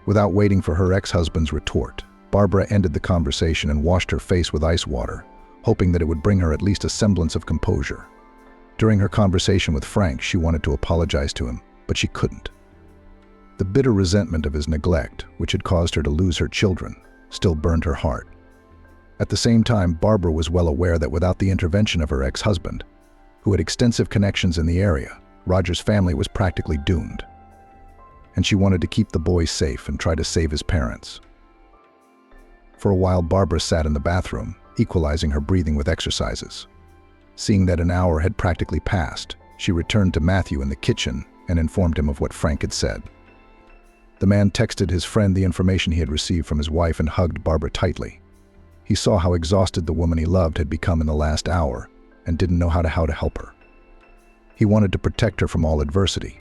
Speaker 1: Without waiting for her ex-husband's retort, Barbara ended the conversation and washed her face with ice water, hoping that it would bring her at least a semblance of composure. During her conversation with Frank, she wanted to apologize to him, but she couldn't. The bitter resentment of his neglect, which had caused her to lose her children, still burned her heart. At the same time, Barbara was well aware that without the intervention of her ex-husband, who had extensive connections in the area, Roger's family was practically doomed. And she wanted to keep the boy safe and try to save his parents. For a while, Barbara sat in the bathroom, equalizing her breathing with exercises. Seeing that an hour had practically passed, she returned to Matthew in the kitchen and informed him of what Frank had said. The man texted his friend the information he had received from his wife and hugged Barbara tightly. He saw how exhausted the woman he loved had become in the last hour and didn't know how to help her. He wanted to protect her from all adversity.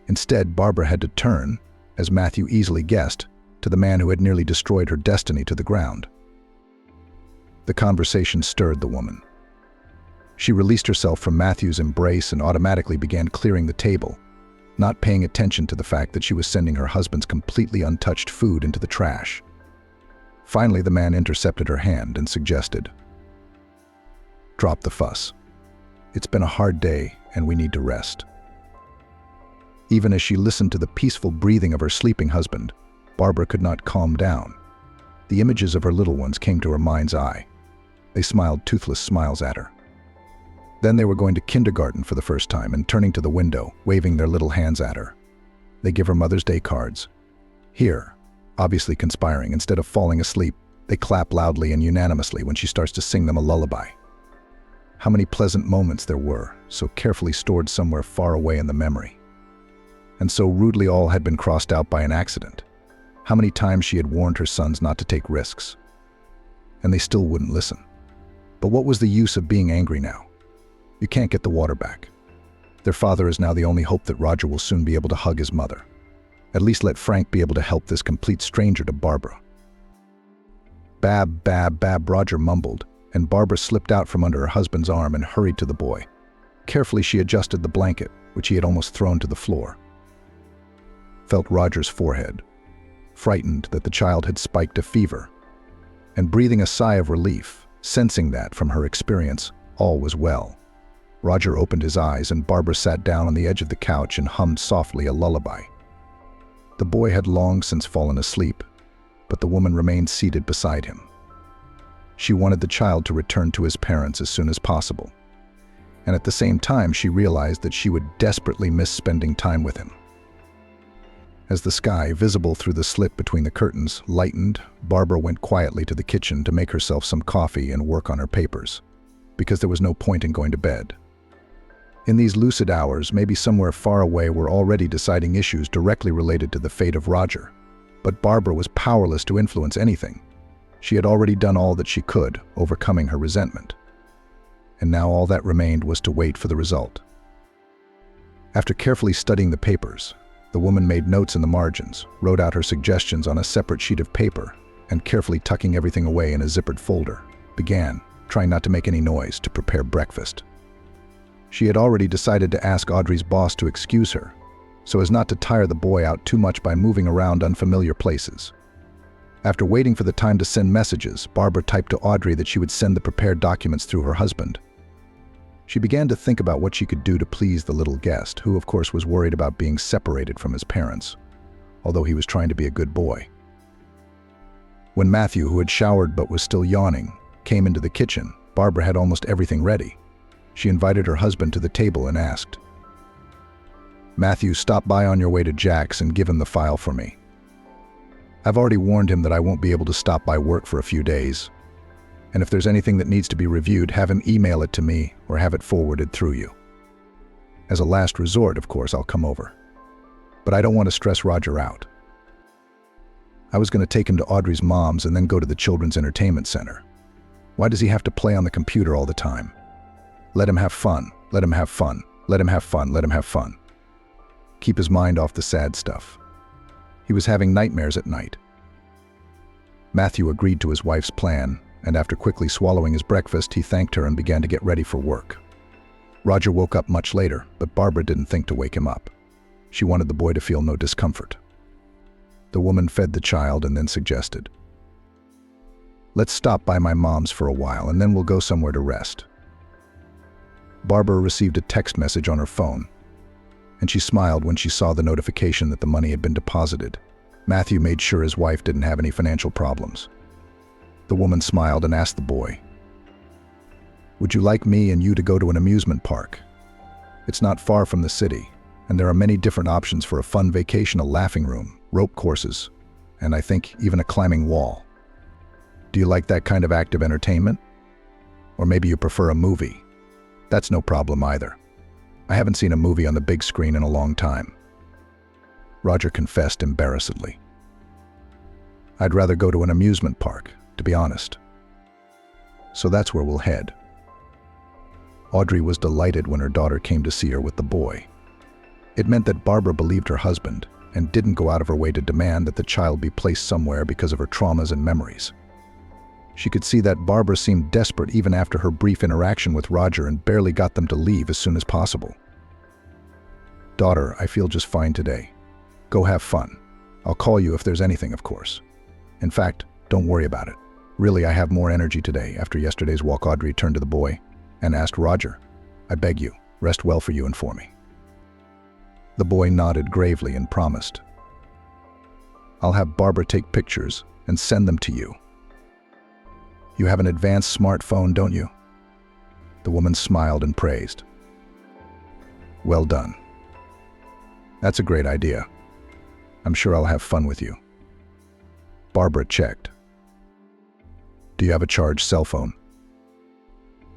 Speaker 1: Instead, Barbara had to turn, as Matthew easily guessed, to the man who had nearly destroyed her destiny to the ground. The conversation stirred the woman. She released herself from Matthew's embrace and automatically began clearing the table, not paying attention to the fact that she was sending her husband's completely untouched food into the trash. Finally, the man intercepted her hand and suggested, "Drop the fuss. It's been a hard day and we need to rest." Even as she listened to the peaceful breathing of her sleeping husband, Barbara could not calm down. The images of her little ones came to her mind's eye. They smiled toothless smiles at her. Then they were going to kindergarten for the first time and turning to the window, waving their little hands at her. They give her Mother's Day cards. Here, obviously conspiring, instead of falling asleep, they clap loudly and unanimously when she starts to sing them a lullaby. How many pleasant moments there were, so carefully stored somewhere far away in the memory. And so rudely all had been crossed out by an accident. How many times she had warned her sons not to take risks. And they still wouldn't listen. But what was the use of being angry now? You can't get the water back. Their father is now the only hope that Roger will soon be able to hug his mother. At least let Frank be able to help this complete stranger to Barbara. Bab, bab, bab, Roger mumbled, and Barbara slipped out from under her husband's arm and hurried to the boy. Carefully she adjusted the blanket, which he had almost thrown to the floor. Felt Roger's forehead, frightened that the child had spiked a fever, and breathing a sigh of relief, sensing that, from her experience, all was well. Roger opened his eyes and Barbara sat down on the edge of the couch and hummed softly a lullaby. The boy had long since fallen asleep, but the woman remained seated beside him. She wanted the child to return to his parents as soon as possible, and at the same time she realized that she would desperately miss spending time with him. As the sky, visible through the slit between the curtains, lightened, Barbara went quietly to the kitchen to make herself some coffee and work on her papers, because there was no point in going to bed. In these lucid hours, maybe somewhere far away, were already deciding issues directly related to the fate of Roger. But Barbara was powerless to influence anything. She had already done all that she could, overcoming her resentment. And now all that remained was to wait for the result. After carefully studying the papers, the woman made notes in the margins, wrote out her suggestions on a separate sheet of paper, and carefully tucking everything away in a zippered folder, began, trying not to make any noise, to prepare breakfast. She had already decided to ask Audrey's boss to excuse her, so as not to tire the boy out too much by moving around unfamiliar places. After waiting for the time to send messages, Barbara typed to Audrey that she would send the prepared documents through her husband. She began to think about what she could do to please the little guest, who of course was worried about being separated from his parents, although he was trying to be a good boy. When Matthew, who had showered but was still yawning, came into the kitchen, Barbara had almost everything ready. She invited her husband to the table and asked, "Matthew, stop by on your way to Jack's and give him the file for me. I've already warned him that I won't be able to stop by work for a few days. And if there's anything that needs to be reviewed, have him email it to me or have it forwarded through you. As a last resort, of course, I'll come over. But I don't want to stress Roger out. I was going to take him to Audrey's mom's and then go to the Children's Entertainment Center. Why does he have to play on the computer all the time? Let him have fun, let him have fun, let him have fun, let him have fun. Keep his mind off the sad stuff. He was having nightmares at night." Matthew agreed to his wife's plan, and after quickly swallowing his breakfast, he thanked her and began to get ready for work. Roger woke up much later, but Barbara didn't think to wake him up. She wanted the boy to feel no discomfort. The woman fed the child and then suggested, "Let's stop by my mom's for a while and then we'll go somewhere to rest." Barbara received a text message on her phone, and she smiled when she saw the notification that the money had been deposited. Matthew made sure his wife didn't have any financial problems. The woman smiled and asked the boy, "Would you like me and you to go to an amusement park? It's not far from the city, and there are many different options for a fun vacation, a laughing room, rope courses, and I think even a climbing wall. Do you like that kind of active entertainment? Or maybe you prefer a movie? That's no problem either. I haven't seen a movie on the big screen in a long time." Roger confessed embarrassedly, "I'd rather go to an amusement park, to be honest. So that's where we'll head." Audrey was delighted when her daughter came to see her with the boy. It meant that Barbara believed her husband and didn't go out of her way to demand that the child be placed somewhere because of her traumas and memories. She could see that Barbara seemed desperate even after her brief interaction with Roger and barely got them to leave as soon as possible. "Daughter, I feel just fine today. Go have fun. I'll call you if there's anything, of course. In fact, don't worry about it. Really, I have more energy today." After yesterday's walk, Audrey turned to the boy and asked Roger, "I beg you, rest well for you and for me." The boy nodded gravely and promised, "I'll have Barbara take pictures and send them to you. You have an advanced smartphone, don't you?" The woman smiled and praised. "Well done. That's a great idea. I'm sure I'll have fun with you." Barbara checked. "Do you have a charged cell phone?"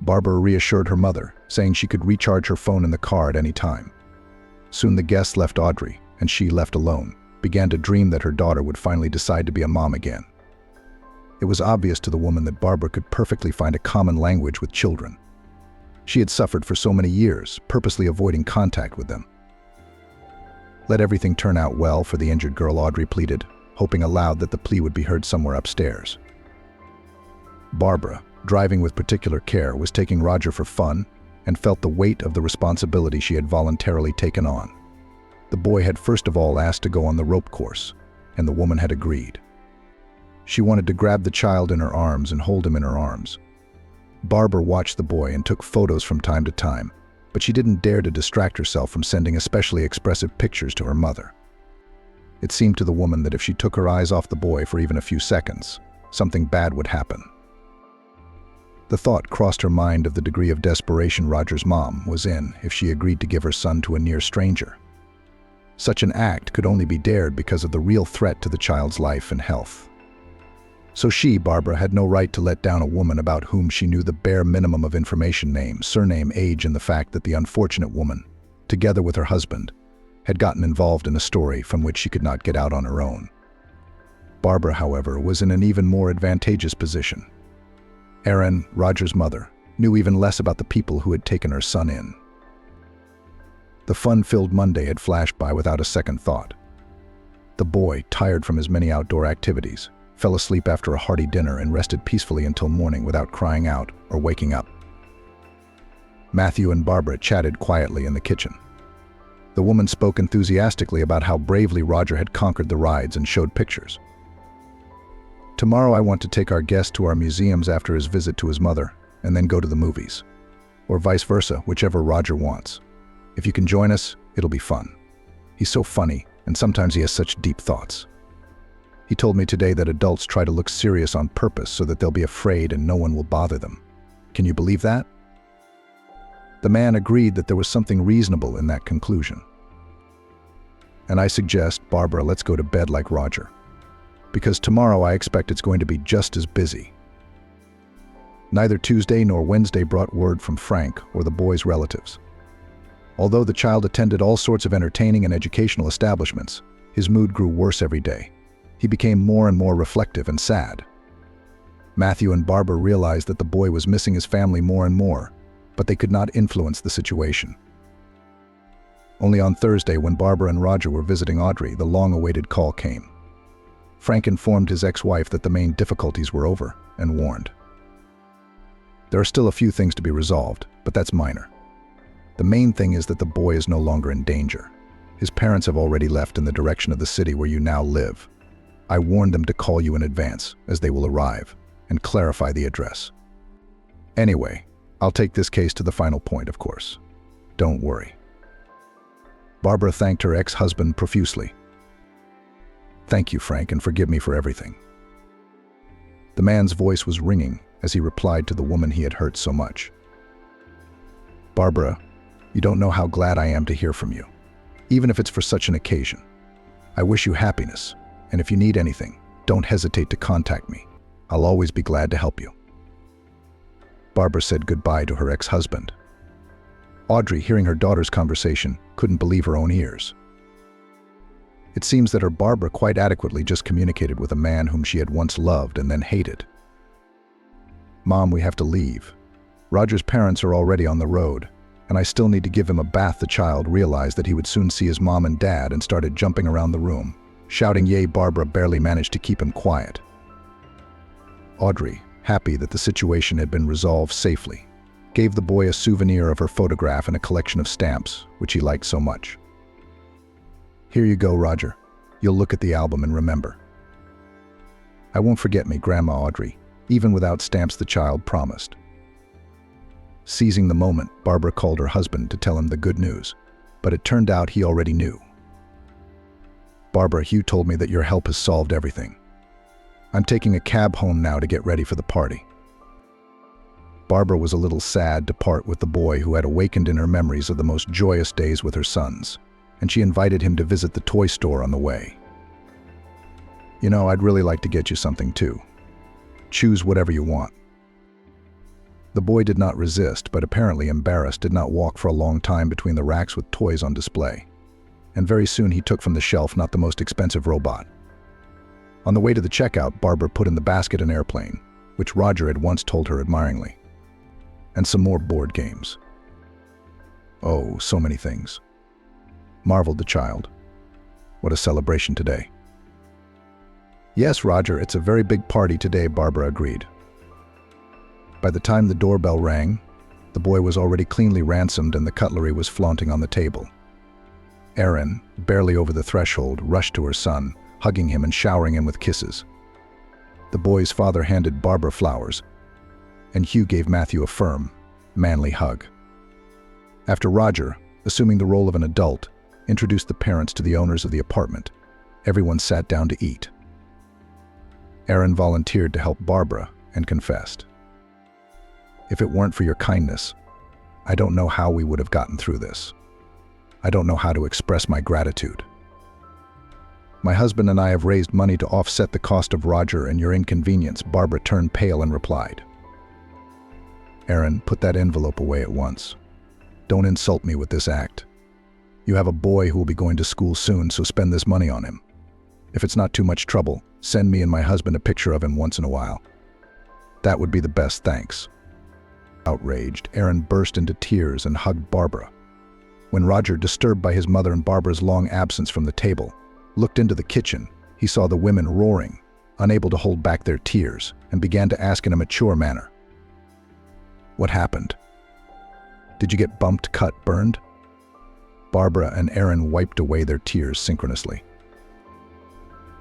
Speaker 1: Barbara reassured her mother, saying she could recharge her phone in the car at any time. Soon the guests left Audrey, and she, left alone, began to dream that her daughter would finally decide to be a mom again. It was obvious to the woman that Barbara could perfectly find a common language with children. She had suffered for so many years, purposely avoiding contact with them. Let everything turn out well for the injured girl, Audrey pleaded, hoping aloud that the plea would be heard somewhere upstairs. Barbara, driving with particular care, was taking Roger for fun and felt the weight of the responsibility she had voluntarily taken on. The boy had first of all asked to go on the rope course, and the woman had agreed. She wanted to grab the child in her arms and hold him in her arms. Barbara watched the boy and took photos from time to time, but she didn't dare to distract herself from sending especially expressive pictures to her mother. It seemed to the woman that if she took her eyes off the boy for even a few seconds, something bad would happen. The thought crossed her mind of the degree of desperation Roger's mom was in if she agreed to give her son to a near stranger. Such an act could only be dared because of the real threat to the child's life and health. So she, Barbara, had no right to let down a woman about whom she knew the bare minimum of information: name, surname, age, and the fact that the unfortunate woman, together with her husband, had gotten involved in a story from which she could not get out on her own. Barbara, however, was in an even more advantageous position. Erin, Roger's mother, knew even less about the people who had taken her son in. The fun-filled Monday had flashed by without a second thought. The boy, tired from his many outdoor activities, fell asleep after a hearty dinner and rested peacefully until morning without crying out or waking up. Matthew and Barbara chatted quietly in the kitchen. The woman spoke enthusiastically about how bravely Roger had conquered the rides and showed pictures. "Tomorrow I want to take our guest to our museums after his visit to his mother, and then go to the movies. Or vice versa, whichever Roger wants. If you can join us, it'll be fun. He's so funny, and sometimes he has such deep thoughts. He told me today that adults try to look serious on purpose so that they'll be afraid and no one will bother them. Can you believe that?" The man agreed that there was something reasonable in that conclusion. "And I suggest, Barbara, let's go to bed like Roger. Because tomorrow I expect it's going to be just as busy." Neither Tuesday nor Wednesday brought word from Frank or the boy's relatives. Although the child attended all sorts of entertaining and educational establishments, his mood grew worse every day. He became more and more reflective and sad. Matthew and Barbara realized that the boy was missing his family more and more, but they could not influence the situation. Only on Thursday, when Barbara and Roger were visiting Audrey, the long-awaited call came. Frank informed his ex-wife that the main difficulties were over and warned. "There are still a few things to be resolved, but that's minor. The main thing is that the boy is no longer in danger. His parents have already left in the direction of the city where you now live. I warned them to call you in advance, as they will arrive, and clarify the address. Anyway, I'll take this case to the final point, of course. Don't worry." Barbara thanked her ex-husband profusely. "Thank you, Frank, and forgive me for everything." The man's voice was ringing as he replied to the woman he had hurt so much. "Barbara, you don't know how glad I am to hear from you, even if it's for such an occasion. I wish you happiness, and if you need anything, don't hesitate to contact me. I'll always be glad to help you." Barbara said goodbye to her ex-husband. Audrey, hearing her daughter's conversation, couldn't believe her own ears. It seems that her Barbara quite adequately just communicated with a man whom she had once loved and then hated. "Mom, we have to leave. Roger's parents are already on the road, and I still need to give him a bath." The child realized that he would soon see his mom and dad and started jumping around the room, shouting yay. Barbara barely managed to keep him quiet. Audrey, happy that the situation had been resolved safely, gave the boy a souvenir of her photograph and a collection of stamps, which he liked so much. "Here you go, Roger. You'll look at the album and remember." "I won't forget me, Grandma Audrey," even without stamps, the child promised. Seizing the moment, Barbara called her husband to tell him the good news, but it turned out he already knew. "Barbara, Hugh told me that your help has solved everything. I'm taking a cab home now to get ready for the party." Barbara was a little sad to part with the boy who had awakened in her memories of the most joyous days with her sons, and she invited him to visit the toy store on the way. "You know, I'd really like to get you something too. Choose whatever you want." The boy did not resist, but apparently embarrassed, did not walk for a long time between the racks with toys on display. And very soon he took from the shelf not the most expensive robot. On the way to the checkout, Barbara put in the basket an airplane, which Roger had once told her admiringly, and some more board games. "Oh, so many things," marveled the child, What a celebration today. Yes, Roger, it's a very big party today, Barbara agreed. By the time the doorbell rang, the boy was already cleanly ransomed and the cutlery was flaunting on the table. Erin, barely over the threshold, rushed to her son, hugging him and showering him with kisses. The boy's father handed Barbara flowers, and Hugh gave Matthew a firm, manly hug. After Roger, assuming the role of an adult, introduced the parents to the owners of the apartment, everyone sat down to eat. Erin volunteered to help Barbara and confessed, "If it weren't for your kindness, I don't know how we would have gotten through this. I don't know how to express my gratitude. My husband and I have raised money to offset the cost of Roger and your inconvenience." Barbara turned pale and replied, "Erin, put that envelope away at once. Don't insult me with this act. You have a boy who will be going to school soon, so spend this money on him. If it's not too much trouble, send me and my husband a picture of him once in a while. That would be the best, thanks." Outraged, Erin burst into tears and hugged Barbara. When Roger, disturbed by his mother and Barbara's long absence from the table, looked into the kitchen, he saw the women roaring, unable to hold back their tears, and began to ask in a mature manner, "What happened? Did you get bumped, cut, burned?" Barbara and Erin wiped away their tears synchronously.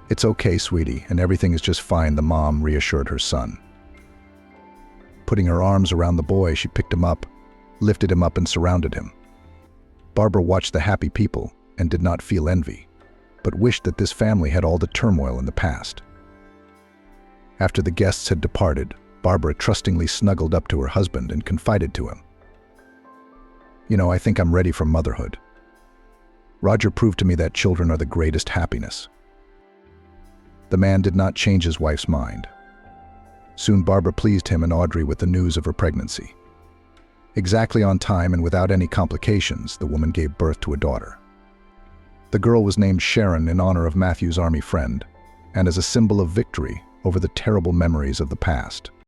Speaker 1: "It's okay, sweetie, and everything is just fine," the mom reassured her son. Putting her arms around the boy, she picked him up, lifted him up and surrounded him. Barbara watched the happy people and did not feel envy, but wished that this family had all the turmoil in the past. After the guests had departed, Barbara trustingly snuggled up to her husband and confided to him, "You know, I think I'm ready for motherhood. Roger proved to me that children are the greatest happiness." The man did not change his wife's mind. Soon Barbara pleased him and Audrey with the news of her pregnancy. Exactly on time and without any complications, the woman gave birth to a daughter. The girl was named Sharon in honor of Matthew's army friend, and as a symbol of victory over the terrible memories of the past.